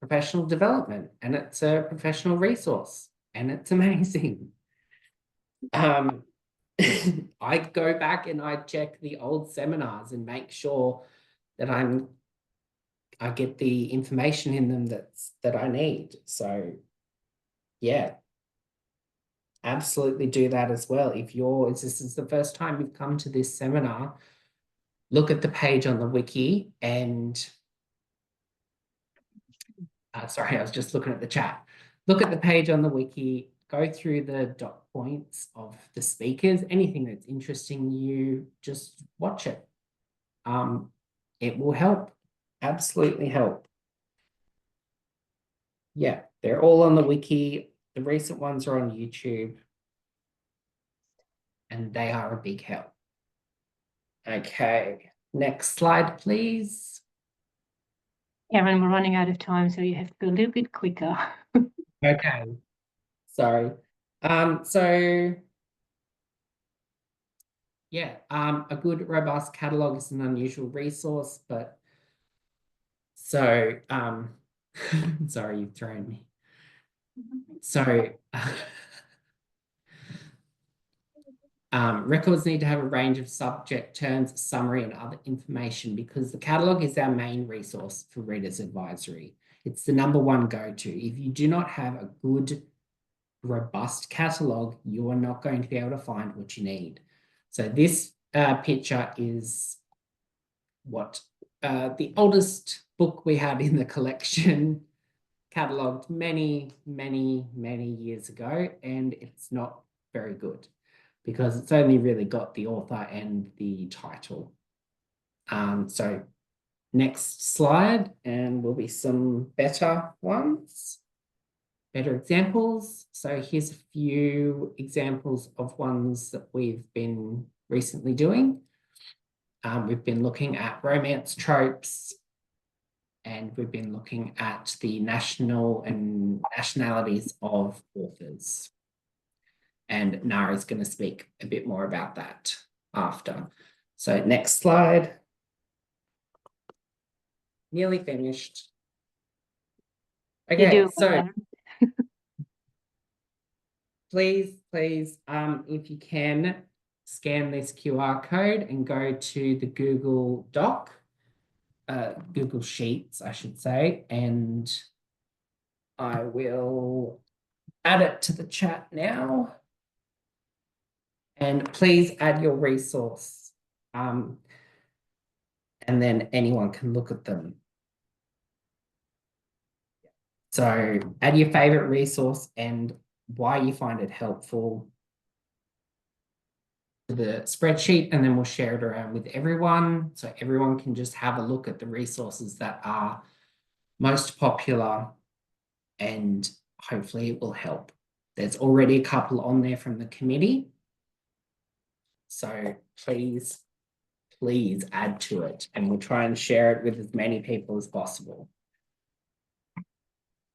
professional development, and it's a professional resource, and it's amazing. I go back and I check the old seminars and make sure that I get the information in them that I need. So yeah, absolutely do that as well. If this is the first time you've come to this seminar, look at the page on the wiki and sorry, I was just looking at the chat. Look at the page on the wiki, go through the dot points of the speakers, anything that's interesting you, just watch it. It will help, absolutely help. Yeah, they're all on the wiki. The recent ones are on YouTube, and they are a big help. Okay, next slide, please. Erin, we're running out of time, so you have to go a little bit quicker. Okay, sorry. So yeah, a good robust catalogue is an unusual resource, but so sorry, you've thrown me. So records need to have a range of subject terms, summary, and other information because the catalogue is our main resource for Reader's Advisory. It's the #1 go-to. If you do not have a good, robust catalogue, you are not going to be able to find what you need. So this picture is what the oldest book we had in the collection, catalogued many, many, many years ago, and it's not very good because it's only really got the author and the title. So next slide, and will be some better ones, better examples. So here's a few examples of ones that we've been recently doing. We've been looking at romance tropes, and we've been looking at the national and nationalities of authors. And Nara's going to speak a bit more about that after. So next slide. Nearly finished. Okay, so please, if you can, scan this QR code and go to the Google Doc, Google Sheets, I should say, and I will add it to the chat now. And please add your resource, and then anyone can look at them. So add your favorite resource and why you find it helpful to the spreadsheet, and then we'll share it around with everyone so everyone can just have a look at the resources that are most popular, and hopefully it will help. There's already a couple on there from the committee. So please add to it, and we'll try and share it with as many people as possible.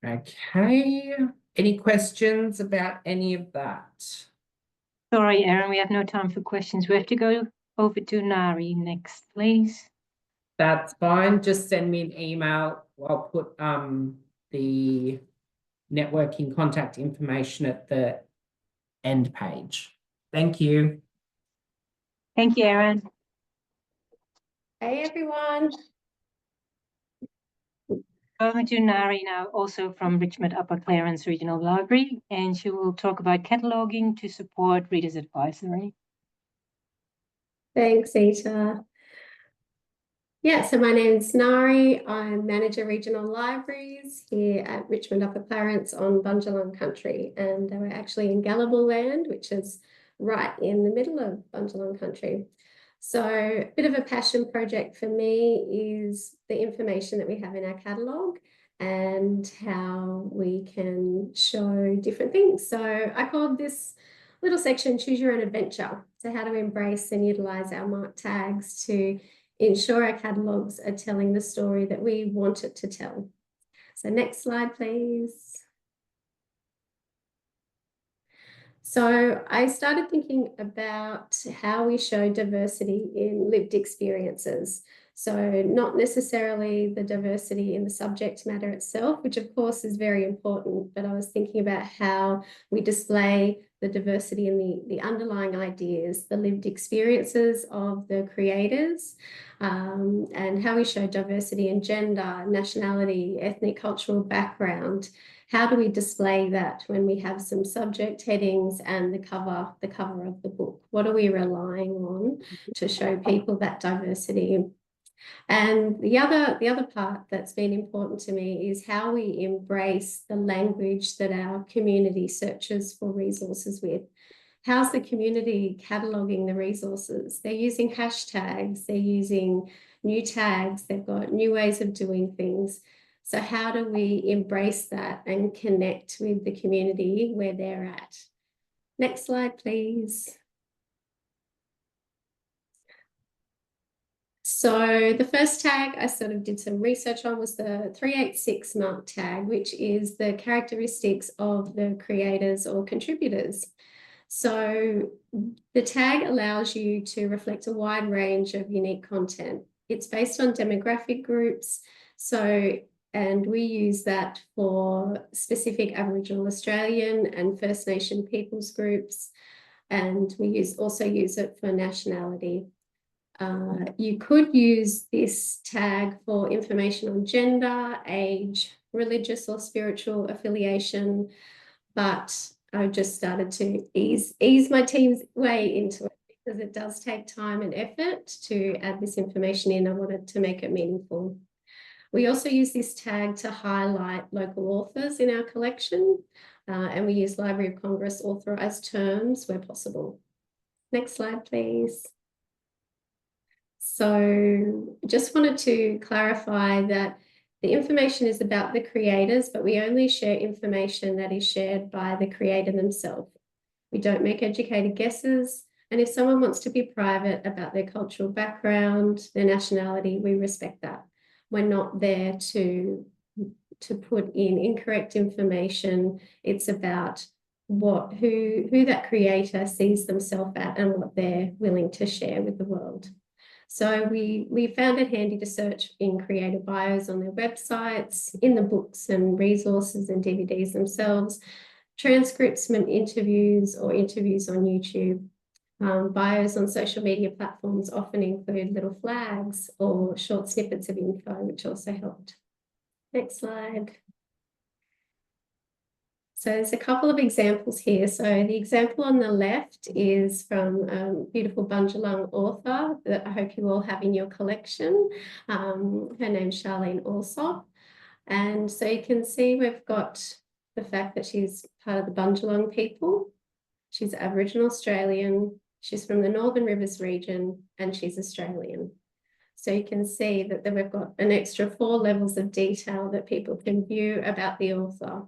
Okay, any questions about any of that? Sorry, Erin, we have no time for questions. We have to go over to Nari next, please. That's fine. Just send me an email. I'll put the networking contact information at the end page. Thank you. Thank you, Erin. Hey, everyone. Over to Nari now, also from Richmond Upper Clarence Regional Library, and she will talk about cataloguing to support Reader's Advisory. Thanks, Ita. Yeah, so my name is Nari. I'm Manager Regional Libraries here at Richmond Upper Clarence on Bundjalung Country, and we're actually in Gallable land, which is right in the middle of Bundjalung Country. So a bit of a passion project for me is the information that we have in our catalogue and how we can show different things. So I called this little section Choose Your Own Adventure. So how to embrace and utilise our mark tags to ensure our catalogues are telling the story that we want it to tell. So next slide, please. So I started thinking about how we show diversity in lived experiences. So not necessarily the diversity in the subject matter itself, which of course is very important, but I was thinking about how we display the diversity in the underlying ideas, the lived experiences of the creators, and how we show diversity in gender, nationality, ethnic, cultural background. How do we display that when we have some subject headings and the cover of the book? What are we relying on to show people that diversity? And the other part that's been important to me is how we embrace the language that our community searches for resources with. How's the community cataloguing the resources? They're using hashtags, they're using new tags, they've got new ways of doing things. So how do we embrace that and connect with the community where they're at? Next slide, please. So the first tag I sort of did some research on was the 386 mark tag, which is the characteristics of the creators or contributors. So the tag allows you to reflect a wide range of unique content. It's based on demographic groups. And we use that for specific Aboriginal Australian and First Nation peoples groups. And we also use it for nationality. You could use this tag for information on gender, age, religious or spiritual affiliation, but I've just started to ease my team's way into it because it does take time and effort to add this information in. I wanted to make it meaningful. We also use this tag to highlight local authors in our collection, and we use Library of Congress authorised terms where possible. Next slide, please. So just wanted to clarify that the information is about the creators, but we only share information that is shared by the creator themselves. We don't make educated guesses. And if someone wants to be private about their cultural background, their nationality, we respect that. We're not there to put in incorrect information. It's about who that creator sees themselves at and what they're willing to share with the world. So we found it handy to search in creator bios on their websites, in the books and resources and DVDs themselves, transcripts from interviews or interviews on YouTube. Bios on social media platforms often include little flags or short snippets of info, which also helped. Next slide. So there's a couple of examples here. So the example on the left is from a beautiful Bundjalung author that I hope you all have in your collection. Her name's Charlene Alsop. And so you can see we've got the fact that she's part of the Bundjalung people. She's Aboriginal Australian. She's from the Northern Rivers region and she's Australian. So you can see that we've got an extra 4 levels of detail that people can view about the author.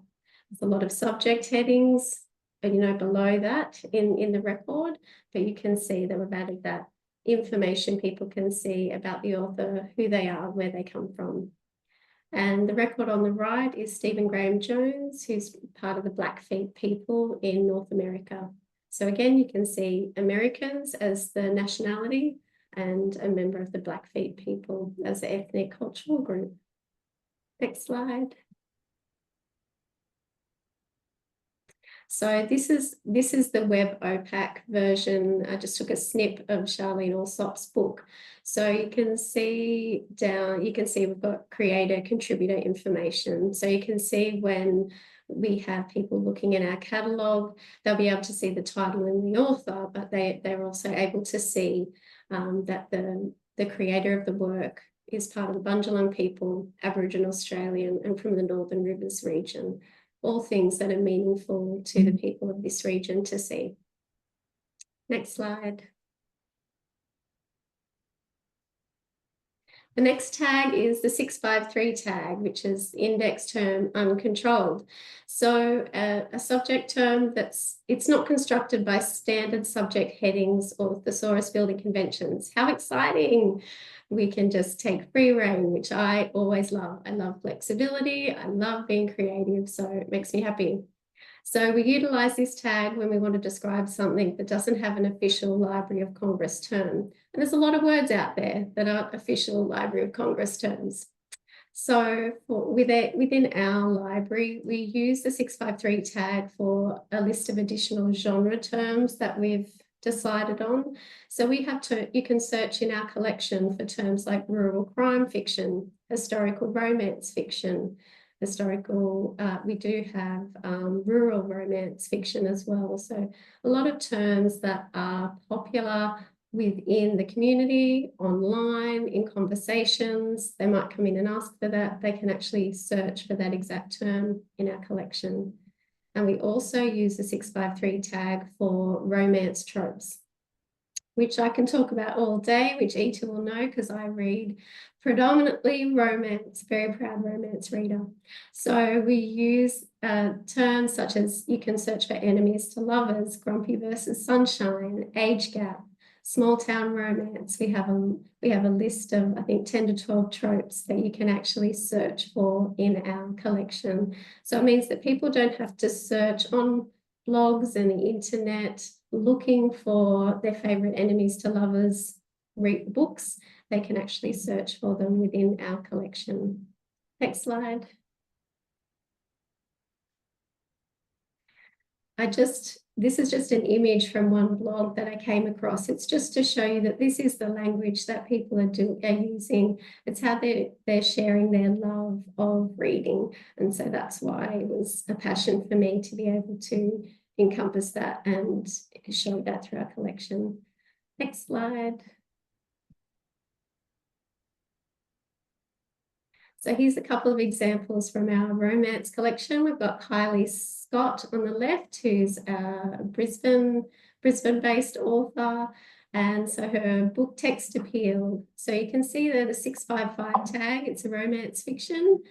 There's a lot of subject headings, below that in the record, but you can see that we've added that information people can see about the author, who they are, where they come from. And the record on the right is Stephen Graham Jones, who's part of the Blackfeet people in North America. So again, you can see Americans as the nationality and a member of the Blackfeet people as the ethnic cultural group. Next slide. So this is the web OPAC version. I just took a snip of Charlene Alsop's book. So you can see we've got creator contributor information. So you can see when we have people looking in our catalogue, they'll be able to see the title and the author, but they're also able to see that the creator of the work is part of the Bundjalung people, Aboriginal Australian, and from the Northern Rivers region. All things that are meaningful to the people of this region to see. Next slide. The next tag is the 653 tag, which is index term uncontrolled. So a subject term it's not constructed by standard subject headings or thesaurus building conventions. How exciting! We can just take free rein, which I always love. I love flexibility. I love being creative, so it makes me happy. So we utilize this tag when we want to describe something that doesn't have an official Library of Congress term. And there's a lot of words out there that aren't official Library of Congress terms. So within our library, we use the 653 tag for a list of additional genre terms that we've decided on. So you can search in our collection for terms like rural crime fiction, historical romance fiction, we do have rural romance fiction as well. So a lot of terms that are popular within the community, online, in conversations. They might come in and ask for that. They can actually search for that exact term in our collection. And we also use the 653 tag for romance tropes, which I can talk about all day, which E2 will know because I read predominantly romance, very proud romance reader. So we use terms such as you can search for enemies to lovers, grumpy versus sunshine, age gap, Small town romance, we have a list of, I think, 10 to 12 tropes that you can actually search for in our collection. So it means that people don't have to search on blogs and the internet looking for their favorite enemies to lovers books. They can actually search for them within our collection. Next slide. This is just an image from one blog that I came across. It's just to show you that this is the language that people are using. It's how they're sharing their love of reading. And so that's why it was a passion for me to be able to encompass that and show that through our collection. Next slide. So here's a couple of examples from our romance collection. We've got Kylie Scott on the left, who's a Brisbane-based author. And so her book Text Appeal. So you can see there the 655 tag, it's a romance fiction.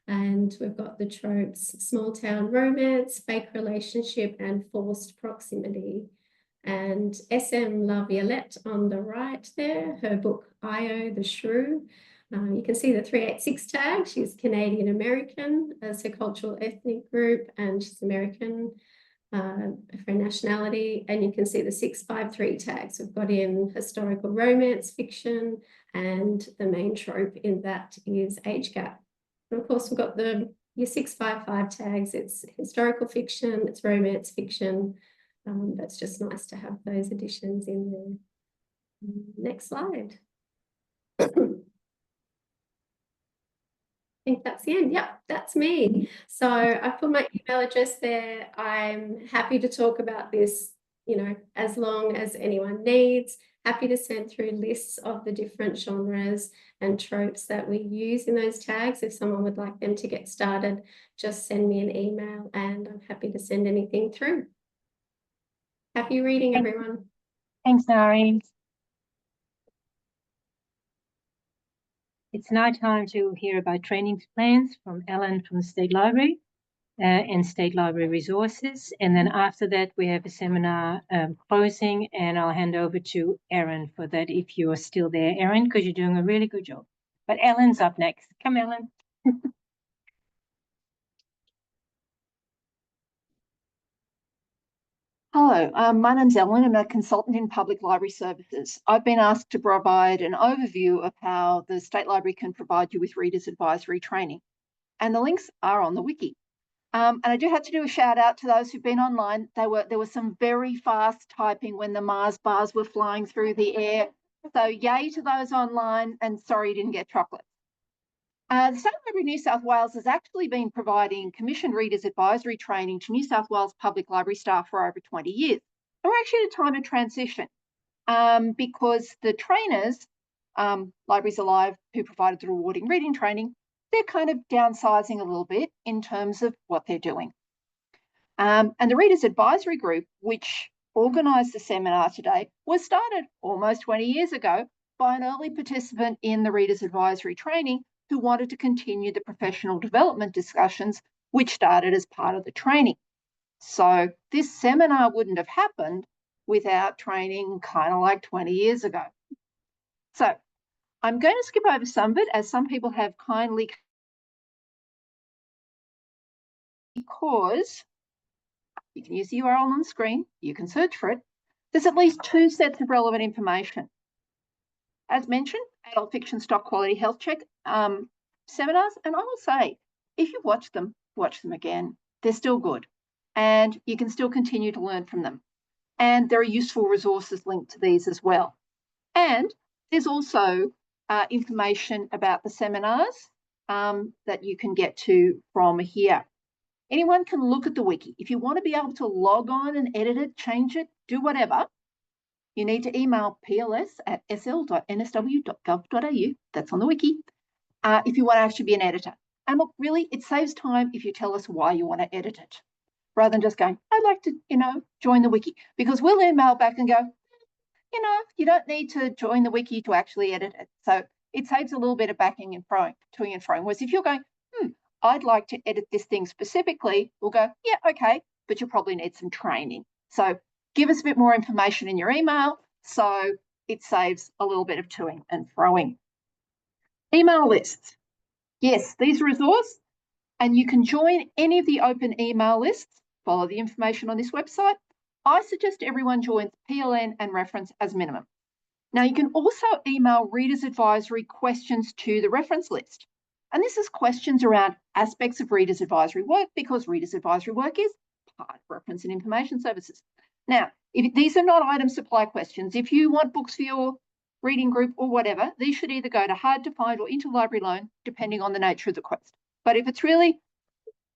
And we've got the tropes, small town romance, fake relationship, and forced proximity. And SM Laviolette on the right there, her book Io the Shrew. You can see the 386 tag. She's Canadian American as her cultural ethnic group, and she's American for nationality. And you can see the 653 tags. We've got in historical romance fiction, and the main trope in that is age gap. And of course, we've got your 655 tags. It's historical fiction, it's romance fiction. That's just nice to have those additions in there. Next slide. I think that's the end. Yep, that's me. So I put my email address there. I'm happy to talk about this, as long as anyone needs. Happy to send through lists of the different genres and tropes that we use in those tags. If someone would like them to get started, just send me an email and I'm happy to send anything through. Happy reading, everyone. Thanks, Nari. It's now time to hear about training plans from Ellen from the State Library and State Library Resources. And then after that, we have a seminar closing, and I'll hand over to Erin for that if you are still there, Erin, because you're doing a really good job. But Ellen's up next. Come, Ellen. Hello, my name's Ellen. I'm a consultant in public library services. I've been asked to provide an overview of how the State Library can provide you with readers advisory training. And the links are on the wiki. And I do have to do a shout out to those who've been online. There was some very fast typing when the Mars bars were flying through the air. So yay to those online, and sorry you didn't get chocolate. The State Library of New South Wales has actually been providing commissioned readers advisory training to New South Wales public library staff for over 20 years. And we're actually at a time of transition because the trainers, Libraries Alive, who provided the rewarding reading training, they're kind of downsizing a little bit in terms of what they're doing. And the Readers Advisory Group, which organised the seminar today, was started almost 20 years ago by an early participant in the Readers Advisory training who wanted to continue the professional development discussions which started as part of the training. So this seminar wouldn't have happened without training kind of like 20 years ago. So I'm going to skip over some of it, as some people have kindly, because you can use the URL on the screen, you can search for it. There's at least 2 sets of relevant information. As mentioned, adult fiction stock quality health check seminars, and I will say, if you watch them again. They're still good, and you can still continue to learn from them. And there are useful resources linked to these as well. And there's also information about the seminars that you can get to from here. Anyone can look at the wiki. If you want to be able to log on and edit it, change it, do whatever, you need to email pls@sl.nsw.gov.au. That's on the wiki. If you want to actually be an editor. And look, really, it saves time if you tell us why you want to edit it, rather than just going, I'd like to, join the wiki, because we'll email back and go, you don't need to join the wiki to actually edit it. So it saves a little bit of backing and to and fro. Whereas if you're going, I'd like to edit this thing specifically, we'll go, yeah, okay, but you'll probably need some training. So give us a bit more information in your email So it saves a little bit of toing and froing. Email lists. Yes, these are resource, and you can join any of the open email lists. Follow the information on this website. I suggest everyone joins PLN and reference as minimum. Now, you can also email Reader's Advisory questions to the reference list. And this is questions around aspects of Reader's Advisory work, because Reader's Advisory work is part of Reference and Information Services. Now, if these are not item supply questions, if you want books for your reading group or whatever, these should either go to hard to find or interlibrary loan, depending on the nature of the quest. But if it's really,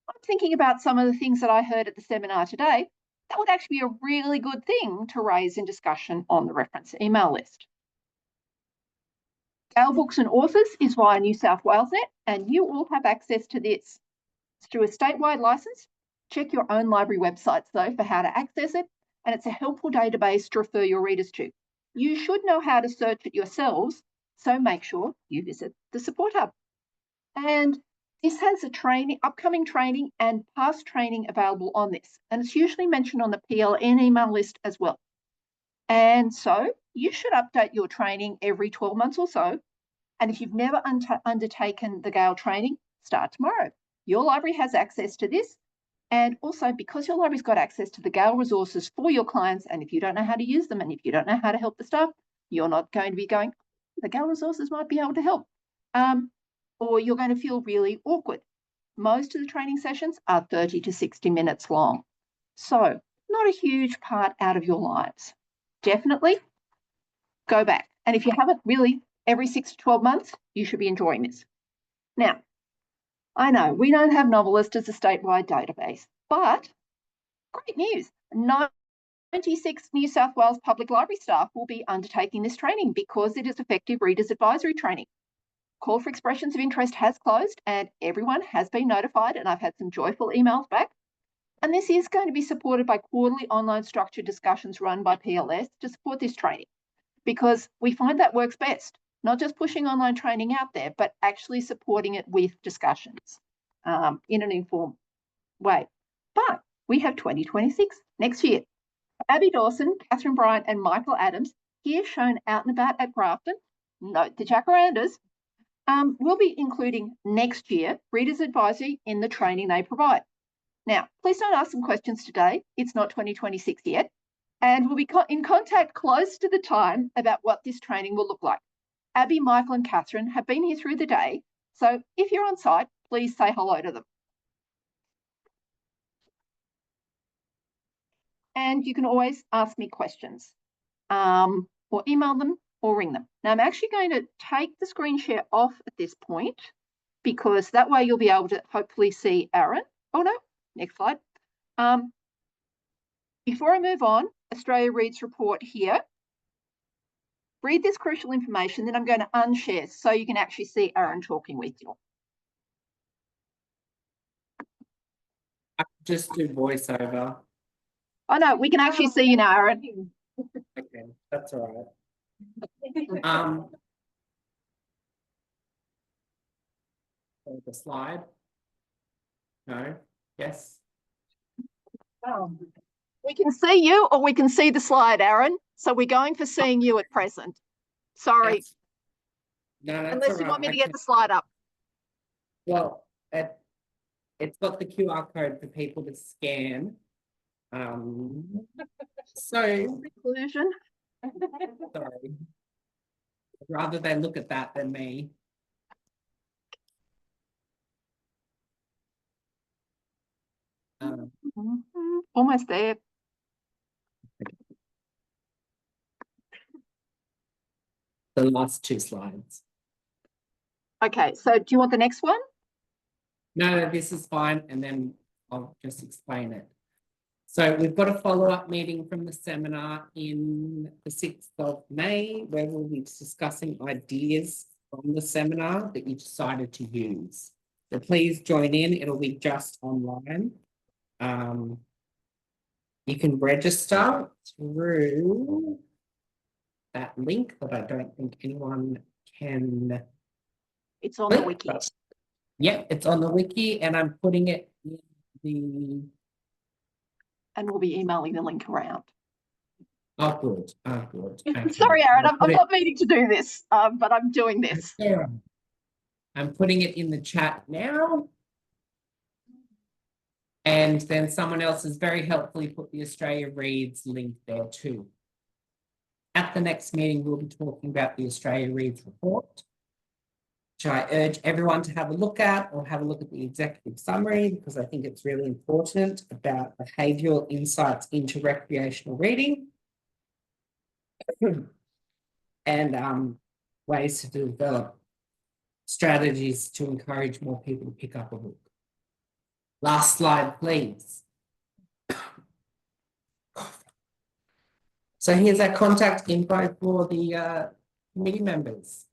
I'm thinking about some of the things that I heard at the seminar today, that would actually be a really good thing to raise in discussion on the reference email list. Gale Books and Authors is via New South Wales Net, and you all have access to this. It's through a statewide licence. Check your own library websites, though, for how to access it, and it's a helpful database to refer your readers to. You should know how to search it yourselves, so make sure you visit the Support Hub. And this has a upcoming training and past training available on this, and it's usually mentioned on the PLN email list as well. And so you should update your training every 12 months or so. And if you've never undertaken the Gale training, start tomorrow. Your library has access to this. And also, because your library's got access to the Gale resources for your clients, and if you don't know how to use them and if you don't know how to help the staff, you're not going to be going, the Gale resources might be able to help. Or you're going to feel really awkward. Most of the training sessions are 30 to 60 minutes long. So not a huge part out of your lives. Definitely go back. And if you haven't really, every 6 to 12 months, you should be enjoying this. Now, I know we don't have Novelist as a statewide database, but great news. 96 New South Wales public library staff will be undertaking this training because it is effective Reader's Advisory training. Call for expressions of interest has closed and everyone has been notified, and I've had some joyful emails back. And this is going to be supported by quarterly online structured discussions run by PLS to support this training, because we find that works best, not just pushing online training out there, but actually supporting it with discussions in an informed way. But we have 2026 next year. Abby Dawson, Catherine Bryant, and Michael Adams, here shown out and about at Grafton, note the jacarandas, will be including next year Reader's Advisory in the training they provide. Now, please don't ask some questions today. It's not 2026 yet. And we'll be in contact close to the time about what this training will look like. Abby, Michael, and Catherine have been here through the day. So if you're on site, please say hello to them. And you can always ask me questions or email them or ring them. Now, I'm actually going to take the screen share off at this point, because that way you'll be able to hopefully see Aaron. Oh, no, next slide. Before I move on, Australia Reads report here. Read this crucial information, then I'm going to unshare so you can actually see Aaron talking with you. I just do voiceover. Oh no, we can actually see you now, Aaron. Okay, that's all right. The slide. No. Yes. We can see you, or we can see the slide, Aaron. So we're going for seeing you at present. Sorry. No, that's unless all you want right. me to get the slide up. Well, it's got the QR code for people to scan. So conclusion. Sorry. Rather they look at that than me. Almost there. The last two slides. Okay, so do you want the next one? No, this is fine, and then I'll just explain it. So we've got a follow-up meeting from the seminar in the 6th of May, where we'll be discussing ideas from the seminar that you decided to use. So please join in, it'll be just online. You can register through that link that I don't think anyone can. It's on the wiki. Yeah, it's on the wiki, and I'm putting it in the. And we'll be emailing the link around. Oh, good. Oh, good. Okay. Sorry, Aaron, I'm Put it- not meaning to do this, but I'm doing this. Yeah. I'm putting it in the chat now. And then someone else has very helpfully put the Australia Reads link there too. At the next meeting, we'll be talking about the Australia Reads report, which I urge everyone to have a look at, or have a look at the executive summary, because I think it's really important about behavioural insights into recreational reading and ways to develop strategies to encourage more people to pick up a book. Last slide, please. So here's our contact info for the committee members.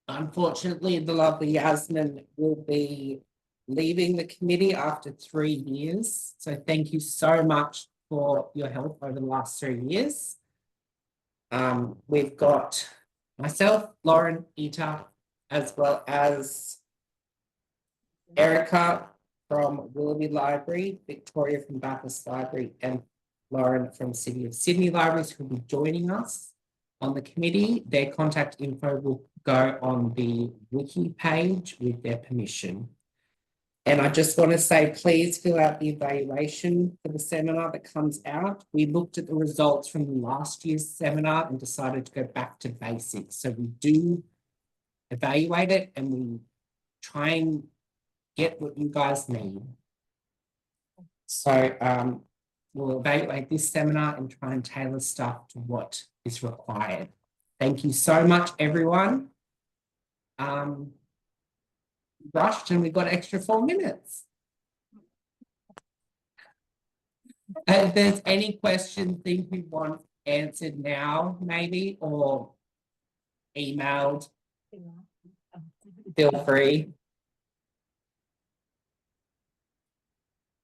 Unfortunately, the lovely Yasmin will be leaving the committee after 3 years. So thank you so much for your help over the last 3 years. We've got myself, Lauren, Ita, as well as Erica from Willoughby Library, Victoria from Bathurst Library, and Lauren from City of Sydney Libraries, who will be joining us on the committee. Their contact info will go on the wiki page with their permission. And I just want to say, please fill out the evaluation for the seminar that comes out. We looked at the results from last year's seminar and decided to go back to basics. So we do evaluate it and we try and get what you guys need. So we'll evaluate this seminar and try and tailor stuff to what is required. Thank you so much, everyone. Rushed and we've got extra 4 minutes. If there's any questions think we want answered now, maybe, or emailed, feel free.